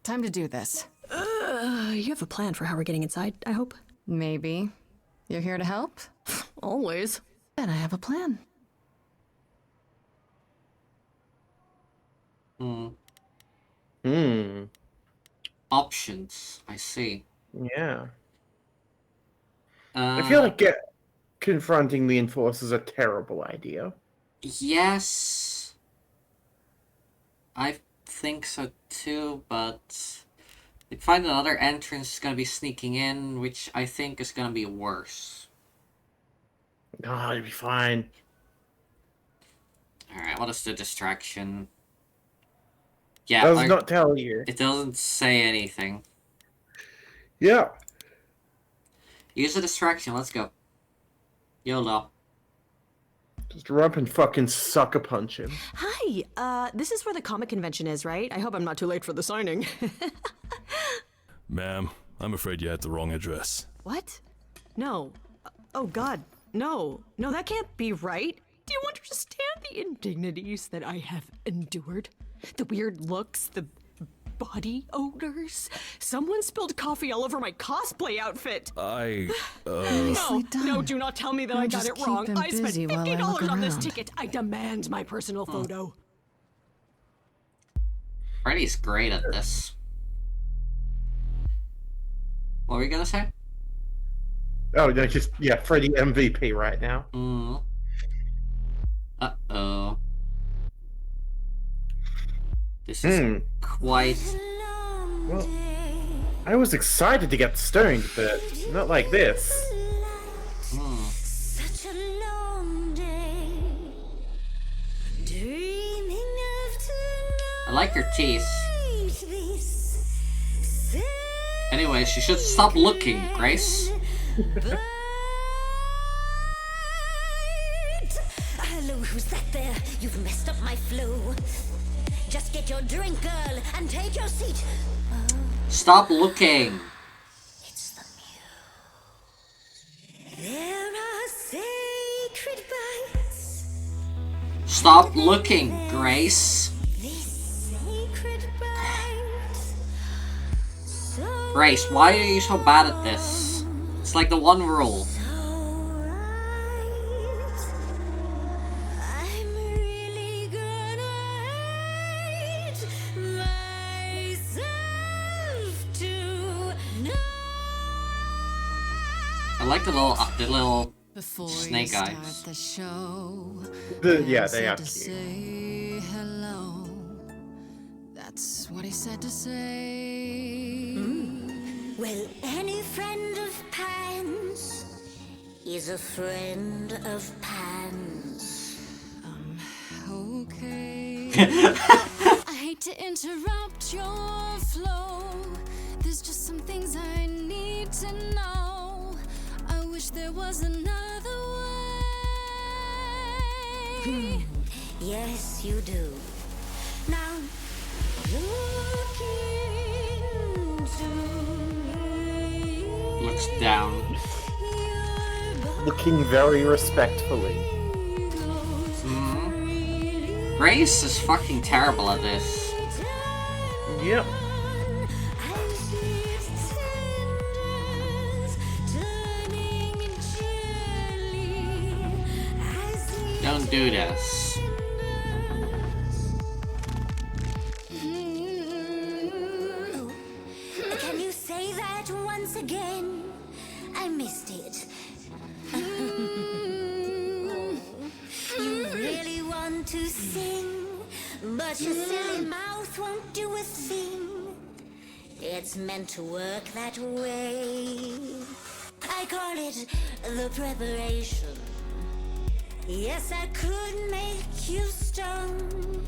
Time to do this. You have a plan for how we're getting inside, I hope? Maybe. You're here to help? Always. Then I have a plan. Options. I see. Yeah. I feel like confronting the enforcers is a terrible idea. Yes, I think so too, but they find another entrance is gonna be sneaking in, which I think is gonna be worse. No, it'll be fine. Alright, what is the distraction? Yeah, Does not tell you. It doesn't say anything. Yeah. Use a distraction, let's go. YOLO. Just run up and fucking sucker punch him. Hi, this is where the comic convention is, right? I hope I'm not too late for the signing. Ma'am, I'm afraid you had the wrong address. What? No. Oh God, no. No, that can't be right. Do you understand the indignities that I have endured? The weird looks, the body odors. Someone spilled coffee all over my cosplay outfit. No, do not tell me that I got it wrong. I spent $50 on this ticket. I demand my personal photo. Freddy's great at this. What were you gonna say? Oh, no, Freddy MVP right now. Uh-oh. This is quite... Well, I was excited to get stoned, but not like this. Such a long day. Dreaming of tonight. I like your teeth. Anyways, you should stop looking, Grace. Hello, who's that there? You've messed up my flow. Just get your drink, girl, and take your seat. Stop looking. It's the muse. There are sacred bites. Stop looking, Grace. This sacred bite. Grace, why are you so bad at this? It's like the one rule. I'm really gonna hate myself tonight. I like the little Before snake you eyes. start the show, Yeah, I they are said to cute. say hello. That's what he said to say. Well, any friend of Pan's is a friend of Pan's. Okay. I hate to interrupt your flow. There's just some things I need to know. I wish there was another way. Yes, you do. Now, look into me. Looks down. Looking very respectfully. Grace is fucking terrible at this. Yep. Don't do this. Can you say that once again? I missed it. You really want to sing, but your silly mouth won't do a thing. It's meant to work that way. I call it the preparation. Yes, I could make you stone,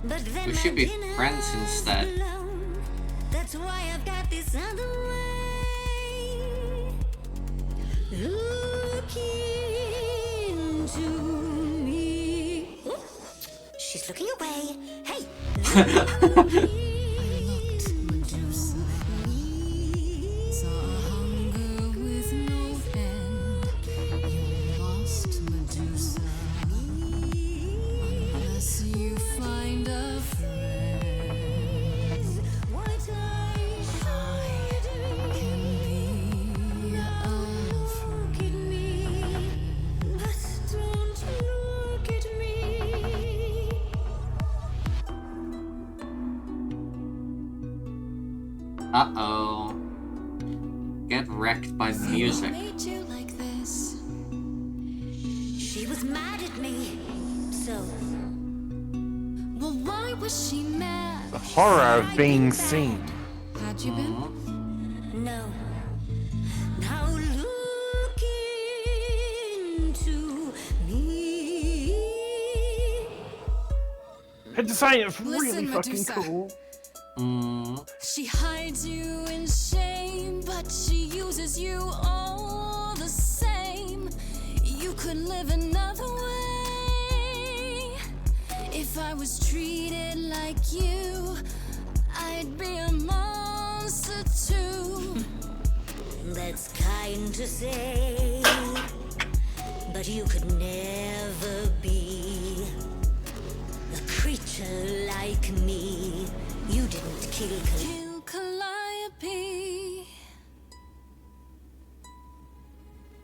but then We my should be dinner's friends instead. alone. That's why I've got this other way. Look into me. Ooh, she's looking away. Hey. Saw hunger with no end. You lost Medusa. Unless you find a friend. What I can be a look at me, but don't look at me. Uh-oh. Get wrecked by music. Made you like She was mad at me. So, well, why was she mad? The horror of being seen. Had you been? No. Now look into me. Had to say it's really Listen, fucking Medusa. cool. She hides you in shame, but she uses you all the same. You could live another way. If I was treated like you, I'd be a monster too. That's kind to say, but you could never be a creature like me. You didn't kill Calliope.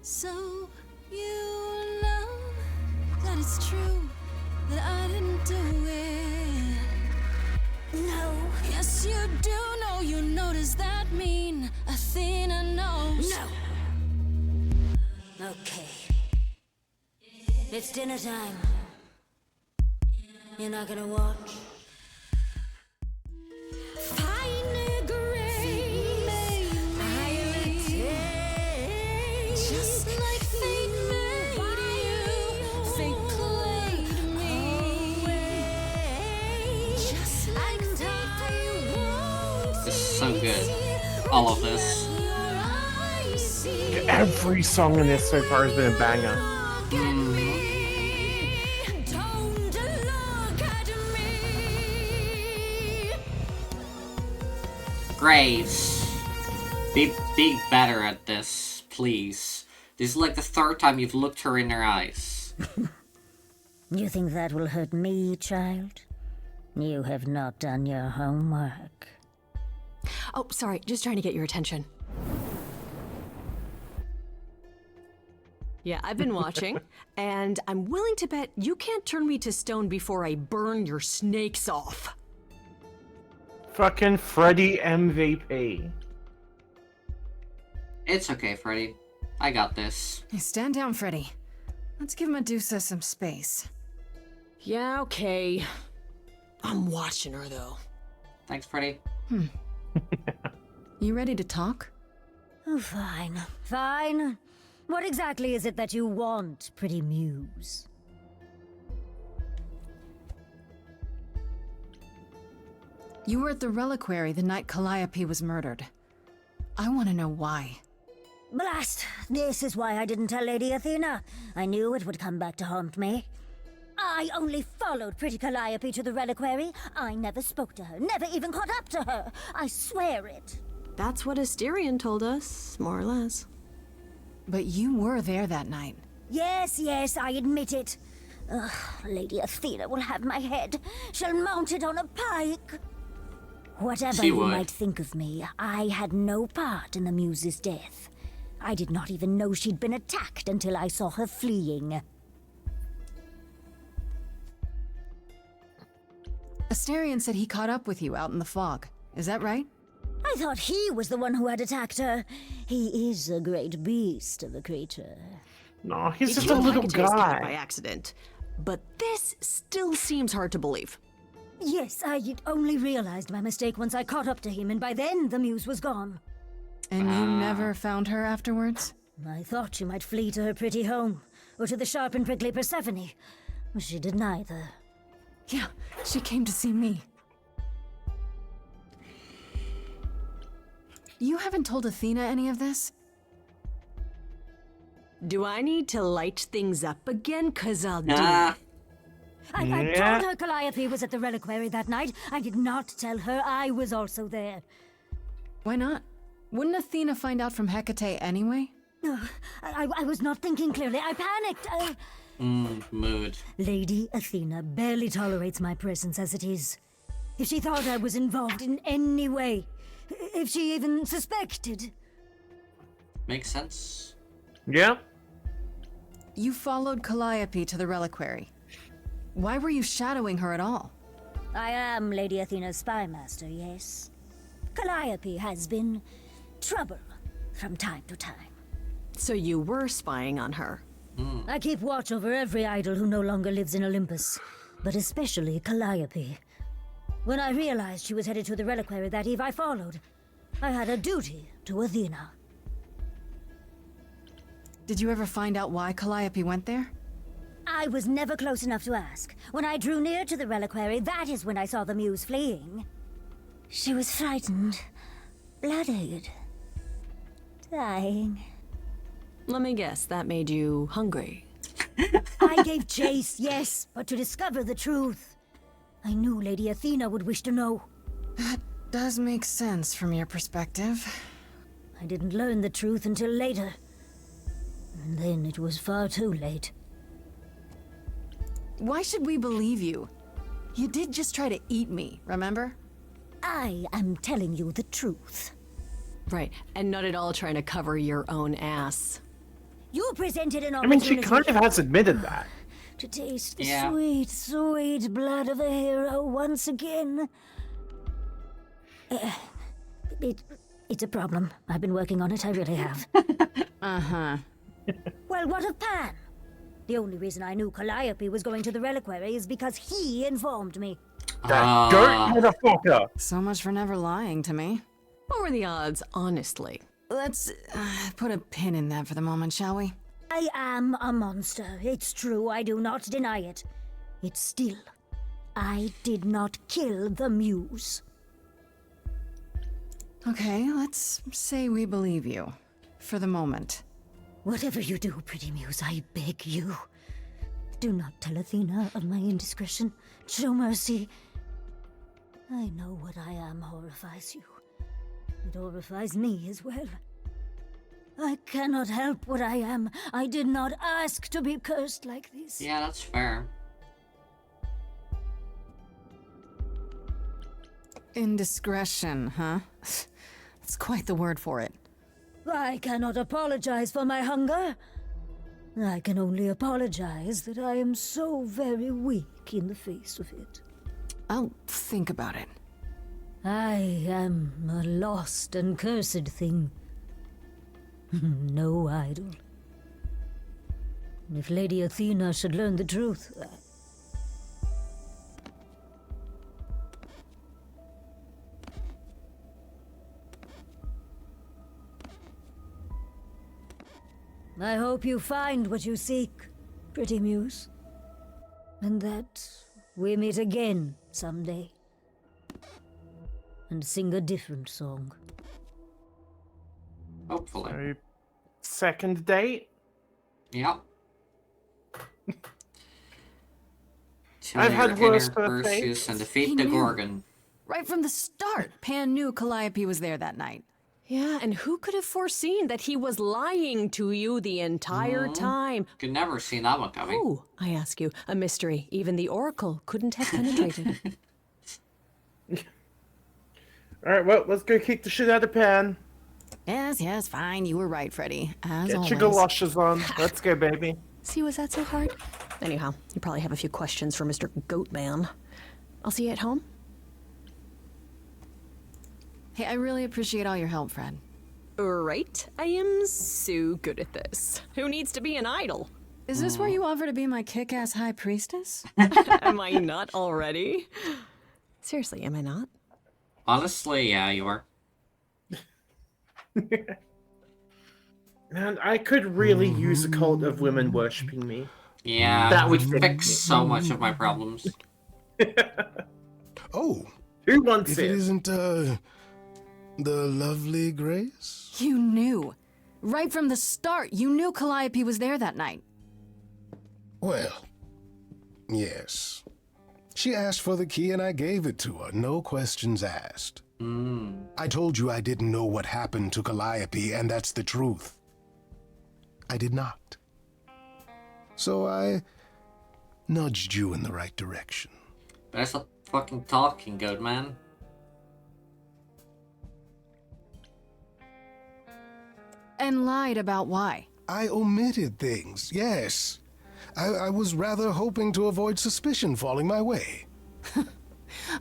So you know that it's true that I didn't do it. No. Yes, you do know. You know, does that mean Athena knows? No. Okay. It's dinner time. You're not gonna watch? Just like fate made you, fate played me. Just like I won't. This is so good. All of this. Every song in this so far has been a banger. Graves, be better at this, please. This is like the third time you've looked her in her eyes. You think that will hurt me, child? You have not done your homework. Oh, sorry, just trying to get your attention. Yeah, I've been watching, and I'm willing to bet you can't turn me to stone before I burn your snakes off. Fucking Freddy MVP. It's okay, Freddy. I got this. Hey, stand down, Freddy. Let's give Medusa some space. Yeah, okay. I'm watching her, though. Thanks, Freddy. You ready to talk? Oh, fine. Fine. What exactly is it that you want, pretty muse? You were at the reliquary the night Calliope was murdered. I want to know why. Blast! This is why I didn't tell Lady Athena. I knew it would come back to haunt me. I only followed pretty Calliope to the reliquary. I never spoke to her, never even caught up to her. I swear it. That's what Asterion told us, more or less. But you were there that night. Yes, yes, I admit it. Ugh, Lady Athena will have my head. She'll mount it on a pike. Whatever you might think of me, I had no part in the Muse's death. I did not even know she'd been attacked until I saw her fleeing. Asterion said he caught up with you out in the fog. Is that right? I thought he was the one who had attacked her. He is a great beast of a creature. No, he's He just a killed little Hecate's cat by guy. accident. But this still seems hard to believe. Yes, I only realized my mistake once I caught up to him, and by then the Muse was gone. And you never found her afterwards? I thought she might flee to her pretty home, or to the sharp and prickly Persephone. She did neither. Yeah, she came to see me. You haven't told Athena any of this? Do I need to light things up again? 'Cause I'll do I Yeah. told her Calliope was at the reliquary that night. I did not tell her I was also there. Why not? Wouldn't Athena find out from Hecate anyway? I was not thinking clearly. I panicked. Mood. Lady Athena barely tolerates my presence as it is. If she thought I was involved in any way, if she even suspected. Makes sense. Yeah. You followed Calliope to the reliquary. Why were you shadowing her at all? I am Lady Athena's spy master, yes. Calliope has been trouble from time to time. So you were spying on her? I keep watch over every idol who no longer lives in Olympus, but especially Calliope. When I realized she was headed to the reliquary that eve, I followed. I had a duty to Athena. Did you ever find out why Calliope went there? I was never close enough to ask. When I drew near to the reliquary, that is when I saw the muse fleeing. She was frightened, bloodied, dying. Let me guess, that made you hungry. I gave chase, yes, but to discover the truth. I knew Lady Athena would wish to know. That does make sense from your perspective. I didn't learn the truth until later. And then it was far too late. Why should we believe you? You did just try to eat me, remember? I am telling you the truth. Right, and not at all trying to cover your own ass. You presented an I mean, opportunity. she kind of has admitted that. To taste the sweet, sweet blood of a hero once again. It's a problem. I've been working on it, I really have. Uh-huh. Well, what of Pan? The only reason I knew Calliope was going to the reliquary is because he informed me. That dirt motherfucker! So much for never lying to me. What were the odds, honestly? Let's put a pin in that for the moment, shall we? I am a monster. It's true, I do not deny it. It's still, I did not kill the muse. Okay, let's say we believe you. For the moment. Whatever you do, pretty muse, I beg you. Do not tell Athena of my indiscretion. Show mercy. I know what I am horrifies you. It horrifies me as well. I cannot help what I am. I did not ask to be cursed like this. Yeah, that's fair. Indiscretion, huh? That's quite the word for it. I cannot apologize for my hunger. I can only apologize that I am so very weak in the face of it. I'll think about it. I am a lost and cursed thing. No idol. If Lady Athena should learn the truth... I hope you find what you seek, pretty muse. And that we meet again someday. And sing a different song. Hopefully. Second date? Yep. I've had worse birthdays and defeat the Gorgon. Right from the start, Pan knew Calliope was there that night. Yeah, and who could have foreseen that he was lying to you the entire time? Could never seen that one coming. Oh, I ask you, a mystery even the Oracle couldn't have penetrated. Alright, well, let's go kick the shit out of Pan. Yes, fine. You were right, Freddy. As Get always. your galoshes on. Let's go, baby. See, was that so hard? Anyhow, you probably have a few questions for Mr. Goatman. I'll see you at home. Hey, I really appreciate all your help, Fred. Right? I am so good at this. Who needs to be an idol? Is this where you offer to be my kick-ass high priestess? Am I not already? Seriously, am I not? Honestly, yeah, you are. Man, I could really use a cult of women worshipping me. Yeah, that would fix so much of my problems. Oh. Who wants if it isn't, the lovely Grace? You knew. Right from the start, you knew Calliope was there that night. Well, yes. She asked for the key and I gave it to her, no questions asked. I told you I didn't know what happened to Calliope, and that's the truth. I did not. So I nudged you in the right direction. That's a fucking talking goat, man. And lied about why. I omitted things, yes. I was rather hoping to avoid suspicion falling my way.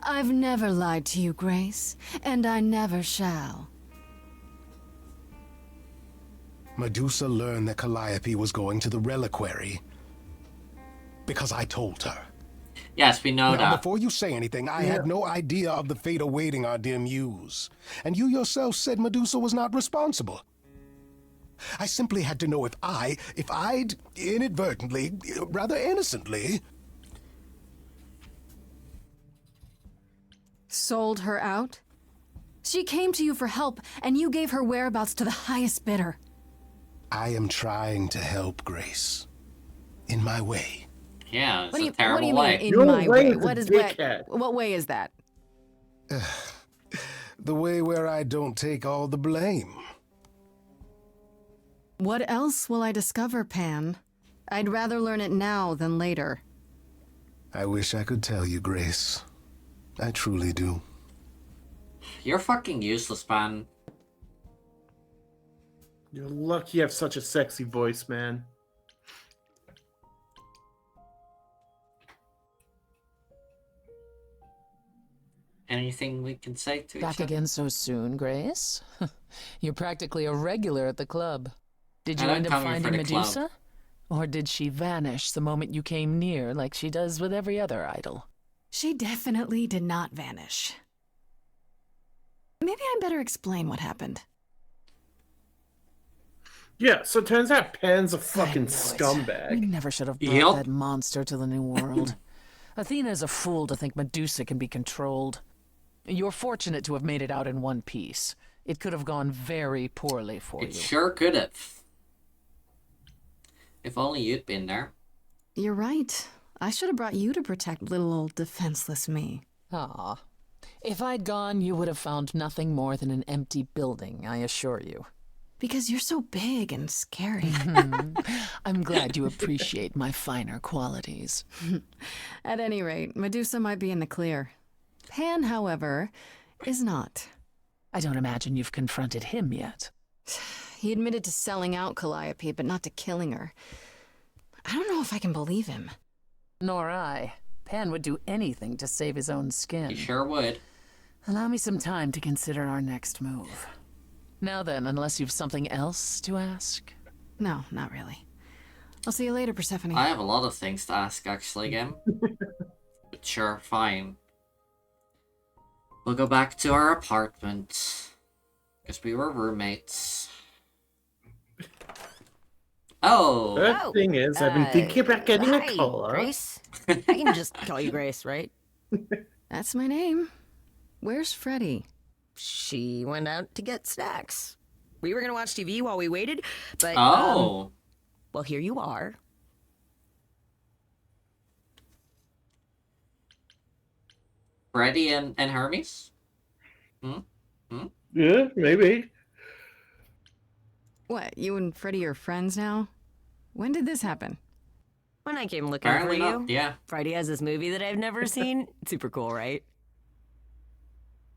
I've never lied to you, Grace, and I never shall. Medusa learned that Calliope was going to the reliquary because I told her. Yes, we know now, that. Before you say anything, I had no idea of the fate awaiting our dear muse. And you yourself said Medusa was not responsible. I simply had to know if I'd inadvertently, rather innocently... Sold her out? She came to you for help, and you gave her whereabouts to the highest bidder. I am trying to help, Grace. In my way. Yeah, it's What do a you terrible mean, way. in my way? What way is that? The way where I don't take all the blame. What else will I discover, Pan? I'd rather learn it now than later. I wish I could tell you, Grace. I truly do. You're fucking useless, Pan. You're lucky you have such a sexy voice, man. Anything we can say to Back each other? again so soon, Grace? You're practically a regular at the club. Did you I don't end up come here finding for the club. Medusa? Or did she vanish the moment you came near like she does with every other idol? She definitely did not vanish. Maybe I better explain what happened. Yeah, so it turns out Pan's a fucking scumbag. We never should have brought that monster to the New World. Athena's a fool to think Medusa can be controlled. You're fortunate to have made it out in one piece. It could have gone very poorly for you. It sure could have. If only you'd been there. You're right. I should have brought you to protect little old defenseless me. Ah. If I'd gone, you would have found nothing more than an empty building, I assure you. Because you're so big and scary. I'm glad you appreciate my finer qualities. At any rate, Medusa might be in the clear. Pan, however, is not. I don't imagine you've confronted him yet. He admitted to selling out Calliope, but not to killing her. I don't know if I can believe him. Nor I. Pan would do anything to save his own skin. He sure would. Allow me some time to consider our next move. Now then, unless you've something else to ask? No, not really. I'll see you later, Persephone. I have a lot of things to ask, actually, again. But sure, fine. We'll go back to our apartment. Because we were roommates. Oh! The thing is, I've been thinking about getting a collar. Grace? I can just call you Grace, right? That's my name. Where's Freddy? She went out to get snacks. We were gonna watch TV while we waited, but Oh! Well, here you are. Freddy and Hermes? Yeah, maybe. What, you and Freddy are friends now? When did this happen? When I came looking Apparently for you. not, yeah. Friday has this movie that I've never seen. Super cool, right?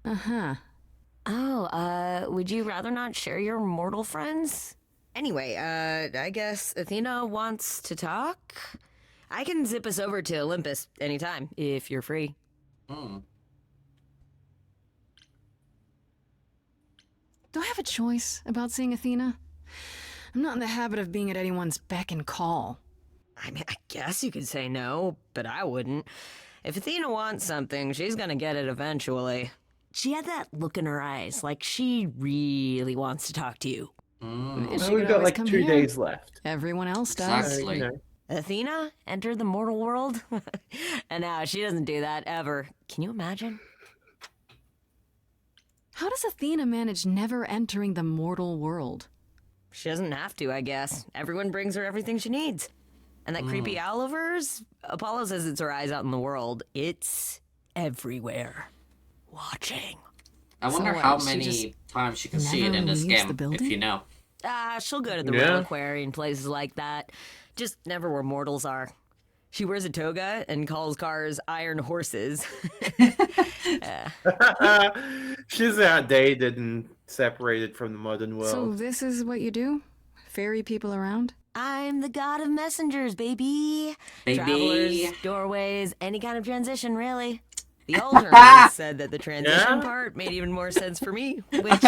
Uh-huh. Oh, would you rather not share your mortal friends? Anyway, I guess Athena wants to talk? I can zip us over to Olympus anytime, if you're free. Hmm. Do I have a choice about seeing Athena? I'm not in the habit of being at anyone's beck and call. I mean, I guess you could say no, but I wouldn't. If Athena wants something, she's gonna get it eventually. She had that look in her eyes, like she really wants to talk to you. Well, we've got like 2 days left. Everyone else does. Exactly. Athena entered the mortal world? And now she doesn't do that ever. Can you imagine? How does Athena manage never entering the mortal world? She doesn't have to, I guess. Everyone brings her everything she needs. And that creepy owl of hers? Apollo says it's her eyes out in the world. It's everywhere. Watching. I wonder how many times you can see it in this game, if you know. She'll go to the reliquary and places like that. Just never where mortals are. She wears a toga and calls cars iron horses. She's outdated and separated from the modern world. So this is what you do? Ferry people around? I'm the god of messengers, baby. Baby. Travelers, doorways, any kind of transition, really. The old Hermes said that the transition part made even more sense for me, which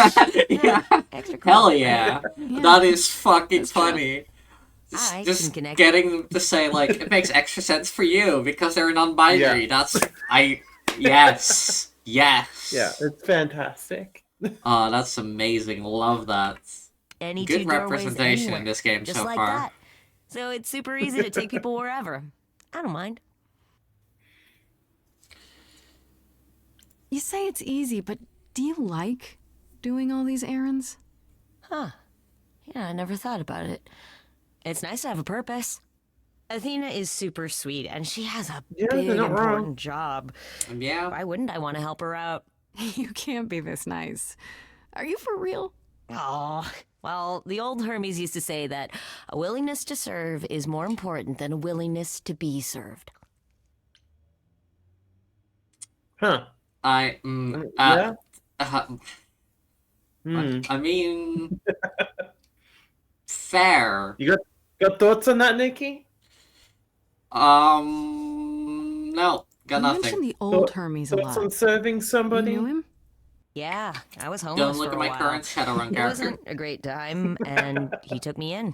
extra cool. Hell yeah. That is fucking funny. I Just can connect. getting them to say, like, it makes extra sense for you because they're non-binary. Yeah. Yes. Yes. Yeah, it's fantastic. Oh, that's amazing. Love that. Any Good two doorways representation anywhere, in this game just so like far. that. So it's super easy to take people wherever. I don't mind. You say it's easy, but do you like doing all these errands? Huh. Yeah, I never thought about it. It's nice to have a purpose. Athena is super sweet, and she has a big, important job. Yeah. Why wouldn't I want to help her out? You can't be this nice. Are you for real? Oh, well, the old Hermes used to say that a willingness to serve is more important than a willingness to be served. Huh. I mean, fair. You got thoughts on that, Nikki? No, got You nothing. mentioned the old Hermes a Thoughts lot. on serving somebody? You knew him? Yeah, I was homeless Don't look for at a my while. current Shadowrun It character. wasn't a great time, and he took me in.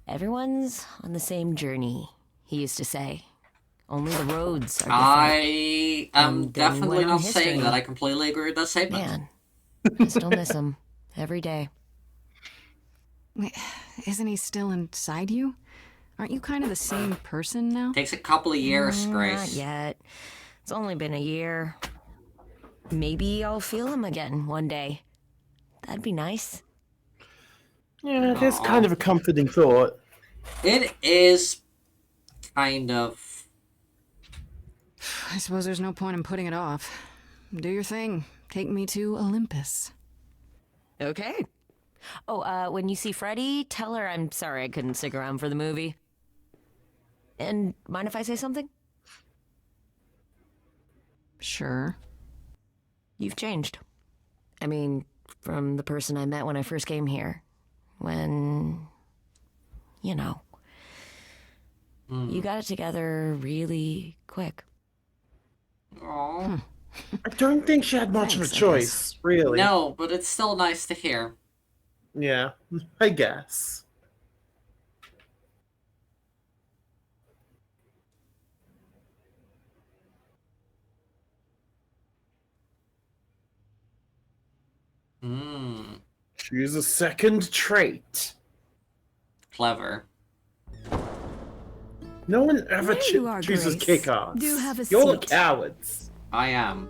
Everyone's on the same journey, he used to say. Only the roads are different. I am And then definitely went on not saying history. that. I completely agree with that statement. Man, I still miss him every day. Wait, isn't he still inside you? Aren't you kind of the same person now? Takes a couple of years, Grace. Not yet. It's only been a year. Maybe I'll feel him again one day. That'd be nice. Yeah, it is kind of a comforting thought. It is kind of. I suppose there's no point in putting it off. Do your thing. Take me to Olympus. Okay. Oh, when you see Freddie, tell her I'm sorry I couldn't stick around for the movie. And mind if I say something? Sure. You've changed. I mean, from the person I met when I first came here. When, you know, you got it together really quick. Aww. I don't think she had much of a Thanks, I choice, really. No, but it's still nice to hear. Yeah, I guess. Choose a second trait. Clever. No one ever There you are, chooses Grace. kick-offs. Do have a You're the seat. cowards. I am.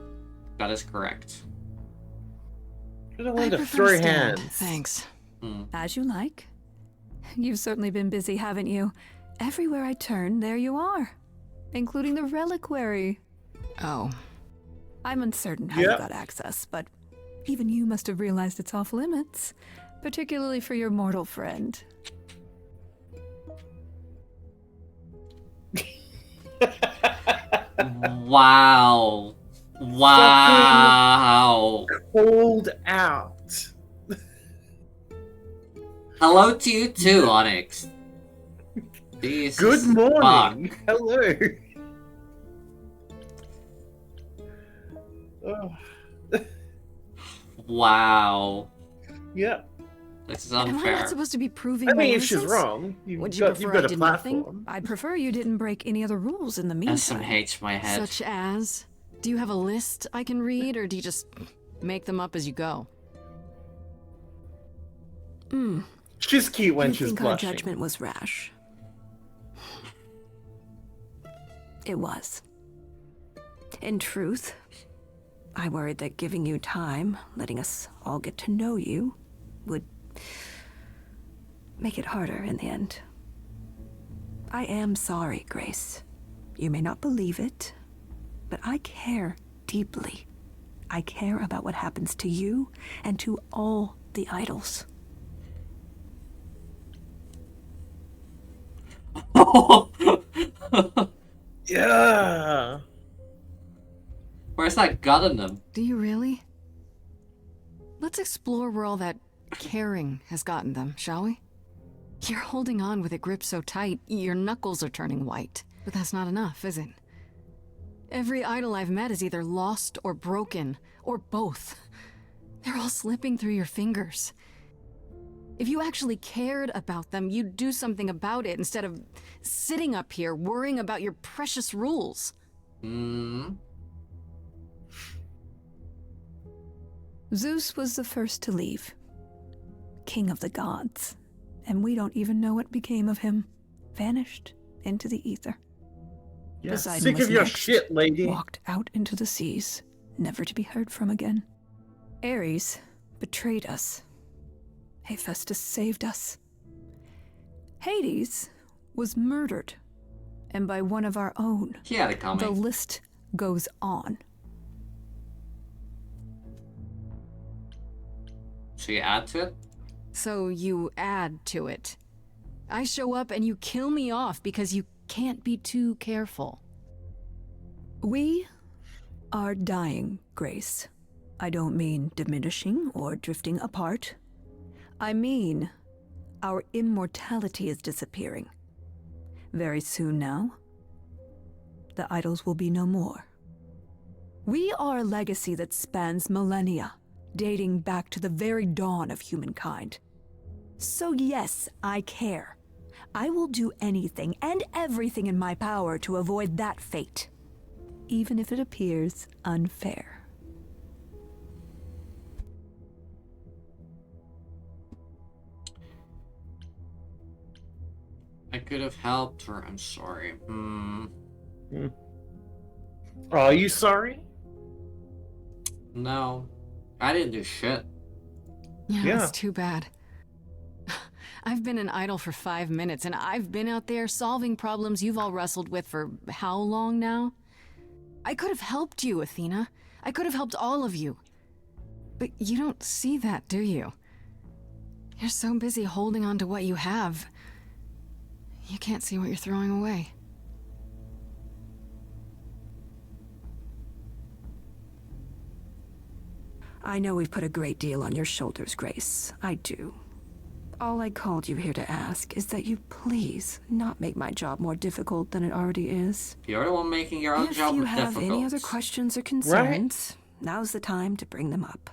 That is correct. Should have I learned to prefer throw stand. hands. Thanks. As you like. You've certainly been busy, haven't you? Everywhere I turn, there you are. Including the reliquary. Oh. I'm uncertain how you Yep. got access, but even you must have realized it's off limits. Particularly for your mortal friend. Wow. Wow. Cold out. Hello to you too, Onyx. Jesus Good morning. fuck. Hello. Oh, Wow. yeah. This is Am I unfair. not supposed to be proving I my mean, if she's innocence? wrong, you've Would you got, prefer you've I got a did platform. nothing? I'd prefer you didn't break any other rules in the meantime. SMH my head. Such as? Do you have a list I can read, or do you just make them up as you go? She's cute when I she's think our blushing. judgment was rash. It was. In truth, I worried that giving you time, letting us all get to know you, would make it harder in the end. I am sorry, Grace. You may not believe it, but I care deeply. I care about what happens to you and to all the idols. Yeah. Where's that gun in them? Do you really? Let's explore where all that caring has gotten them, shall we? You're holding on with a grip so tight, your knuckles are turning white. But that's not enough, is it? Every idol I've met is either lost or broken, or both. They're all slipping through your fingers. If you actually cared about them, you'd do something about it instead of sitting up here worrying about your precious rules. Zeus was the first to leave. King of the gods. And we don't even know what became of him. Vanished into the ether. Yeah, Poseidon sick was of your next, shit, lady. Walked out into the seas, never to be heard from again. Ares betrayed us. Hephaestus saved us. Hades was murdered, and by one of our own. He had it coming. The list goes on. So you add to it? So you add to it. I show up and you kill me off because you can't be too careful. We are dying, Grace. I don't mean diminishing or drifting apart. I mean, our immortality is disappearing. Very soon now, the idols will be no more. We are a legacy that spans millennia, dating back to the very dawn of humankind. So yes, I care. I will do anything and everything in my power to avoid that fate, even if it appears unfair. I could have helped her. I'm sorry. Are you sorry? No. I didn't do shit. Yeah, that's too bad. I've been an idol for 5 minutes, and I've been out there solving problems you've all wrestled with for how long now? I could have helped you, Athena. I could have helped all of you. But you don't see that, do you? You're so busy holding on to what you have. You can't see what you're throwing away. I know we've put a great deal on your shoulders, Grace. I do. All I called you here to ask is that you please not make my job more difficult than it already is. You're the one making your own job difficult. If you have any other questions or concerns, now's the time to bring them up.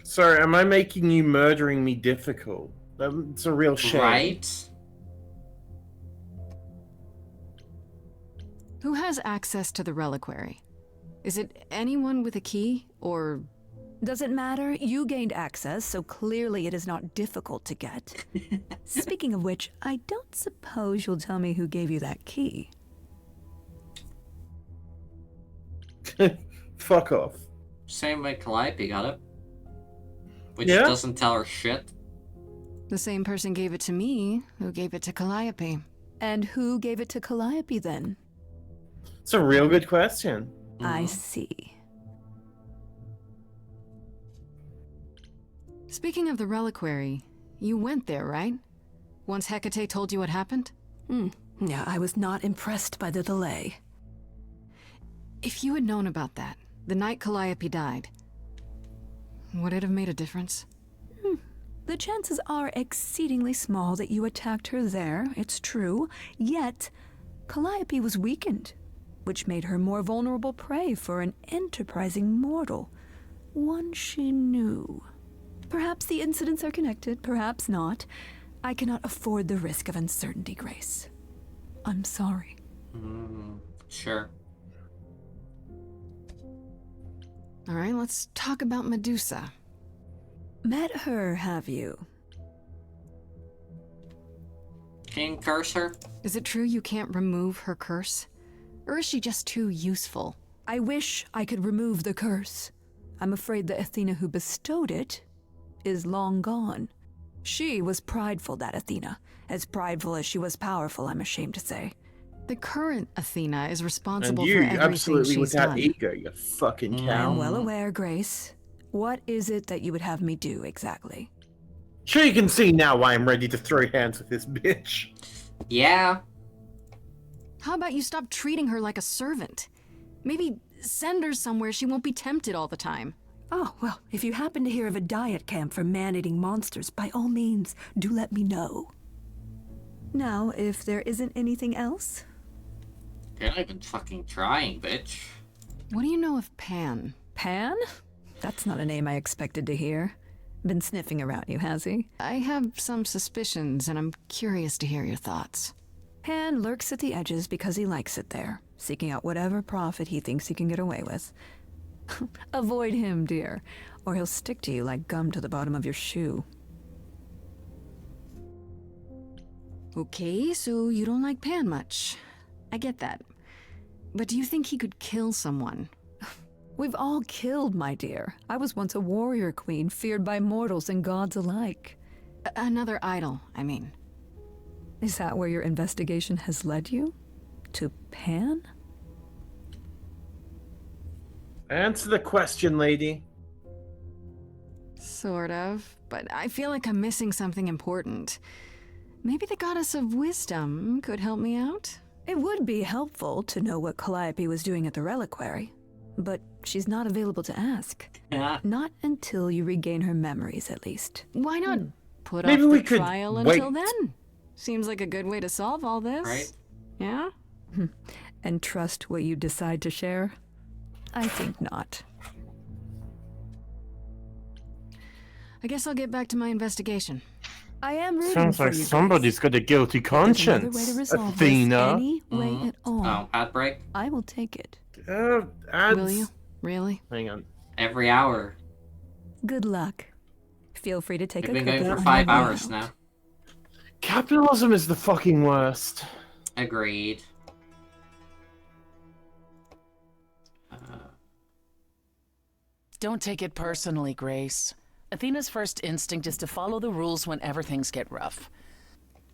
Sorry, am I making you murdering me difficult? It's a real shame. Right? Who has access to the reliquary? Is it anyone with a key, or... Does it matter? You gained access, so clearly it is not difficult to get. Speaking of which, I don't suppose you'll tell me who gave you that key. Fuck off. Same way Calliope got it. Which doesn't tell her shit. The same person gave it to me who gave it to Calliope. And who gave it to Calliope then? It's a real good question. I see. Speaking of the reliquary, you went there, right? Once Hecate told you what happened? Yeah, I was not impressed by the delay. If you had known about that, the night Calliope died, would it have made a difference? The chances are exceedingly small that you attacked her there, it's true. Yet, Calliope was weakened, which made her more vulnerable prey for an enterprising mortal. One she knew. Perhaps the incidents are connected, perhaps not. I cannot afford the risk of uncertainty, Grace. I'm sorry. Sure. All right, let's talk about Medusa. Met her, have you? Can you curse her? Is it true you can't remove her curse? Or is she just too useful? I wish I could remove the curse. I'm afraid the Athena who bestowed it is long gone. She was prideful, that Athena. As prideful as she was powerful, I'm ashamed to say. The current Athena is responsible and for you, everything absolutely she's without done. ego, you fucking cow. I'm well aware, Grace. What is it that you would have me do exactly? Sure, you can see now why I'm ready to throw hands with this bitch. Yeah. How about you stop treating her like a servant? Maybe send her somewhere she won't be tempted all the time. Oh, well, if you happen to hear of a diet camp for man-eating monsters, by all means, do let me know. Now, if there isn't anything else, You're not even fucking trying, bitch. What do you know of Pan? Pan? That's not a name I expected to hear. Been sniffing around you, has he? I have some suspicions, and I'm curious to hear your thoughts. Pan lurks at the edges because he likes it there, seeking out whatever profit he thinks he can get away with. Avoid him, dear, or he'll stick to you like gum to the bottom of your shoe. Okay, so you don't like Pan much. I get that. But do you think he could kill someone? We've all killed, my dear. I was once a warrior queen, feared by mortals and gods alike. Another idol, I mean. Is that where your investigation has led you? To Pan? Answer the question, lady. Sort of, but I feel like I'm missing something important. Maybe the goddess of wisdom could help me out? It would be helpful to know what Calliope was doing at the reliquary, but she's not available to ask. Not until you regain her memories, at least. Why not put Maybe off we the could trial until wait. then? Seems like a good way to solve all this. Right? Yeah? And trust what you decide to share? I think not. I guess I'll get back to my investigation. I am rooting Sounds for like you, somebody's got a guilty There's another way conscience, to resolve Athena. this any way at all. Oh, ad break? I will take it. Ads. Will you? Really? Hang on. Every hour. Good luck. Feel free to take We've a been cookie going for on 5 your way hours out. now. Capitalism is the fucking worst. Agreed. Don't take it personally, Grace. Athena's first instinct is to follow the rules whenever things get rough.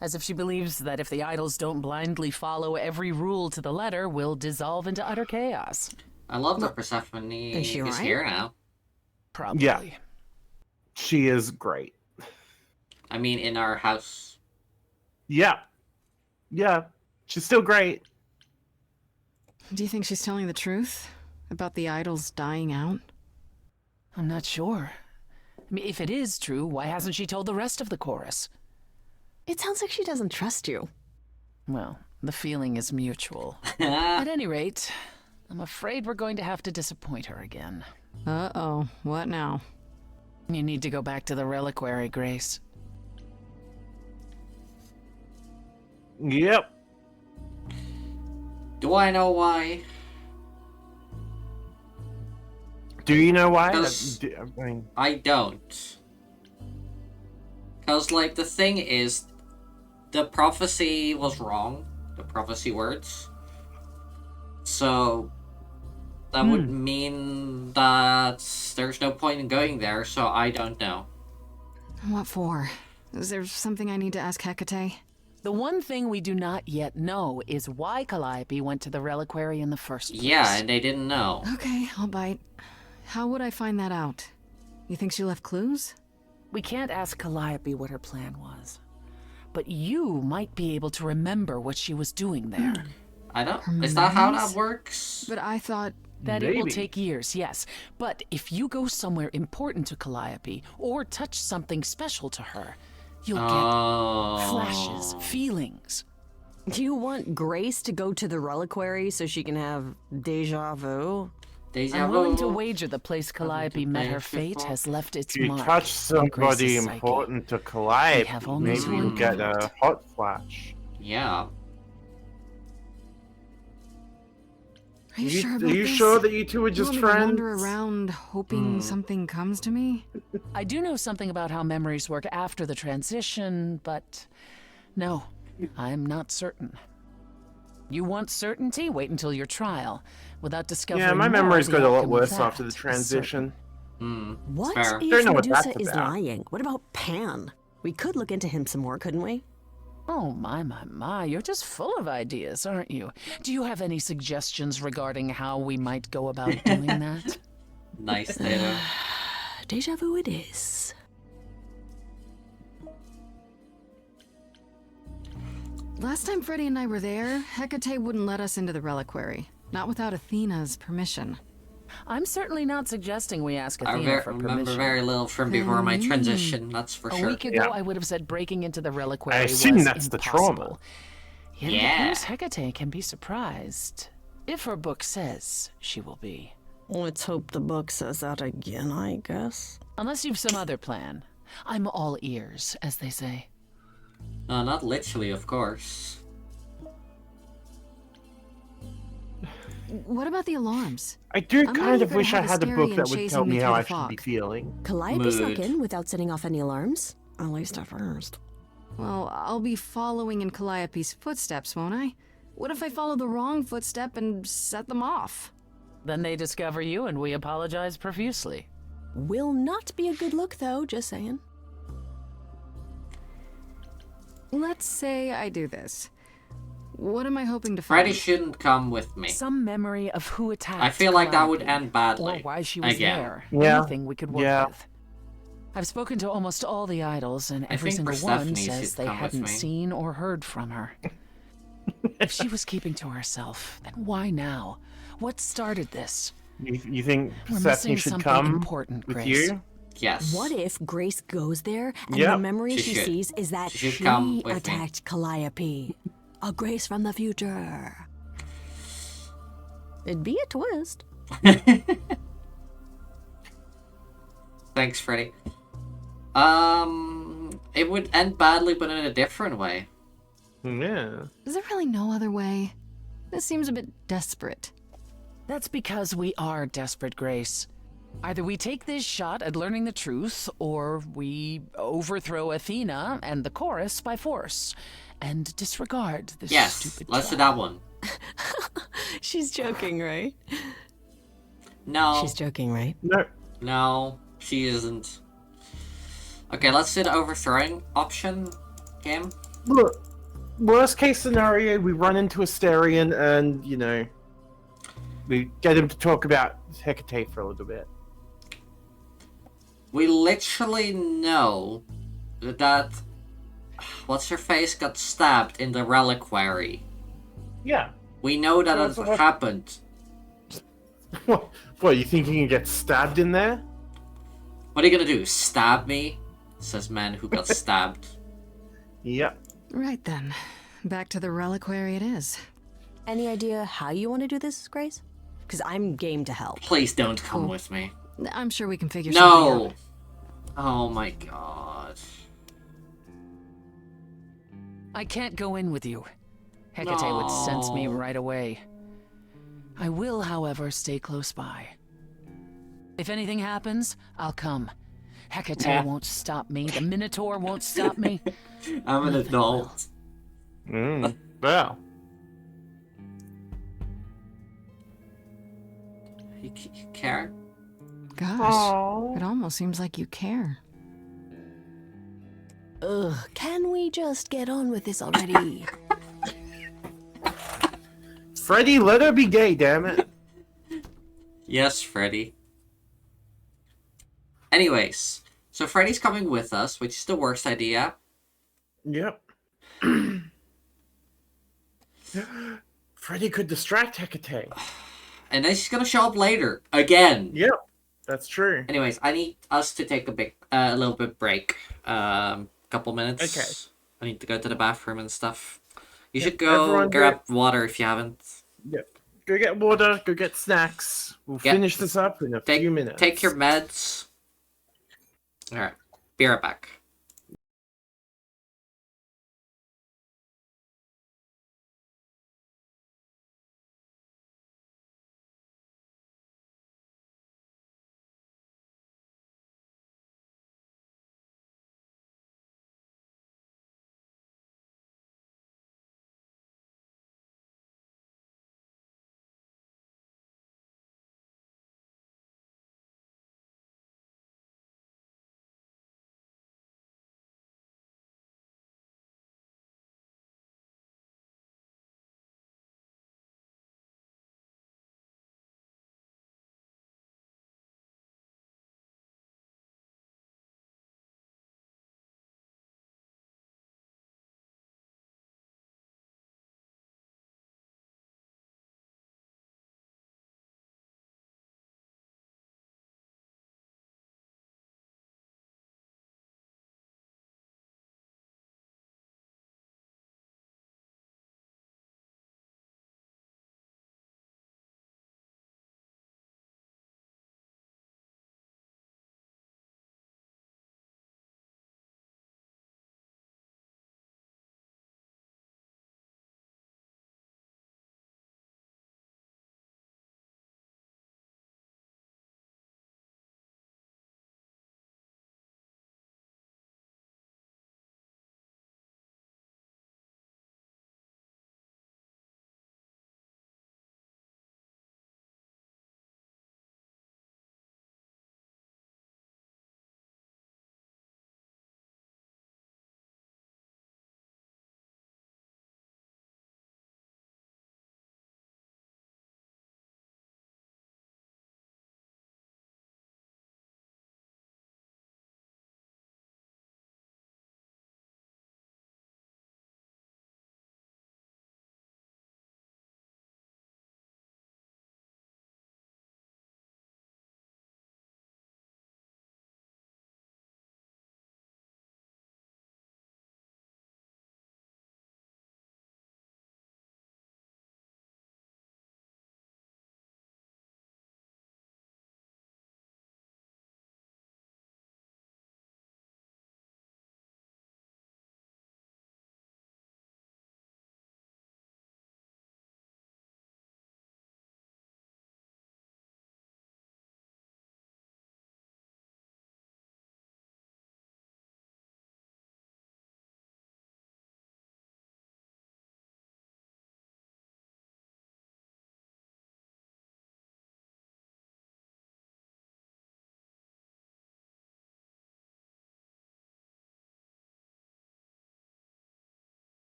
As if she believes that if the idols don't blindly follow every rule to the letter, we'll dissolve into utter chaos. I love that Persephone is here now. Probably. Yeah. She is great. I mean, in our house. Yeah. Yeah. She's still great. Do you think she's telling the truth? About the idols dying out? I'm not sure. I mean, if it is true, why hasn't she told the rest of the chorus? It sounds like she doesn't trust you. Well, the feeling is mutual. At any rate, I'm afraid we're going to have to disappoint her again. Uh-oh. What now? You need to go back to the reliquary, Grace. Yep. Do I know why? Do you know why? I don't. Because, like, the thing is, the prophecy was wrong. The prophecy words. So, that would mean that there's no point in going there, so I don't know. What for? Is there something I need to ask Hecate? The one thing we do not yet know is why Calliope went to the reliquary in the first place. Yeah, and they didn't know. Okay, I'll bite. How would I find that out? You think she left clues? We can't ask Calliope what her plan was. But you might be able to remember what she was doing there. I don't... Is that how that works? But I thought... That it will take years, yes. But if you go somewhere important to Calliope, or touch something special to her, you'll get flashes, feelings. Do you want Grace to go to the reliquary so she can have deja vu? I'm willing to wager the place Calliope met her fate has left its If you mark. touch on somebody Grace's psyche. important to Calliope, have almost maybe you'll one get vote. a hot flash. Yeah. Are you sure about Are you this? sure that you two are You just want me to friends? wander around hoping something comes to me? I do know something about how memories work after the transition, but no, I'm not certain. You want certainty? Wait until your trial. Without discovering Yeah, my more, memories the got a lot outcome of worse that after the is transition. What Fair. if Don't know what Medusa that's is about. lying? What about Pan? We could look into him some more, couldn't we? Oh, my, you're just full of ideas, aren't you? Do you have any suggestions regarding how we might go about doing that? Nice, Taylor. Deja vu it is. Last time Freddy and I were there, Hecate wouldn't let us into the reliquary. Not without Athena's permission. I'm certainly not suggesting we ask I Athena for remember permission. very little from before my transition, that's for A sure. week ago, I would have said breaking into the reliquary I assume was that's the impossible. trauma. Yet it appears Hecate can be surprised, if her book says she will be. Let's hope the book says that again, I guess. Unless you've some other plan. I'm all ears, as they say. Not literally, of course. What about the alarms? I do I'm kind not of even wish I had a book Hysterian that would tell chasing me me how through I the should be fog. feeling. Calliope snuck in without setting off any alarms? At least at first. Well, I'll be following in Calliope's footsteps, won't I? What if I follow the wrong footstep and set them off? Then they discover you and we apologize profusely. Will not be a good look, though, just saying. Let's say I do this. What am I hoping to find? Freddy shouldn't come with me. Some memory of who attacked I feel like that would Calliope, end badly. or why she was Again. there. Yeah. Anything we could work with. I've spoken to almost all the idols, and every think single Persephone one should says they come with hadn't me. seen or heard from her. If she was keeping to herself, then why now? What started this? You think We're Persephone missing should something come important, with Grace. you? Yes. What if Grace goes there and Yep. the memory She she should. sees is that She should she come with me. attacked Calliope? A Grace from the future. It'd be a twist. Thanks, Freddy. It would end badly, but in a different way. Yeah. Is there really no other way? This seems a bit desperate. That's because we are desperate, Grace. Either we take this shot at learning the truth, or we overthrow Athena and the chorus by force, and disregard this Yes, stupid let's do job. that one. She's joking, right? No. She's joking, right? No. No, she isn't. Okay, let's do the overthrowing option game. Look, worst case scenario, we run into Asterion and, you know, we get him to talk about Hecate for a little bit. We literally know that what's her face got stabbed in the reliquary. Yeah. We know that That's it what- happened. What, you think you can get stabbed in there? What are you gonna do? Stab me? Says man who got stabbed. Yep. Right then. Back to the reliquary it is. Any idea how you want to do this, Grace? Because I'm game to help. Please don't come with me. I'm sure we can figure something out. No! Oh my god. I can't go in with you. Hecate would sense me No. right away. I will, however, stay close by. If anything happens, I'll come. Hecate Yeah. won't stop me. The Minotaur won't stop me. I'm an adult. Well. You care? Gosh, it almost seems like you care. Ugh, can we just get on with this already? Freddy, let her be gay, damn it. Yes, Freddy. Anyways, so Freddy's coming with us, which is the worst idea. Yep. Freddy could distract Hecate. And then she's gonna show up later. Again. Yep, that's true. Anyways, I need us to take a little bit break. Couple minutes. Okay. I need to go to the bathroom and stuff. You Yep, should go everyone grab water if you haven't. Yep. Go get water, go get snacks. We'll finish this up in a few minutes. Take your meds. Alright. Be right back.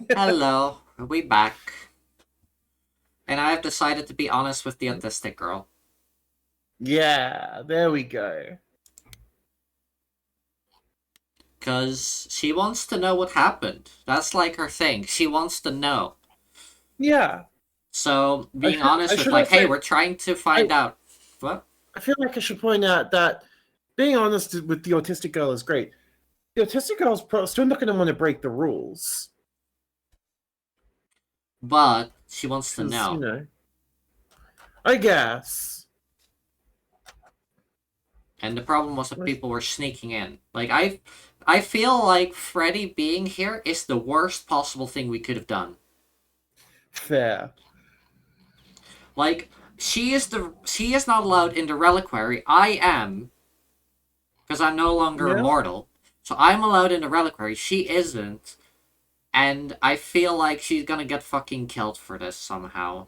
Hello, we back. And I have decided to be honest with the autistic girl. Yeah, there we go. Because she wants to know what happened. That's like her thing. She wants to know. Yeah. So, being honest with, like, hey, we're trying to find out. What? I feel like I should point out that being honest with the autistic girl is great. The autistic girl's still not going to want to break the rules. But she wants to know. You know, I guess. And the problem was that people were sneaking in. Like, I feel like Freddy being here is the worst possible thing we could have done. Fair. Like, she is not allowed in the reliquary. I am. Because I'm no longer immortal. So I'm allowed in the reliquary. She isn't. And I feel like she's gonna get fucking killed for this somehow.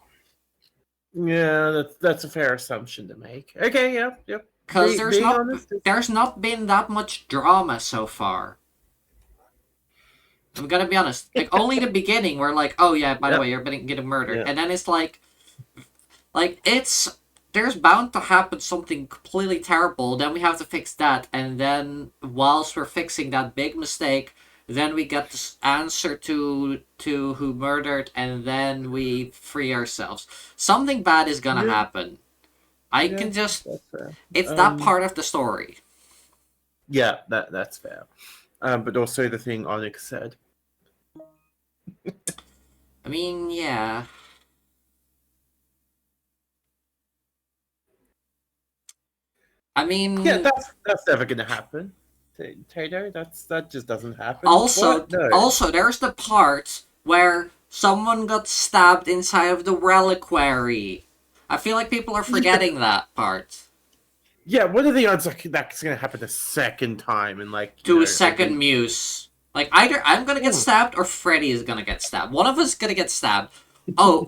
Yeah, that's a fair assumption to make. Okay, yep. Because there's not been that much drama so far. I'm gonna be honest. Like, only the beginning where, like, oh yeah, by the way, you're getting murdered. And then it's like there's bound to happen something completely terrible, then we have to fix that, and then whilst we're fixing that big mistake, then we get this answer to who murdered, and then we free ourselves. Something bad is gonna happen. I can just... It's that part of the story. Yeah, that's fair. But also the thing Onyx said. I mean, yeah. I mean... Yeah, that's never gonna happen. Tato, that just doesn't happen. Also, No. also, there's the part where someone got stabbed inside of the reliquary. I feel like people are forgetting that part. Yeah, what are the odds that's gonna happen a second time and like to a second muse? Like, either I'm gonna get stabbed or Freddy is gonna get stabbed. One of us is gonna get stabbed. Oh,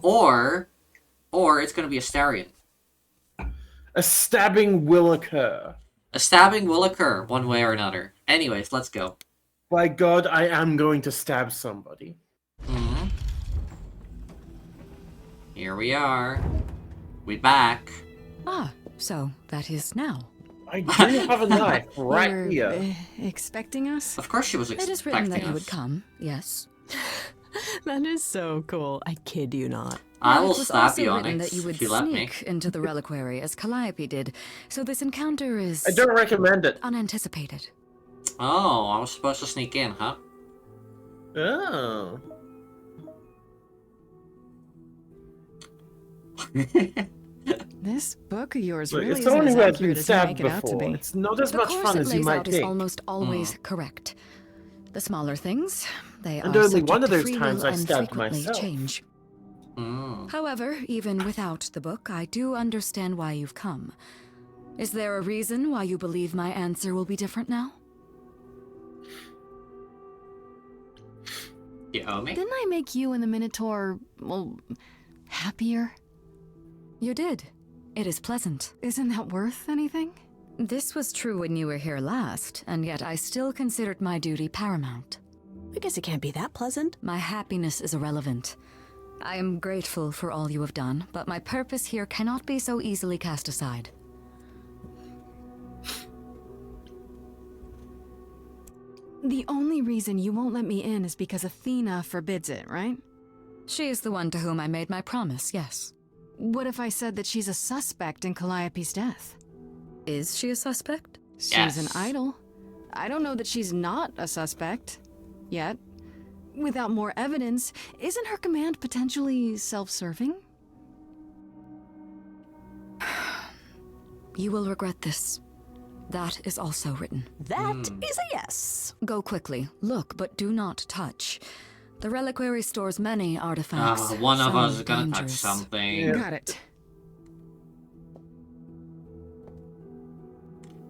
or it's gonna be Astarion. A stabbing will occur. A stabbing will occur, one way or another. Anyways, let's go. By God, I am going to stab somebody. Mm-hmm. Here we are. We back. Ah, so that is now. I do have a knife right here. Expecting us? Of course she was It expecting is written that us. you would come, yes. That is so cool. I kid you not. I will It was stab also you, written Onyx, that you would if you let me. sneak into the reliquary as Calliope did. So this encounter is... I don't recommend it. Unanticipated. Oh, I was supposed to sneak in, huh? Oh. This book of yours Look, really it's isn't someone as who has accurate been as you make stabbed it out to before. be. It's not as The much course fun it as you lays might out is think. almost always correct. The smaller things, they And are only subject one of to those free times will I and stabbed frequently myself. change. However, even without the book, I do understand why you've come. Is there a reason why you believe my answer will be different now? You owe me? Didn't I make you and the Minotaur, well, happier? You did. It is pleasant. Isn't that worth anything? This was true when you were here last, and yet I still considered my duty paramount. I guess it can't be that pleasant. My happiness is irrelevant. I am grateful for all you have done, but my purpose here cannot be so easily cast aside. The only reason you won't let me in is because Athena forbids it, right? She is the one to whom I made my promise, yes. What if I said that she's a suspect in Calliope's death? Is she a suspect? She's an idol. I don't know that she's not a suspect. Yet. Without more evidence, isn't her command potentially self-serving? You will regret this. That is also written. That is a yes. Go quickly. Look, but do not touch. The reliquary stores many artifacts. One of some us is gonna touch dangerous. something. Got it.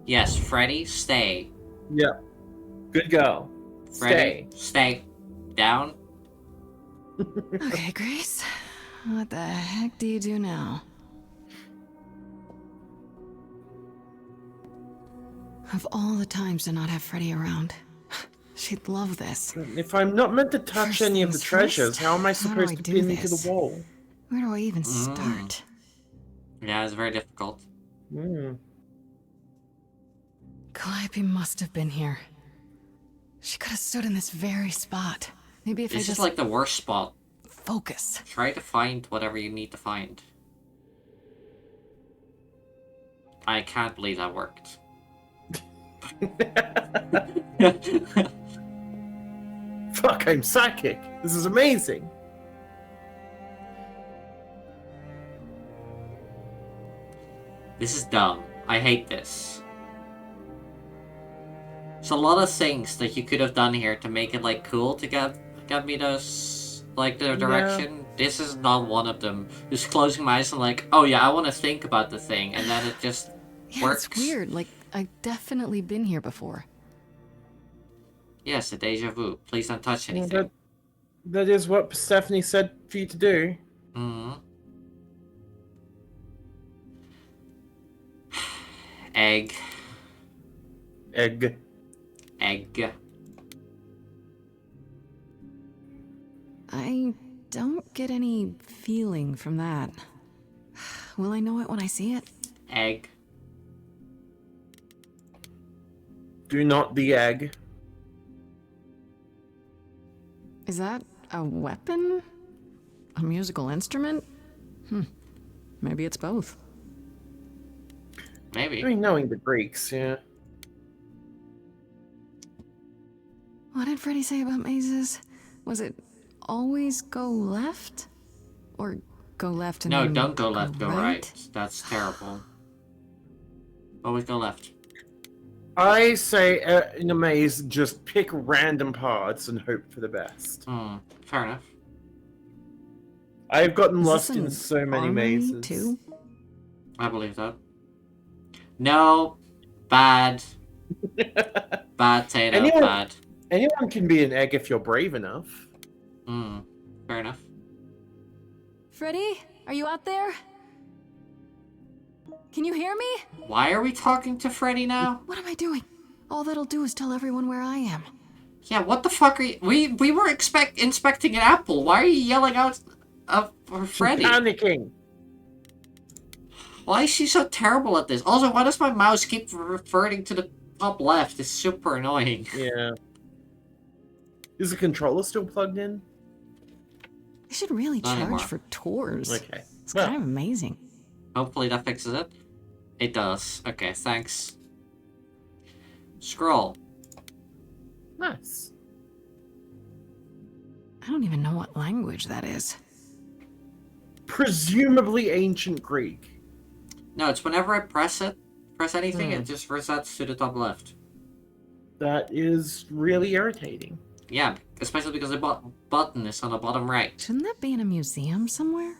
Yes, Freddy, stay. Yeah. Good girl. Freddy, stay. Down. Okay, Grace. What the heck do you do now? Of all the times to not have Freddy around, she'd love this. If I'm not meant to touch First any of the things treasures, first, how am I how do supposed I to do pin into this? the wall? Where do I even start? Yeah, it's very difficult. Calliope must have been here. She could have stood in this very spot. Maybe if I This just is like the worst spot. focus. Try to find whatever you need to find. I can't believe that worked. Fuck, I'm psychic. This is amazing. This is dumb. I hate this. There's a lot of things that you could have done here to make it like cool to get me those like the direction. This is not one of them. Just closing my eyes and like, oh yeah, I want to think about the thing, and then it just works. It's weird. Like, I've definitely been here before. Yes, a deja vu. Please don't touch anything. That is what Stephanie said for you to do. Egg. Egg. Egg. I don't get any feeling from that. Will I know it when I see it? Egg. Do not the egg. Is that a weapon? A musical instrument? Maybe it's both. Maybe. I mean, knowing the Greeks, yeah. What did Freddy say about mazes? Was it always go left? Or go left and No, then don't go left, go right? right. That's terrible. Always go left. I say in a maze, just pick random parts and hope for the best. Fair enough. I've gotten Is lost this in an so many armory mazes. too? I believe that. No. Bad. Bad, Tato, bad. Anyone can be an egg if you're brave enough. Fair enough. Freddy, are you out there? Can you hear me? Why are we talking to Freddy now? What am I doing? All that'll do is tell everyone where I am. Yeah, what the fuck are you... We were inspecting an apple. Why are you yelling out for Freddy? Panicking. Why is she so terrible at this? Also, why does my mouse keep reverting to the top left? It's super annoying. Yeah. Is the controller still plugged in? They should really Not charge anymore. for tours. Okay. It's kind of amazing. Hopefully that fixes it. It does. Okay, thanks. Scroll. Nice. I don't even know what language that is. Presumably ancient Greek. No, it's whenever I press anything, it just resets to the top left. That is really irritating. Yeah, especially because the button is on the bottom right. Shouldn't that be in a museum somewhere?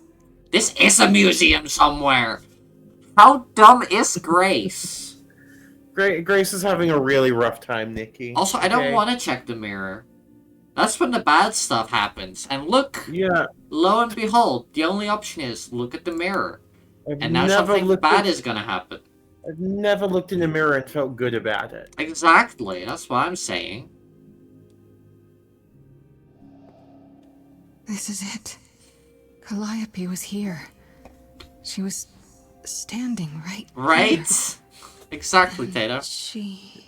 This is a museum somewhere! How dumb is Grace? Grace is having a really rough time, Nikki. Also, I don't want to check the mirror. That's when the bad stuff happens. And look! Yeah. Lo and behold, the only option is look at the mirror. And now something bad is gonna happen. I've never looked in the mirror and felt good about it. Exactly, that's what I'm saying. This is it. Calliope was here. She was standing right Right? here. Exactly, Tato. She...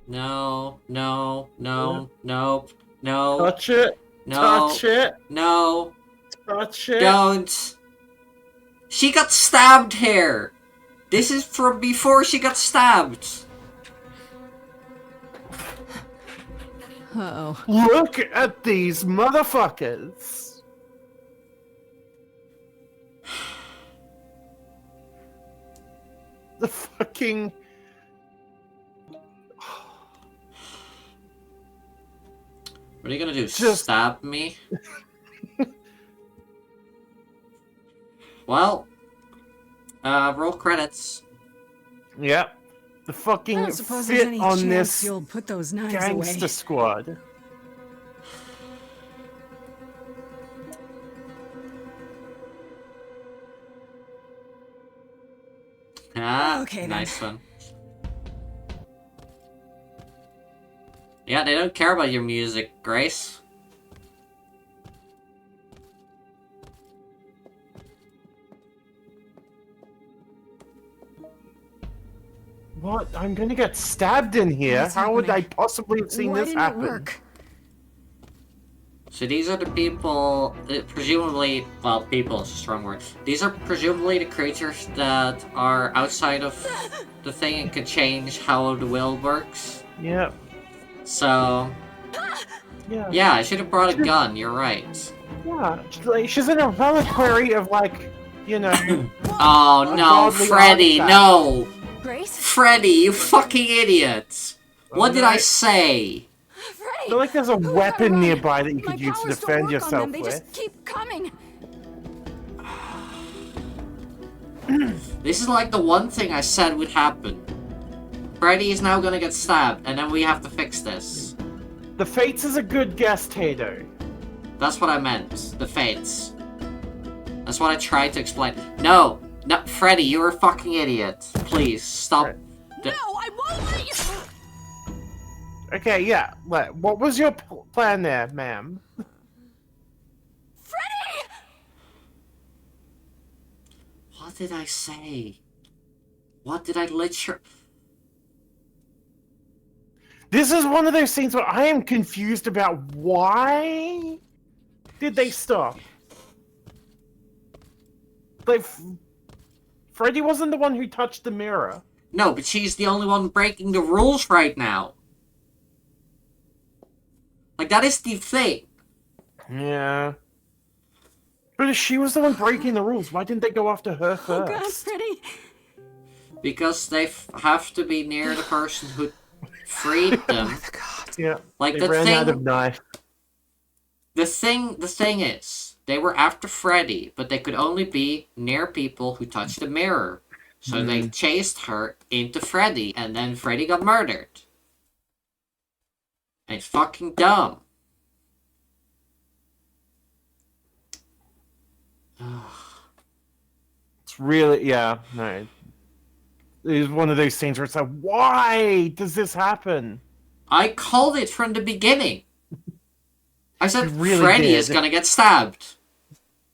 No, no, no, nope, no. Touch it. No. Touch it. No. Touch it. Don't. She got stabbed here. This is from before she got stabbed. Uh-oh. Look at these motherfuckers. The fucking... What are you gonna do? Stab me? Well, roll credits. Yep. The fucking I don't suppose there's fit any on chance this you'll put those knives gangster away. squad. Ah, Okay, then. nice one. Yeah, they don't care about your music, Grace. What? I'm gonna get stabbed in here? What's How would I happening? possibly have seen Why this didn't happen? it work? So these are the people, presumably, well, people is a strong word. These are presumably the creatures that are outside of the thing and can change how the will works. Yeah. So, Yeah. yeah, I should have brought a gun, you're right. Yeah, she's in a reliquary of, like, you know... Oh a no, godly Freddy, artifact. no! Grace? Freddy, you fucking idiot! What did I say? I feel like there's a weapon nearby that you could use to defend yourself They with. just keep coming. This is like the one thing I said would happen. Freddy is now gonna get stabbed, and then we have to fix this. The Fates is a good guess, Tato. That's what I meant. The Fates. That's what I tried to explain. No! No, Freddy, you're a fucking idiot. Please, stop. No, I won't let you. Okay, yeah. What was your plan there, ma'am? Freddy! What did I say? What did I literally... This is one of those scenes where I am confused about why did they stop? Like, Freddy wasn't the one who touched the mirror. No, but she's the only one breaking the rules right now. Like, that is the thing. Yeah. But if she was the one breaking the rules, why didn't they go after her first? Oh God, Freddy! Because they have to be near the person who freed them. Yeah. Like they the ran thing. out of knife. The thing is, they were after Freddy, but they could only be near people who touched the mirror. So they chased her into Freddy, and then Freddy got murdered. And it's fucking dumb. It's really, yeah, no. It's one of those scenes where it's like, why does this happen? I called it from the beginning. I said really Freddy did. is gonna get stabbed.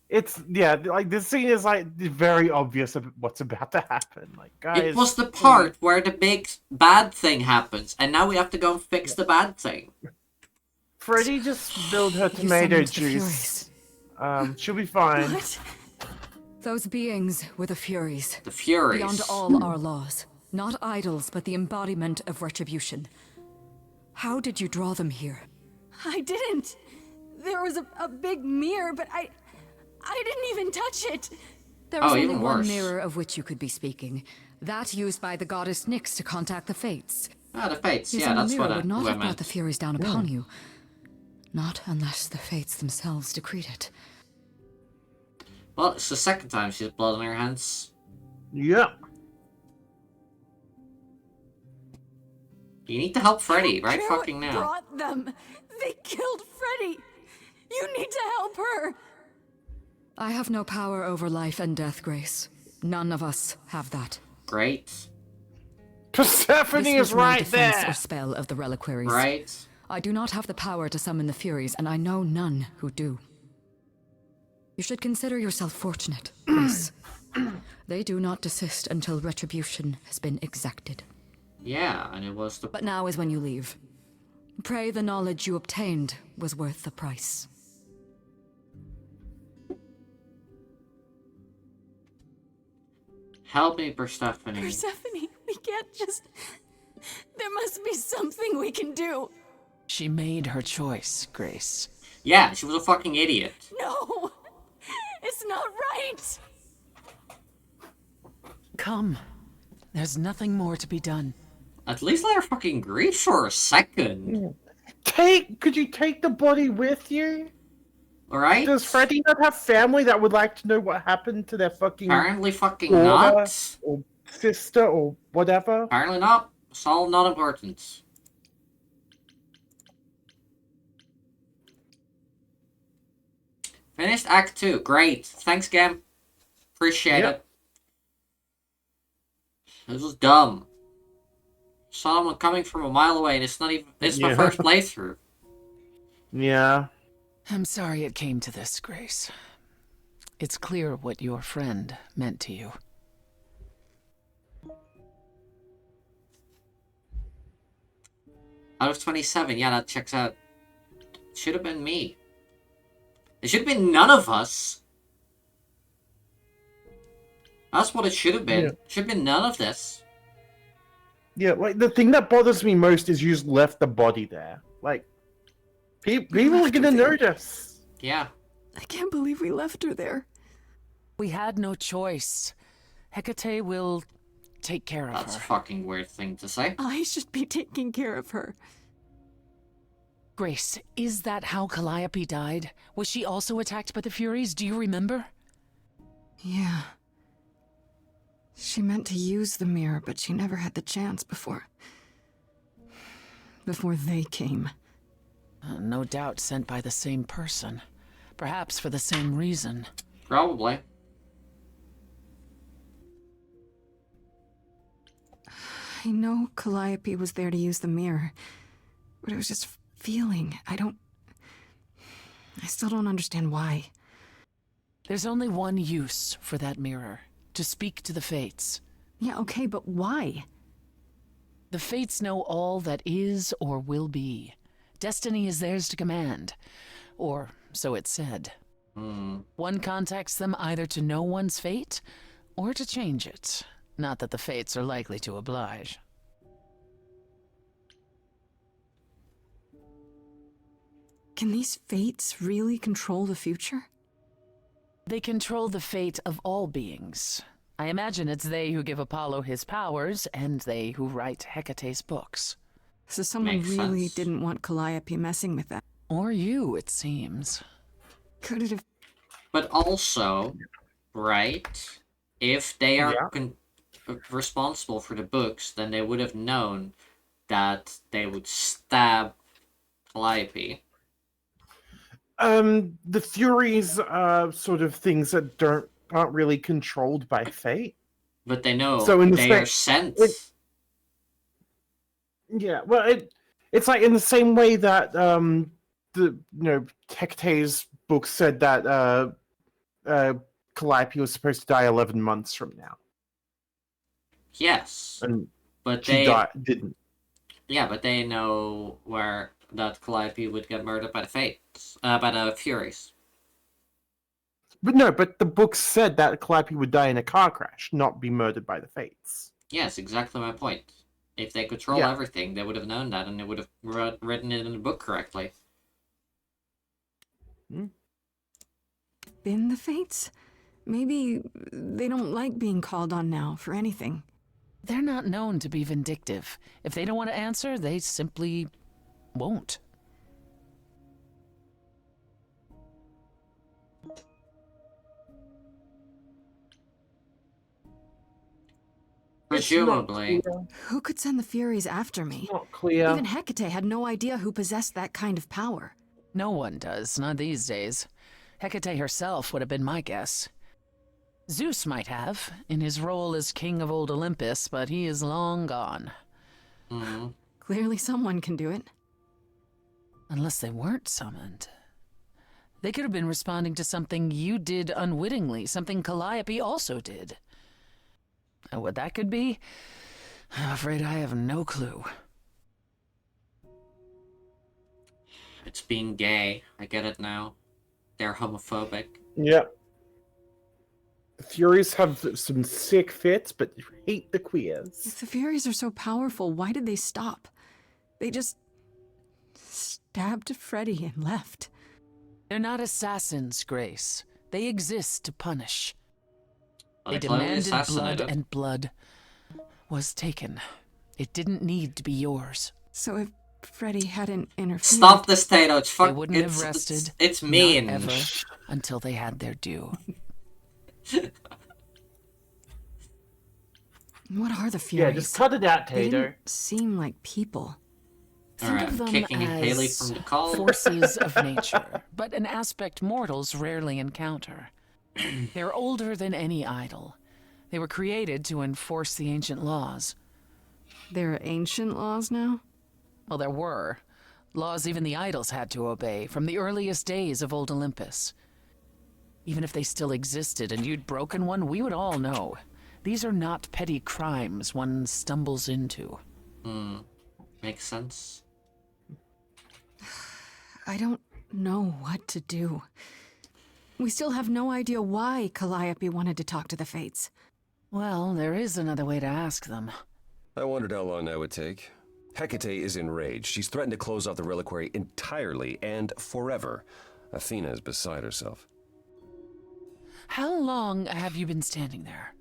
It's, yeah, like, this scene is, like, very obvious of what's about to happen. Like, guys... It was the part where the big bad thing happens, and now we have to go and fix the bad thing. Freddy just spilled her tomato juice. She'll be fine. What? Those beings were the Furies. The Furies. Beyond all our laws. Not idols, but the embodiment of retribution. How did you draw them here? I didn't. There was a big mirror, but I didn't even touch it. There was only even one worse. mirror of which you could be speaking. That used by the goddess Nyx to contact the Fates. Ah, the Fates. His Yeah, own that's mirror what would not who I have brought meant. the Furies down upon you. Not unless the Fates themselves decreed it. Well, it's the second time she's blood on her hands. Yeah. You need to help Freddy right Care fucking what now. brought them. They killed Freddy. You need to help her. I have no power over life and death, Grace. None of us have that. Great. Persephone This was is no right defense there. or spell of the reliquaries. Right. I do not have the power to summon the Furies, and I know none who do. You should consider yourself fortunate, Grace. They do not desist until retribution has been exacted. Yeah, and it was the... But now is when you leave. Pray the knowledge you obtained was worth the price. Help me, Persephone. Persephone, we can't just... There must be something we can do. She made her choice, Grace. Yeah, she was a fucking idiot. No! It's not right! Come. There's nothing more to be done. At least let her fucking grieve for a second. Could you take the body with you? Alright? Does Freddy not have family that would like to know what happened to their fucking... Apparently fucking daughter not. Or sister or whatever? Apparently not. It's all not important. Finished Act 2. Great. Thanks, Gam. Appreciate it. This was dumb. Solomon coming from a mile away, and it's not even. It's my first playthrough. Yeah. I'm sorry it came to this, Grace. It's clear what your friend meant to you. Out of 27, yeah, that checks out. Should have been me. It should have been none of us. That's what it should have been. Yeah. Should have been none of this. Yeah, like, the thing that bothers me most is you just left the body there. Like, people are gonna notice. Yeah. I can't believe we left her there. We had no choice. Hecate will take care of her. That's a fucking weird thing to say. I should be taking care of her. Grace, is that how Calliope died? Was she also attacked by the Furies? Do you remember? Yeah. She meant to use the mirror, but she never had the chance before they came. No doubt sent by the same person. Perhaps for the same reason. Probably. I know Calliope was there to use the mirror, but it was just feeling. I still don't understand why. There's only one use for that mirror. To speak to the Fates. Yeah, okay, but why? The Fates know all that is or will be. Destiny is theirs to command. Or so it's said. One contacts them either to know one's fate, or to change it. Not that the Fates are likely to oblige. Can these Fates really control the future? They control the fate of all beings. I imagine it's they who give Apollo his powers, and they who write Hecate's books. So someone Makes really sense. didn't want Calliope messing with that. Or you, it seems. Could it have... But also, right, if they are responsible for the books, then they would have known that they would stab Calliope. The Furies are sort of things that aren't really controlled by fate. But they know So in the they are sent. Yeah, well, it's like in the same way that Hecate's book said that Calliope was supposed to die 11 months from now. Yes, And but she didn't. Yeah, but they know that Calliope would get murdered by the Fates, by the Furies. But the book said that Calliope would die in a car crash, not be murdered by the Fates. Yes, exactly my point. If they control everything, they would have known that, and they would have written it in the book correctly. Been the Fates? Maybe they don't like being called on now for anything. They're not known to be vindictive. If they don't want to answer, they simply won't. Presumably. Who could send the Furies after me? Not clear. Even Hecate had no idea who possessed that kind of power. No one does, not these days. Hecate herself would have been my guess. Zeus might have, in his role as king of old Olympus, but he is long gone. Clearly someone can do it. Unless they weren't summoned. They could have been responding to something you did unwittingly, something Calliope also did. And what that could be, I'm afraid I have no clue. It's being gay. I get it now. They're homophobic. Yeah. The Furies have some sick fits, but hate the queers. If the Furies are so powerful, why did they stop? They just stabbed Freddy and left. They're not assassins, Grace. They exist to punish. Well, They they clearly demanded blood, assassinated. and blood was taken. It didn't need to be yours. So if Freddy hadn't interfered... Stop this, Tato. It's They fuck. wouldn't It's, have rested. it's mean. Not ever, until they had their due. What are the Furies? Yeah, just cut it out, They Tato. didn't seem like people. Think Alright, of them kicking Haley as from the call. forces of nature, but an aspect mortals rarely encounter. They're older than any idol. They were created to enforce the ancient laws. There are ancient laws now? Well, there were. Laws even the idols had to obey, from the earliest days of old Olympus. Even if they still existed and you'd broken one, we would all know. These are not petty crimes one stumbles into. Makes sense. I don't know what to do. We still have no idea why Calliope wanted to talk to the Fates. Well, there is another way to ask them. I wondered how long that would take. Hecate is enraged. She's threatened to close off the reliquary entirely and forever. Athena is beside herself. How long have you been standing there?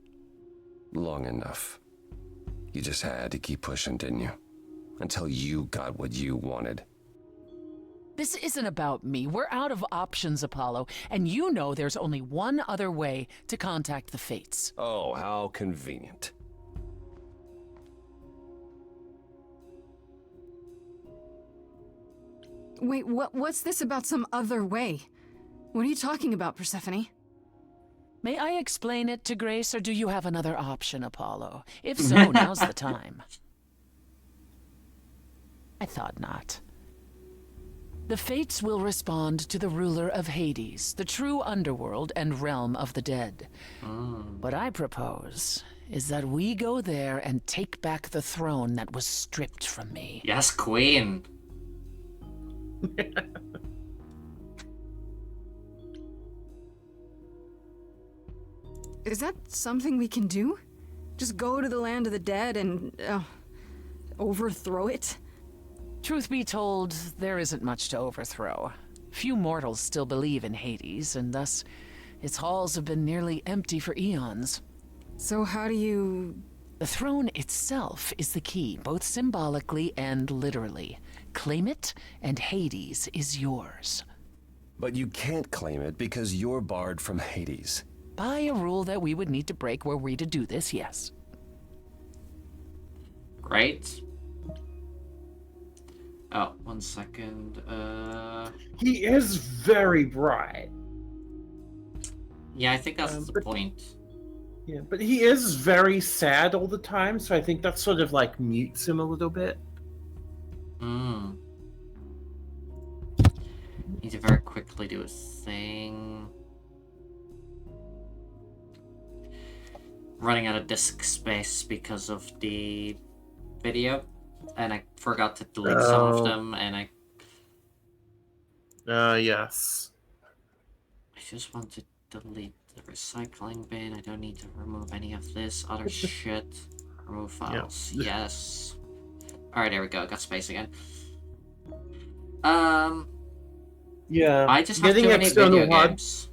Long enough. You just had to keep pushing, didn't you? Until you got what you wanted. This isn't about me. We're out of options, Apollo, and you know there's only one other way to contact the Fates. Oh, how convenient. Wait, what's this about some other way? What are you talking about, Persephone? May I explain it to Grace, or do you have another option, Apollo? If so, now's the time. I thought not. The Fates will respond to the ruler of Hades, the true underworld and realm of the dead. What I propose is that we go there and take back the throne that was stripped from me. Yes, Queen. Is that something we can do? Just go to the land of the dead and overthrow it? Truth be told, there isn't much to overthrow. Few mortals still believe in Hades, and thus its halls have been nearly empty for eons. So how do you... The throne itself is the key, both symbolically and literally. Claim it, and Hades is yours. But you can't claim it because you're barred from Hades. By a rule that we would need to break were we to do this, yes. Great. Oh, 1 second. He is very bright. Yeah, I think that's the point. Yeah, but he is very sad all the time, so I think that sort of like mutes him a little bit. Need to very quickly do a thing. Running out of disk space because of the video, and I forgot to delete some of them, and yes. I just want to delete the recycling bin. I don't need to remove any of this other shit. Remove files. Yeah. Yes. Alright, there we go. Got space again. Yeah. I just have too many video games.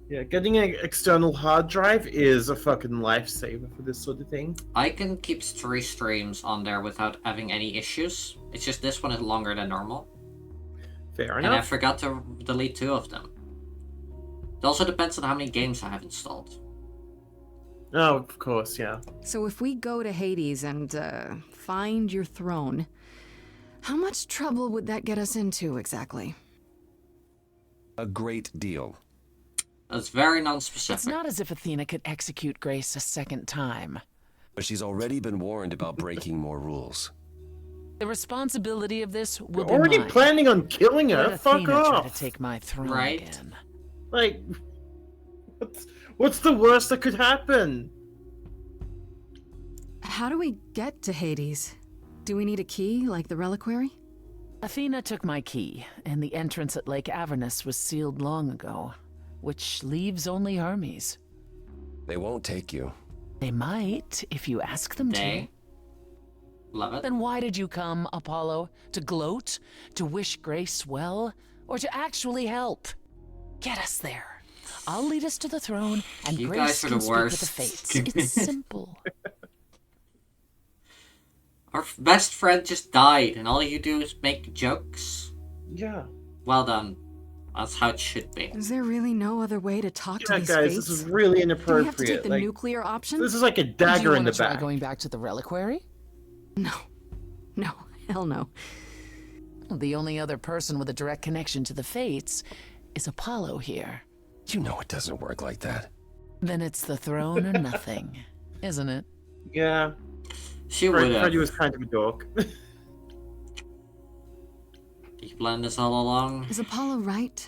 Yeah, getting an external hard drive is a fucking lifesaver for this sort of thing. I can keep 3 streams on there without having any issues. It's just this one is longer than normal. Fair and enough. I forgot to delete 2 of them. It also depends on how many games I have installed. Oh, of course, yeah. So if we go to Hades and find your throne, how much trouble would that get us into exactly? A great deal. That's very non-specific. It's not as if Athena could execute Grace a second time. But she's already been warned about breaking more rules. The responsibility of this will You're already be mine. planning on killing her. Let Fuck Athena off. try to take my throne Right. again. Like, what's the worst that could happen? How do we get to Hades? Do we need a key, like the reliquary? Athena took my key, and the entrance at Lake Avernus was sealed long ago, which leaves only Hermes. They won't take you. They might, if you ask them to. Love it. Then why did you come, Apollo? To gloat? To wish Grace well? Or to actually help? Get us there. I'll lead us to the throne, and You Grace guys are can the speak with worst. the Fates. It's simple. Our best friend just died, and all you do is make jokes. Yeah. Well done. That's how it should be. Is there really no other way to talk to Yeah, these guys, Fates? this is really Do we have to inappropriate. take the Like, nuclear option? this is like a Do you dagger in wanna the try back. going back to the reliquary? No, hell no. The only other person with a direct connection to the Fates is Apollo here. You know it doesn't work like that. Then it's the throne or nothing, isn't it? Yeah. She would have. Freddy was kind of a dork. You planned this all along? Is Apollo right?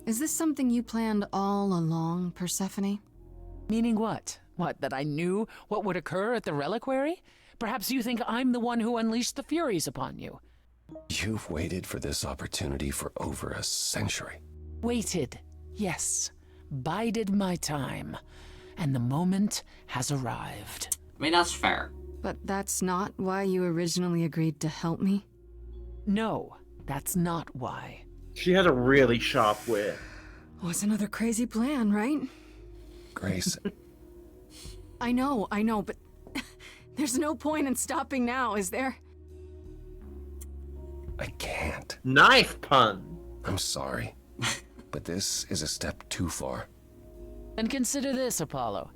Is this something you planned all along, Persephone? Meaning what? What, that I knew what would occur at the reliquary? Perhaps you think I'm the one who unleashed the Furies upon you. You've waited for this opportunity for over a century. Waited, yes. Bided my time. And the moment has arrived. I mean, that's fair. But that's not why you originally agreed to help me? No, that's not why. She had a really sharp wit. Was another crazy plan, right? Grace. I know, but there's no point in stopping now, is there? I can't. Knife pun. I'm sorry, but this is a step too far. And consider this, Apollo.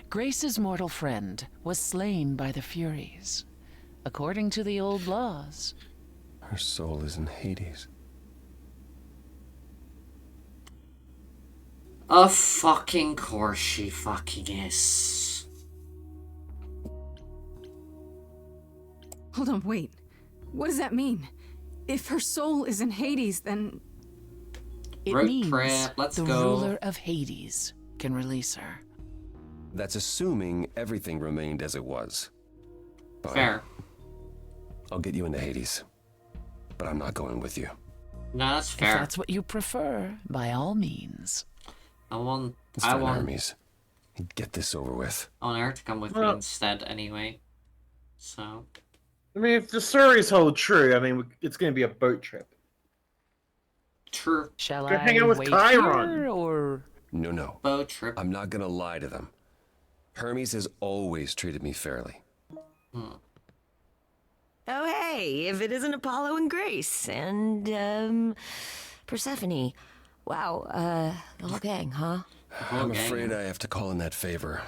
Grace's mortal friend was slain by the Furies. According to the old laws. Her soul is in Hades. Of fucking course she fucking is. Hold on, wait. What does that mean? If her soul is in Hades, then... It Road means trip, let's the go. ruler of Hades can release her. That's assuming everything remained as it was. Fine. Fair. I'll get you into Hades, but I'm not going with you. No, that's fair. If that's what you prefer, by all means. Let's find Hermes. Get this over with. I want her to come with me instead anyway. So... I mean, if the stories hold true, I mean, it's going to be a boat trip. True. Shall Go I hang out with wait Chiron. here, or... No. Boat trip. I'm not gonna lie to them. Hermes has always treated me fairly. Oh, hey, if it isn't Apollo and Grace and, Persephone. Wow, the whole gang, huh? I'm afraid I have to call in that favor.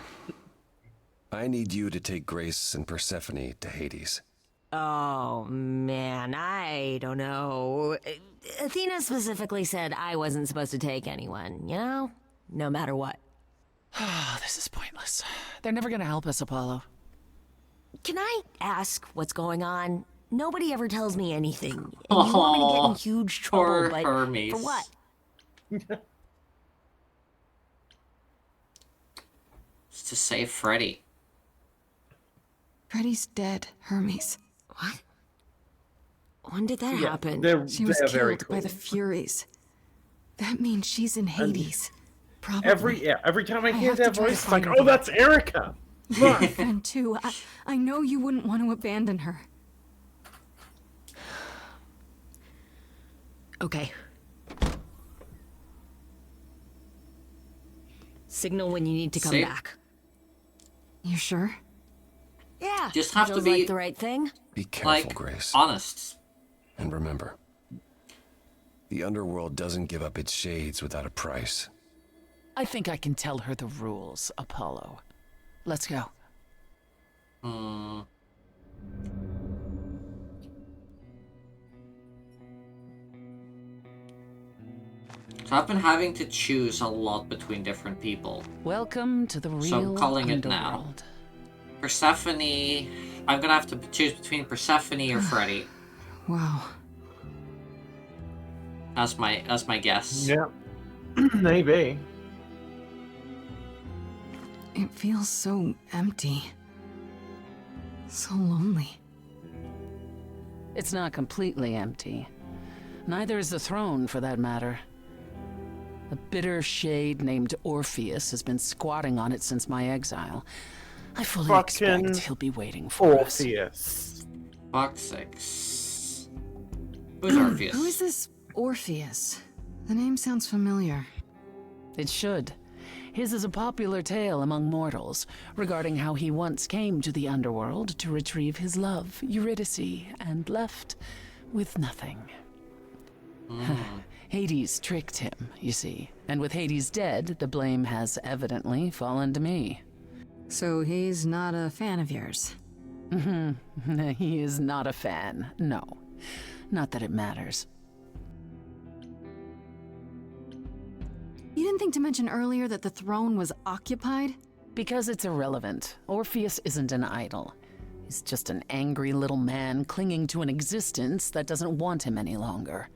I need you to take Grace and Persephone to Hades. Oh, man, I don't know. Athena specifically said I wasn't supposed to take anyone, you know? No matter what. This is pointless. They're never gonna help us, Apollo. Can I ask what's going on? Nobody ever tells me anything. And you want me to get in huge trouble, but Hermes. for what? It's to save Freddy. Freddy's dead, Hermes. What? When did that happen? She was they're very killed by the Furies. That means she's in Hades. Probably. Every time I hear have to that try to voice, it's like, find her. oh, that's Erica. Look. My friend too. I know you wouldn't want to abandon her. Okay. Signal when you need to come See? back. You sure? Yeah. Just have to feels be like the right thing. Be careful, like, Grace. honest. And remember, the underworld doesn't give up its shades without a price. I think I can tell her the rules, Apollo. Let's go. So I've been having to choose a lot between different people. Welcome to the real So I'm calling it underworld. now. Persephone. I'm gonna have to choose between Persephone or Freddy. Wow. That's my guess. Yeah. Maybe. It feels so empty. So lonely. It's not completely empty. Neither is the throne, for that matter. A bitter shade named Orpheus has been squatting on it since my exile. I fully expect he'll be waiting for us. Orpheus. Fuck sakes. Who's Orpheus? Who is this Orpheus? The name sounds familiar. It should. His is a popular tale among mortals regarding how he once came to the underworld to retrieve his love, Eurydice, and left with nothing. Hades tricked him, you see, and with Hades dead, the blame has evidently fallen to me. So he's not a fan of yours? He is not a fan, no. Not that it matters. You didn't think to mention earlier that the throne was occupied? Because it's irrelevant. Orpheus isn't an idol. He's just an angry little man clinging to an existence that doesn't want him any longer.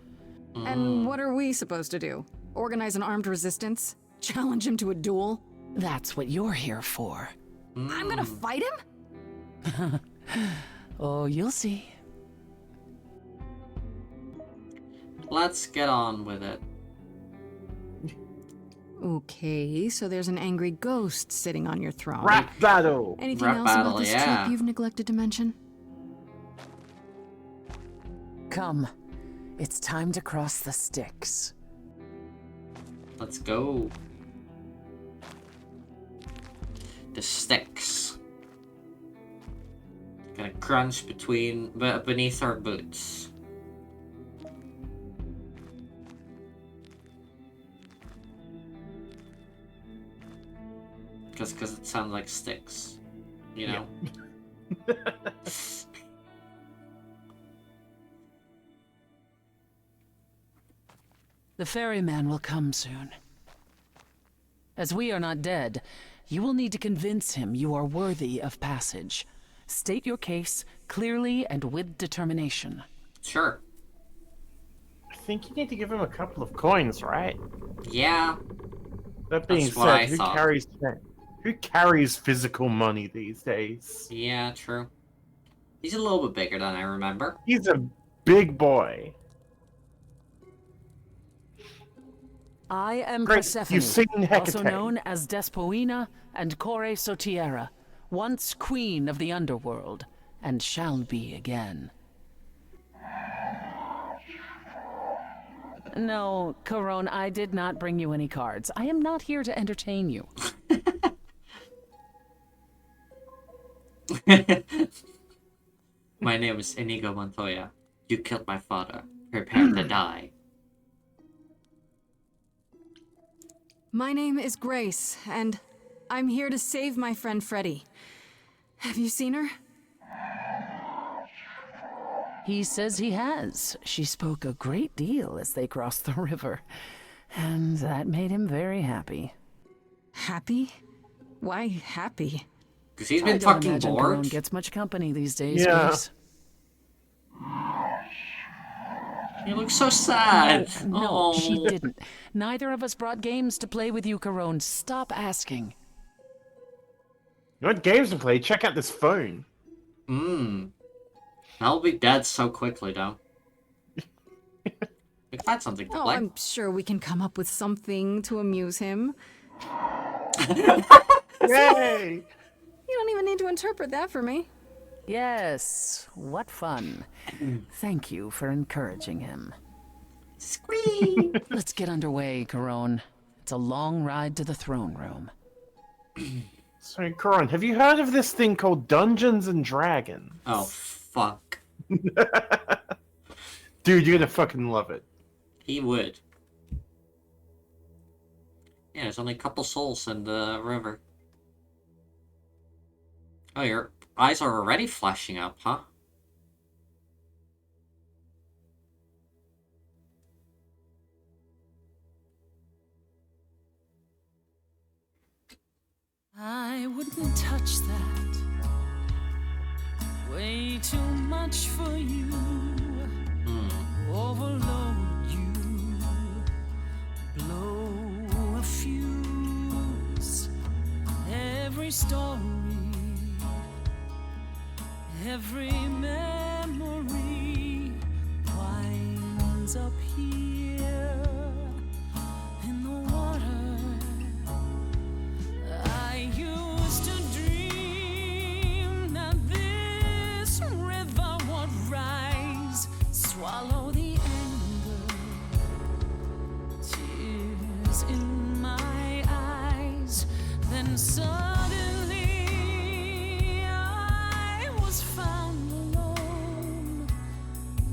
And what are we supposed to do? Organize an armed resistance? Challenge him to a duel? That's what you're here for. I'm gonna fight him? Oh, you'll see. Let's get on with it. Okay, so there's an angry ghost sitting on your throne. Rap battle! Anything Rap else battle, about this yeah. trope you've neglected to mention? Come. It's time to cross the Styx. Let's go. The Styx. Gonna crunch beneath our boots. Because it sounds like sticks, you know? Yeah. The ferryman will come soon. As we are not dead, you will need to convince him you are worthy of passage. State your case clearly and with determination. Sure. I think you need to give him a couple of coins, right? Yeah. That being That's what I said, thought. Who carries physical money these days? Yeah, true. He's a little bit bigger than I remember. He's a big boy. I am Great, Persephone, you've seen also Hecate. known as Despoina and Kore Sotiera, once queen of the underworld, and shall be again. No, Corone, I did not bring you any cards. I am not here to entertain you. My name is Inigo Montoya. You killed my father. Prepare to die. My name is Grace, and I'm here to save my friend Freddie. Have you seen her? He says he has. She spoke a great deal as they crossed the river, and that made him very happy. Happy? Why happy? Because he's I been don't fucking imagine bored. Corone gets much company these days, Yeah. Grace. You look so sad. No, she Oh. didn't. Neither of us brought games to play with you, Corone. Stop asking. You want games to play? Check out this phone. I'll be dead so quickly, though. We can find something to Oh, play. I'm sure we can come up with something to amuse him. Yay! You don't even need to interpret that for me. Yes, what fun. Thank you for encouraging him. Squee! Let's get underway, Corone. It's a long ride to the throne room. So, Coron, have you heard of this thing called Dungeons and Dragons? Oh, fuck. Dude, you're gonna fucking love it. He would. Yeah, there's only a couple souls in the river. Oh, your eyes are already flashing up, huh? I wouldn't touch that. Way too much for you. Overload you. Blow a fuse. Every story. Every memory winds up here in the water. I used to dream that this river would rise, swallow the anger, tears in my eyes. Then suddenly I was found alone.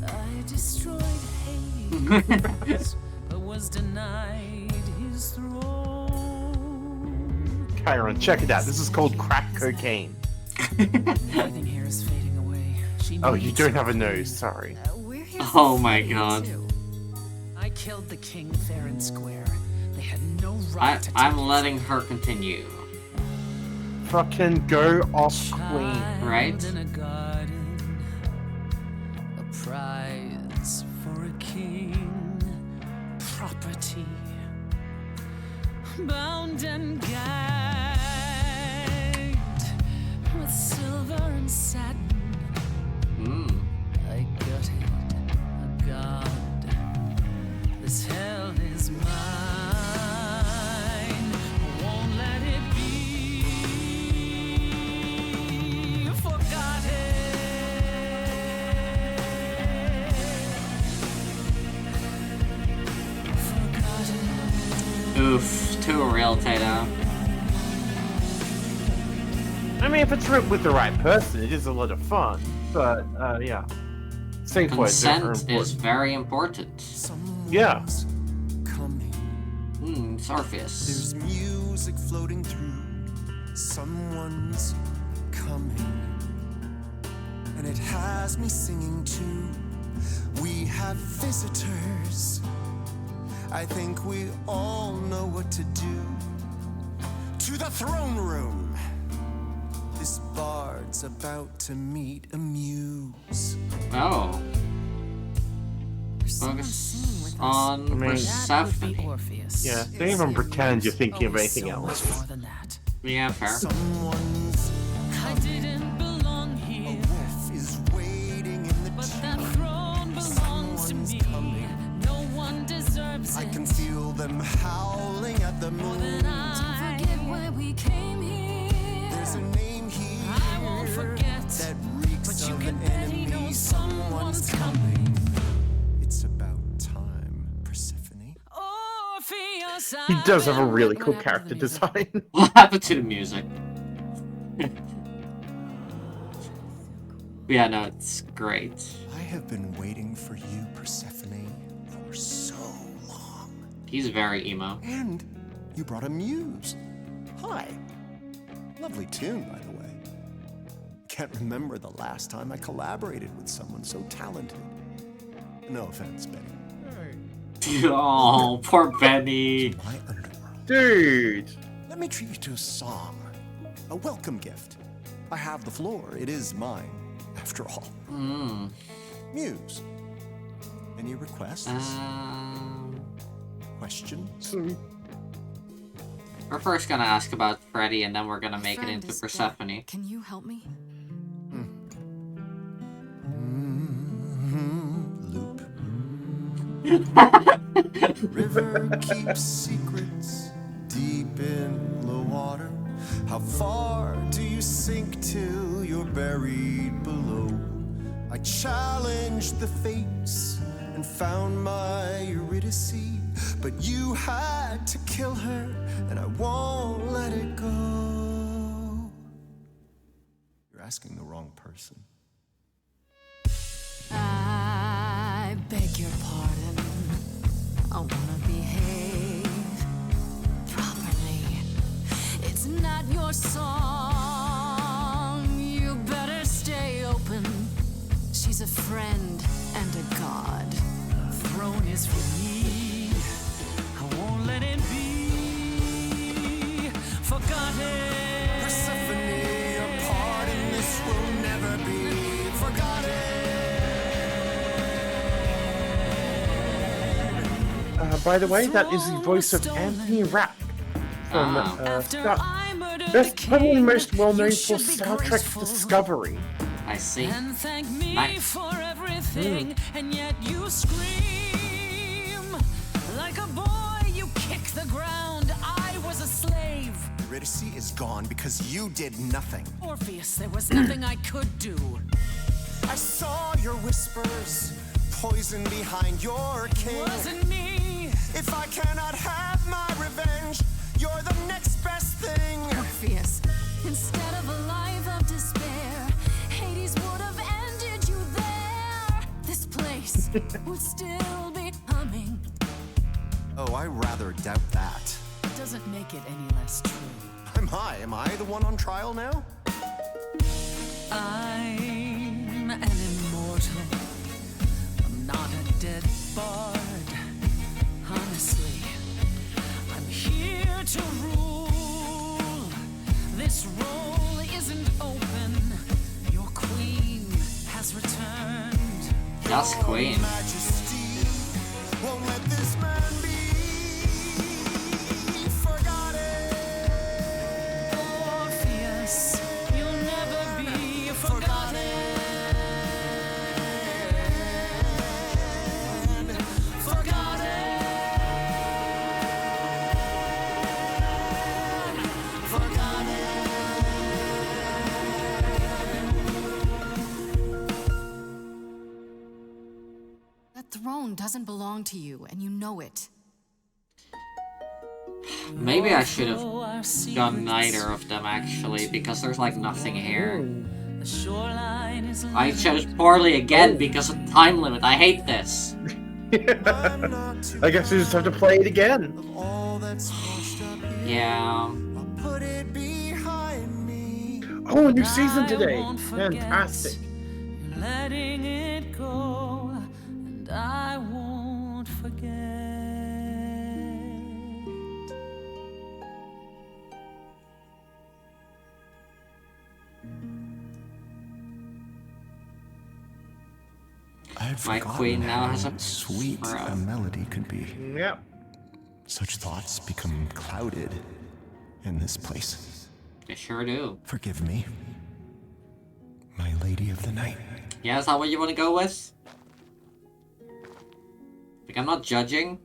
I destroyed Hades, but was denied his throne. Chiron, check it out. This is called crack cocaine. Everything here is fading away. She Oh, you needs don't have a nose, sorry. Oh my god. I killed the king fair and square. They had no right to I'm take letting her continue. Fucking go off, Queen. Right? In a garden, a prize for a king, property, bound and gagged with silver and satin. I gutted a god. This hell is mine. Won't let it be forgotten. Oof, too real, Tato. I mean, if it's written with the right person, it is a lot of fun. But, yeah. Sync words are Consent is very important. Yeah. It's Orpheus. There's music floating through. Someone's coming. And it has me singing too. We have visitors. I think we all know what to do. To the throne room. This bard's about to meet a muse. Oh. Focus on Persephone. Yeah, don't even pretend you're thinking of anything else. Yeah, fair. Someone's I didn't belong here. A wolf is waiting in the But that throne belongs to me. No one deserves it. I can feel them howling at the moon. Don't forget why we came here. There's a name here I won't forget. that reeks But you of can an bet he enemy. knows someone's coming. It's about time, Persephone. Orpheus, He does have a really cool character design. What happened to the music? Yeah, no, it's great. I have been waiting for you, Persephone, for so long. He's very emo. And you brought a muse. Hi. Lovely tune, by the way. Can't remember the last time I collaborated with someone so talented. No offense, Betty. Oh, poor Benny. My underworld. Dude. Let me treat you to a song. A welcome gift. I have the floor. It is mine, after all. Muse. Any requests? Questions? We're first gonna ask about Freddy, and then we're gonna make it Friend into is Persephone. dead. Can you help me? Loop. River keeps secrets deep in the water. How far do you sink till you're buried below? I challenged the fates and found my Eurydice, but you had to kill her, and I won't let it go. You're asking the wrong person. I beg your pardon. I wanna behave properly. It's not your song. You better stay open. She's a friend and a god. Throne is for me. I won't let it be forgotten. Persephone, your part in this will never be forgotten. By the way, that is the voice of Anthony Rapp from best, probably most well known for Star Trek Discovery. I see. And thank me Nice. for everything, and yet you scream like a boy. You kick the ground. I was a slave. Eurydice is gone because you did nothing. Orpheus, there was nothing I could do. I saw your whispers, poison behind your king. Wasn't me. If I cannot have my revenge, you're the next best thing. Orpheus, instead of a life of despair, Hades would have ended you there. This place would still be humming. Oh, I rather doubt that. Doesn't make it any less true. I'm high. Am I the one on trial now? I'm an immortal. I'm not a dead bard. Honestly, I'm here to rule this role. That's Queen. Orpheus, you'll never be forgotten. That throne doesn't belong to you, and you know it. Maybe I should have done neither of them actually, because there's like nothing here. I chose poorly again because of time limit. I hate this. I guess we just have to play it again. Yeah. Oh, a new season today. Fantastic. Letting it go, and I won't forget. I had My forgotten queen now has how a sweet a melody could be. Yep. Such thoughts become clouded in this place. They sure do. Forgive me, my lady of the night. Yeah, is that what you want to go with? Like, I'm not judging.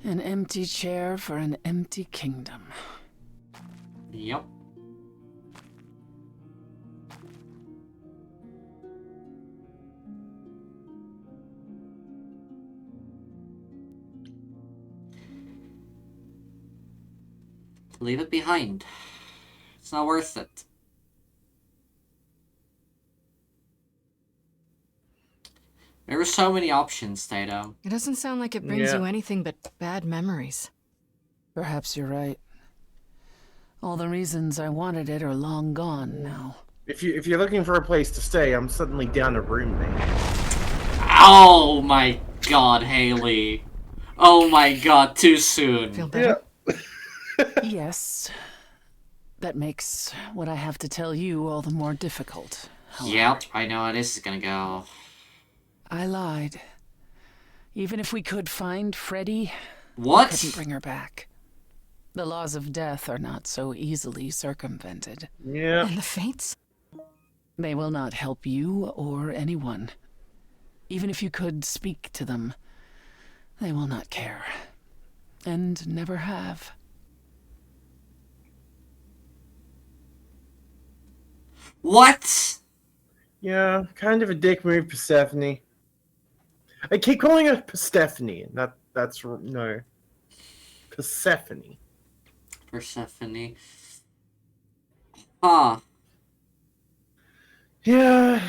An empty chair for an empty kingdom. Yep. Leave it behind. It's not worth it. There were so many options, Tato. It doesn't sound like it brings you anything but bad memories. Perhaps you're right. All the reasons I wanted it are long gone now. If you're looking for a place to stay, I'm suddenly down a roommate. Oh my god, Haley. Oh my god, too soon. Feel better? Yes. That makes what I have to tell you all the more difficult. Yep, I know how this is gonna go. I lied. Even if we could find Freddie, What? we couldn't bring her back. The laws of death are not so easily circumvented. Yeah. And the fates? They will not help you or anyone. Even if you could speak to them, they will not care. And never have. What? Yeah, kind of a dick move, Persephone. I keep calling her Persephone. That's no. Persephone. Persephone. Huh. Yeah.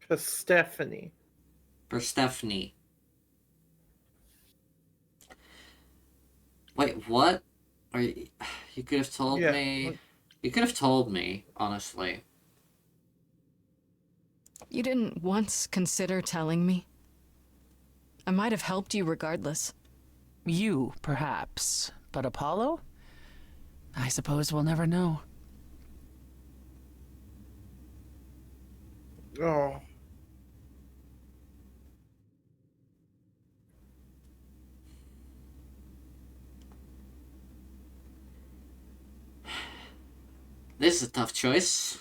Persephone. Persephone. Wait, what? Are you could have told me. You could have told me, honestly. You didn't once consider telling me? I might have helped you regardless. You, perhaps. But Apollo? I suppose we'll never know. Oh. This is a tough choice.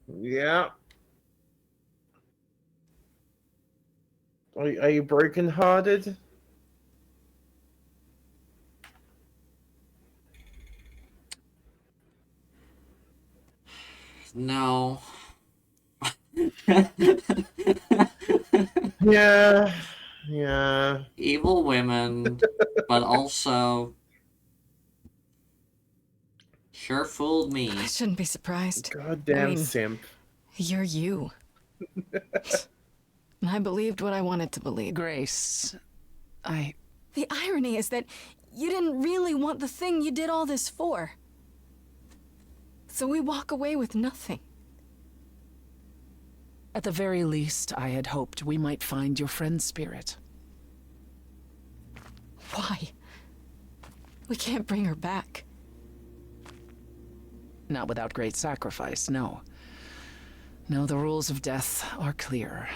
Yeah. Are you brokenhearted? No. Yeah. Yeah. Evil women, but also sure fooled me. I shouldn't be surprised. Goddamn simp. You're you. And I believed what I wanted to believe. Grace, The irony is that you didn't really want the thing you did all this for. So we walk away with nothing. At the very least, I had hoped we might find your friend's spirit. Why? We can't bring her back. Not without great sacrifice, no. No, the rules of death are clear.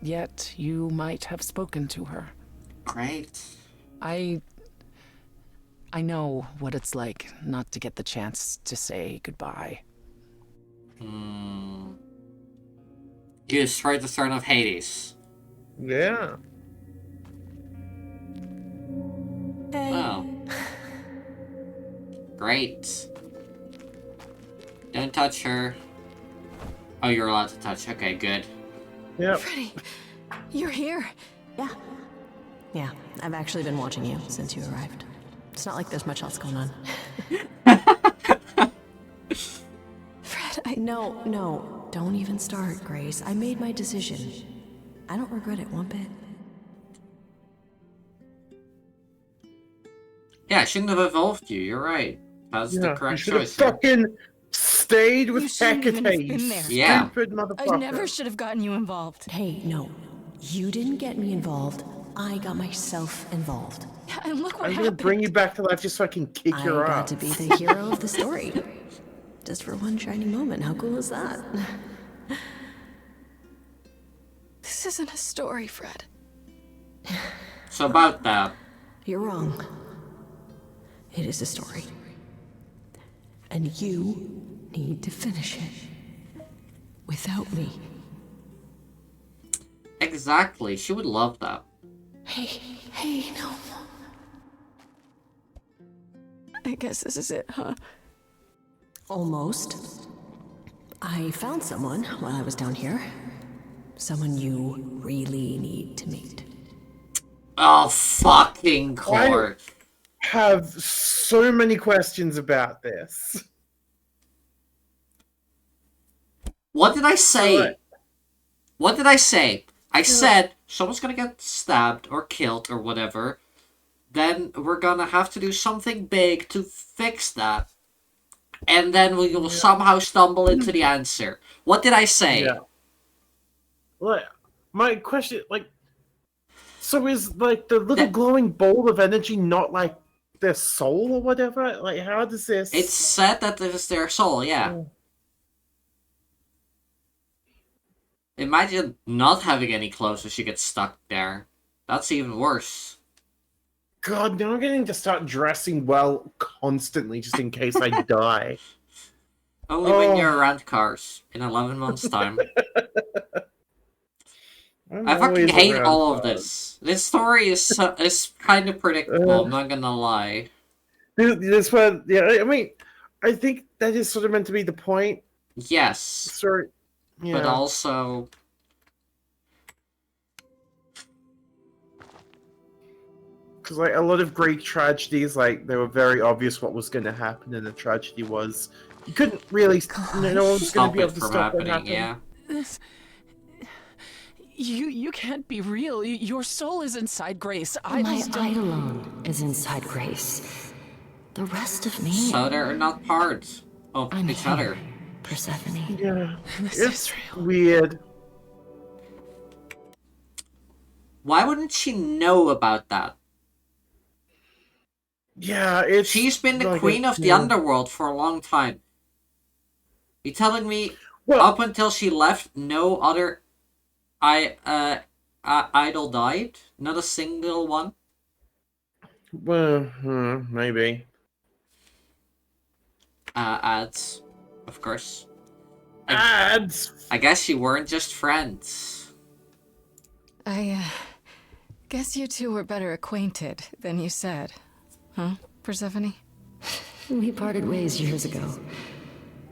Yet, you might have spoken to her. Great. I know what it's like not to get the chance to say goodbye. You destroyed the throne of Hades. Yeah. Wow. Great. Don't touch her. Oh, you're allowed to touch. Okay, good. Yep. Freddy, you're here. Yeah. Yeah, I've actually been watching you since you arrived. It's not like there's much else going on. Fred, No, don't even start, Grace. I made my decision. I don't regret it one bit. Yeah, I shouldn't have evolved you. You're right. That's the correct you should have choice. Here. fucking stayed with You shouldn't even have Hecate, been there. Yeah. stupid motherfucker. I never should have gotten you involved. Hey, no. You didn't get me involved. I got myself involved. Yeah, and look what I'm gonna happened. bring you back to life just so I can kick your I got ass. to be the hero of the story. Just for one shining moment. How cool is that? This isn't a story, Fred. So about that. You're wrong. It is a story. And you need to finish it. Without me. Exactly. She would love that. Hey, no. I guess this is it, huh? Almost. I found someone while I was down here. Someone you really need to meet. Oh, fucking Clark. I have so many questions about this. What did I say? Right. What did I say? I said someone's gonna get stabbed or killed or whatever. Then we're gonna have to do something big to fix that. And then we will somehow stumble into the answer. What did I say? Yeah. Like, my question, like, so is, like, the little glowing ball of energy not, like, their soul or whatever? Like, how does this... It's said that it is their soul, yeah. Imagine not having any clothes if she gets stuck there. That's even worse. God, now I'm getting to start dressing well constantly just in case I die. Only when you're around cars in 11 months' time. I fucking hate all of this. This story is kind of predictable, I'm not gonna lie. This one, yeah, I mean, I think that is sort of meant to be the point. Yes. Sorry. Yeah. But also... Because, like, a lot of Greek tragedies, like, they were very obvious what was going to happen, and the tragedy was... You couldn't really... No one was going to be able to stop what happened. Yeah. This... You can't be real. Your soul is inside Grace. My eidolon is inside Grace. The rest of me... So they're not parts of each other. Persephone. Yeah. It's weird. Why wouldn't she know about that? Yeah, it's... She's been the like queen of the underworld for a long time. You telling me up until she left, no other idol died? Not a single one? Well, maybe. Ads, of course. Ads! I guess you weren't just friends. I guess you two were better acquainted than you said. Huh, Persephone? We parted ways years ago.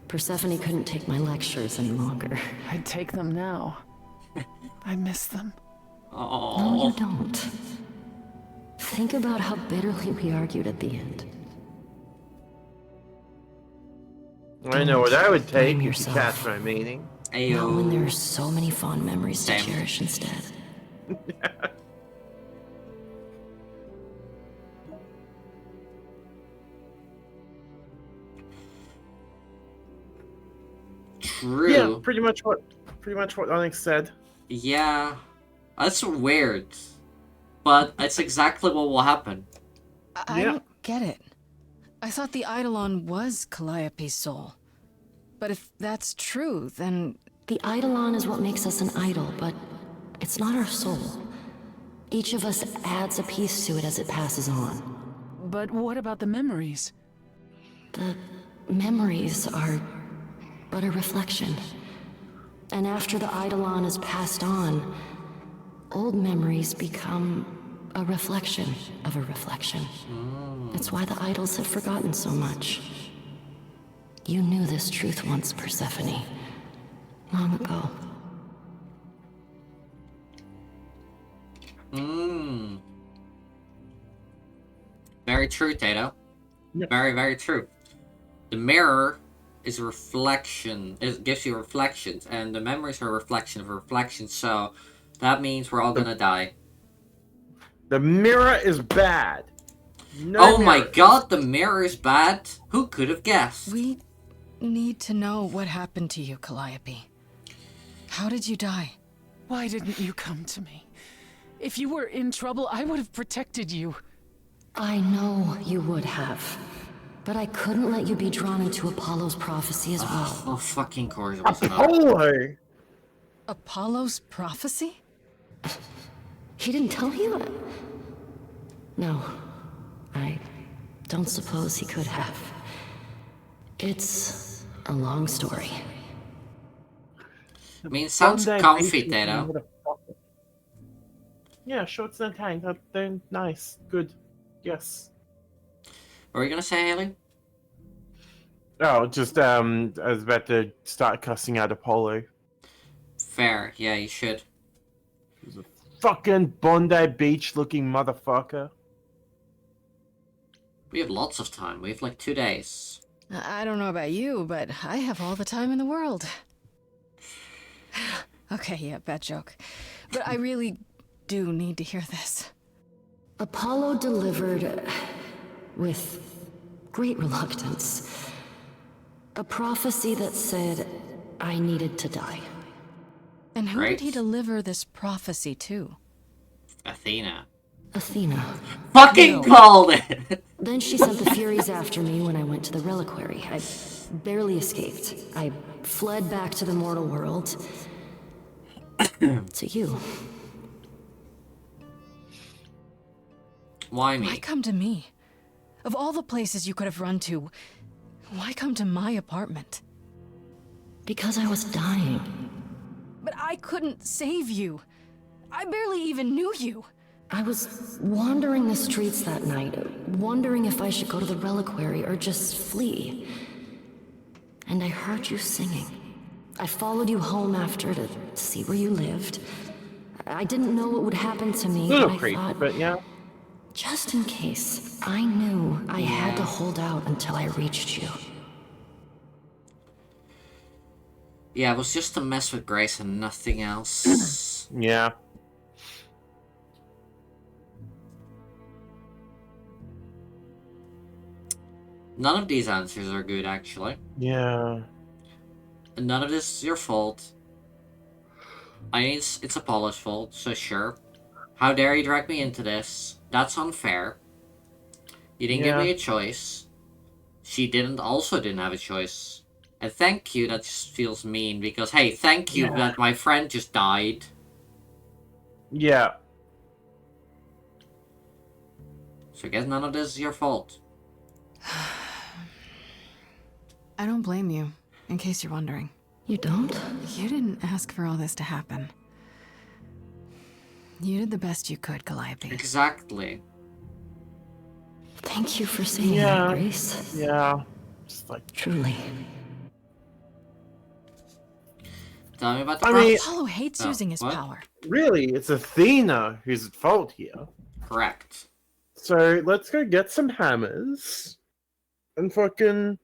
Persephone couldn't take my lectures any longer. I'd take them now. I miss them. No, you don't. Think about how bitterly we argued at the end. I know what I would take blame if you yourself. catch my meaning. Not when there are so many fond memories to cherish instead. True. Yeah, pretty much what Onyx said. Yeah. That's weird. but it's exactly what will happen. I don't get it. I thought the Eidolon was Calliope's soul. But if that's true, then... The Eidolon is what makes us an idol, but it's not our soul. Each of us adds a piece to it as it passes on. But what about the memories? The memories are but a reflection. And after the Eidolon is passed on, old memories become a reflection of a reflection. That's why the idols have forgotten so much. You knew this truth once, Persephone. Long ago. Very true, Tato. Very, very true. The mirror is a reflection. It gives you reflections, and the memories are a reflection of a reflection, so that means we're all gonna die. The mirror is bad. No oh my mirrors. god, the mirror is bad? Who could have guessed? We need to know what happened to you, Calliope. How did you die? Why didn't you come to me? If you were in trouble, I would have protected you. I know you would have. But I couldn't let you be drawn into Apollo's prophecy as well. Oh, fucking course. Apollo! Apollo's prophecy? He didn't tell you? No. I don't suppose he could have. It's a long story. I mean, sounds comfy, Tato. Yeah, shorts and tank. They're nice. Good. Yes. What were you gonna say, Haley? Oh, just, I was about to start cussing out Apollo. Fair. Yeah, you should. He's a fucking Bondi Beach looking motherfucker. We have lots of time. We have like 2 days. I don't know about you, but I have all the time in the world. Okay, yeah, bad joke. But I really do need to hear this. Apollo delivered, with great reluctance, a prophecy that said I needed to die. And who did he deliver this prophecy to? Athena. Athena. Fucking called it! Then she sent the Furies after me when I went to the reliquary. I barely escaped. I fled back to the mortal world. To you. Why me? Why come to me? Of all the places you could have run to, why come to my apartment? Because I was dying. But I couldn't save you. I barely even knew you. I was wandering the streets that night, wondering if I should go to the reliquary or just flee. And I heard you singing. I followed you home after to see where you lived. I didn't know what would happen to me, but I thought, but yeah. Just in case, I knew I had to hold out until I reached you. Yeah, it was just to mess with Grace and nothing else. Yeah. None of these answers are good, actually. Yeah. And none of this is your fault. I mean, it's Apollo's fault, so sure. How dare you drag me into this? That's unfair. You didn't give me a choice. She also didn't have a choice. And thank you, that just feels mean, because, hey, thank you that my friend just died. Yeah. So I guess none of this is your fault. I don't blame you, in case you're wondering. You don't? You didn't ask for all this to happen. You did the best you could, Calliope. Exactly. Thank you for saying that, Grace. Yeah. Just like truly. Tell me about the Apollo hates using his power. Really, it's Athena who's at fault here. Correct. So let's go get some hammers and fucking.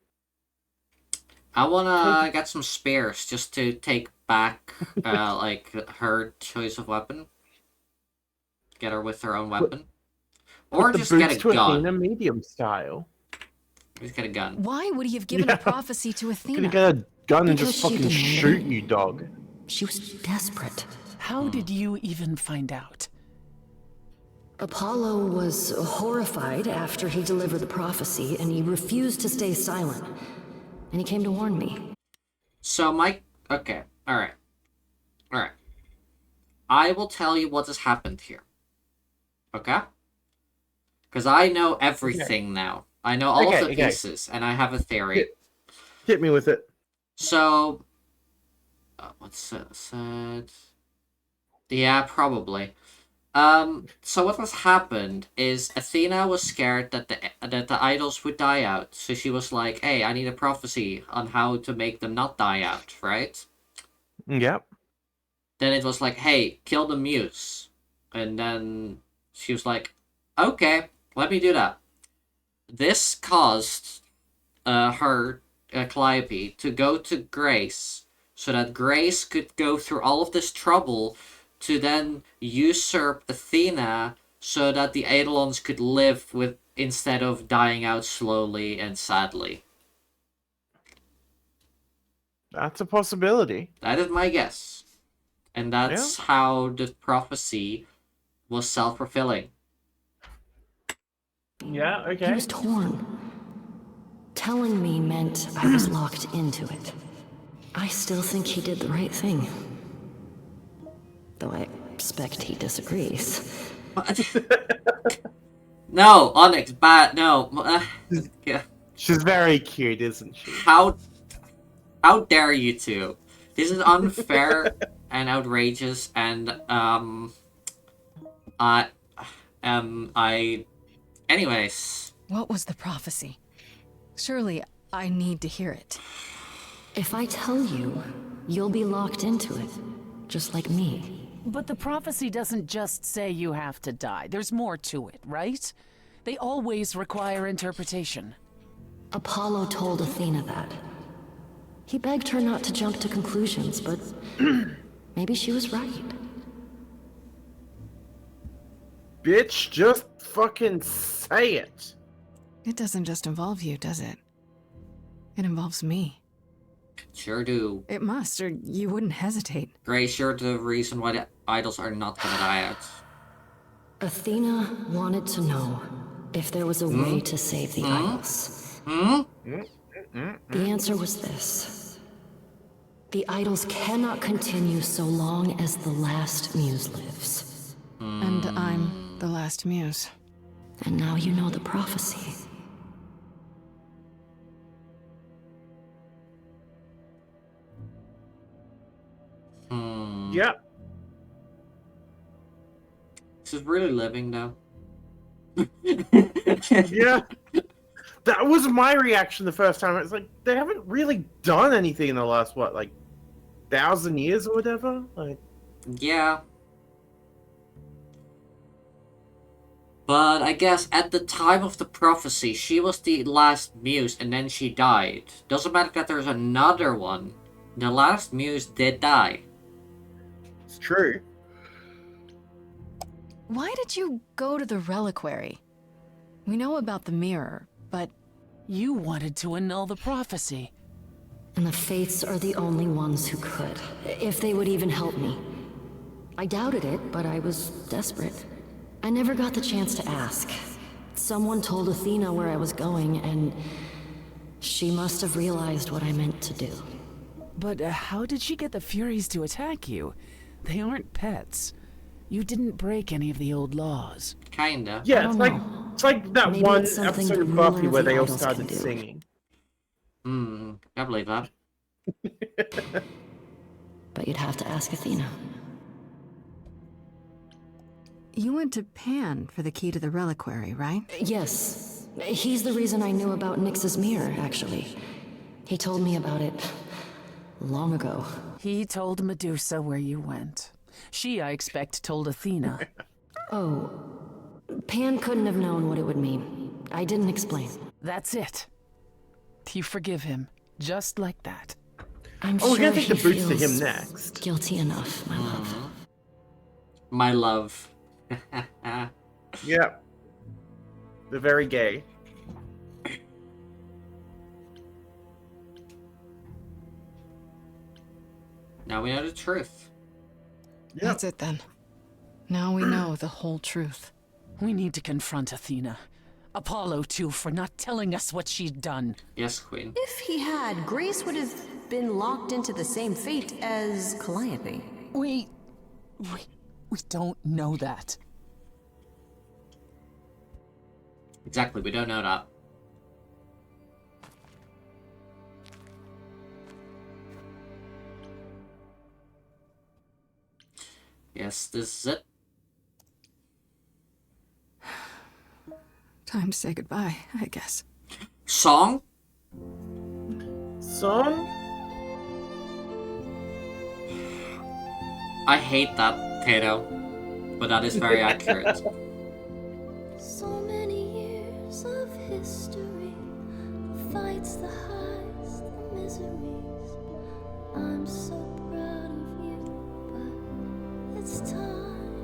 I wanna get some spears just to take back, like, her choice of weapon. Get her with her own weapon. Or just get a gun. Athena medium style. Just get a gun. Why would he have given a prophecy to Athena? Gonna get a gun and Because just she fucking demanded shoot you, dog. She was desperate. How did you even find out? Apollo was horrified after he delivered the prophecy, and he refused to stay silent. And he came to warn me. So okay, alright. Alright. I will tell you what has happened here. Okay? Because I know everything now. I know all of the pieces, and I have a theory. Hit me with it. So, what's said? Yeah, probably. So what has happened is Athena was scared that the idols would die out, so she was like, "Hey, I need a prophecy on how to make them not die out," right? Yep. Then it was like, "Hey, kill the muse," and then she was like, "Okay, let me do that." This caused Calliope, to go to Grace, so that Grace could go through all of this trouble to then usurp Athena, so that the Eidolons could live with instead of dying out slowly and sadly. That's a possibility. That is my guess. And that's how the prophecy was self-fulfilling. Yeah, okay. He was torn. Telling me meant I was locked into it. I still think he did the right thing. Though I expect he disagrees. No, Onyx, bad, no. Yeah. She's very cute, isn't she? How dare you two? This is unfair and outrageous, and anyways. What was the prophecy? Surely I need to hear it. If I tell you, you'll be locked into it, just like me. But the prophecy doesn't just say you have to die. There's more to it, right? They always require interpretation. Apollo told Athena that. He begged her not to jump to conclusions, but maybe she was right. Bitch, just fucking say it. It doesn't just involve you, does it? It involves me. Sure do. It must, or you wouldn't hesitate. Grace, you're the reason why the idols are not gonna die out. Athena wanted to know if there was a way to save the idols. The answer was this. The idols cannot continue so long as the last muse lives. And I'm the last muse. And now you know the prophecy. Yeah. This is really living though. Yeah. That was my reaction the first time. It's like, they haven't really done anything in the last, what, like, 1,000 years or whatever? Like, yeah. But I guess at the time of the prophecy, she was the last muse and then she died. Doesn't matter that there's another one. The last muse did die. It's true. Why did you go to the reliquary? We know about the mirror, but... You wanted to annul the prophecy. And the Fates are the only ones who could, if they would even help me. I doubted it, but I was desperate. I never got the chance to ask. Someone told Athena where I was going, and she must have realized what I meant to do. But how did she get the Furies to attack you? They aren't pets. You didn't break any of the old laws. Kinda. Yeah, it's like that Maybe one it's something episode the of Buffy ruler of where the they all idols started can do. singing. I believe that. But you'd have to ask Athena. You went to Pan for the key to the reliquary, right? Yes. He's the reason I knew about Nyx's mirror, actually. He told me about it long ago. He told Medusa where you went. She, I expect, told Athena. Oh. Pan couldn't have known what it would mean. I didn't explain. That's it. You forgive him, just like that. I'm we're sure gonna take he the boots to him feels next. guilty enough, my love. My love. Yeah. They're very gay. Now we know the truth. That's it then. Now we know the whole truth. We need to confront Athena. Apollo, too, for not telling us what she'd done. Yes, Queen. If he had, Grace would have been locked into the same fate as Calliope. We don't know that. Exactly, we don't know that. Yes, this is it. Time to say goodbye, I guess. Song? Song? I hate that, Kato. But that is very accurate. So many years of history, the fights, the highs, the miseries. I'm so proud of you, but it's time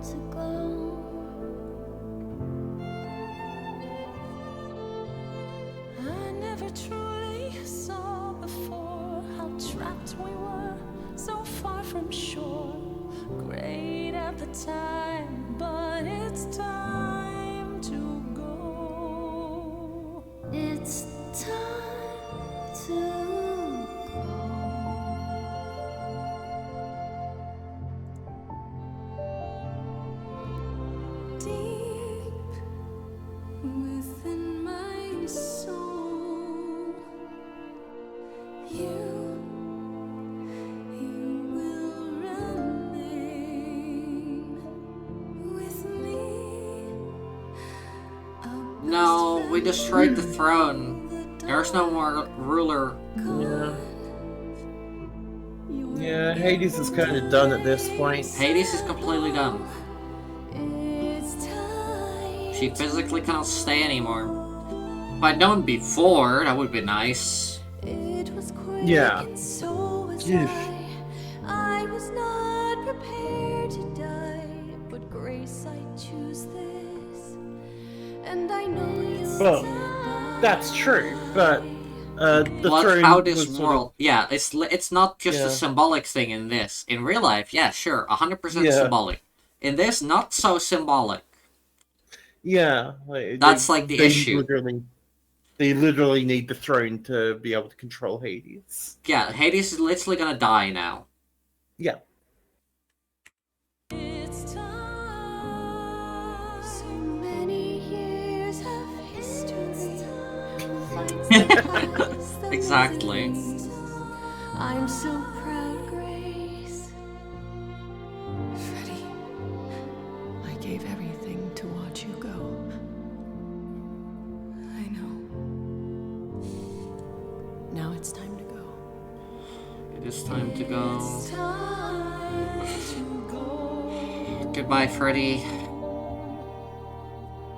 to go. I never truly saw before how trapped we were, so far from shore. Great at the time, but it's time to go. It's time to go. Deep within my soul, you will remain with me. No, we destroyed the throne. There's no more ruler. Yeah, Hades is kind of done at this point. Hades is completely done. She physically cannot stay anymore. If I'd known before, that would be nice. Yeah. I was not prepared to die, but Grace, I choose this, and I know you. Well, that's true, but the Well, throne how this was world... Yeah, it's not just a symbolic thing in this. In real life, yeah, sure, 100% symbolic. In this, not so symbolic. Yeah, That's like the issue. They literally need the throne to be able to control Hades. Yeah, Hades is literally gonna die now. Yeah. It's time. So many years of history. Exactly. I'm so proud, Grace. Freddie, I gave everything to watch you go. I know. Now it's time to go. It is time to go. It's time to go. Goodbye, Freddy.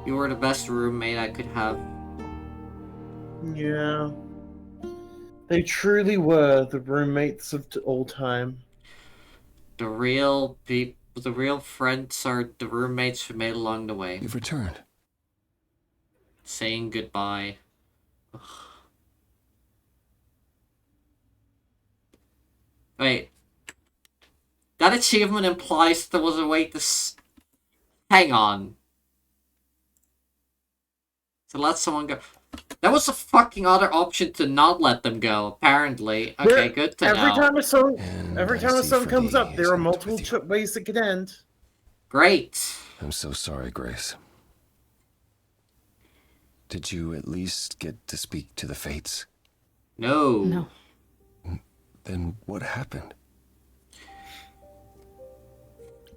You were the best roommate I could have. Yeah. They truly were the roommates of all time. The real friends are the roommates we made along the way. You've returned. Saying goodbye. Ugh. Wait. That achievement implies there was a way to hang on. To let someone go. That was a fucking other option to not let them go, apparently. Okay, good to know. Every time a song comes up, there are multiple ways it could end. Great. I'm so sorry, Grace. Did you at least get to speak to the Fates? No. No. Then what happened?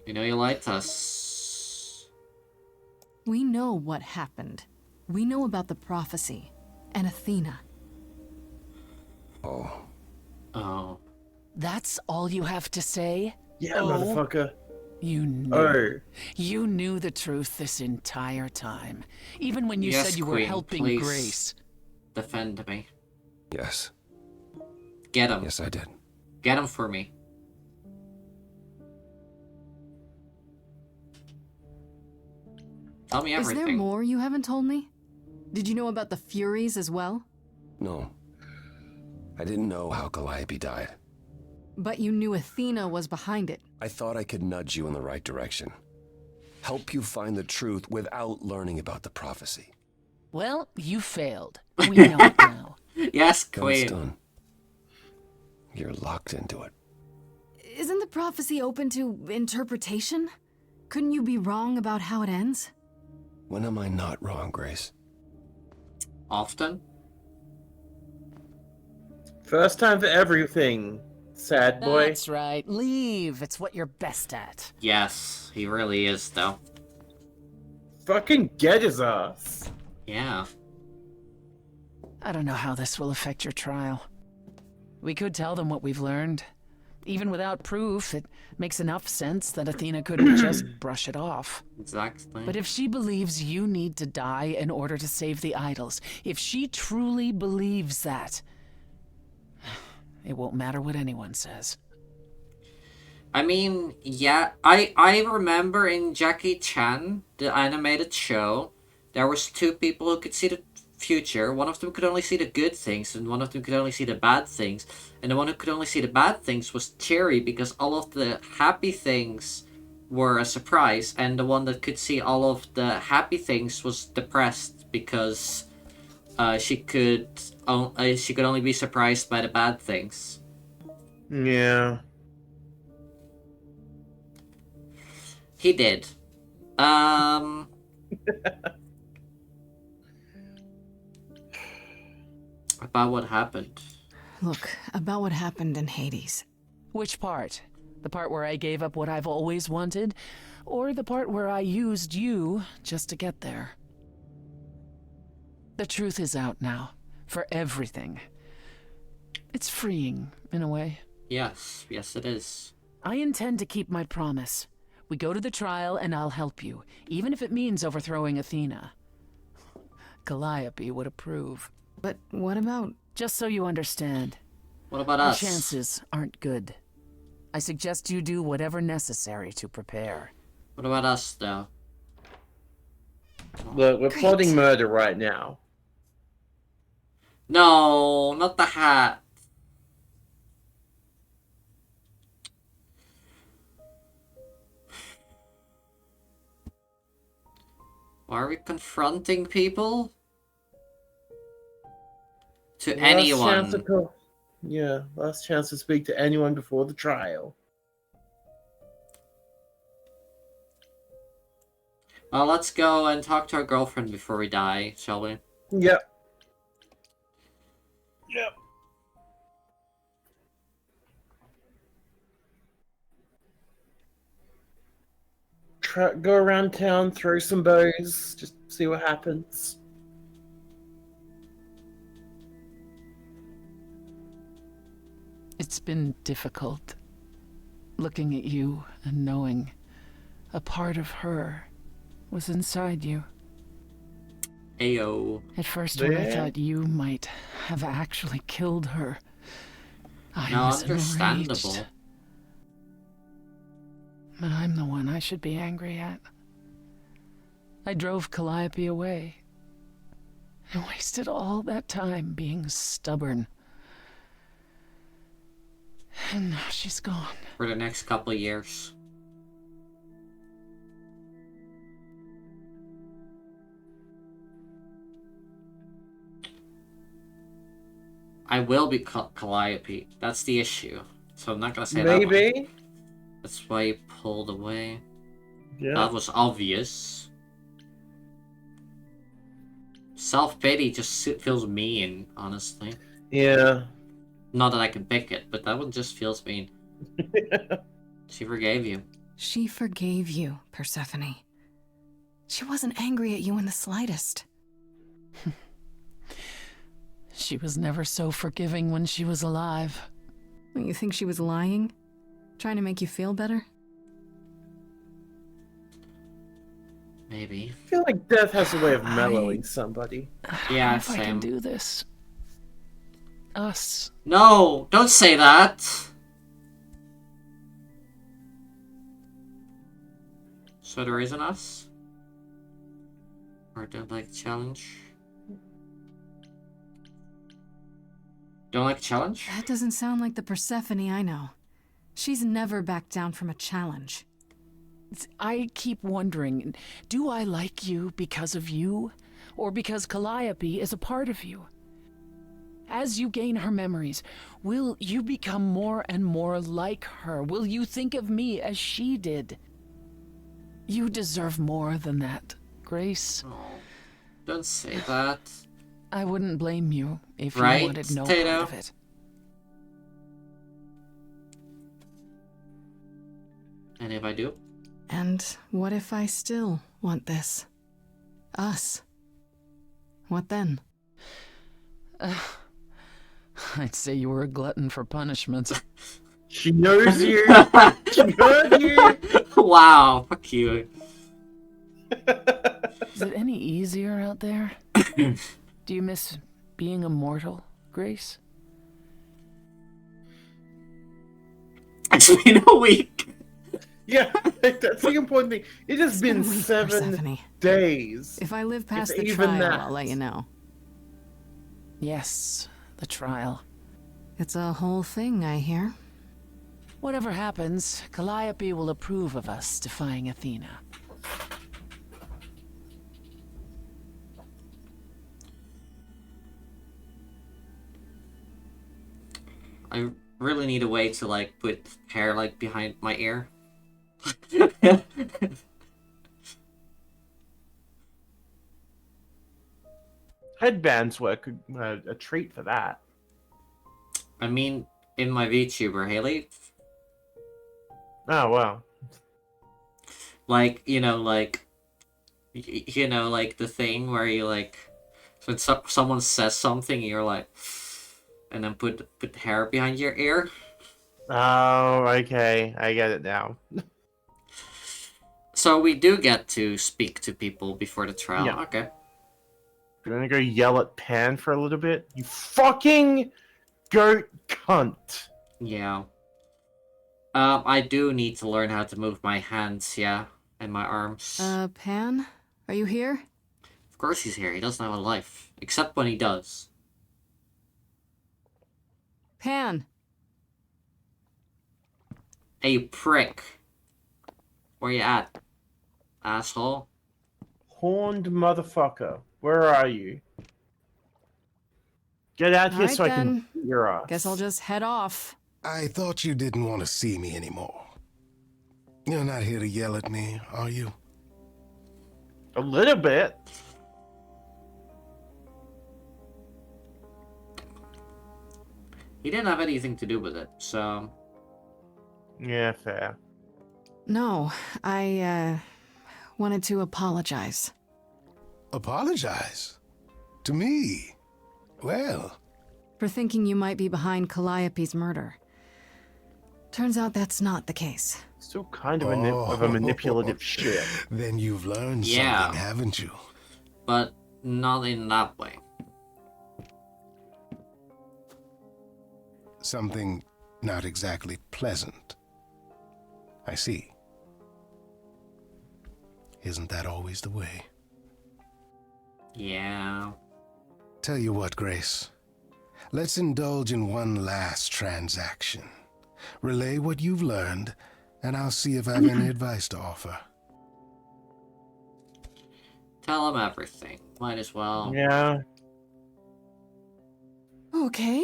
You know you liked us. We know what happened. We know about the prophecy and Athena. Oh. Oh. That's all you have to say? Yeah, motherfucker. You knew. Oh. You knew the truth this entire time. Even when you said you were Queen, helping please Grace. Defend me. Yes. Get him. Yes, I did. Get him for me. Tell me everything. Is there more you haven't told me? Did you know about the Furies as well? No. I didn't know how Calliope died. But you knew Athena was behind it. I thought I could nudge you in the right direction. help you find the truth without learning about the prophecy. Well, you failed. We know it now. Yes, Then it's Queen. done. You're locked into it. Isn't the prophecy open to interpretation? Couldn't you be wrong about how it ends? When am I not wrong, Grace? Often. First time for everything, sad boy. That's right. Leave. It's what you're best at. Yes, he really is, though. Fucking get his ass. Yeah. I don't know how this will affect your trial. We could tell them what we've learned. Even without proof, it makes enough sense that Athena couldn't just brush it off. Exactly. But if she believes you need to die in order to save the idols, if she truly believes that, it won't matter what anyone says. I mean, yeah, I remember in Jackie Chan, the animated show, there was two people who could see the future. One of them could only see the good things, and one of them could only see the bad things. And the one who could only see the bad things was Cherry, because all of the happy things were a surprise, and the one that could see all of the happy things was depressed because she could only be surprised by the bad things. Yeah. He did. About what happened. Look, about what happened in Hades. Which part? The part where I gave up what I've always wanted? Or the part where I used you just to get there? The truth is out now. For everything. It's freeing, in a way. Yes, it is. I intend to keep my promise. We go to the trial and I'll help you, even if it means overthrowing Athena. Calliope would approve. But what about... Just so you understand. What about Our us? chances aren't good. I suggest you do whatever necessary to prepare. What about us, though? Look, we're plotting murder right now. No, not the hat. Why are we confronting people? To anyone. Last chance to speak to anyone before the trial. Well, let's go and talk to our girlfriend before we die, shall we? Yep. Go around town, throw some bows, just see what happens. It's been difficult. Looking at you and knowing a part of her was inside you. Ayo. At first, when I thought you might have actually killed her, I was understandable. enraged. But I'm the one I should be angry at. I drove Calliope away. I wasted all that time being stubborn. And now she's gone. For the next couple of years. I will be Calliope. That's the issue. So I'm not gonna say that one. Maybe. That's why you pulled away. Yeah. That was obvious. Self-pity just feels mean, honestly. Yeah. Not that I can pick it, but that one just feels mean. She forgave you. She forgave you, Persephone. She wasn't angry at you in the slightest. She was never so forgiving when she was alive. You think she was lying? Trying to make you feel better? Maybe. I feel like death has a way of mellowing somebody. Yeah, If I can same. do this. Us. No, don't say that. So there isn't us? Or don't like challenge? Don't like challenge? That doesn't sound like the Persephone I know. She's never backed down from a challenge. I keep wondering, do I like you because of you, or because Calliope is a part of you? As you gain her memories, will you become more and more like her? Will you think of me as she did? You deserve more than that, Grace. Oh, don't say that. I wouldn't blame you if you Right, wanted no Tato? part of it. And if I do? And what if I still want this? Us? What then? I'd say you were a glutton for punishment. She knows you. She heard you. Wow, fuck you. Is it any easier out there? Do you miss being immortal, Grace? It's been a week. Yeah, that's the important thing. It has been 7 days. If I live past If the even trial, that. I'll let you know. Yes, the trial. It's a whole thing, I hear. Whatever happens, Calliope will approve of us defying Athena. I really need a way to, like, put hair, like, behind my ear. Headbands were a treat for that. I mean, in my VTuber, Haley. Oh, wow. Like, you know, like the thing where you, like, when someone says something, you're like, and then put hair behind your ear. Oh, okay. I get it now. So we do get to speak to people before the trial. Yeah. Okay. You're gonna go yell at Pan for a little bit? You fucking goat cunt. Yeah. I do need to learn how to move my hands, yeah, and my arms. Pan? Are you here? Of course he's here. He doesn't have a life. Except when he does. Pan! Hey, you prick. Where you at, asshole? Horned motherfucker. Where are you? Get out here Alright, so I can then. beat your ass. Guess I'll just head off. I thought you didn't want to see me anymore. You're not here to yell at me, are you? A little bit. He didn't have anything to do with it, so... Yeah, fair. No, I, wanted to apologize. Apologize? To me? Well... For thinking you might be behind Calliope's murder. Turns out that's not the case. Still kind of a manipulative shit. Then you've learned Yeah. something, haven't you? But not in that way. Something not exactly pleasant. I see. Isn't that always the way? Yeah. Tell you what, Grace. Let's indulge in one last transaction. Relay what you've learned, and I'll see if I have any advice to offer. Tell him everything. Might as well. Yeah. Okay,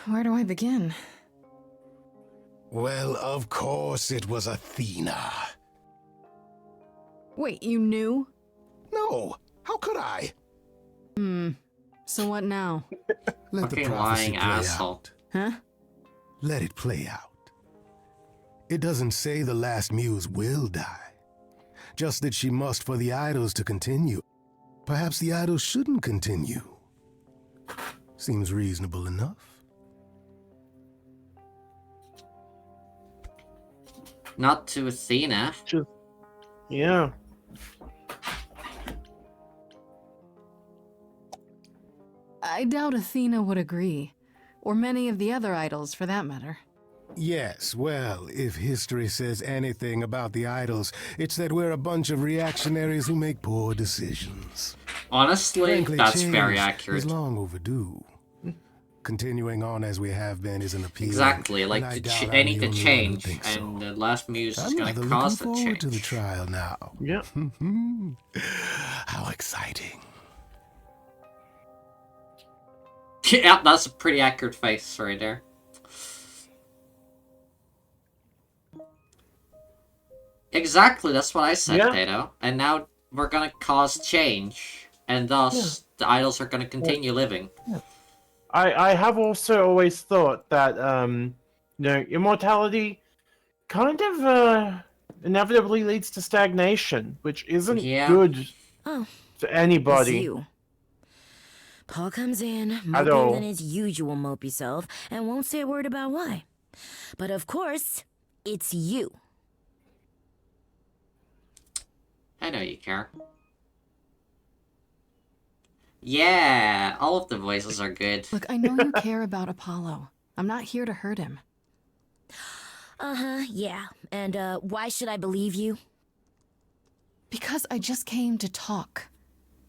where do I begin? Well, of course it was Athena. Wait, you knew? No, how could I? So what now? Let the Fucking prophecy lying play asshole. out. Huh? Let it play out. It doesn't say the last muse will die. Just that she must for the idols to continue. Perhaps the idols shouldn't continue. Seems reasonable enough. Not to Athena. Yeah. I doubt Athena would agree. Or many of the other idols, for that matter. Yes, well, if history says anything about the idols, it's that we're a bunch of reactionaries who make poor decisions. Honestly, Frankly, that's change very accurate. is long overdue. Continuing on as we have been isn't appealing. Exactly, and like I doubt they I'm need the to only one who change, thinks so. and the last muse is I'm going rather to cause looking the forward change. to the trial now. Yeah. How exciting. Yeah, that's a pretty accurate face right there. Exactly, that's what I said, Yeah. Tato. And now we're gonna cause change, and thus the idols are gonna continue living. I have also always thought that immortality kind of inevitably leads to stagnation, which isn't good Oh, to anybody. It's you. Paul comes in, At moping all. than his usual mopey self, and won't say a word about why. But of course, it's you. I know you care. Yeah, all of the voices are good. Look, I know you care about Apollo. I'm not here to hurt him. Uh-huh, yeah. And why should I believe you? Because I just came to talk.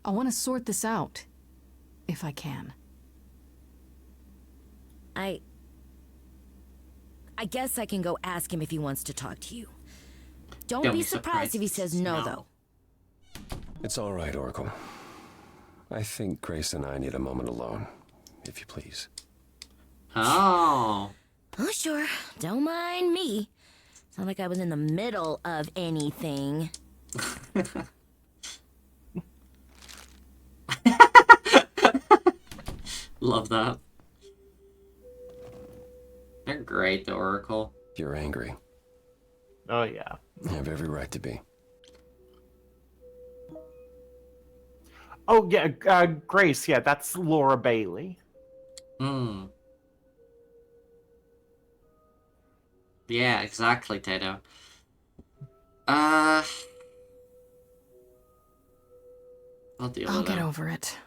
I want to sort this out. If I can. I guess I can go ask him if he wants to talk to you. Don't be surprised if he says no, though. It's all right, Oracle. I think Grace and I need a moment alone, if you please. Oh. Oh, sure. Don't mind me. It's not like I was in the middle of anything. Love that. They're great, the Oracle. You're angry. Oh, yeah. You have every right to be. Oh, yeah, Grace, yeah, that's Laura Bailey. Hmm. Yeah, exactly, Tato. I'll deal I'll with get it. over it.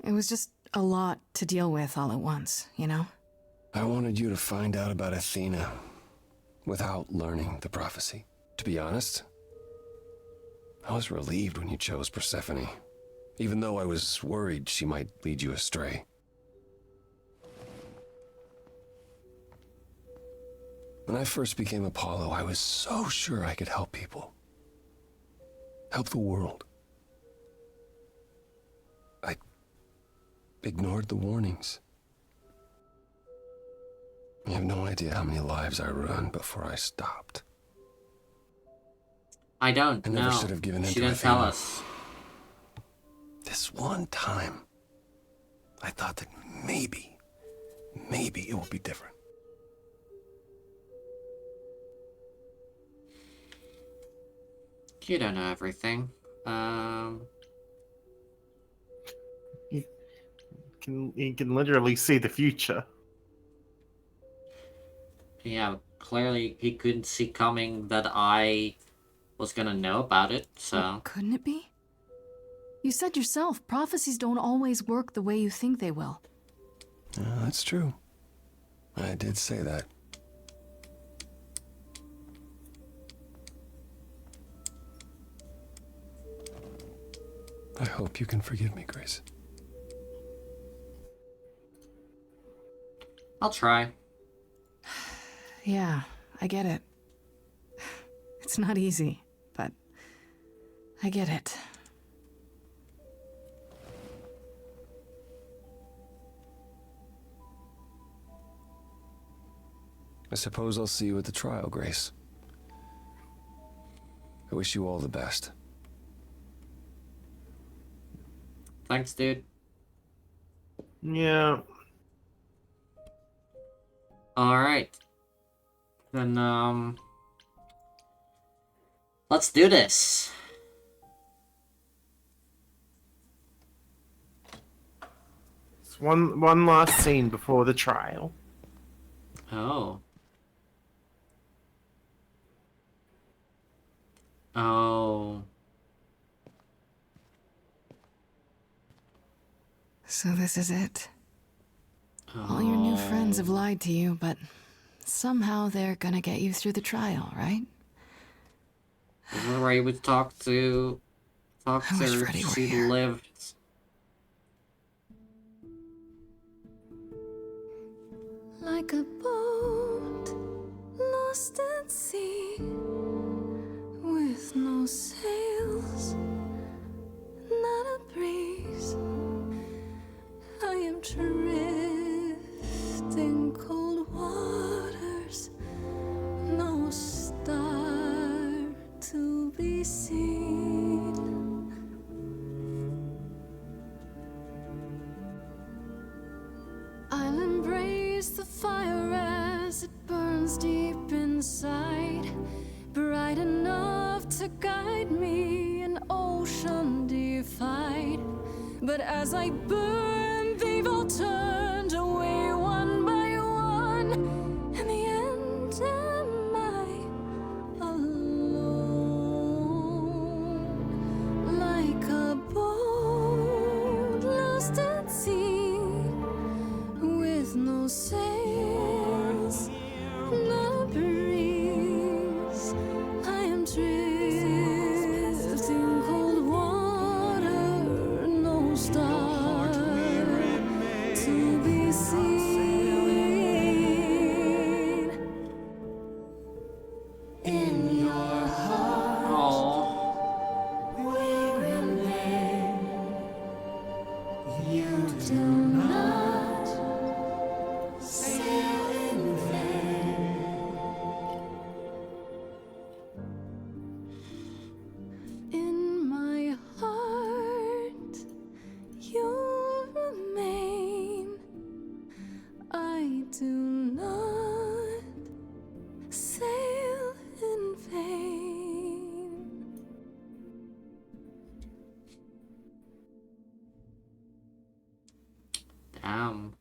It was just a lot to deal with all at once, you know? I wanted you to find out about Athena without learning the prophecy. To be honest, I was relieved when you chose Persephone, even though I was worried she might lead you astray. When I first became Apollo, I was so sure I could help people. Help the world. I ignored the warnings. You have no idea how many lives I ruined before I stopped. I don't I never know. should have given in She to didn't tell Athena. us. This one time, I thought that maybe it would be different. You don't know everything. You can literally see the future. Yeah, clearly he couldn't see coming that I was gonna know about it, so... Couldn't it be? You said yourself, prophecies don't always work the way you think they will. That's true. I did say that. I hope you can forgive me, Grace. I'll try. Yeah, I get it. It's not easy, but I get it. I suppose I'll see you at the trial, Grace. I wish you all the best. Thanks, dude. Yeah. Alright. Then, let's do this. It's one last scene before the trial. Oh. Oh. So this is it. All your new friends have lied to you, but somehow they're gonna get you through the trial, right? This is where you would talk to I wish her, Freddy were she here. lived. like a boat lost at sea, with no sails, not a breeze. I am drifting cold waters, no star to be seen. I'll embrace the fire as it burns deep inside, bright enough to guide me, an ocean defied. But as I burn, they've all turned away one by one. In the end, am I alone? Like a boat lost at sea, with no sails, no breeze. I am drifting cold water, no star to be seen. In your heart, we remain. You do not sail in vain. In my heart, you remain. I do not sail in vain. Damn.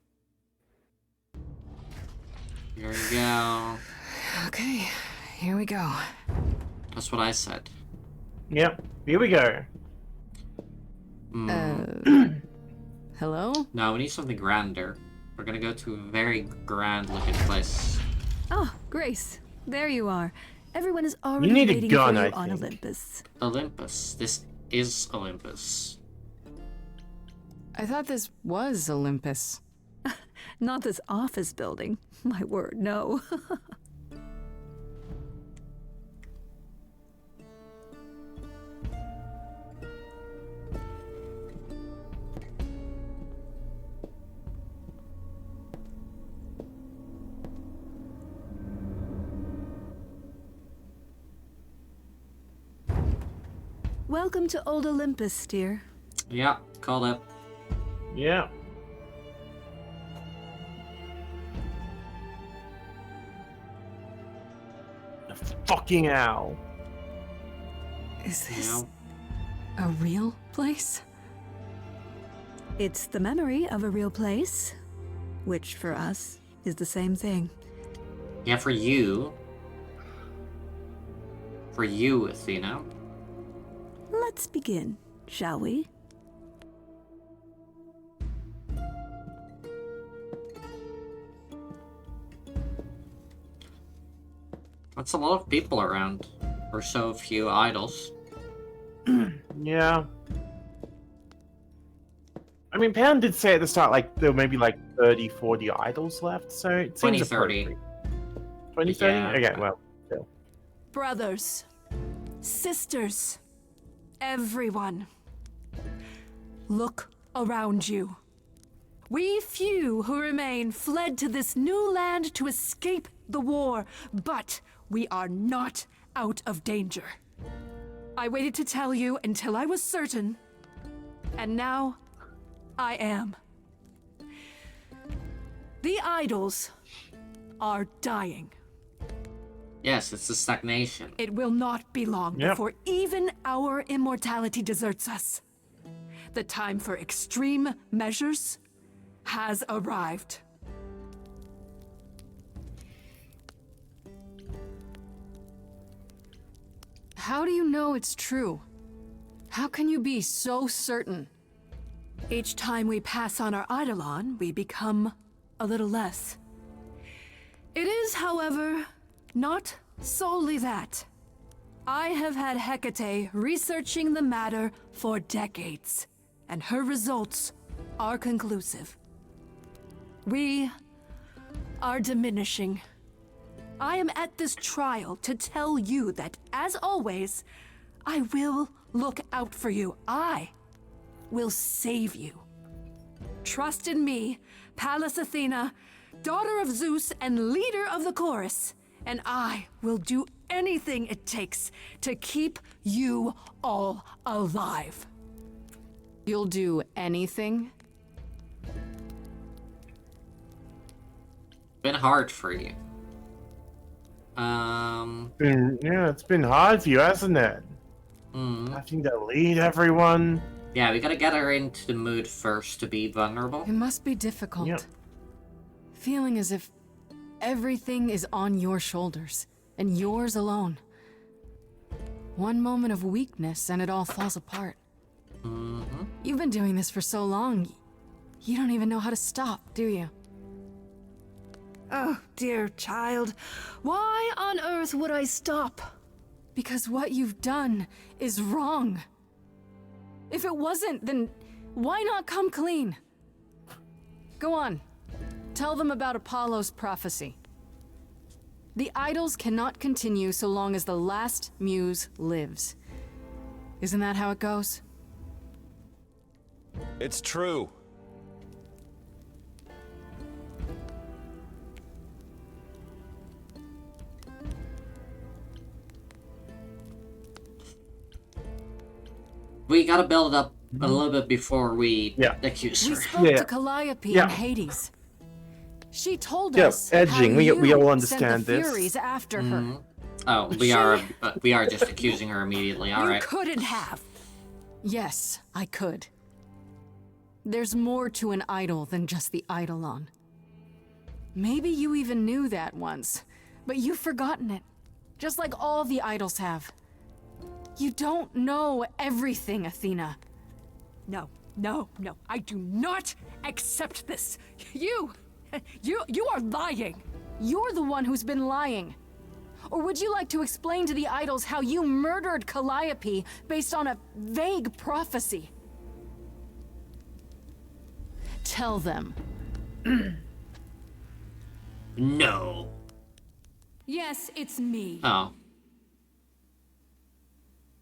Here we go. Okay, here we go. That's what I said. Yep, here we go. Hello? No, we need something grander. We're gonna go to a very grand looking place. Oh, Grace, there you are. Everyone is already need a waiting gun, for you I on think. Olympus. Olympus. This is Olympus. I thought this was Olympus. Not this office building. My word, no. Welcome to Old Olympus, dear. Yeah, called up. Yeah. A fucking owl. Is this a real place? It's the memory of a real place, which for us is the same thing. Yeah, for you. For you, Athena. Let's begin, shall we? That's a lot of people around. For so few idols. Yeah. I mean, Pound did say at the start, like, there were maybe like 30, 40 idols left, so it seems 2030. appropriate. 2030? Yeah. Okay, well, still. Brothers, sisters, everyone, look around you. We few who remain fled to this new land to escape the war, but we are not out of danger. I waited to tell you until I was certain, and now I am. The idols are dying. Yes, it's the stagnation. It will not be long Yep. before even our immortality deserts us. The time for extreme measures has arrived. How do you know it's true? How can you be so certain? Each time we pass on our Eidolon, we become a little less. It is, however, not solely that. I have had Hecate researching the matter for decades, and her results are conclusive. We are diminishing. I am at this trial to tell you that, as always, I will look out for you. I will save you. Trust in me, Pallas Athena, daughter of Zeus and leader of the chorus, and I will do anything it takes to keep you all alive. You'll do anything? Been hard for you. It's been hard for you, hasn't it? Having to lead everyone. Yeah, we gotta get her into the mood first to be vulnerable. It must be difficult. Yep. Feeling as if everything is on your shoulders, and yours alone. One moment of weakness and it all falls apart. You've been doing this for so long, you don't even know how to stop, do you? Oh, dear child, why on earth would I stop? Because what you've done is wrong. If it wasn't, then why not come clean? Go on. Tell them about Apollo's prophecy. The idols cannot continue so long as the last muse lives. Isn't that how it goes? It's true. We gotta build up a little bit before we accuse her. We spoke to Calliope in Hades. She told us edging. how We you all sent understand the this. Furies after her. Oh, we are just accusing her immediately. All right. You couldn't have. Yes, I could. There's more to an idol than just the eidolon. Maybe you even knew that once, but you've forgotten it, just like all the idols have. You don't know everything, Athena. No, I do not accept this. You are lying. You're the one who's been lying. Or would you like to explain to the idols how you murdered Calliope based on a vague prophecy? Tell them. No. Yes, it's me. Oh.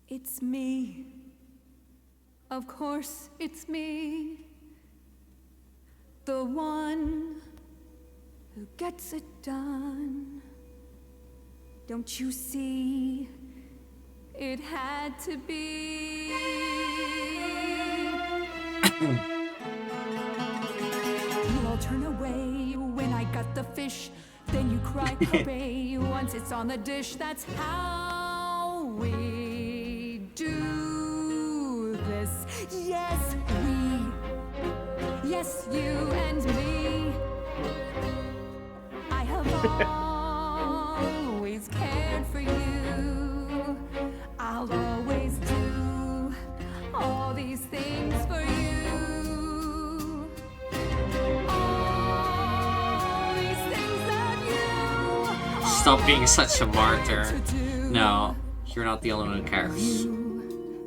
It's me. Of course, it's me. The one who gets it done. Don't you see? It had to be. You all turn away when I got the fish. Then you cry hooray once it's on the dish. That's how we do this. Yes, we. Yes, you and me. I have always cared for you. I'll always do all these things for you. All these things that you. Stop being such a martyr. No, you're not the only one who cares.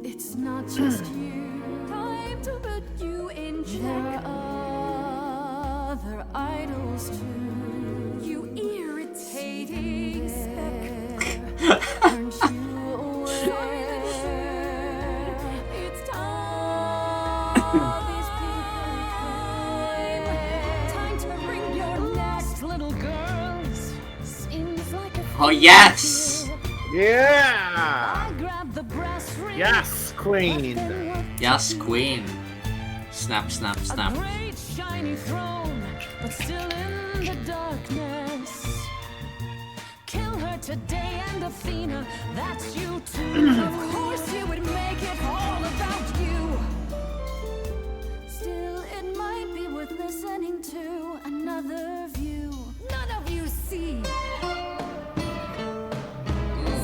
It's not just you. Time to put you in check. There are other idols too. You irritating speck. Aren't you aware? It's time. These people climb. Time to bring your next little girls. Seems like a Oh yes! Yeah! I grab the brass ring. Yes, queen. Yes, queen. Snap, snap, snap. A great shiny throne, but still in the darkness. Kill her today, and Athena, that's you too. Of course you would make it all about you. Still, it might be worth listening to another view. None of you see.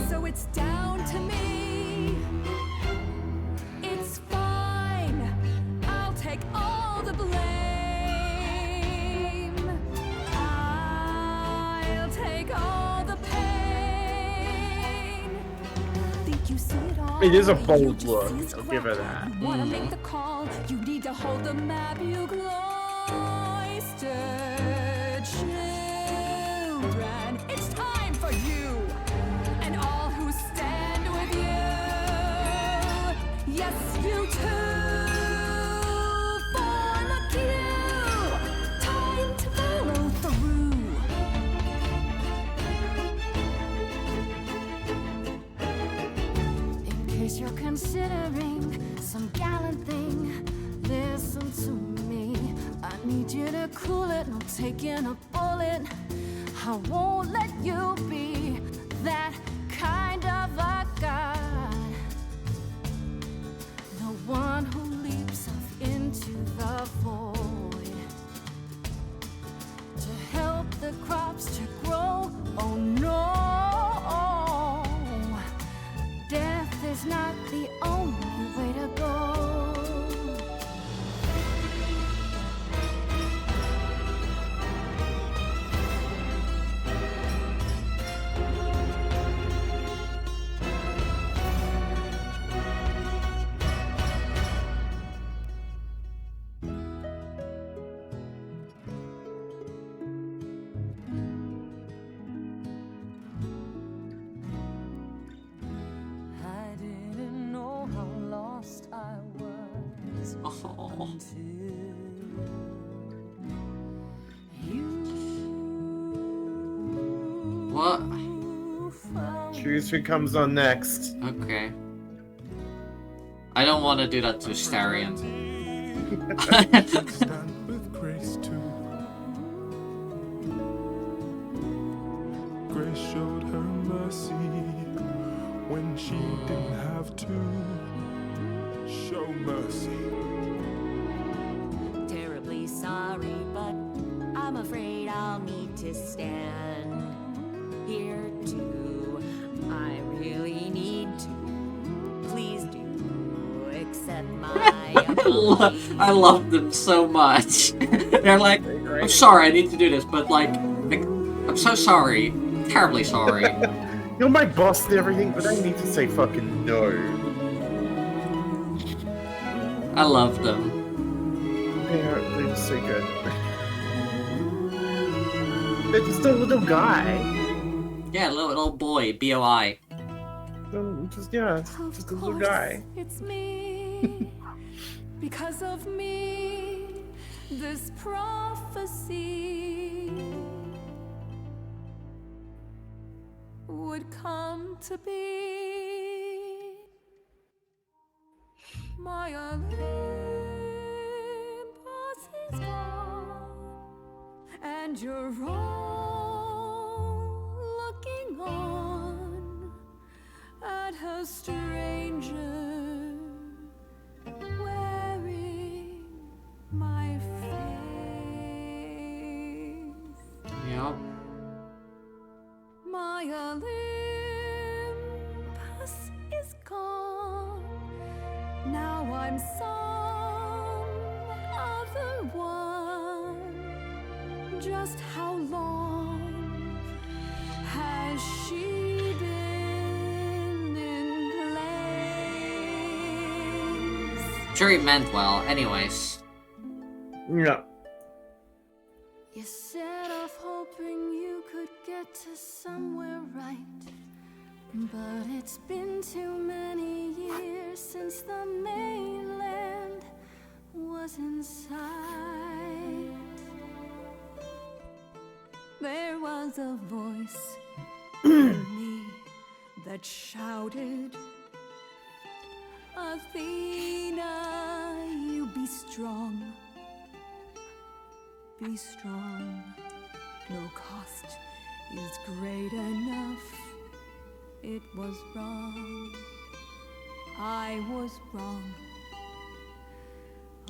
So it's down to me. It's fine. I'll take all the blame. I'll take all the pain. Think you see it all. It is a You bold just look. see it's I'll give her crap. that. You wanna make the call. You need to hold the map. You cloistered shame. considering some gallant thing. Listen to me, I need you to cool it, no taking a bullet. I won't let you be that kind of a god. The one who leaps off into the void to help the crops to grow. Oh no, death is not the only way to go. What? Choose who comes on next. Okay. I don't want to do that to Starion. Stand with Grace too. Grace showed her mercy when she didn't have to show mercy. Terribly sorry, but I'm afraid I'll need to stand here too. I really need to. Please do accept my apology. I love them so much. They're like, I'm sorry, I need to do this, but like I'm so sorry. Terribly sorry. You're my boss and everything, but I need to say fucking no. I love them. They're so good. They're just a little guy. Yeah, little boy, B-O-I. Just a little guy. It's me. Because of me, this prophecy would come to be. My Olympus is gone, and you're all looking on at a stranger wearing my face. Yep. My Olympus is gone. Now I'm some other one. Just how long has she been in place? Sure he meant well, anyways. Yeah. You set off hoping you could get to somewhere right, but it's been too many years since the mainland was in sight. There was a voice in me that shouted, Athena, you be strong. Be strong. No cost is great enough. It was wrong. I was wrong.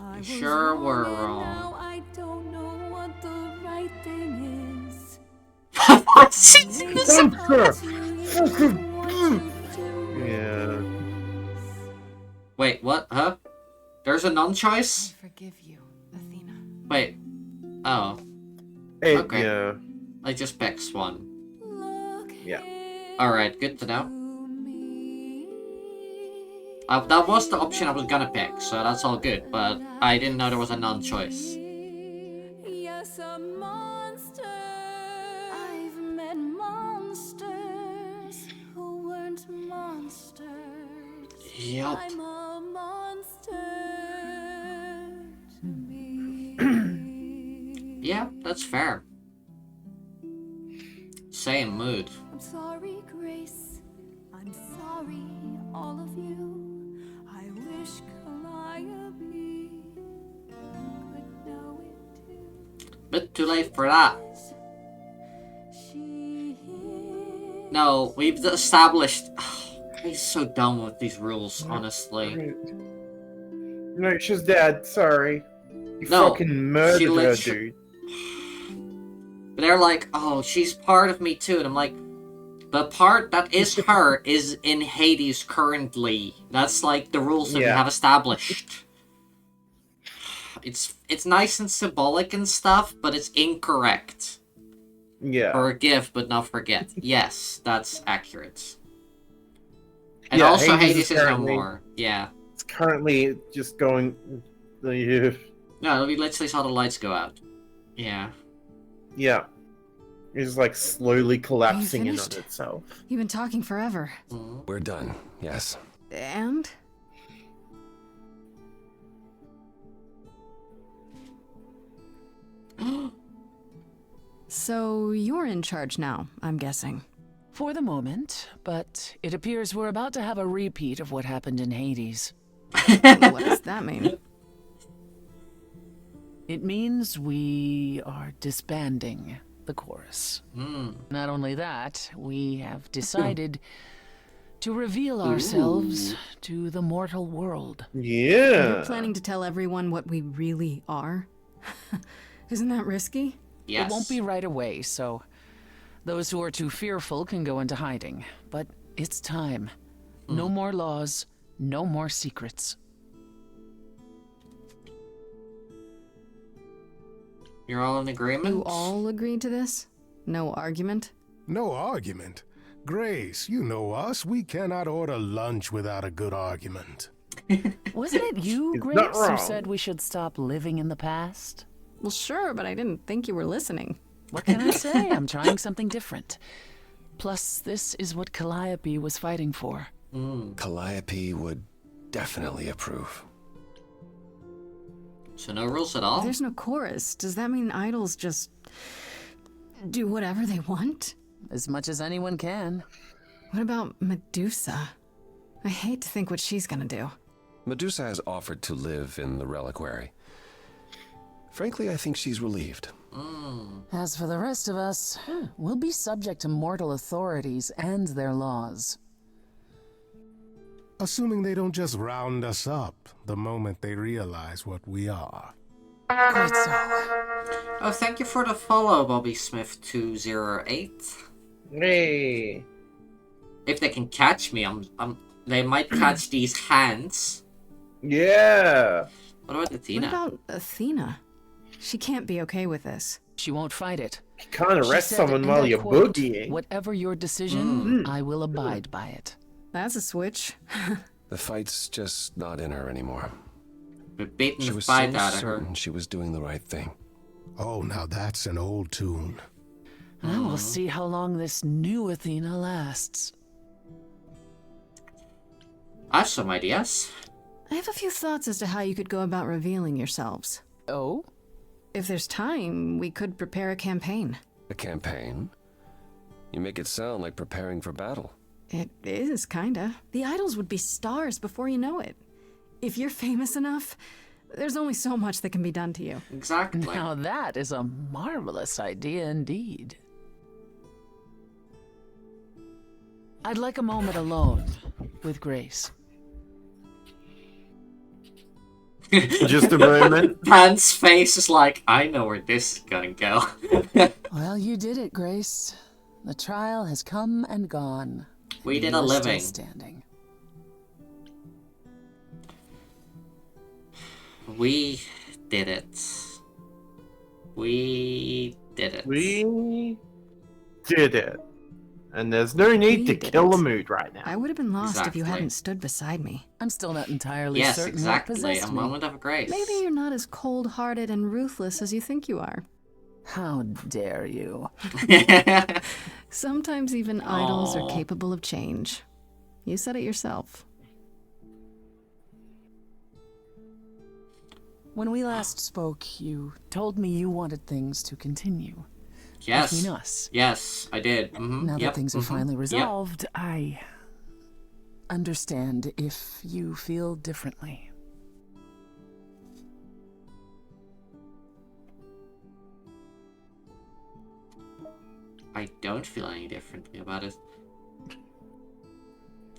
I was Sure were and wrong. Now I don't know what the right thing is. Yeah. Wait, what? Huh? There's a non-choice? Forgive you, Athena. Wait. Oh. Okay. Yeah. I just picked one. Yeah. Alright, good to know. That was the option I was gonna pick, so that's all good, but I didn't know there was a non-choice. Yes, a monster. I've met monsters who weren't monsters. Yup. I'm a monster to me. Yeah, that's fair. Same mood. I'm sorry, Grace. I'm sorry, all of you. wish Calliope could know it too. Bit too late for that. No, we've established. He's so dumb with these rules, honestly. No, she's dead. Sorry. You No, fucking she murdered her, literally- dude. But they're like, oh, she's part of me too. And I'm like, the part that is her is in Hades currently. That's like the rules that we have established. It's nice and symbolic and stuff, but it's incorrect. Yeah. Forgive but not forget. Yes, that's accurate. And Yeah, also Hades Hades is is no currently- more. Yeah. It's currently just going. No, we literally saw the lights go out. Yeah. Yeah. It's like slowly collapsing in on finished? itself. You've been talking forever. We're done, yes. And? So you're in charge now, I'm guessing. For the moment, but it appears we're about to have a repeat of what happened in Hades. What does that mean? It means we are disbanding the chorus. Not only that, we have decided to reveal ourselves to the mortal world. You're planning to tell everyone what we really are? Isn't that risky? It won't be right away, so those who are too fearful can go into hiding. But it's time. No more laws, no more secrets. You're all in agreement? You all agreed to this? No argument? No argument? Grace, you know us. We cannot order lunch without a good argument. Wasn't it you, He's Grace, not who wrong. said we should stop living in the past? Well, sure, but I didn't think you were listening. What can I say? I'm trying something different. Plus, this is what Calliope was fighting for. Calliope would definitely approve. So no rules at all? If there's no chorus, does that mean idols just do whatever they want? As much as anyone can. What about Medusa? I hate to think what she's gonna do. Medusa has offered to live in the reliquary. Frankly, I think she's relieved. As for the rest of us, we'll be subject to mortal authorities and their laws. Assuming they don't just round us up the moment they realize what we are. Quite so. Oh, thank you for the follow, Bobby Smith 208. Hey. If they can catch me, they might catch these hands. Yeah. What about Athena? What about Athena? She can't be okay with this. She won't fight it. You can't She arrest said, someone and while I you're quote, boogieing. Whatever your decision, I will abide by it. That's a switch. The fight's just not in her anymore. We're beating She the was fight so out of her. certain she was doing the right thing. Oh, now that's an old tune. Well, we'll see how long this new Athena lasts. I have some ideas. I have a few thoughts as to how you could go about revealing yourselves. Oh? If there's time, we could prepare a campaign. A campaign? You make it sound like preparing for battle. It is, kinda. The idols would be stars before you know it. If you're famous enough, there's only so much that can be done to you. Exactly. Now that is a marvelous idea indeed. I'd like a moment alone with Grace. Just a moment. Pan's face is like, I know where this is gonna go. Well, you did it, Grace. The trial has come and gone. We did You a are still living. Standing. We did it. We did it. We did it. And there's no need to kill the mood right now. I would have been lost if you Exactly. hadn't stood beside me. I'm still not entirely Yes, certain exactly. what possessed A me. moment of grace. Maybe you're not as cold-hearted and ruthless as you think you are. How dare you? Sometimes even idols are Aw. capable of change. You said it yourself. When we last spoke, you told me you wanted things to continue. Yes. Between us. Yes, I did. Mhm, Now yep, that things are mhm, finally yep. resolved, I understand if you feel differently. I don't feel any differently about it.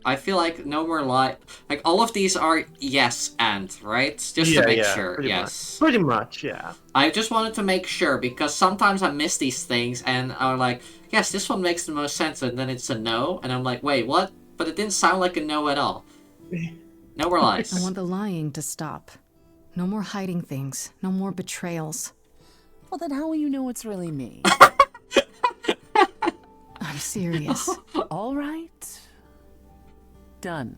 I feel like no more like all of these are yes and, right? Just to make sure, yes. Pretty much, yeah. I just wanted to make sure because sometimes I miss these things and I'm like, yes, this one makes the most sense, and then it's a no, and I'm like, wait, what? But it didn't sound like a no at all. No more lies. I want the lying to stop. No more hiding things. No more betrayals. Well, then how will you know it's really me? I'm serious. All right. Done.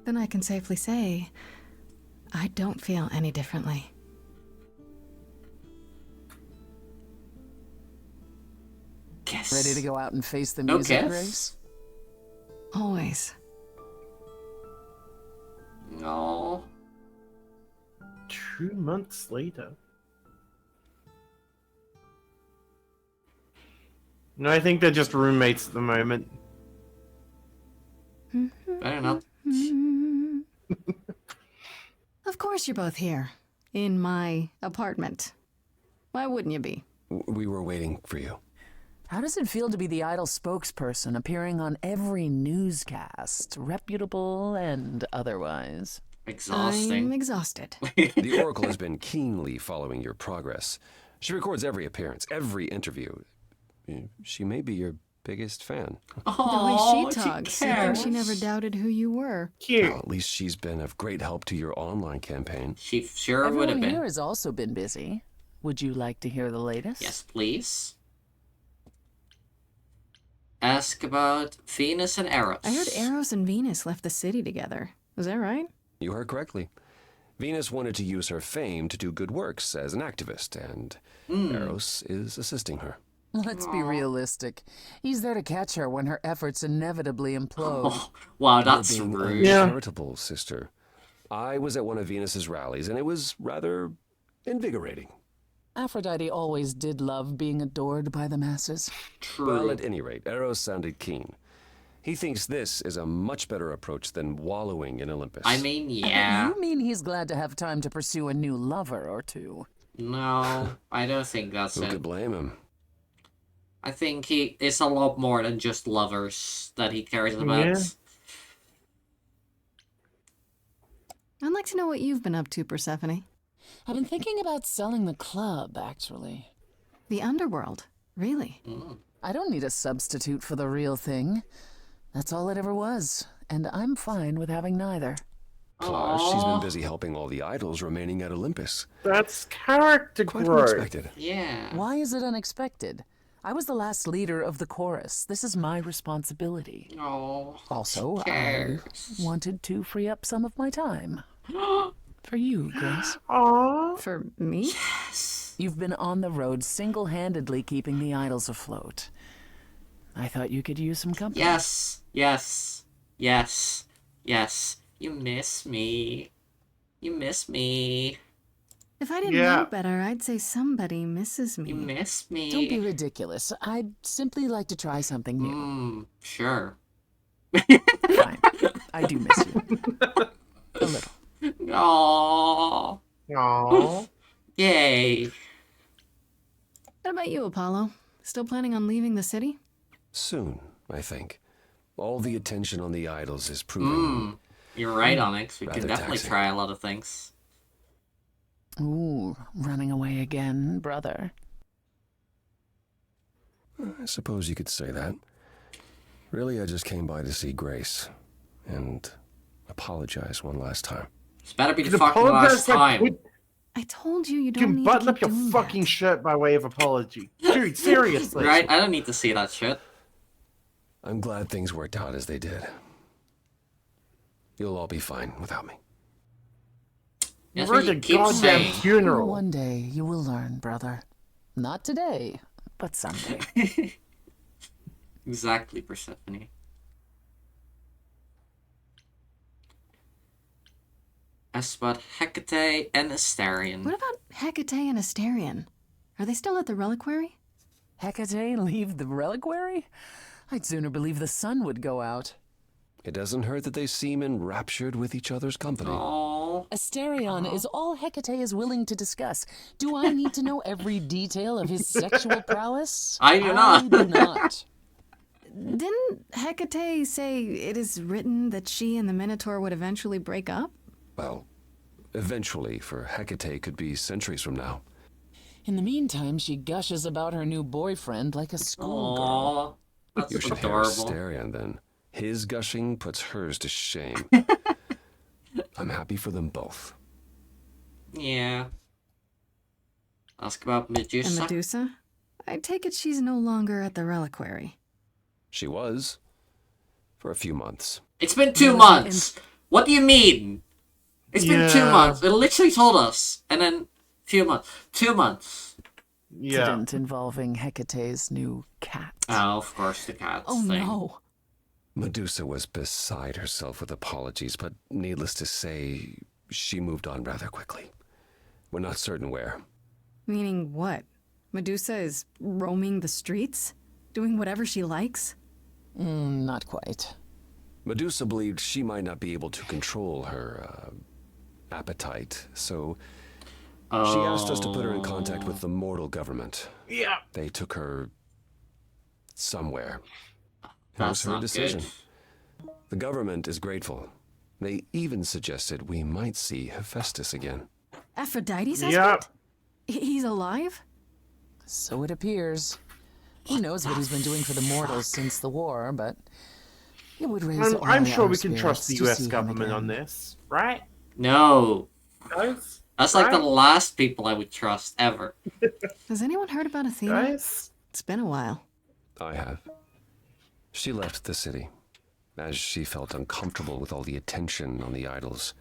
Then I can safely say, I don't feel any differently. Yes. Ready to go out and face the music, Grace? Always. No. 2 months later. No, I think they're just roommates at the moment. Better not. Of course you're both here. In my apartment. Why wouldn't you be? We were waiting for you. How does it feel to be the idol spokesperson appearing on every newscast, reputable and otherwise? Exhausting. I'm exhausted. The Oracle has been keenly following your progress. She records every appearance, every interview. She may be your biggest fan. The way she talks, you think she never doubted who you were. Well, at least she's been of great help to your online campaign. She sure would have Everyone been. here has also been busy. Would you like to hear the latest? Yes, please. Ask about Venus and Eros. I heard Eros and Venus left the city together. Was that right? You heard correctly. Venus wanted to use her fame to do good works as an activist, and Eros is assisting her. Let's be realistic. He's there to catch her when her efforts inevitably implode. Oh, wow, that's You're being rude. uncharitable, sister. I was at one of Venus's rallies, and it was rather invigorating. Aphrodite always did love being adored by the masses. True. Well, at any rate, Eros sounded keen. He thinks this is a much better approach than wallowing in Olympus. I mean, yeah. You mean he's glad to have time to pursue a new lover or two? No, I don't think that's Who it. could blame him? I think it's a lot more than just lovers that he cares about. Yeah. I'd like to know what you've been up to, Persephone. I've been thinking about selling the club, actually. The underworld? Really? I don't need a substitute for the real thing. That's all it ever was, and I'm fine with having neither. Plus, she's been busy helping all the idols remaining at Olympus. That's character Quite growth. unexpected. Yeah. Why is it unexpected? I was the last leader of the chorus. This is my responsibility. Oh. Also, I wanted to free up some of my time. For you, Grace. Aww. For me? Yes. You've been on the road single-handedly keeping the idols afloat. I thought you could use some company. Yes. Yes. Yes. Yes. You miss me. You miss me. If I didn't know better, I'd say somebody misses me. You miss me. Don't be ridiculous. I'd simply like to try something new. Sure. Fine. I do miss you. A little. Aww. Aww. Yay. What about you, Apollo? Still planning on leaving the city? Soon, I think. All the attention on the idols is proving... You're right, Onyx. We rather can definitely taxing. try a lot of things. Ooh, running away again, brother. I suppose you could say that. Really, I just came by to see Grace. And apologize one last time. It's better be You the can fucking apologize last like time. I told you you You don't can need button to up keep your doing fucking shirt by way of apology. Dude, seriously. Right? I don't need to see that shit. I'm glad things worked out as they did. You'll all be fine without me. That's We're what at you a keep goddamn saying. funeral. One day you will learn, brother. Not today, but someday. Exactly, Persephone. Asked about Hecate and Astarion. What about Hecate and Astarion? Are they still at the reliquary? Hecate leave the reliquary? I'd sooner believe the sun would go out. It doesn't hurt that they seem enraptured with each other's company. Asterion is all Hecate is willing to discuss. Do I need to know every detail of his sexual prowess? I do not. I do not. Didn't Hecate say it is written that she and the Minotaur would eventually break up? Well, eventually, for Hecate could be centuries from now. In the meantime, she gushes about her new boyfriend like a schoolgirl. That's You should adorable. hear Asterion then. His gushing puts hers to shame. I'm happy for them both. Yeah. Ask about Medusa. And Medusa? I take it she's no longer at the reliquary. She was. For a few months. It's been 2 months. What do you mean? It's been 2 Yeah. months. It literally told us. And then few months. 2 months. Incident involving Hecate's new cat. Oh, of course, the cats thing. Medusa was beside herself with apologies, but needless to say, she moved on rather quickly. We're not certain where. Meaning what? Medusa is roaming the streets? Doing whatever she likes? Not quite. Medusa believed she might not be able to control her appetite, so she asked us to put her in contact with the mortal government. Yeah. They took her somewhere. It That's was her not decision. good. The government is grateful. They even suggested we might see Hephaestus again. Aphrodite's husband? He's alive? So it appears. Who knows what he's been doing for the mortals since the war, but it would raise all I'm sure our we can trust the spirits to US see him government on again. this, right? No. Guys? That's like the Right? last people I would trust ever. Has anyone heard about Athena? Guys? It's been a while. I have. She left the city, as she felt uncomfortable with all the attention on the idols.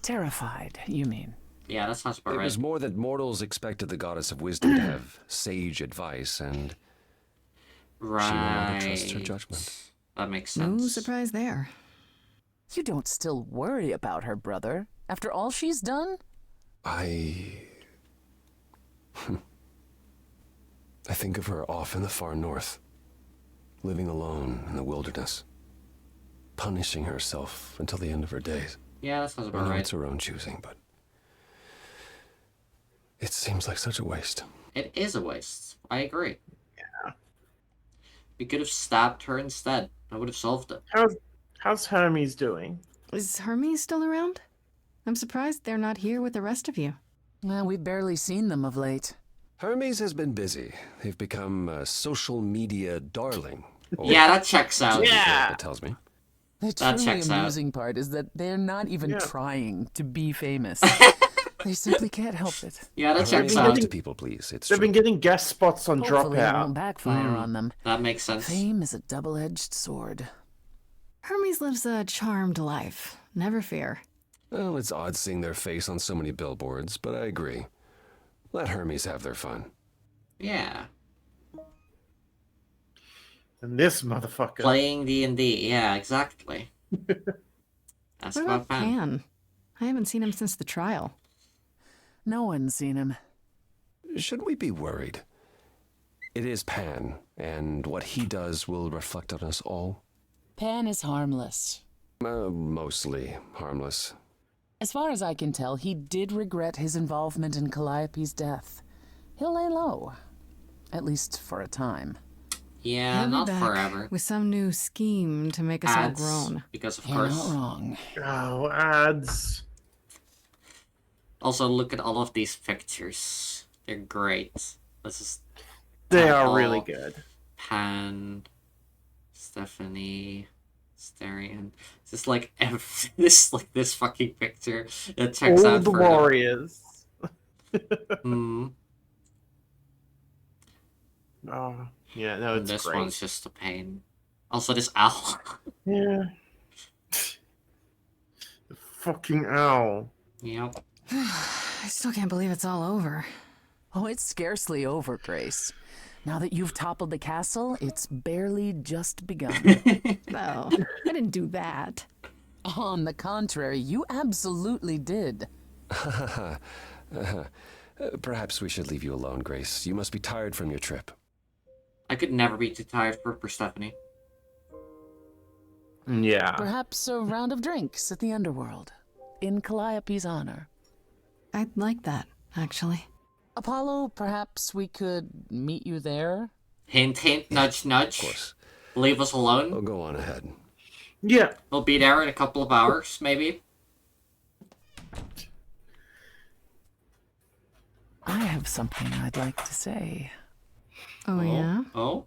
Terrified, you mean? Yeah, that sounds about It right. was more that mortals expected the goddess of wisdom to have sage advice, and she no longer trusts her Right. judgment. That makes No sense. surprise there. You don't still worry about her, brother, after all she's done? I think of her off in the far north, living alone in the wilderness, punishing herself until the end of her days. Yeah, that sounds I about know right. it's her own choosing, but it seems like such a waste. It is a waste. I agree. Yeah. We could have stabbed her instead. I would have solved it. How's Hermes doing? Is Hermes still around? I'm surprised they're not here with the rest of you. Well, we've barely seen them of late. Hermes has been busy. They've become a social media darling. Yeah, that checks out. That tells me. The That truly checks out. amusing part is that they're not even Yeah. trying to be famous. They simply can't help it. Yeah, that Hermes, checks talk out. to people, please. It's They've true. been getting guest spots on Hopefully it Dropout. won't backfire on them. That makes sense. Fame is a double-edged sword. Hermes lives a charmed life. Never fear. Well, it's odd seeing their face on so many billboards, but I agree. Let Hermes have their fun. Yeah. And this motherfucker. Playing D&D. Yeah, exactly. That's What about about Pan? I haven't seen him since the trial. No one's seen him. Should we be worried? It is Pan, and what he does will reflect on us all. Pan is harmless. Mostly harmless. As far as I can tell, he did regret his involvement in Calliope's death. He'll lay low. At least for a time. Yeah, He'll be not back forever. with some new scheme to make us all Ads, grown. because of You're course. not wrong. Oh, ads. Also, look at all of these pictures. They're great. This is. They are Apple, really good. Pan, Stephanie, Asterion. Just like this fucking picture. It checks All out the for warriors. Hmm. Oh, yeah, no, And it's this great. one's just a pain. Also, this owl. Yeah. The fucking owl. Yep. I still can't believe it's all over. Oh, it's scarcely over, Grace. Now that you've toppled the castle, it's barely just begun. No, I didn't do that. On the contrary, you absolutely did. Perhaps we should leave you alone, Grace. You must be tired from your trip. I could never be too tired for Stephanie. Yeah. Perhaps a round of drinks at the underworld, in Calliope's honor. I'd like that, actually. Apollo, perhaps we could meet you there? Hint, hint, nudge, nudge. Of course. Leave us alone. Oh, go on ahead. Yeah. We'll be there in a couple of hours, maybe. I have something I'd like to say. Oh, yeah? Oh?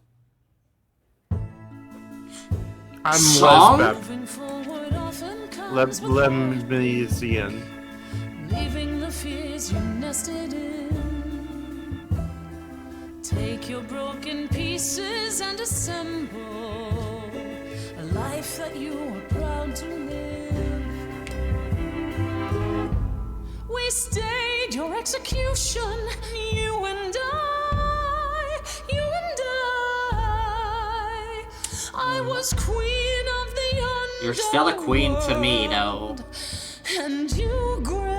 I'm Song? Lesbian. Leaving the fears you nested in. Take your broken pieces and assemble a life that you are proud to live. We stayed your execution, you and I, you and I was queen of the underworld. You're still a queen to me, though. And you, Grace,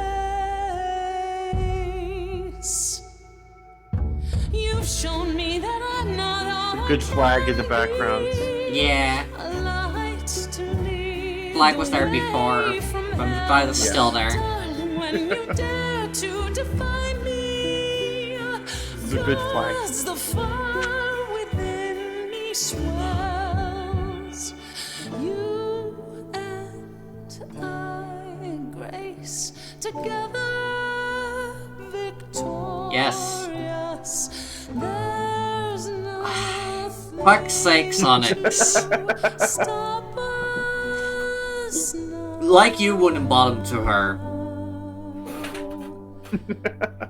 you've shown me that I'm not all Good flag in the background. Yeah. a light to lead Flag was there before, but the flag is still there. when you dare to defy me. This is a good flag. As the fire within me swells, you and I, Grace, together victorious. Yes. There's nothing Fuck's sakes, Onyx. stop us now. Like you wouldn't bottom to her.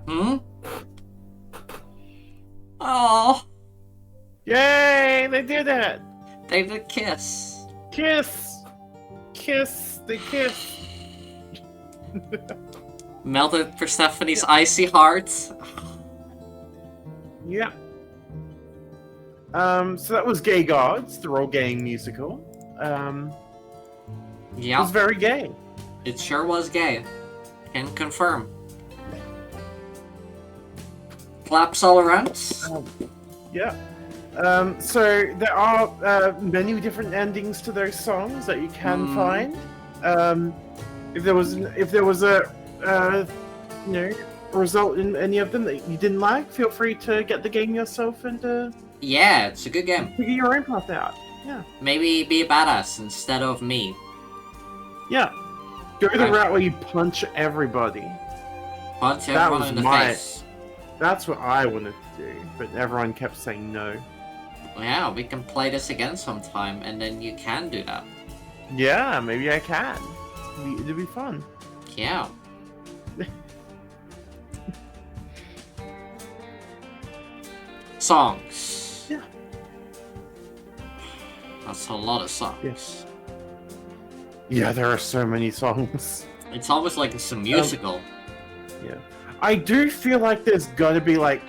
Hmm? Oh. Yay! They did it! They did kiss. Kiss! Kiss! They kiss! Melted Persephone's icy heart. Yeah. So that was Gay Gods, the Rolegaying musical. Yeah. It was very gay. It sure was gay. Can confirm. Claps all around. Yeah. So there are many different endings to those songs that you can find. If there was a result in any of them that you didn't like, feel free to get the game yourself and Yeah, it's a good game. figure your own path out. Yeah. Maybe be a badass instead of me. Yeah. Go the Right. route where you punch everybody. Punch That everyone was in the my- face. That's what I wanted to do, but everyone kept saying no. Yeah, we can play this again sometime, and then you can do that. Yeah, maybe I can. It'd be fun. Yeah. Songs. Yeah. That's a lot of songs. Yes. Yeah, there are so many songs. It's almost like it's a musical. Yeah. I do feel like there's gotta be like...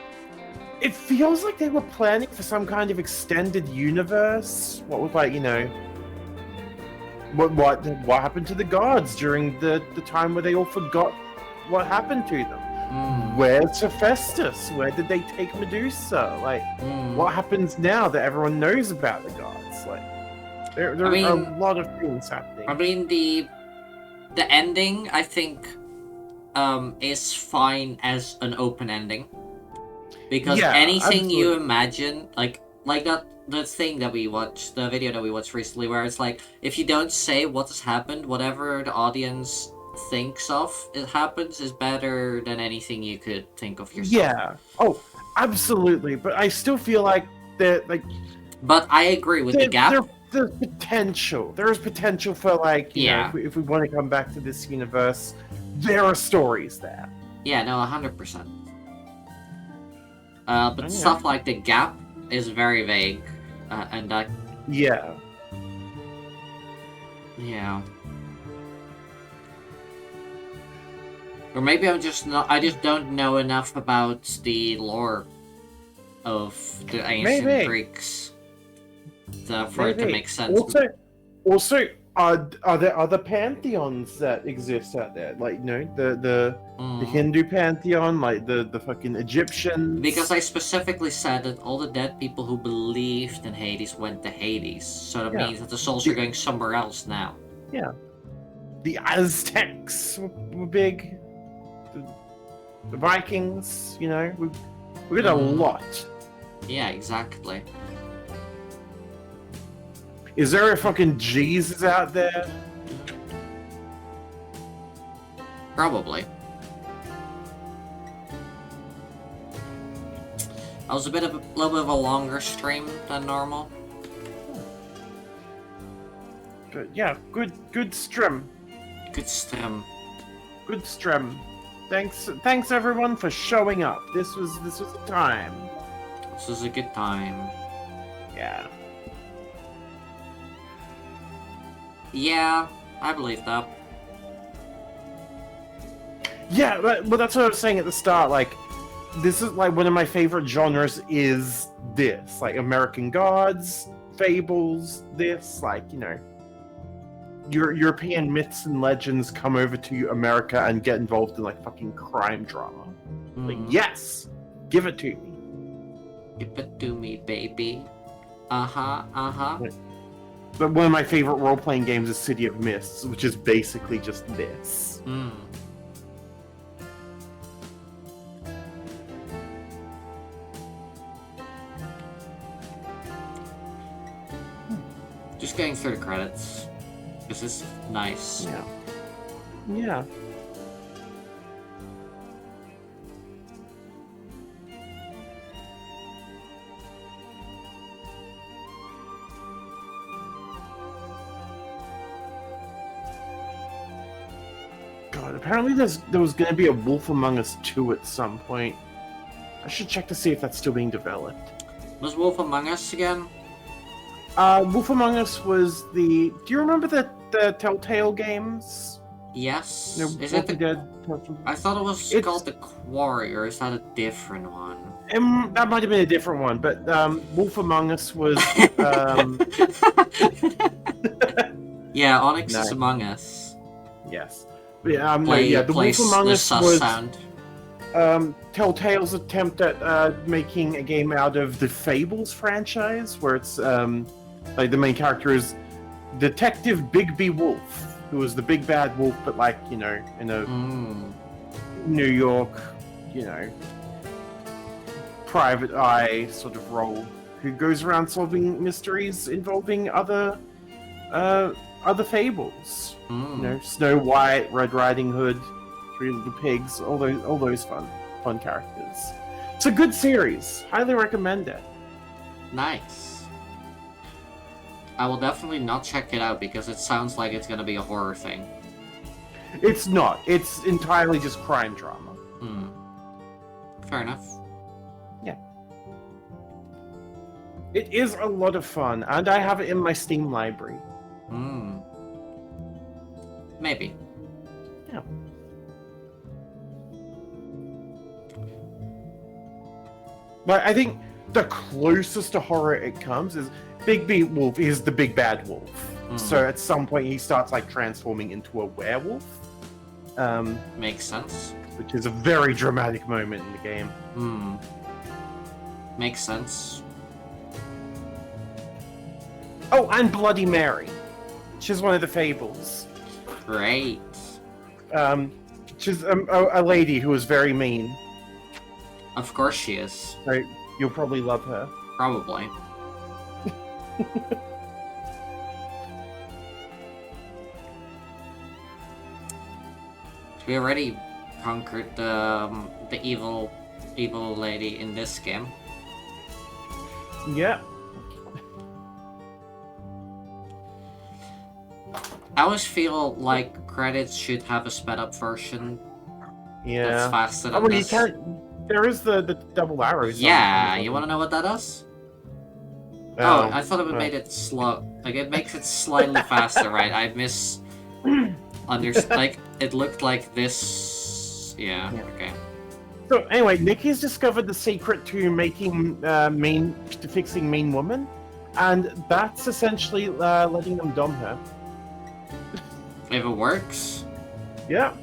It feels like they were planning for some kind of extended universe. What with like, what happened to the gods during the time where they all forgot what happened to them? Where's Hephaestus? Where did they take Medusa? Like, what happens now that everyone knows about the gods? Like, there are a lot of things happening. I mean, the ending, I think, is fine as an open ending. Because Yeah, anything you absolutely. imagine, like the thing that we watched, the video that we watched recently, where it's like, if you don't say what has happened, whatever the audience thinks of it happens is better than anything you could think of yourself. Yeah. Oh, absolutely. But I still feel like that, like. But I agree with the gap. There's potential. There is potential for like, you know, if we want to come back to this universe, there are stories there. Yeah, no, 100%. But yeah. stuff like the gap is very vague, and that. Yeah. Yeah. Or maybe I'm just not. I just don't know enough about the lore of the ancient Maybe. Greeks for it to Maybe. make sense. Also, Are there other pantheons that exist out there? Like, the Hindu pantheon, like the fucking Egyptians? Because I specifically said that all the dead people who believed in Hades went to Hades, so that means that the souls are going somewhere else now. Yeah. The Aztecs were big. The Vikings, we got a lot. Yeah, exactly. Is there a fucking Jesus out there? Probably. That was a little bit of a longer stream than normal. But yeah, good stream. Good stream. Good stream. Thanks everyone for showing up. This was a time. This was a good time. Yeah. Yeah, I believe that. Yeah, but that's what I was saying at the start. Like, this is like one of my favorite genres. Is this like American Gods, fables? This European myths and legends come over to America and get involved in like fucking crime drama. Like, yes, give it to me. Give it to me, baby. Like, but one of my favorite role-playing games is City of Mists, which is basically just this. Just getting through the credits. This is nice. Yeah. God, apparently there was going to be a Wolf Among Us 2 at some point. I should check to see if that's still being developed. Was Wolf Among Us again? Wolf Among Us was the... Do you remember the Telltale games? Yes. Is it Dead? I thought it was called The Quarry, or is that a different one? That might have been a different one, but Wolf Among Us was... Yeah, Onyx is Among Us. Yes. The Wolf Among Us was Telltale's attempt at making a game out of the Fables franchise, where it's like the main character is Detective Bigby Wolf, who was the big bad wolf, but like in a New York, private eye sort of role, who goes around solving mysteries involving other fables. Snow White, Red Riding Hood, Three Little Pigs, all those fun characters. It's a good series. Highly recommend it. Nice. I will definitely not check it out because it sounds like it's gonna be a horror thing. It's not. It's entirely just crime drama. Fair enough. Yeah. It is a lot of fun, and I have it in my Steam library. Maybe. Yeah. But I think the closest to horror it comes is Bigby Wolf is the big bad wolf. So at some point he starts like transforming into a werewolf. Makes sense. Which is a very dramatic moment in the game. Makes sense. Oh, and Bloody Mary. She's one of the fables. Great. She's a lady who is very mean. Of course she is. Right, you'll probably love her. Probably. We already conquered the evil lady in this game. Yeah. I always feel like credits should have a sped up version. Yeah. That's faster than this. You can't. There is the double arrows. Yeah, you want to know what that is? Oh, I thought it made it slow. Like, it makes it slightly faster, right? I like, it looked like this... Yeah, okay. So, anyway, Nikki's discovered the secret to making to fixing Mean Woman, and that's essentially letting them dom her. If it works. Yeah.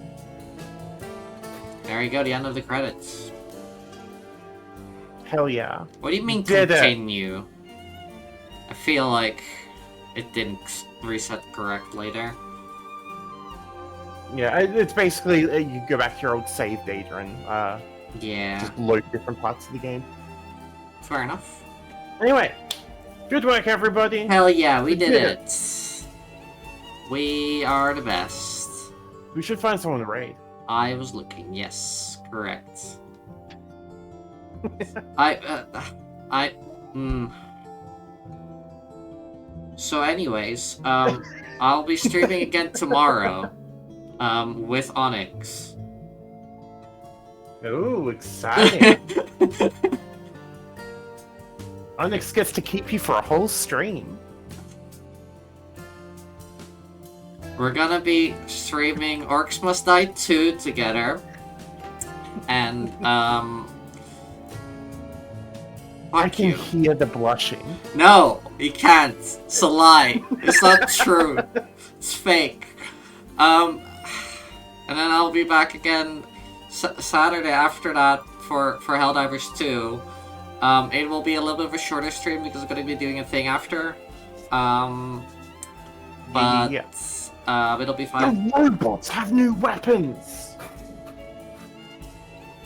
There you go, the end of the credits. Hell yeah. What do you mean Did it. continue? I feel like it didn't reset correctly there. Yeah, it's basically you go back to your old save data and yeah, just load different parts of the game. Fair enough. Anyway, good work, everybody. Hell yeah, we did it. We are the best. We should find someone to raid. I was looking. Yes, correct. So anyways, I'll be streaming again tomorrow, with Onyx. Ooh, exciting. Onyx gets to keep you for a whole stream. We're gonna be streaming Orcs Must Die 2 together. And, I can hear the blushing. No, you can't. It's a lie. It's not true. It's fake. And then I'll be back again Saturday after that for Helldivers 2. It will be a little bit of a shorter stream because I'm going to be doing a thing after. But it'll be fine. The robots have new weapons!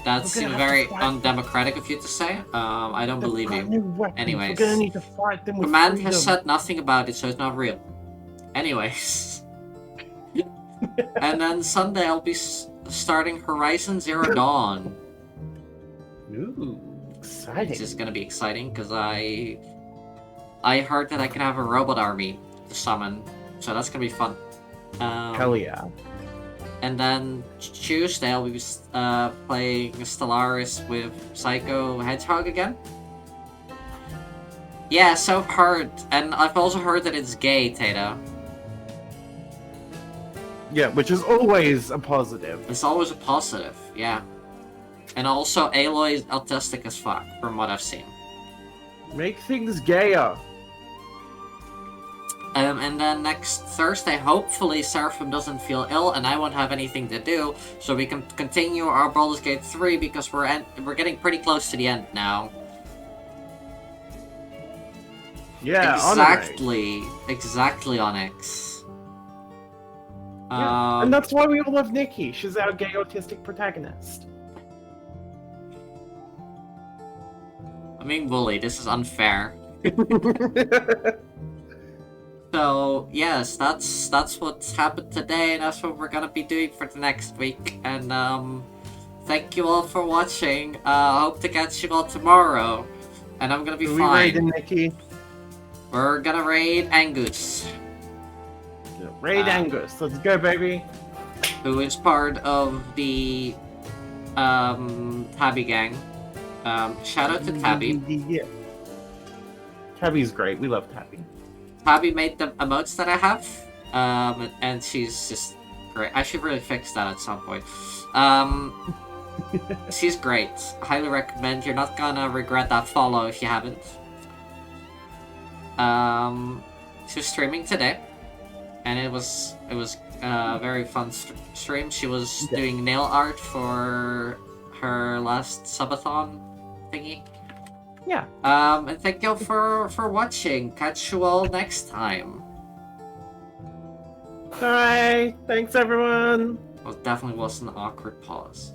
That seemed very undemocratic of you to say. I don't believe you. Anyways, We're gonna need to fight them with Command freedom. has said nothing about it, so it's not real. Anyways. And then Sunday I'll be starting Horizon Zero Dawn. Ooh, exciting. Which is gonna be exciting, because I heard that I can have a robot army to summon, so that's gonna be fun. Hell yeah. And then Tuesday I'll be playing Stellaris with Psycho Hedgehog again. Yeah, so I've heard, and I've also heard that it's gay, Tato. Yeah, which is always a positive. It's always a positive, yeah. And also Aloy is autistic as fuck, from what I've seen. Make things gayer. And then next Thursday, hopefully Seraphim doesn't feel ill and I won't have anything to do, so we can continue our Baldur's Gate 3 because we're getting pretty close to the end now. Yeah, exactly, Onyx. Yeah, and that's why we all love Nikki. She's our gay autistic protagonist. I'm being bullied. This is unfair. So yes, that's what's happened today, and that's what we're gonna be doing for the next week. And thank you all for watching. Hope to catch you all tomorrow. And I'm gonna be fine. We raiding Nikki. We're gonna raid Angus. Raid Angus. Let's go, baby. Who is part of the Tabby gang. Shout out to Tabby. Yeah. Tabby's great. We love Tabby. Tabby made the emotes that I have, and she's just great. I should really fix that at some point. She's great. Highly recommend. You're not gonna regret that follow if you haven't. She was streaming today, and it was a very fun stream. She was doing nail art for her last subathon thingy. Yeah. And thank you all for watching. Catch you all next time. Bye. Thanks, everyone. Well, it definitely was an awkward pause.